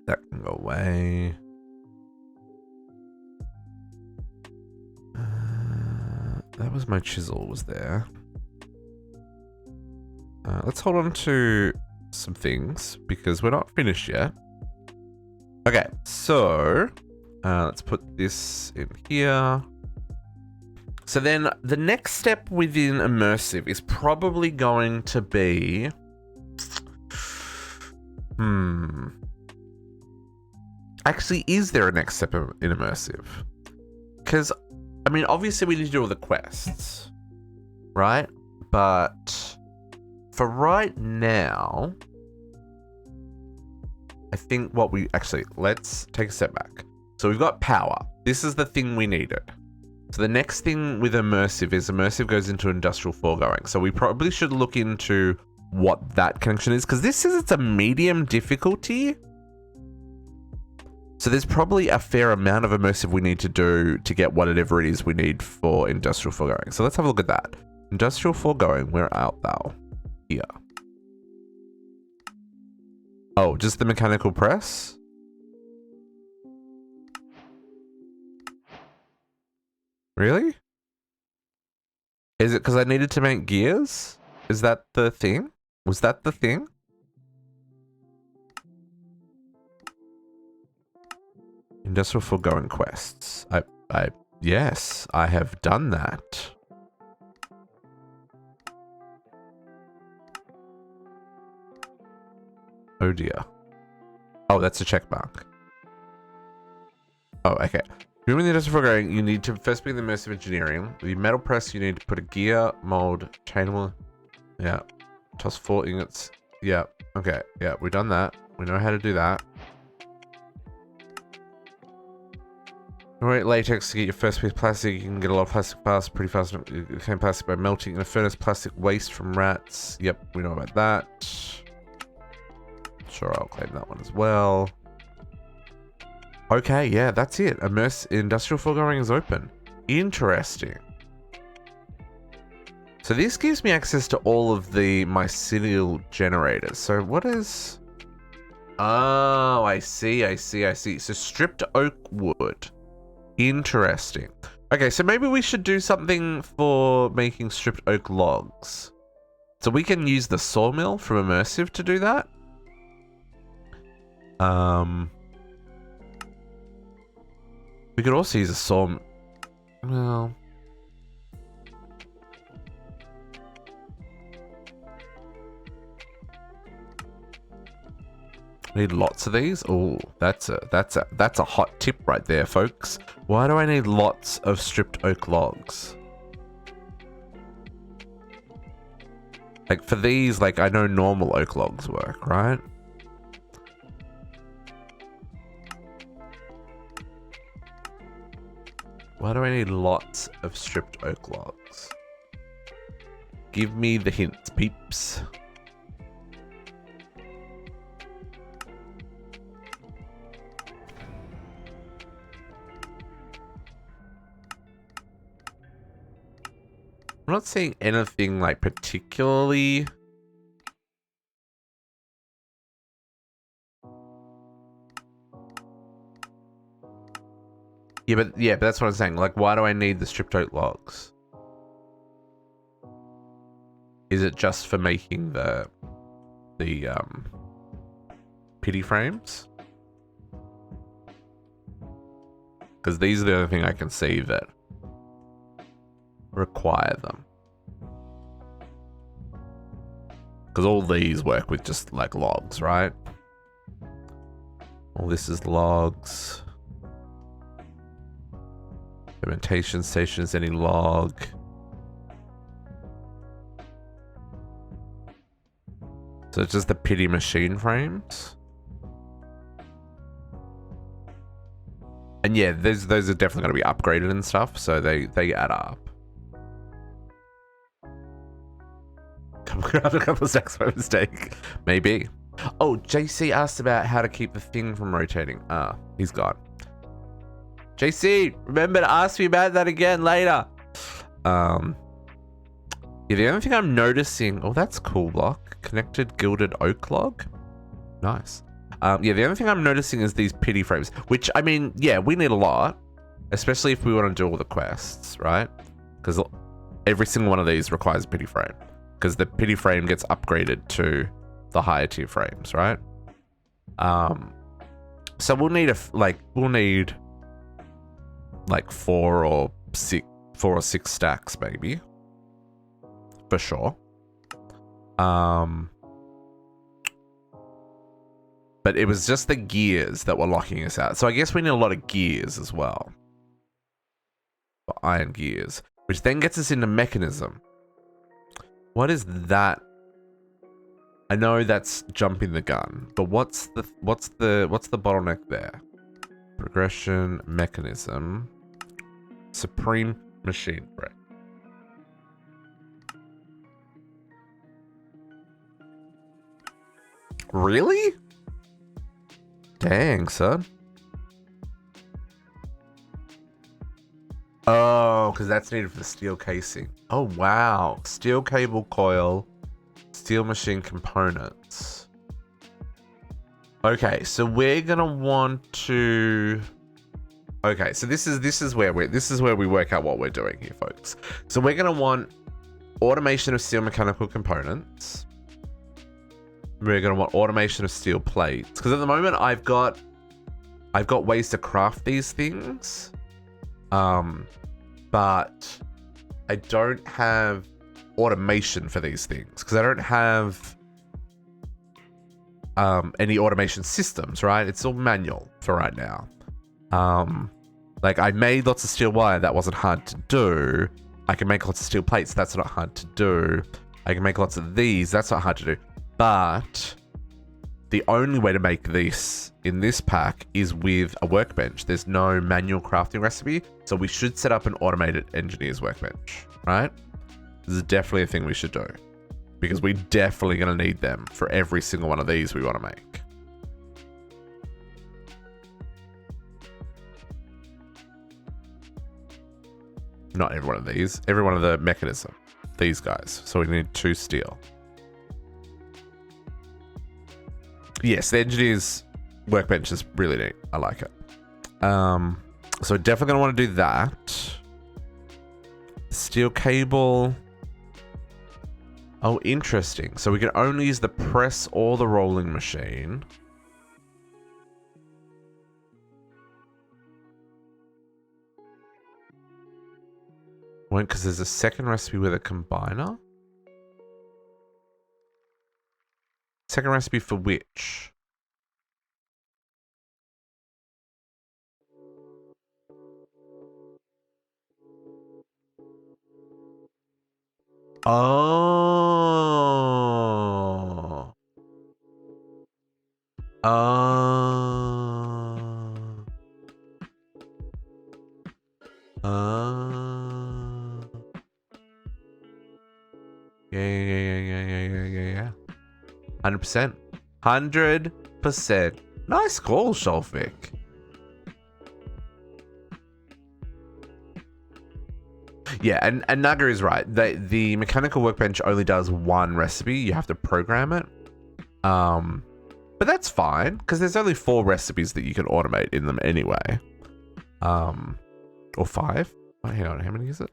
That can go away. That was my chisel, was there. Let's hold on to some things because we're not finished yet. Okay, so let's put this in here. So then the next step within Immersive is probably going to be... Actually, is there a next step in Immersive? Because, I mean, obviously we need to do all the quests, right? But for right now, I think what we... Actually, let's take a step back. So we've got power. This is the thing we needed. So the next thing with Immersive is Immersive goes into industrial foregoing. So we probably should look into what that connection is, because this says it's a medium difficulty. So there's probably a fair amount of Immersive we need to do to get whatever it is we need for industrial foregoing. So let's have a look at that. Industrial foregoing, where art thou? Here. Oh, just the mechanical press? Really? Is it because I needed to make gears? Is that the thing? Was that the thing? Industrial foregoing quests. Yes, I have done that. Oh dear. Oh, that's a check mark. Oh, okay. Doing the industrial programming, you need to first be the immersive engineering. The metal press, you need to put a gear, mold, chain wheel. Yeah. Toss 4 ingots. Yeah. Okay. Yeah, we've done that. We know how to do that. Alright, latex to get your first piece of plastic. You can get a lot of plastic fast, pretty fast. You can plastic by melting in a furnace. Plastic waste from rats. Yep, we know about that. Sure, I'll claim that one as well. Okay, yeah, that's it. Industrial foregoing is open. Interesting. So this gives me access to all of the mycelial generators. So what is... Oh, I see. So stripped oak wood. Interesting. Okay, so maybe we should do something for making stripped oak logs. So we can use the sawmill from Immersive to do that. We could also use a saw. Well, need lots of these. Oh, that's a hot tip right there, folks. Why do I need lots of stripped oak logs? Like for these, like I know normal oak logs work, right? Why do I need lots of stripped oak logs? Give me the hints, peeps. I'm not seeing anything like particularly... Yeah, but that's what I'm saying. Like, why do I need the stripped oak logs? Is it just for making the pity frames? Because these are the only thing I can see that require them. Because all these work with just like logs, right? All this is logs. Fermentation stations, any log. So it's just the pity machine frames. And yeah, those are definitely going to be upgraded and stuff, so they add up. A couple of stacks by mistake. Maybe. Oh, JC asked about how to keep the thing from rotating. Ah, he's gone. JC, remember to ask me about that again later. Yeah, the only thing I'm noticing... Oh, that's cool block. Connected gilded oak log. Nice. Yeah, the only thing I'm noticing is these pity frames. Which, I mean, yeah, we need a lot. Especially if we want to do all the quests, right? Because every single one of these requires a pity frame. Because the pity frame gets upgraded to the higher tier frames, right? So we'll need like 4 or 6 stacks maybe, for sure. But it was just the gears that were locking us out, so I guess we need a lot of gears as well. Iron gears, which then gets us into mechanism. What is that? I know that's jumping the gun, but what's the bottleneck there? Progression, mechanism, supreme machine frame. Really? Dang, son. Oh, because that's needed for the steel casing. Oh, wow. Steel cable coil, steel machine components. Okay, so we're gonna want to... Okay, so this is where we work out what we're doing here, folks. So we're gonna want automation of steel mechanical components. We're gonna want automation of steel plates, because at the moment I've got ways to craft these things, but I don't have automation for these things because I don't have any automation systems, right? It's all manual for right now. Like I made lots of steel wire, that wasn't hard to do. I can make lots of steel plates, that's not hard to do. I can make lots of these, that's not hard to do. But the only way to make this in this pack is with a workbench. There's no manual crafting recipe, so we should set up an automated engineer's workbench, right? This is definitely a thing we should do, because we're definitely going to need them for every single one of these we want to make. Not every one of these, every one of the mechanism. These guys. So we need 2 steel. Yes, the engineer's workbench is really neat. I like it. So definitely gonna want to do that. Steel cable. Oh, interesting. So we can only use the press or the rolling machine. Won't, because there's a second recipe with a combiner. Second recipe for which? Oh. Yeah. 100%. 100%. Nice call, Sholvik. Yeah, and Naga is right. The mechanical workbench only does 1 recipe. You have to program it. But that's fine, because there's only 4 recipes that you can automate in them anyway. Or 5. Oh, hang on, how many is it?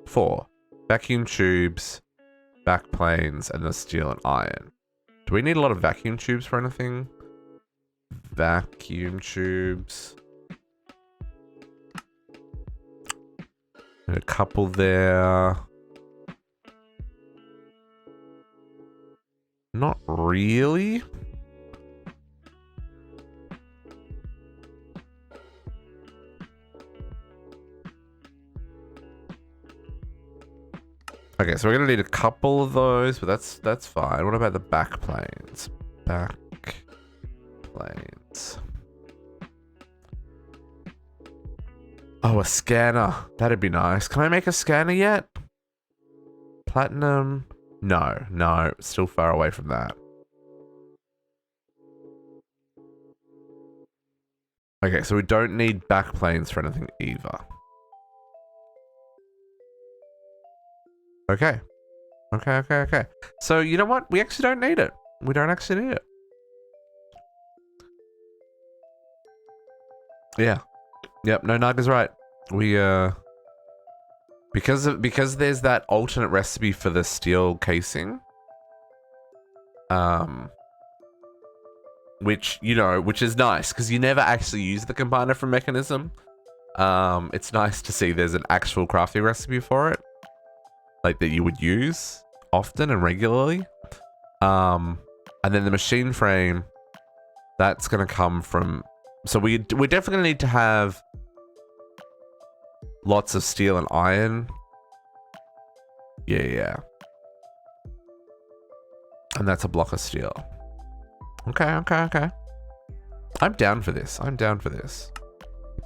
4. Vacuum tubes, backplanes, and the steel and iron. Do we need a lot of vacuum tubes for anything? Vacuum tubes. And a couple there. Not really. Okay, so we're gonna need a couple of those, but that's fine. What about the back planes? Back planes. Oh, a scanner. That'd be nice. Can I make a scanner yet? Platinum. No, still far away from that. Okay, so we don't need back planes for anything either. Okay. So, you know what? We actually don't need it. We don't actually need it. Yeah. Yep, no, Naga's right. We, because there's that alternate recipe for the steel casing, which is nice, because you never actually use the combiner from mechanism. It's nice to see there's an actual crafting recipe for it, like that you would use often and regularly. And then the machine frame, that's gonna come from. So we're definitely gonna need to have lots of steel and iron. Yeah. And that's a block of steel. Okay. I'm down for this.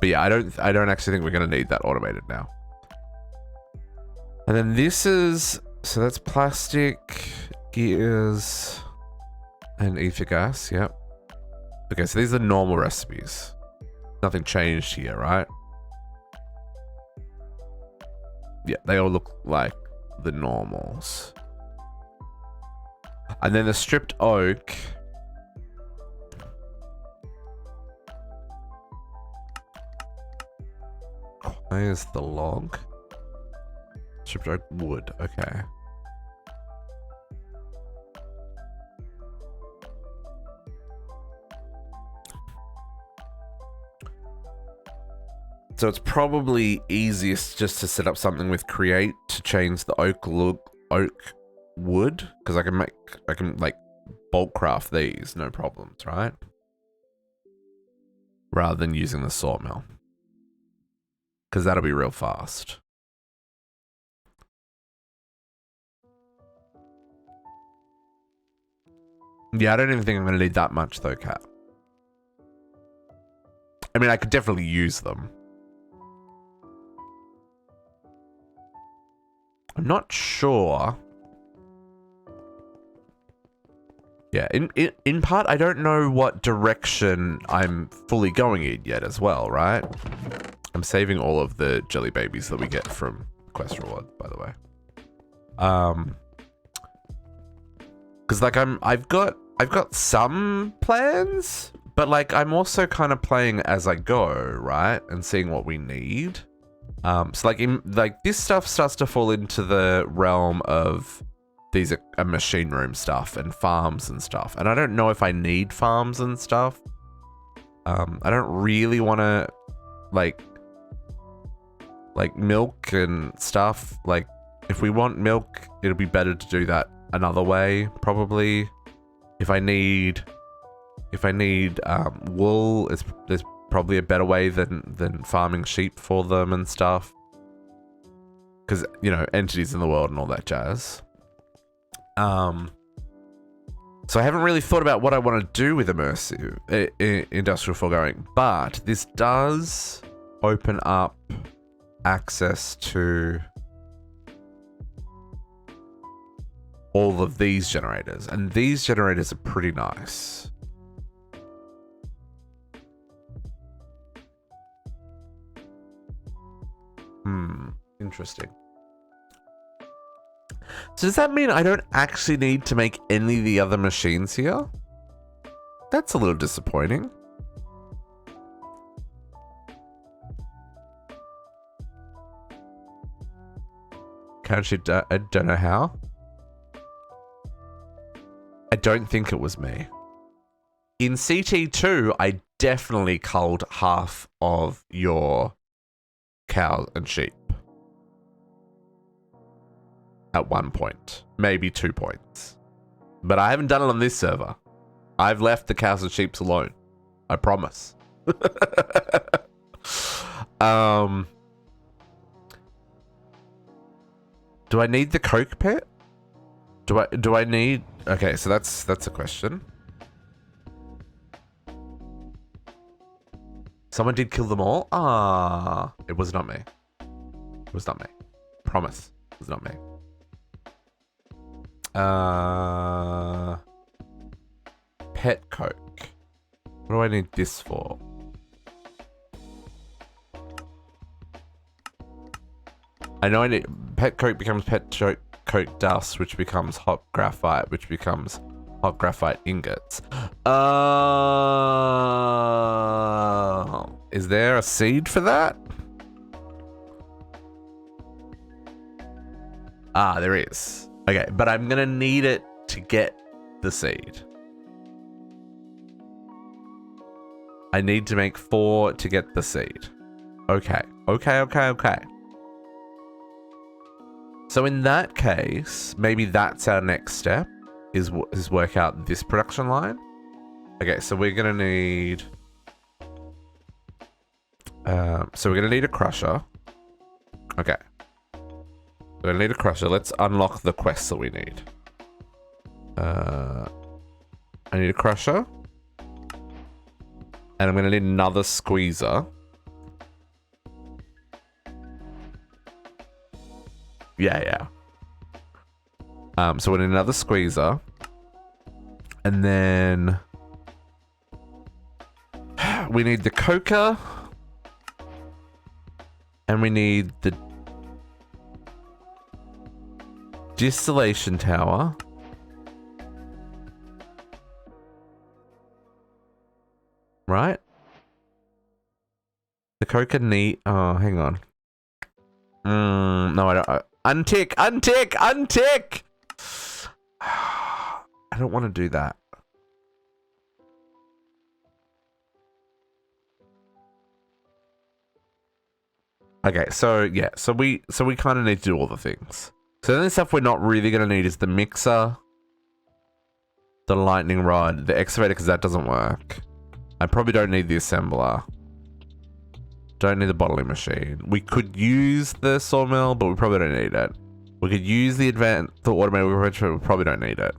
But yeah, I don't actually think we're gonna need that automated now. And then this is, so that's plastic, gears, and ether gas. Yep. Okay, so these are normal recipes. Nothing changed here, right? Yeah, they all look like the normals. And then the stripped oak. Where's the log? Stripped oak wood, okay. So it's probably easiest just to set up something with create to change the oak wood, because I can like bulk craft these, no problems, right? rather than using the sawmill. Because that'll be real fast. Yeah, I don't even think I'm going to need that much though, Cat. I mean, I could definitely use them. I'm not sure. Yeah, in part, I don't know what direction I'm fully going in yet as well, right? I'm saving all of the jelly babies that we get from quest reward, by the way. Because like I've got some plans, but like I'm also kind of playing as I go, right? And seeing what we need. So like this stuff starts to fall into the realm of these are machine room stuff and farms and stuff. And I don't know if I need farms and stuff. I don't really want to like milk and stuff. Like if we want milk, it'll be better to do that another way, probably. If I need wool, there's probably a better way than farming sheep for them and stuff. Because, you know, entities in the world and all that jazz. So I haven't really thought about what I want to do with immersive industrial foregoing, but this does open up access to all of these generators, and these generators are pretty nice. Interesting. So does that mean I don't actually need to make any of the other machines here? That's a little disappointing. Can't you? I don't know how. I don't think it was me. In CT2, I definitely culled half of your cows and sheep. At one point. Maybe 2 points. But I haven't done it on this server. I've left the cows and sheep alone. I promise. Do I need the coke pit? Do I need... Okay, so that's a question. Someone did kill them all? Ah, it was not me. It was not me. Promise. It was not me. Pet coke. What do I need this for? I know I need... Pet coke becomes pet coke dust, which becomes hot graphite, which becomes hot graphite ingots. Is there a seed for that? Ah, there is. Okay, but I'm gonna need it to get the seed. I need to make 4 to get the seed. Okay. So in that case, maybe that's our next step, is work out this production line. Okay, so we're gonna need... so we're gonna need a crusher. Okay. We're gonna need a crusher. Let's unlock the quests that we need. I need a crusher. And I'm gonna need another squeezer. Yeah. So we need another squeezer. And then... we need the coker. And we need the... distillation tower. Right? The coker need... Oh, hang on. No, I don't... Untick! I don't want to do that. Okay, so yeah, so we kind of need to do all the things. So then the stuff we're not really going to need is the mixer, the lightning rod, the excavator, because that doesn't work. I probably don't need the assembler. Don't need the bottling machine. We could use the sawmill, but we probably don't need it. We could use the automated refrigerator, we probably don't need it.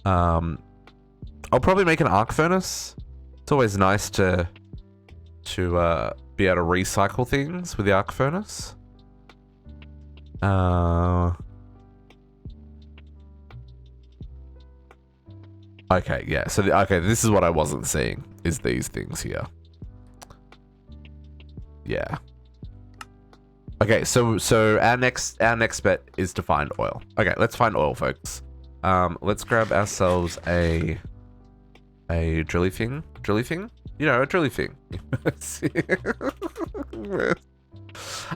I'll probably make an arc furnace. It's always nice to be able to recycle things with the arc furnace. Okay, yeah. So okay, this is what I wasn't seeing, is these things here. Yeah. Okay, so our next bet is to find oil. Okay, let's find oil, folks. Let's grab ourselves a drilly thing. You know, a drilly thing.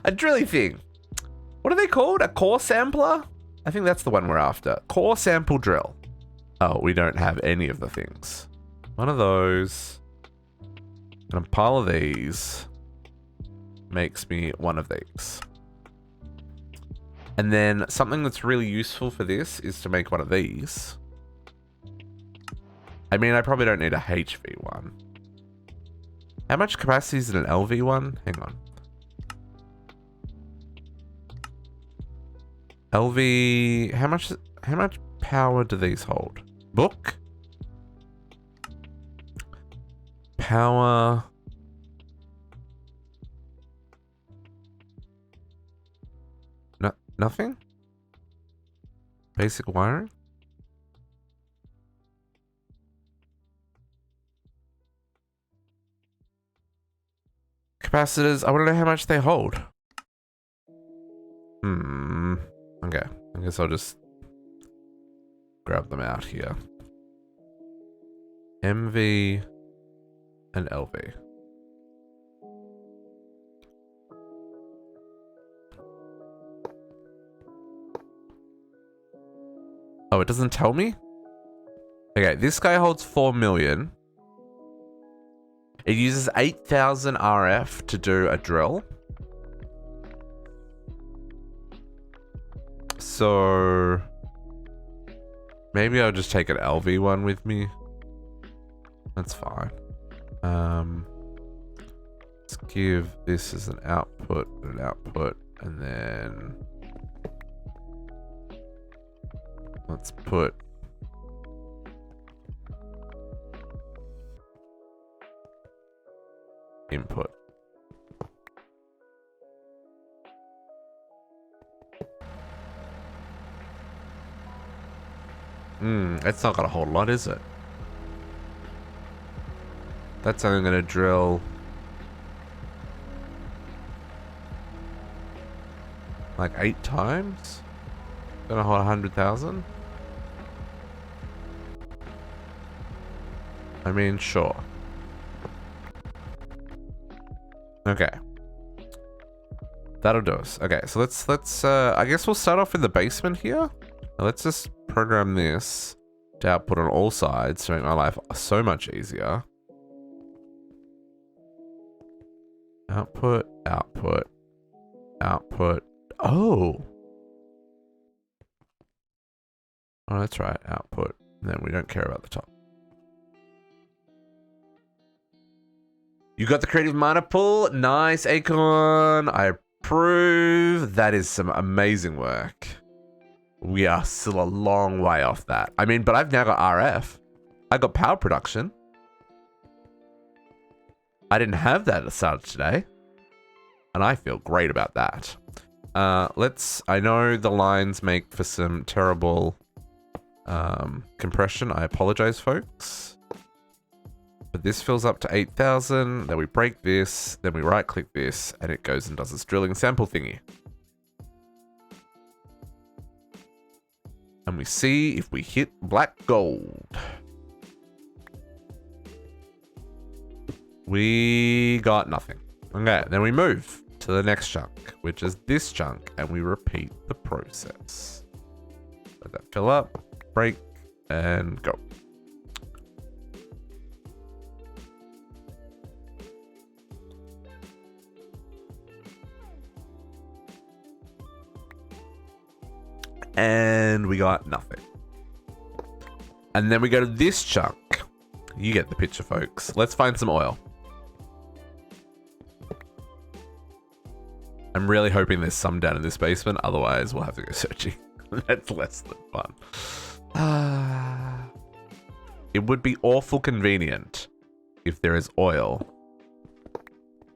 A drilly thing. What are they called? A core sampler? I think that's the one we're after. Core sample drill. Oh, we don't have any of the things. One of those and a pile of these makes me one of these. And then something that's really useful for this is to make one of these. I mean, I probably don't need a HV one. How much capacity is in an LV one? Hang on. LV, how much power do these hold? Book? Power. No, nothing? Basic wiring? Capacitors, I want to know how much they hold. Okay, I guess I'll just grab them out here. MV and LV. Oh, it doesn't tell me? Okay, this guy holds 4 million. It uses 8,000 RF to do a drill. So maybe I'll just take an LV one with me. That's fine. Let's give this as an output, and then let's put input. It's not got a whole lot, is it? That's only gonna drill like 8 times? Gonna hold 100,000? I mean, sure. Okay. That'll do us. Okay, so let's I guess we'll start off in the basement here. Now let's just program this to output on all sides to make my life so much easier. Output, output, output. Oh, that's right. Output. And then we don't care about the top. You got the creative miner pull. Nice, Acorn. I approve. That is some amazing work. We are still a long way off that. I mean, but I've now got RF. I got power production. I didn't have that at the start of today. And I feel great about that. I know the lines make for some terrible compression. I apologize, folks. But this fills up to 8,000. Then we break this. Then we right click this. And it goes and does this drilling sample thingy. And we see if we hit black gold. We got nothing. Okay, then we move to the next chunk, which is this chunk, and we repeat the process. Let that fill up, break, and go. And we got nothing. And then we go to this chunk. You get the picture, folks. Let's find some oil. I'm really hoping there's some down in this basement. Otherwise, we'll have to go searching. That's less than fun. It would be awful convenient if there is oil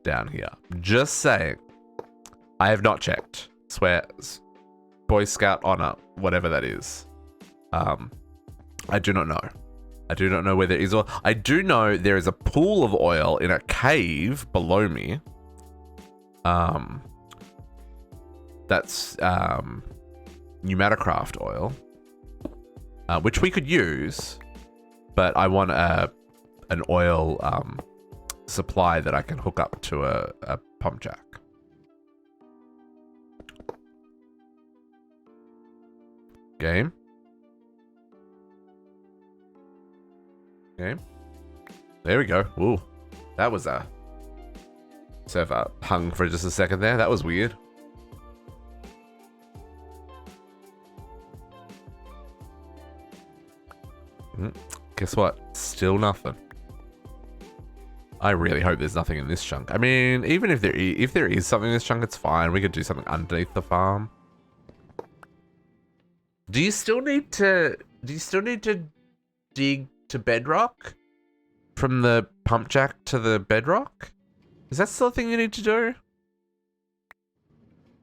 down here. Just saying. I have not checked. Swear. Boy Scout honor. Whatever that is. I do not know. I do not know where there is oil. I do know there is a pool of oil in a cave below me. That's pneumatocraft oil, which we could use, but I want an oil supply that I can hook up to a pump jack. Game. There we go. Ooh, that was a server hung for just a second there. That was weird. Guess what? Still nothing. I really hope there's nothing in this chunk. I mean, even if there is something in this chunk, it's fine. We could do something underneath the farm. Do you still need to dig to bedrock from the pump jack to the bedrock? Is that still a thing you need to do?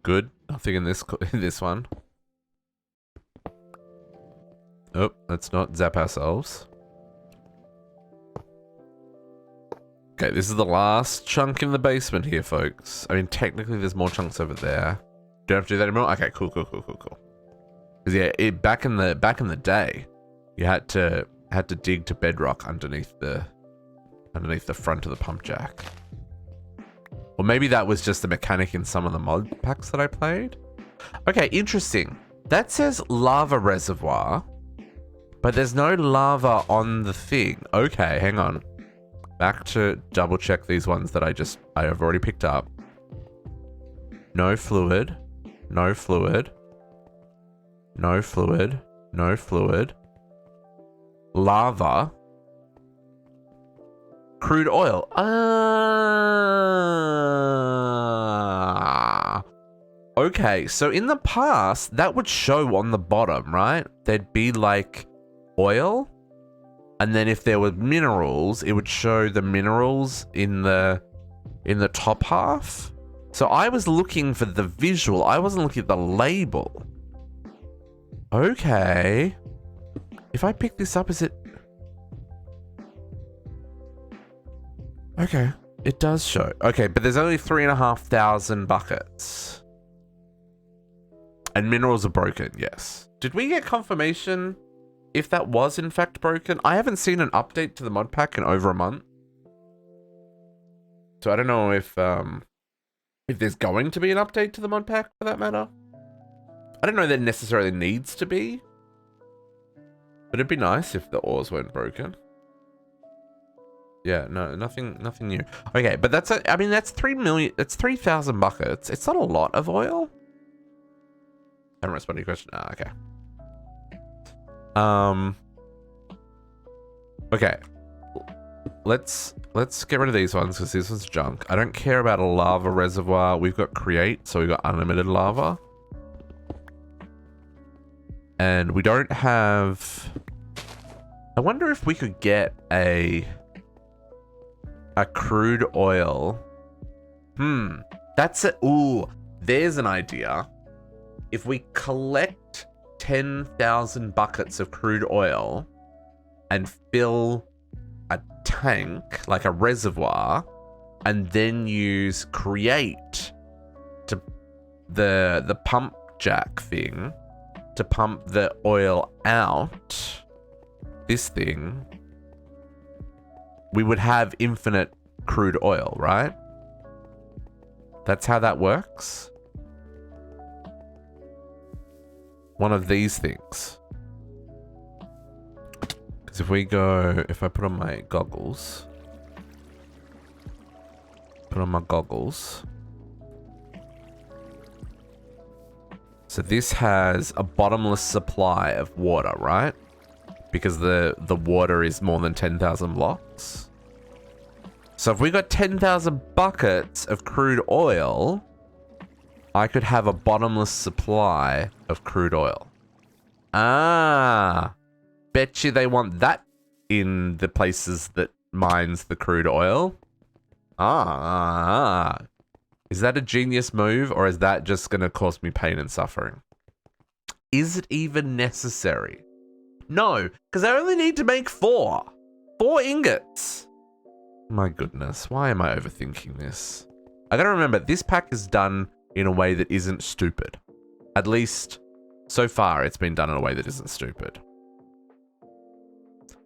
Good. Nothing in this one. Oh, let's not zap ourselves. Okay, this is the last chunk in the basement here, folks. I mean, technically there's more chunks over there. Don't have to do that anymore? Okay, cool. Because yeah, back in the day, you had to dig to bedrock underneath the front of the pump jack. Or maybe that was just a mechanic in some of the mod packs that I played. Okay, interesting. That says lava reservoir, but there's no lava on the thing. Okay, hang on. Back to double check these ones that I have already picked up. No fluid. No fluid. No fluid. No fluid. Lava. Crude oil. Okay, so in the past, that would show on the bottom, right? There'd be like oil. And then if there were minerals, it would show the minerals in the top half. So I was looking for the visual. I wasn't looking at the label. Okay. If I pick this up, is it... Okay. It does show. Okay, but there's only 3,500 buckets. And minerals are broken, yes. Did we get confirmation if that was in fact broken? I haven't seen an update to the mod pack in over a month. So I don't know if there's going to be an update to the mod pack for that matter. I don't know that it necessarily needs to be. But it'd be nice if the ores weren't broken. Yeah, no, nothing new. Okay, but that's I mean that's 3,000 buckets. It's not a lot of oil. I haven't responded to your question. Ah, okay. Okay. Let's get rid of these ones because this one's junk. I don't care about a lava reservoir. We've got create, so we've got unlimited lava. And we don't have... I wonder if we could get a crude oil. That's it. Ooh, there's an idea. If we collect 10,000 buckets of crude oil and fill a tank, like a reservoir, and then use create to the pump jack thing to pump the oil out, this thing, we would have infinite crude oil, right? That's how that works. One of these things. Because if I put on my goggles. So this has a bottomless supply of water, right? because the water is more than 10,000 blocks. So if we got 10,000 buckets of crude oil, I could have a bottomless supply of crude oil. Ah, bet you they want that in the places that mines the crude oil. Is that a genius move, or is that just going to cause me pain and suffering? Is it even necessary? No, because I only need to make 4 ingots. My goodness, why am I overthinking this? I gotta remember, this pack is done in a way that isn't stupid. At least, so far, it's been done in a way that isn't stupid.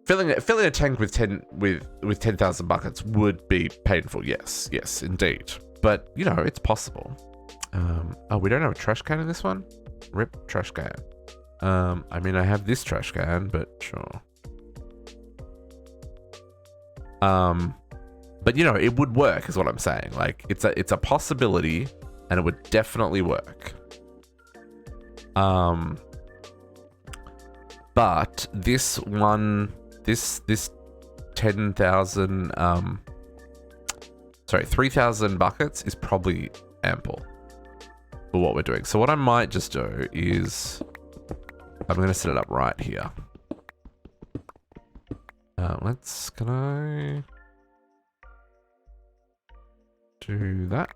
Filling a tank with 10,000 buckets would be painful. Yes, indeed. But you know, it's possible. Oh, we don't have a trash can in this one. Rip trash can. I mean, I have this trash can, but sure. But you know, it would work, is what I'm saying. Like, it's a possibility, and it would definitely work. But this 10,000, 3,000 buckets is probably ample for what we're doing. So what I might just do is, I'm going to set it up right here. Can I do that,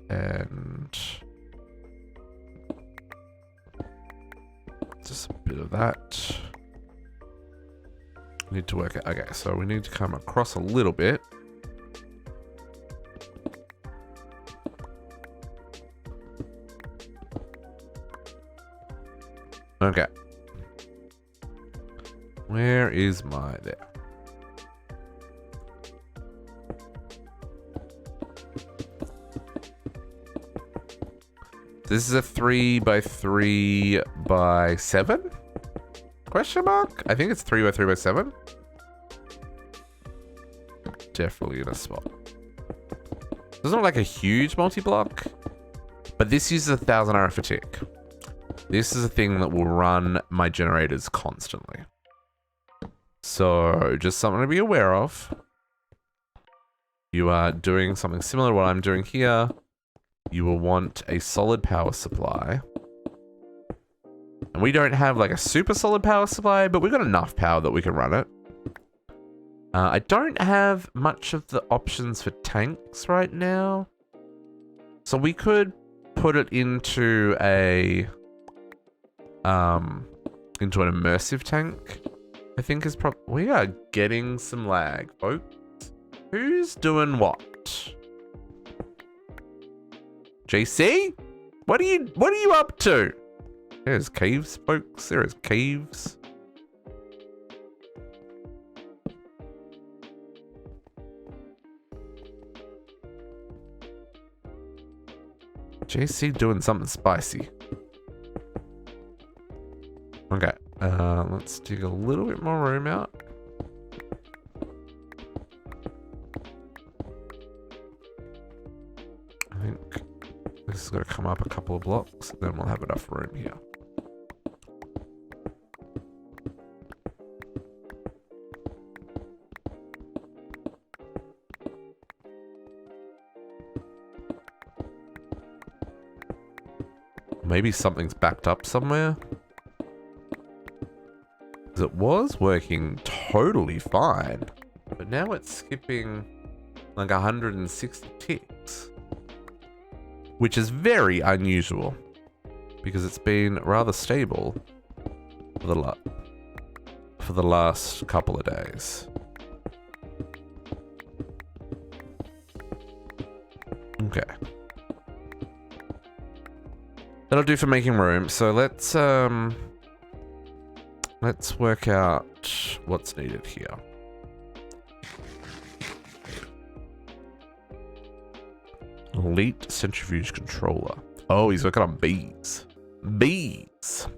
and just a bit of that. Need to work it. Okay, so we need to come across a little bit. Okay. Where is my there? This is a 3x3x7? Question mark? I think it's 3x3x7. Definitely in a spot. It's not like a huge multi-block, but this uses 1,000 arrow for tick. This is a thing that will run my generators constantly. So just something to be aware of. You are doing something similar to what I'm doing here. You will want a solid power supply. And we don't have like a super solid power supply, but we've got enough power that we can run it. I don't have much of the options for tanks right now. So we could put it into an immersive tank. I think is we are getting some lag, folks. Who's doing what? JC? What are you up to? There's caves, folks. There is caves. JC doing something spicy. Okay, let's dig a little bit more room out. I think this is going to come up a couple of blocks, then we'll have enough room here. Maybe something's backed up somewhere. Because it was working totally fine, but now it's skipping like 160 ticks, which is very unusual because it's been rather stable for the last couple of days. Okay. That'll do for making room. So let's work out what's needed here. Elite centrifuge controller. Oh, he's working on bees. Bees.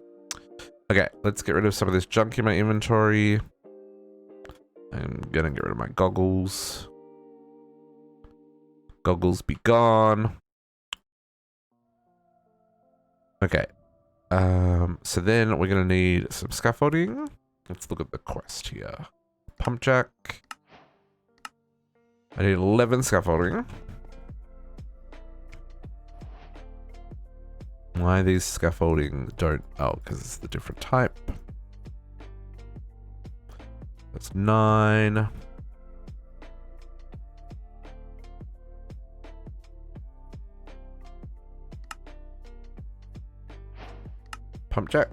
Okay, let's get rid of some of this junk in my inventory. I'm gonna get rid of my goggles. Goggles be gone. Okay. So then we're gonna need some scaffolding. Let's look at the quest here. Pump jack. I need 11 scaffolding. Why these scaffolding don't... Oh, because it's the different type. That's 9. Pump jack.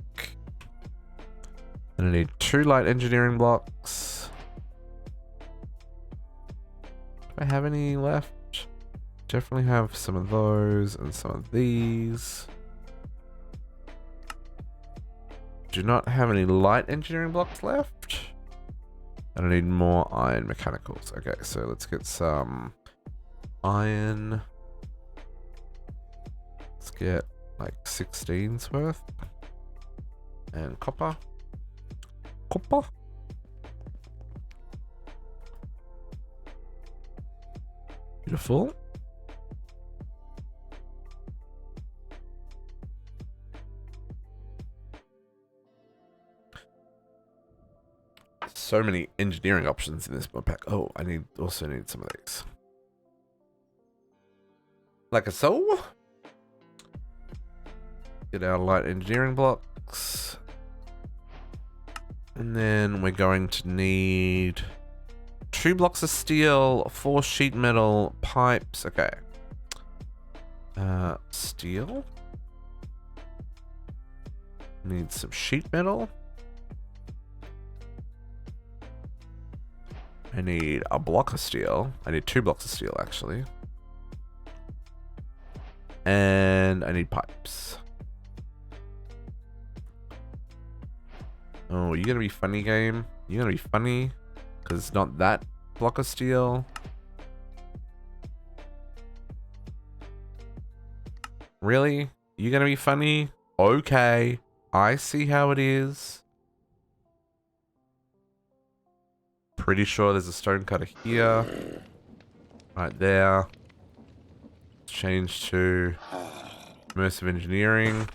And I need 2 light engineering blocks. Do I have any left? Definitely have some of those and some of these. Do not have any light engineering blocks left. And I need more iron mechanicals. Okay, so let's get some iron. Let's get like 16's worth. And copper. Copper. Beautiful. So many engineering options in this mod pack. Oh, I also need some of these. Like a so. Get our light engineering blocks. And then we're going to need 2 blocks of steel, 4 sheet metal, pipes. Okay. Steel. Need some sheet metal. I need a block of steel. I need 2 blocks of steel, actually. And I need pipes. Oh, you gonna be funny, game? You gonna be funny? Because it's not that block of steel. Really? You gonna be funny? Okay. I see how it is. Pretty sure there's a stone cutter here. Right there. Change to Immersive Engineering.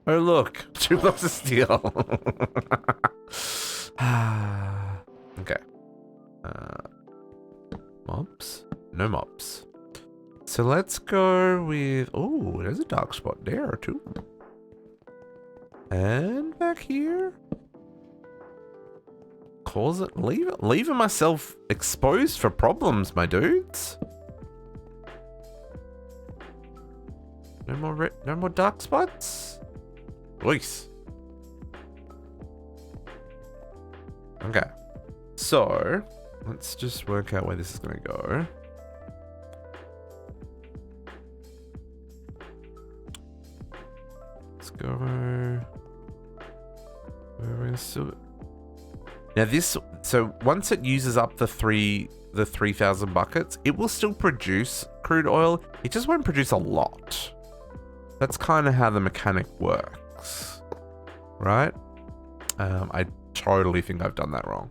Oh look, 2 blocks of steel. Okay. Mobs? No mobs. So let's go with... Oh, there's a dark spot there too. And back here. Leaving myself exposed for problems, my dudes. No more dark spots? Nice. Okay. So, let's just work out where this is going to go. Let's go... Now this... So, once it uses up the 3,000 buckets, it will still produce crude oil. It just won't produce a lot. That's kind of how the mechanic works. Right? I totally think I've done that wrong.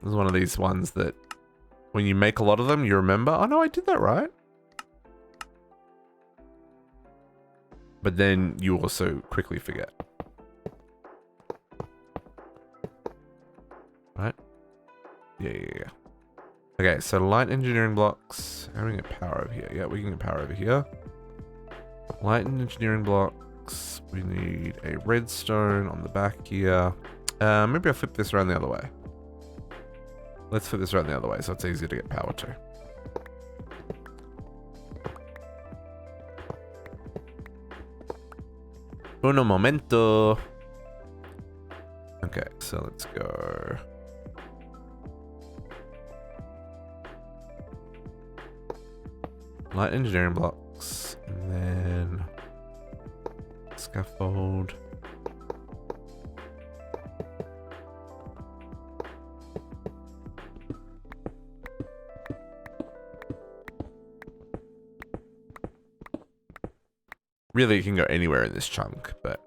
This is one of these ones that when you make a lot of them, you remember, oh no, I did that right. But then you also quickly forget. Right? Yeah. Okay, so light engineering blocks. How do we get power over here? Yeah, we can get power over here. Light engineering blocks. We need a redstone on the back here. Maybe I'll flip this around the other way. Let's flip this around the other way so it's easier to get power to. Uno momento. Okay, so let's go. Light engineering blocks, and then scaffold. Really, you can go anywhere in this chunk, but...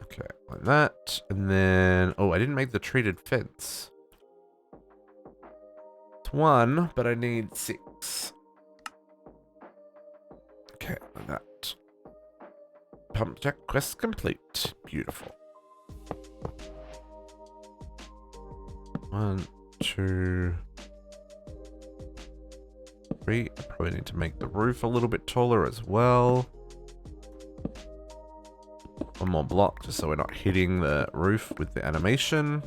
Okay, like that. And then... Oh, I didn't make the treated fence. with 1, but I need 6. Okay, like that. Pump check quest complete. Beautiful. 1, 2, 3. I probably need to make the roof a little bit taller as well. 1 more block just so we're not hitting the roof with the animation.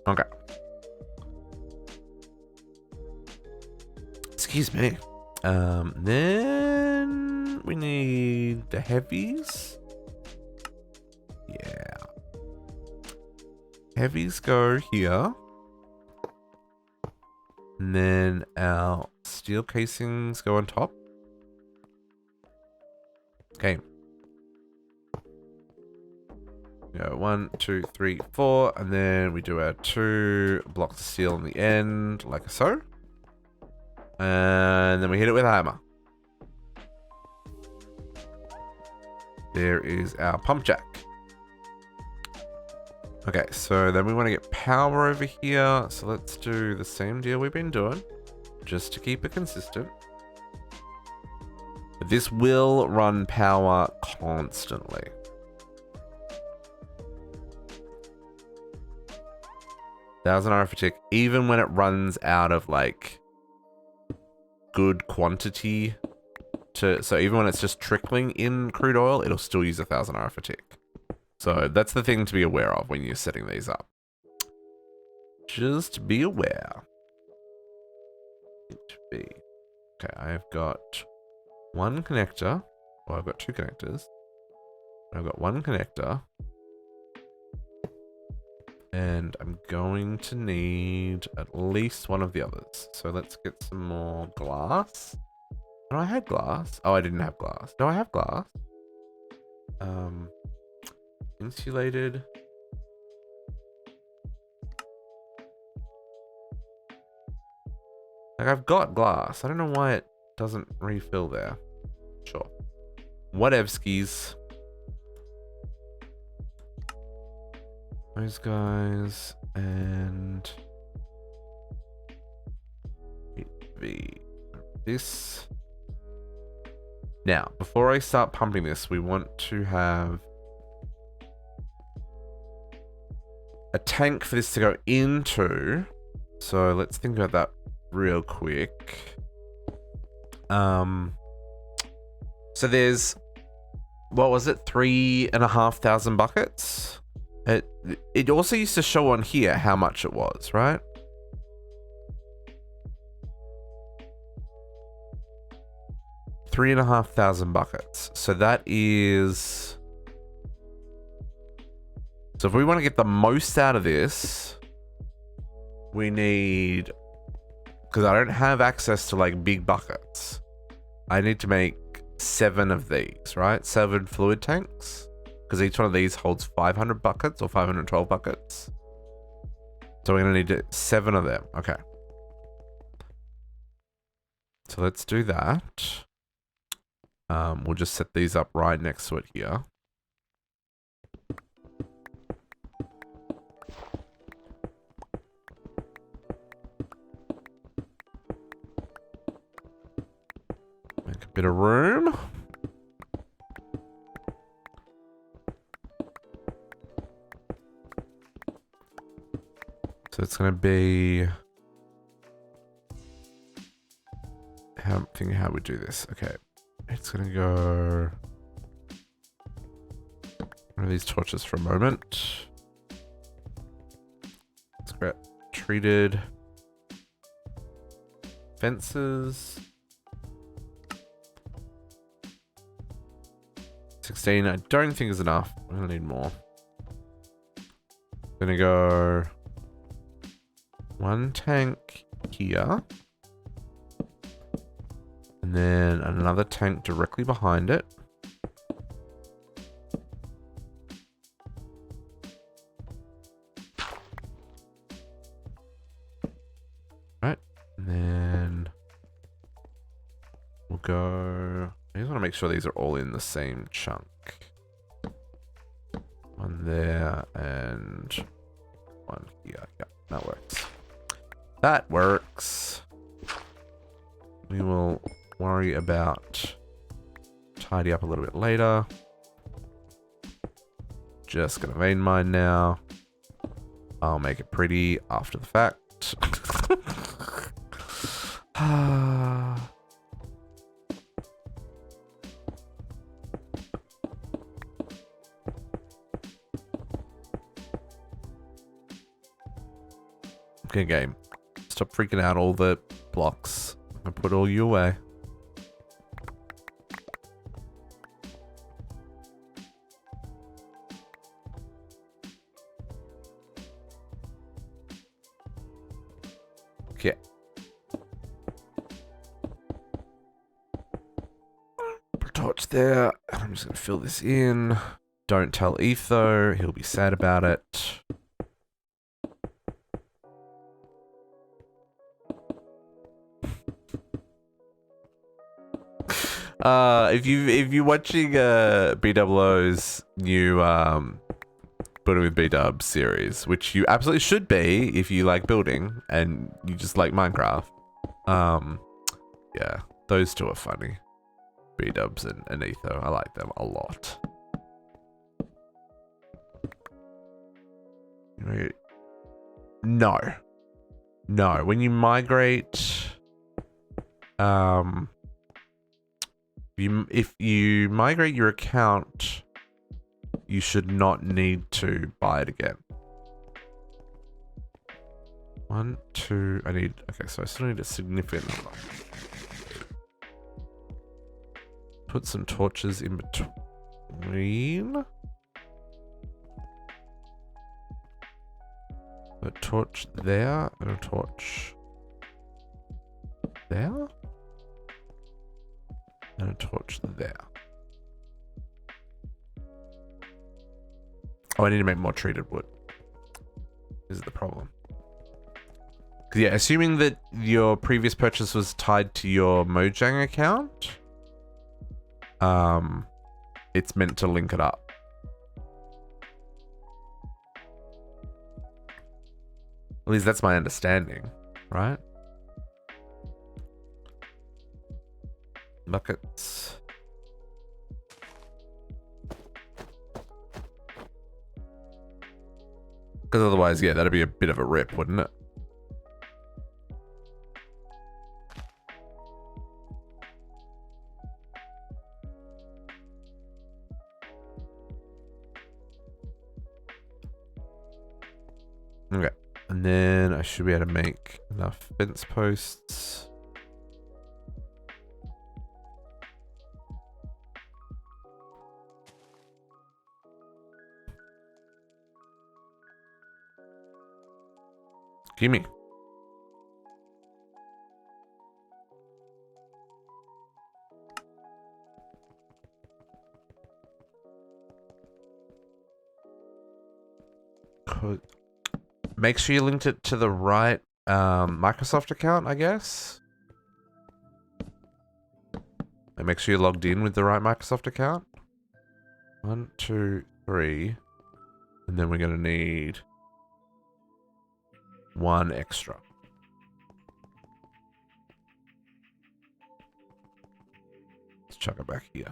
Okay. Excuse me. Then we need the heavies. Yeah. Heavies go here. And then our steel casings go on top. Okay. Go 1, 2, 3, 4, and then we do our 2 blocks of steel on the end, like so. And then we hit it with a hammer. There is our pump jack. Okay, so then we want to get power over here. So let's do the same deal we've been doing, just to keep it consistent. But this will run power constantly. $1,000 per tick, even when it runs out of like good quantity so even when it's just trickling in crude oil, it'll still use $1,000 per tick. So that's the thing to be aware of when you're setting these up. Just be aware. Okay, I've got 1 connector. Well, I've got 2 connectors. I've got 1 connector. And I'm going to need at least 1 of the others. So let's get some more glass. Oh, I had glass. Oh, I didn't have glass. No, I have glass. Insulated. Like, I've got glass. I don't know why it doesn't refill there. Sure. Whatevskis. Those guys and this. Now, before I start pumping this, we want to have a tank for this to go into. So let's think about that real quick. So there's, what was it? 3,500 buckets. It also used to show on here how much it was, right? $3,500 buckets. So that is. So if we want to get the most out of this, we need, because I don't have access to like big buckets. I need to make 7 of these, right? 7 fluid tanks. Because each one of these holds 500 buckets or 512 buckets. So we're going to need 7 of them. Okay. So let's do that. We'll just set these up right next to it here. Make a bit of room. So it's going to be, thinking how we do this. Okay. It's going to go, one of these torches for a moment. Scrap treated fences. 16, I don't think is enough. I'm going to need more. Going to go 1 tank here. And then another tank directly behind it. Right. And then we'll So I just want to make sure these are all in the same chunk. One there and one here. Yeah, that works. That works. We will worry about tidy up a little bit later. Just gonna vein mine now. I'll make it pretty after the fact. Okay, game. Stop freaking out all the blocks. I put all you away. Okay. Put a torch there. I'm just gonna fill this in. Don't tell Etho. He'll be sad about it. If you're watching BWO's new Building with B-Dub series, which you absolutely should be if you like building and you just like Minecraft. Yeah, those two are funny. B-Dubs and Etho. I like them a lot. No. No, when you migrate if you migrate your account, you should not need to buy it again. 1, 2, okay, so I still need a significant number. Put some torches in between. A torch there, and a torch there. And a torch there. Oh, I need to make more treated wood. This is the problem. Yeah, assuming that your previous purchase was tied to your Mojang account, it's meant to link it up. At least that's my understanding, right? Buckets. Because otherwise, yeah, that'd be a bit of a rip, wouldn't it? Okay, and then I should be able to make enough fence posts. Gimme. Make sure you linked it to the right Microsoft account, I guess. And make sure you're logged in with the right Microsoft account. 1, 2, 3. And then we're going to need 1 extra. Let's chuck it back here.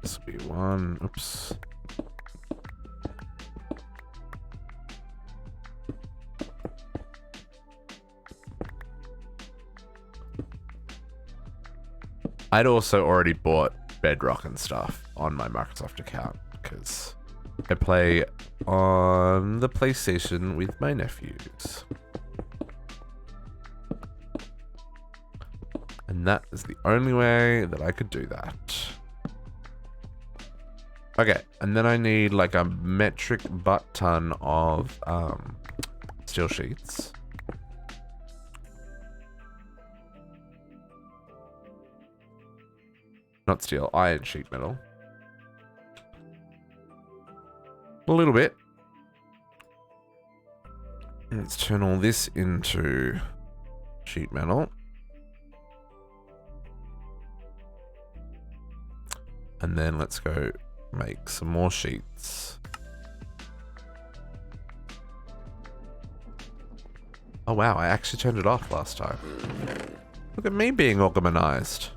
This will be 1. Oops. I'd also already bought Bedrock and stuff on my Microsoft account because I play on the PlayStation with my nephews. And that is the only way that I could do that. Okay, and then I need like a metric butt ton of steel sheets. Not steel, iron sheet metal. A little bit. Let's turn all this into sheet metal. And then let's go make some more sheets. Oh wow, I actually turned it off last time. Look at me being organized.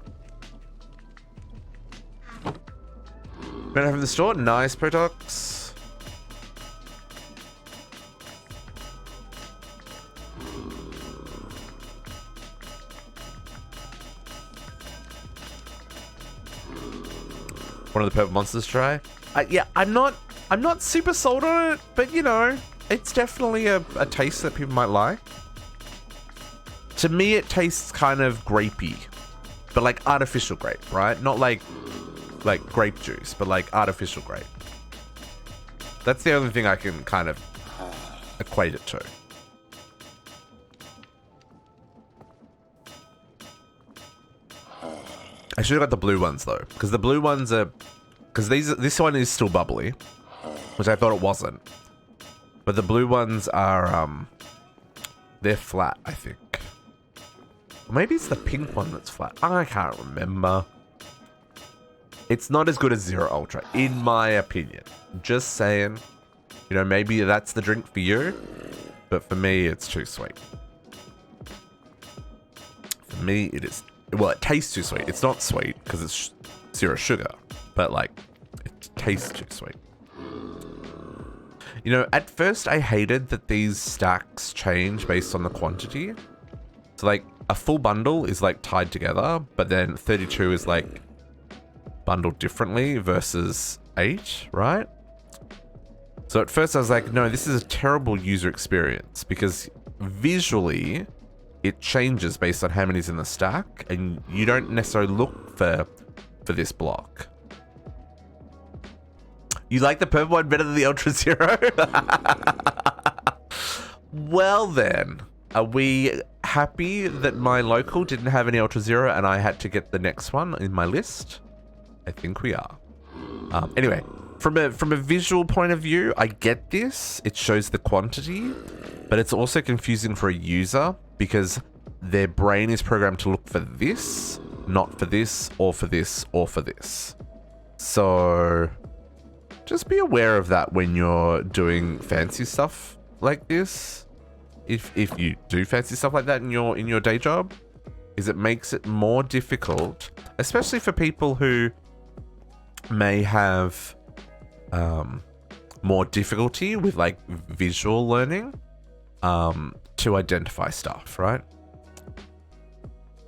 Better have in the store. Nice products. One of the purple monsters try. Yeah, I'm not super sold on it, but you know, it's definitely a taste that people might like. To me, it tastes kind of grapey, but like artificial grape, right? Not like grape juice, but like artificial grape. That's the only thing I can kind of equate it to. I should have got the blue ones though, because the blue ones are, because this one is still bubbly, which I thought it wasn't. But the blue ones are they're flat, I think. Or maybe it's the pink one that's flat. I can't remember. It's not as good as Zero Ultra, in my opinion. Just saying, you know, maybe that's the drink for you, but for me, it's too sweet. For me, it is. Well, it tastes too sweet. It's not sweet because it's zero sugar, but like, it tastes too sweet. You know, at first I hated that these stacks change based on the quantity. So like, a full bundle is like tied together, but then 32 is like bundled differently versus 8, right? So at first I was like, no, this is a terrible user experience because visually it changes based on how many's in the stack and you don't necessarily look for this block. You like the purple one better than the Ultra Zero? Well then, are we happy that my local didn't have any Ultra Zero and I had to get the next one in my list? I think we are. Anyway, from a visual point of view, I get this. It shows the quantity, but it's also confusing for a user because their brain is programmed to look for this, not for this, or for this, or for this. So just be aware of that when you're doing fancy stuff like this. If you do fancy stuff like that in your day job, is it makes it more difficult, especially for people who may have more difficulty with like visual learning to identify stuff, right?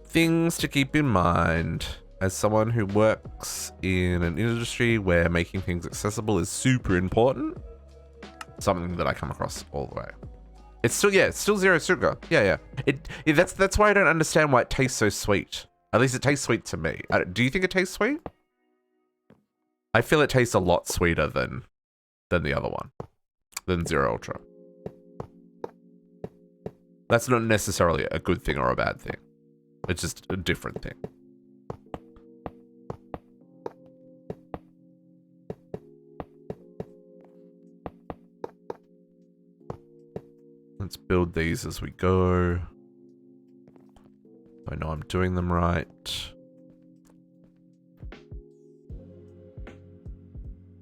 Things to keep in mind as someone who works in an industry where making things accessible is super important. Something that I come across all the way. It's still zero sugar. Yeah. That's why I don't understand why it tastes so sweet. At least it tastes sweet to me. Do you think it tastes sweet? I feel it tastes a lot sweeter than the other one, than Zero Ultra. That's not necessarily a good thing or a bad thing. It's just a different thing. Let's build these as we go. I know I'm doing them right.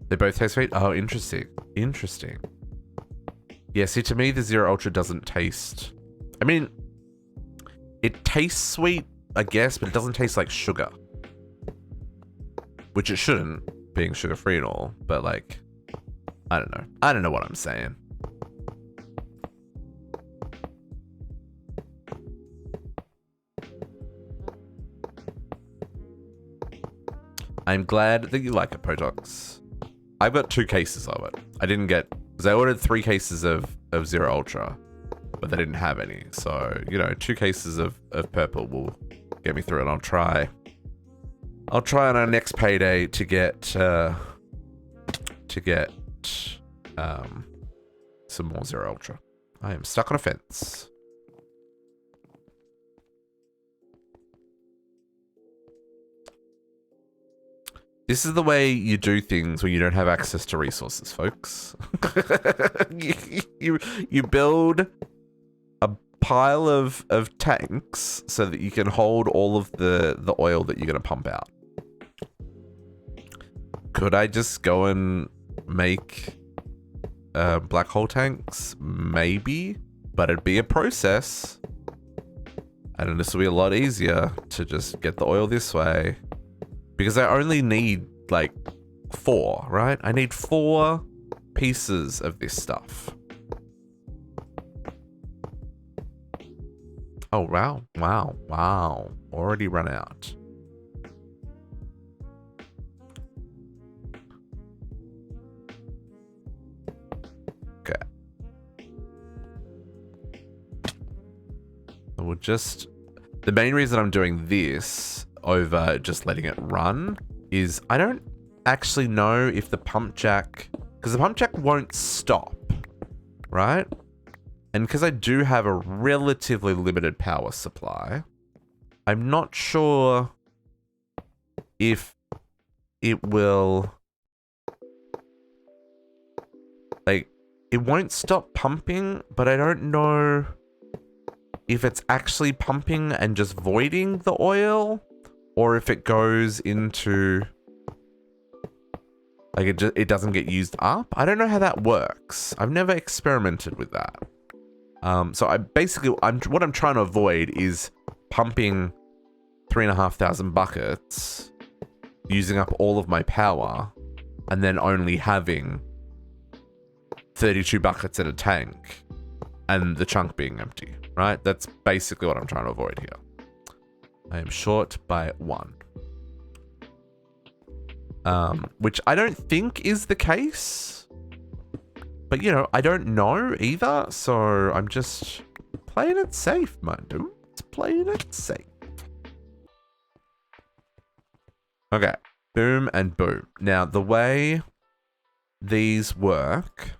They both taste sweet? Oh, interesting. Interesting. Yeah, see, to me, the Zero Ultra doesn't taste... I mean, it tastes sweet, I guess, but it doesn't taste like sugar. Which it shouldn't, being sugar-free and all, but like, I don't know. I don't know what I'm saying. I'm glad that you like it, Potox. I've got 2 cases of it. I didn't get... Because I ordered 3 cases of Zero Ultra, but they didn't have any. So, you know, 2 cases of purple will get me through it. I'll try on our next payday to get some more Zero Ultra. I am stuck on a fence. This is the way you do things when you don't have access to resources, folks. you build a pile of tanks so that you can hold all of the oil that you're going to pump out. Could I just go and make black hole tanks? Maybe, but it'd be a process. And this will be a lot easier to just get the oil this way. Because I only need, like, 4, right? I need 4 pieces of this stuff. Oh, wow. Wow. Wow. Already run out. Okay. We'll just... The main reason I'm doing this over just letting it run is I don't actually know if the pump jack... Because the pump jack won't stop, right? And because I do have a relatively limited power supply, I'm not sure if it will... Like, it won't stop pumping, but I don't know if it's actually pumping and just voiding the oil, or if it goes into... Like, it doesn't get used up. I don't know how that works. I've never experimented with that. So what I'm trying to avoid is pumping 3,500 buckets, using up all of my power, and then only having 32 buckets in a tank, and the chunk being empty, right? That's basically what I'm trying to avoid here. I am short by 1. Which I don't think is the case. But, you know, I don't know either, so I'm just playing it safe, man, dude. It's playing it safe. Okay. Boom and boom. Now, the way these work...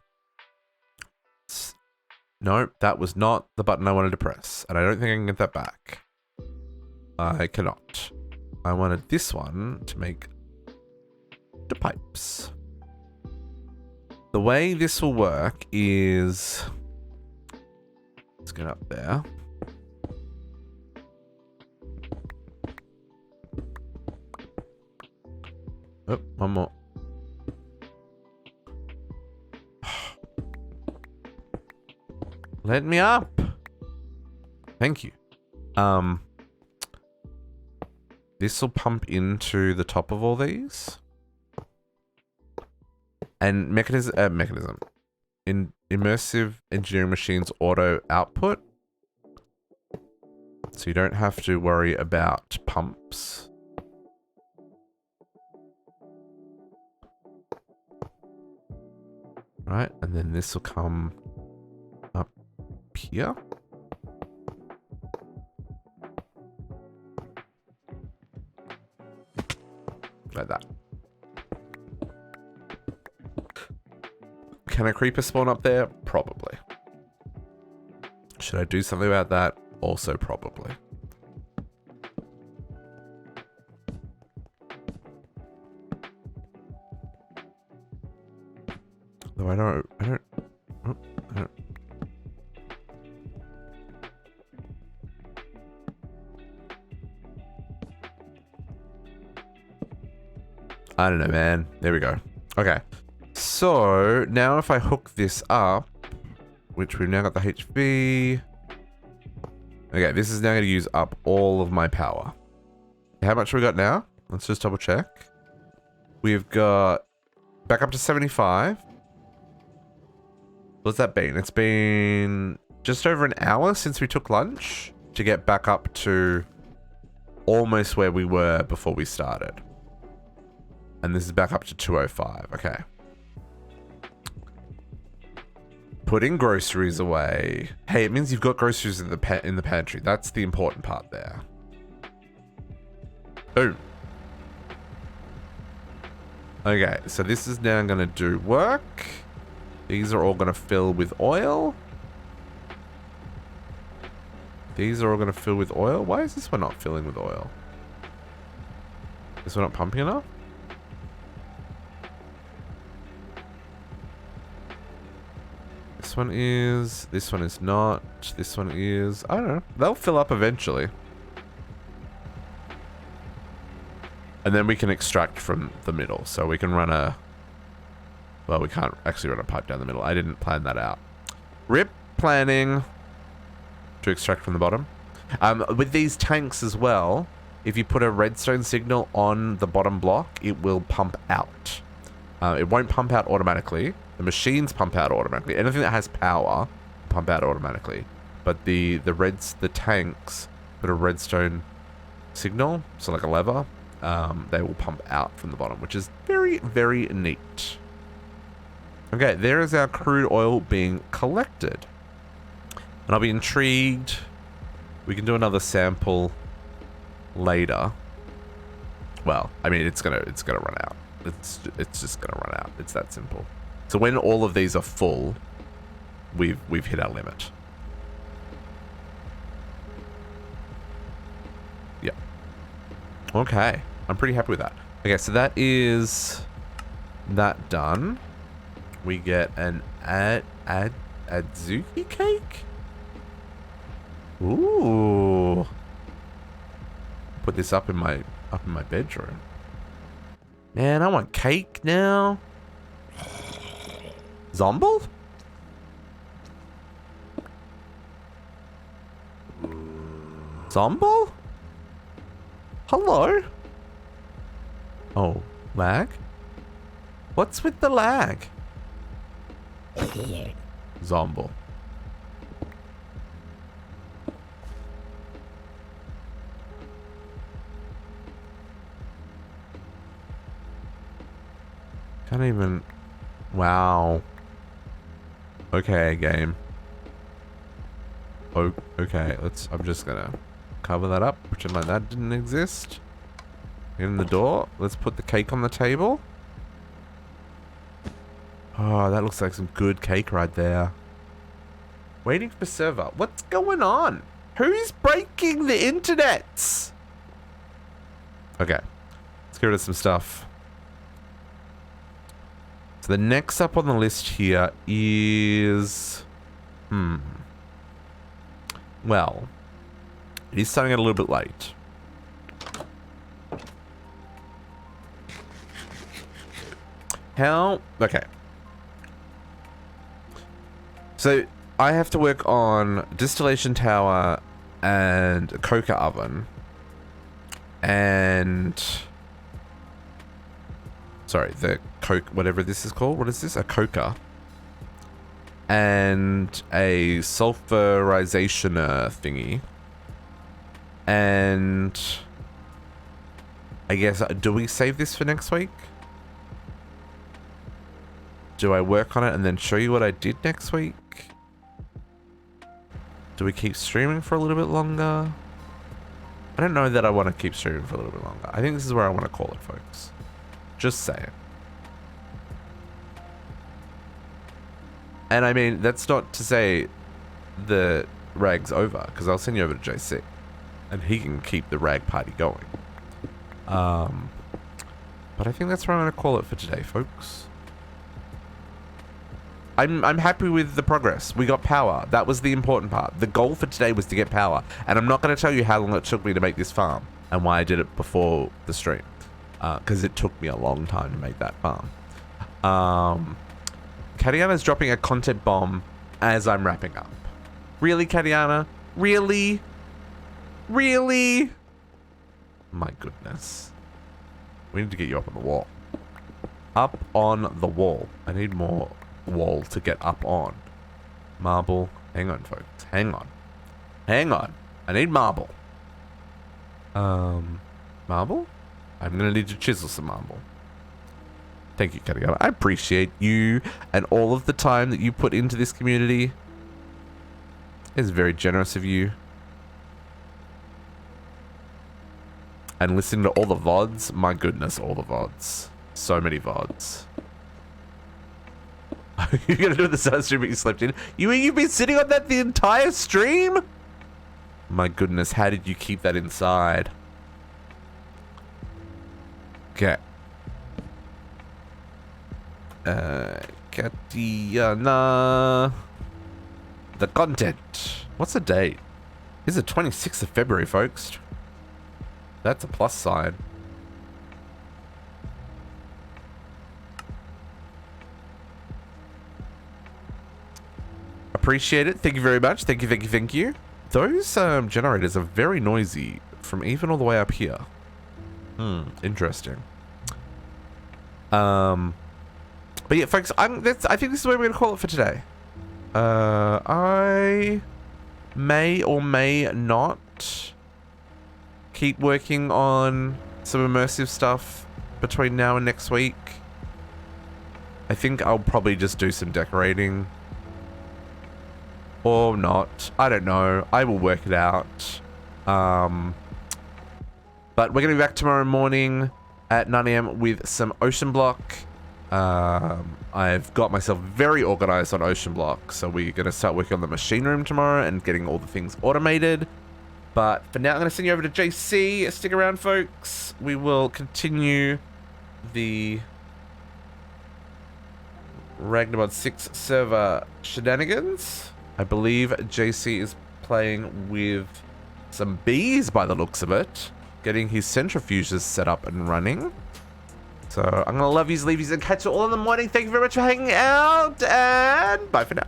No, that was not the button I wanted to press, and I don't think I can get that back. I cannot. I wanted this one to make the pipes. The way this will work is... Let's get up there. Oh, one more. Let me up. Thank you. This will pump into the top of all these. And mechanism. In Immersive Engineering Machines auto output. So you don't have to worry about pumps. Right, and then this will come up here. Like that. Can a creeper spawn up there? Probably. Should I do something about that? Also probably. Though I don't. I don't know, man. There we go. Okay. So, now if I hook this up, which we've now got the HV. Okay, this is now going to use up all of my power. How much have we got now? Let's just double check. We've got back up to 75. What's that been? It's been just over an hour since we took lunch to get back up to almost where we were before we started. And this is back up to 205. Okay. Putting groceries away. Hey, it means you've got groceries in the pantry. That's the important part there. Boom. Okay, so this is now going to do work. These are all going to fill with oil. These are all going to fill with oil. Why is this one not filling with oil? Is one not pumping enough? This one is. This one is not. This one is. I don't know. They'll fill up eventually. And then we can extract from the middle. So we can run a... Well, we can't actually run a pipe down the middle. I didn't plan that out. RIP planning to extract from the bottom. With these tanks as well, if you put a redstone signal on the bottom block, it will pump out. It won't pump out automatically. The machines pump out automatically. Anything that has power, pump out automatically. But the tanks put a redstone signal, so like a lever, they will pump out from the bottom, which is very, very neat. Okay, there is our crude oil being collected. And I'll be intrigued. We can do another sample later. Well, I mean, it's gonna run out. It's just gonna run out. It's that simple. So when all of these are full, we've hit our limit. Yep. Okay, I'm pretty happy with that. Okay, so that is that done. We get an adzuki cake. Ooh. Put this up in my bedroom. Man, I want cake now. Zomble? Zomble? Hello? Oh, lag? What's with the lag? Zomble. Can't even... Wow. Okay, game. Oh, okay, I'm just gonna cover that up, pretend like that didn't exist. In the door. Let's put the cake on the table. Oh, that looks like some good cake right there. Waiting for server. What's going on? Who's breaking the internets? Okay. Let's get rid of some stuff. So the next up on the list here is... Well, it is starting a little bit late. How? Okay. So I have to work on distillation tower and a coker oven. And... Sorry, the coke, whatever this is called. What is this? A coker. And a sulfurizationer thingy. And... I guess, do we save this for next week? Do I work on it and then show you what I did next week? Do we keep streaming for a little bit longer? I don't know that I want to keep streaming for a little bit longer. I think this is where I want to call it, folks. Just saying. And I mean, that's not to say the rag's over, because I'll send you over to JC. And he can keep the rag party going. But I think that's where I'm going to call it for today, folks. I'm happy with the progress. We got power. That was the important part. The goal for today was to get power. And I'm not going to tell you how long it took me to make this farm. And why I did it before the stream. Because it took me a long time to make that farm. Katiana's dropping a content bomb as I'm wrapping up. Really, Katiana? Really? Really? My goodness. We need to get you up on the wall. Up on the wall. I need more wall to get up on. Marble. Hang on, folks. Hang on. Hang on. I need marble. Marble? I'm gonna need to chisel some marble. Thank you, Katiana. I appreciate you and all of the time that you put into this community. It's very generous of you. And listening to all the VODs. My goodness, all the VODs. So many VODs. You're gonna do the start stream that you slept in? You've been sitting on that the entire stream? My goodness, how did you keep that inside? Okay. Katiana. The content. What's the date? This is the 26th of February, folks. That's a plus sign. Appreciate it. Thank you very much. Thank you, thank you, thank you. Those generators are very noisy from even all the way up here. Interesting. But yeah, folks, I think this is where we're going to call it for today. I may or may not keep working on some immersive stuff between now and next week. I think I'll probably just do some decorating. Or not. I don't know. I will work it out. But we're going to be back tomorrow morning at 9 AM with some Ocean Block. I've got myself very organized on Ocean Block. So we're going to start working on the machine room tomorrow and getting all the things automated. But for now, I'm going to send you over to JC. Stick around, folks. We will continue the Ragnamod VI server shenanigans. I believe JC is playing with some bees by the looks of it. Getting his centrifuges set up and running. So I'm going to love yous, leave yous, and catch you all in the morning. Thank you very much for hanging out, and bye for now.